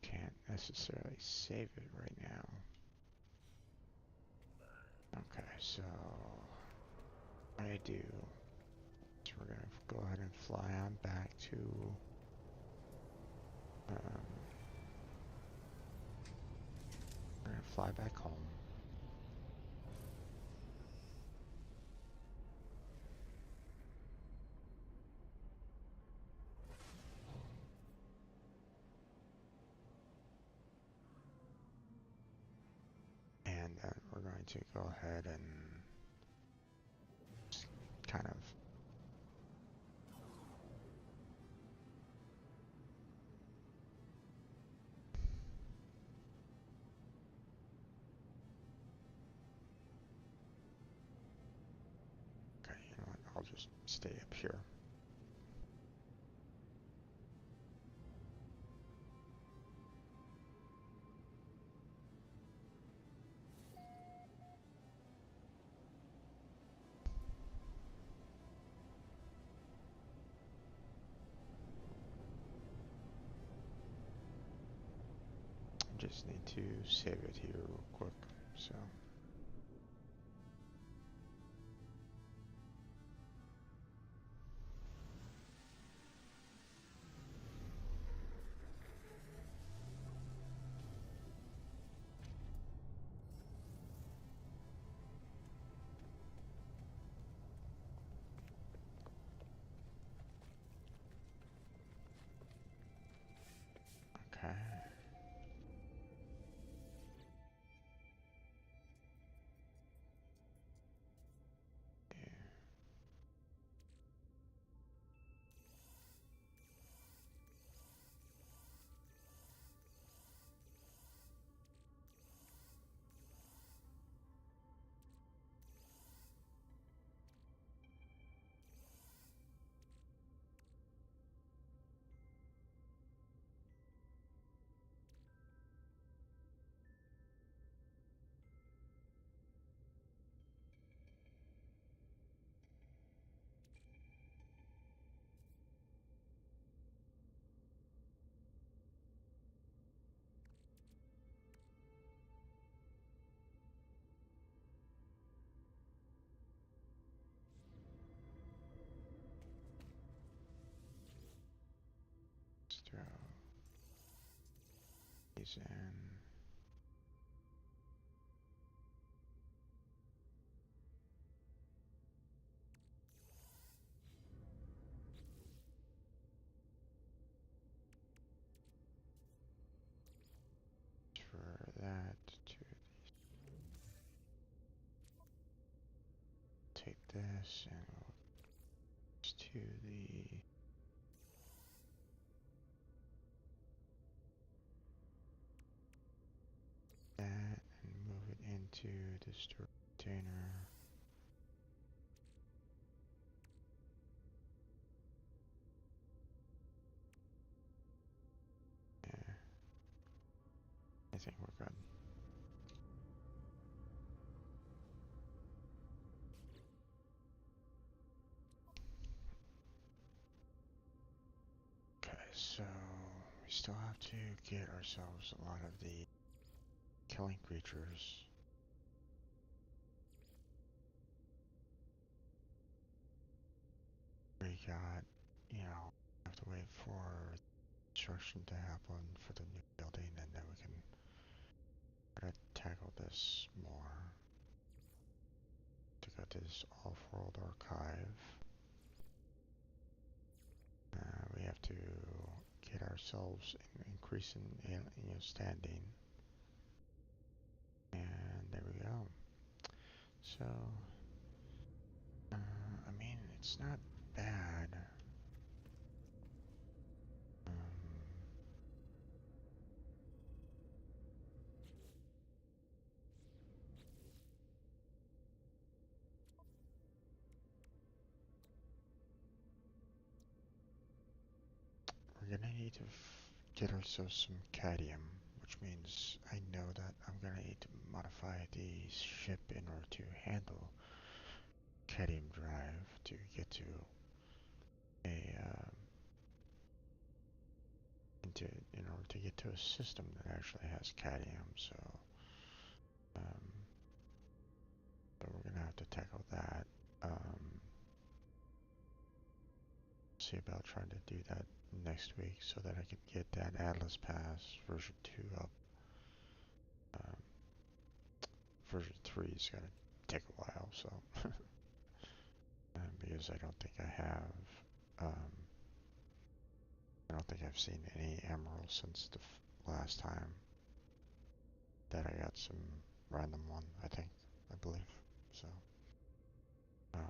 Can't necessarily save it right now. so what I do is we're gonna go ahead and fly on back to we're gonna fly back home. And then we're going to go ahead and just kind of okay, you know what, I'll just stay up here. Just need to save it here real quick, so. Okay. Let's throw these in. For that to take this and we'll to the that and move it into the storage container. Yeah, I think we're good. Okay, so we still have to get ourselves a lot of the killing creatures. We got, you know, have to wait for construction to happen for the new building, and then we can try to tackle this more. To go to this off-world archive. We have to get ourselves increase in standing, and there we go. So, I mean, it's not bad. We're gonna need to get ourselves some cadmium, which means I know that I'm gonna need to modify the ship in order to handle cadmium drive to get to a in order to get to a system that actually has cadmium. So, so we're gonna have to tackle that. See about trying to do that next week so that I can get that Atlas Pass version 2 up. Um, version 3 is going to take a while, so because I don't think um, I don't think I've seen any emeralds since the last time that I got some random one, I believe. So, um,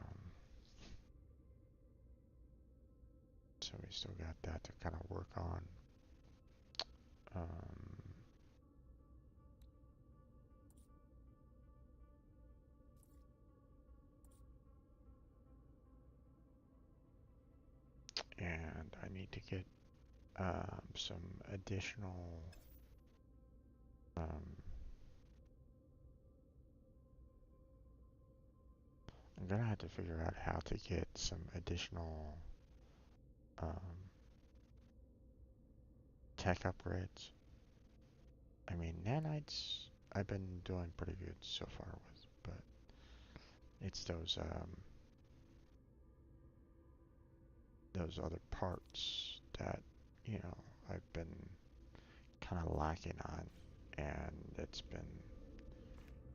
so we still got that to kind of work on. Um, and I need to get some additional I'm gonna have to figure out how to get some additional tech upgrades. I mean, nanites I've been doing pretty good so far with, but it's those other parts that, you know, I've been kind of lacking on, and it's been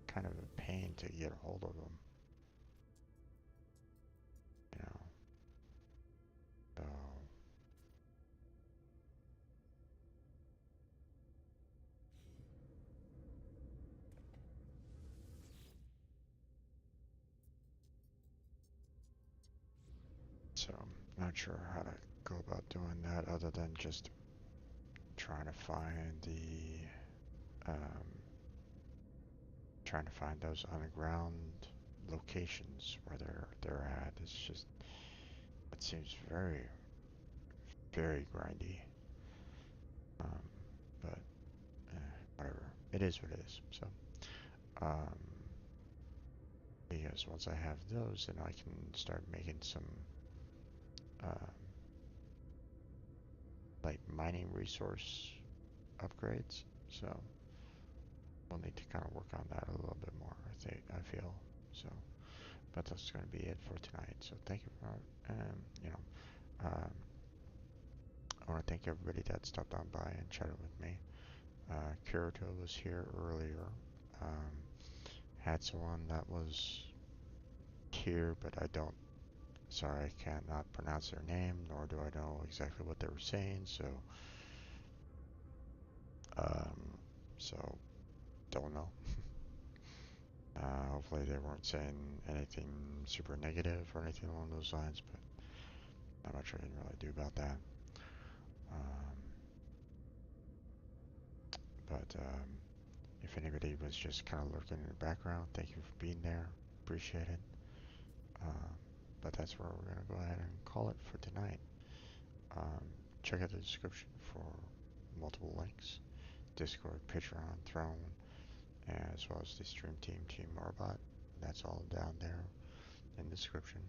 kind of a pain to get a hold of them, you know. So, I'm not sure how to go about doing that other than just trying to find trying to find those underground locations where they're at. It's just, it seems very, very grindy. Um, but whatever, it is what it is. So, um, because once I have those, then I can start making some um, like mining resource upgrades. So we'll need to kind of work on that a little bit more. I feel so. But that's going to be it for tonight. So thank you for um, I want to thank everybody that stopped on by and chatted with me. Kirito was here earlier. Um, had someone that was here, but sorry, I cannot pronounce their name, nor do I know exactly what they were saying, um, so don't know. Hopefully they weren't saying anything super negative or anything along those lines, but not much I can really do about that. Um, but if anybody was just kind of lurking in the background, thank you for being there. Appreciate it. Um, but that's where we're going to go ahead and call it for tonight. Um, check out the description for multiple links. Discord, Patreon, Throne, as well as the Stream Team Marbot. That's all down there in the description.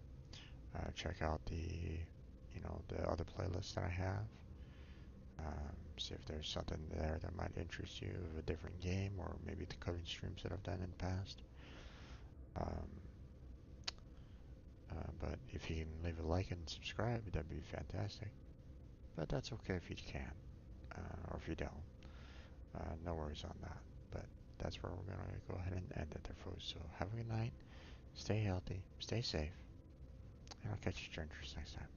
Check out the other playlists that I have. See if there's something there that might interest you of a different game, or maybe the coding streams that I've done in the past. Um, but if you can leave a like and subscribe, that'd be fantastic. But that's okay if you can, or if you don't. No worries on that. But that's where we're going to go ahead and end it there, folks. So have a good night. Stay healthy. Stay safe. And I'll catch you during next time.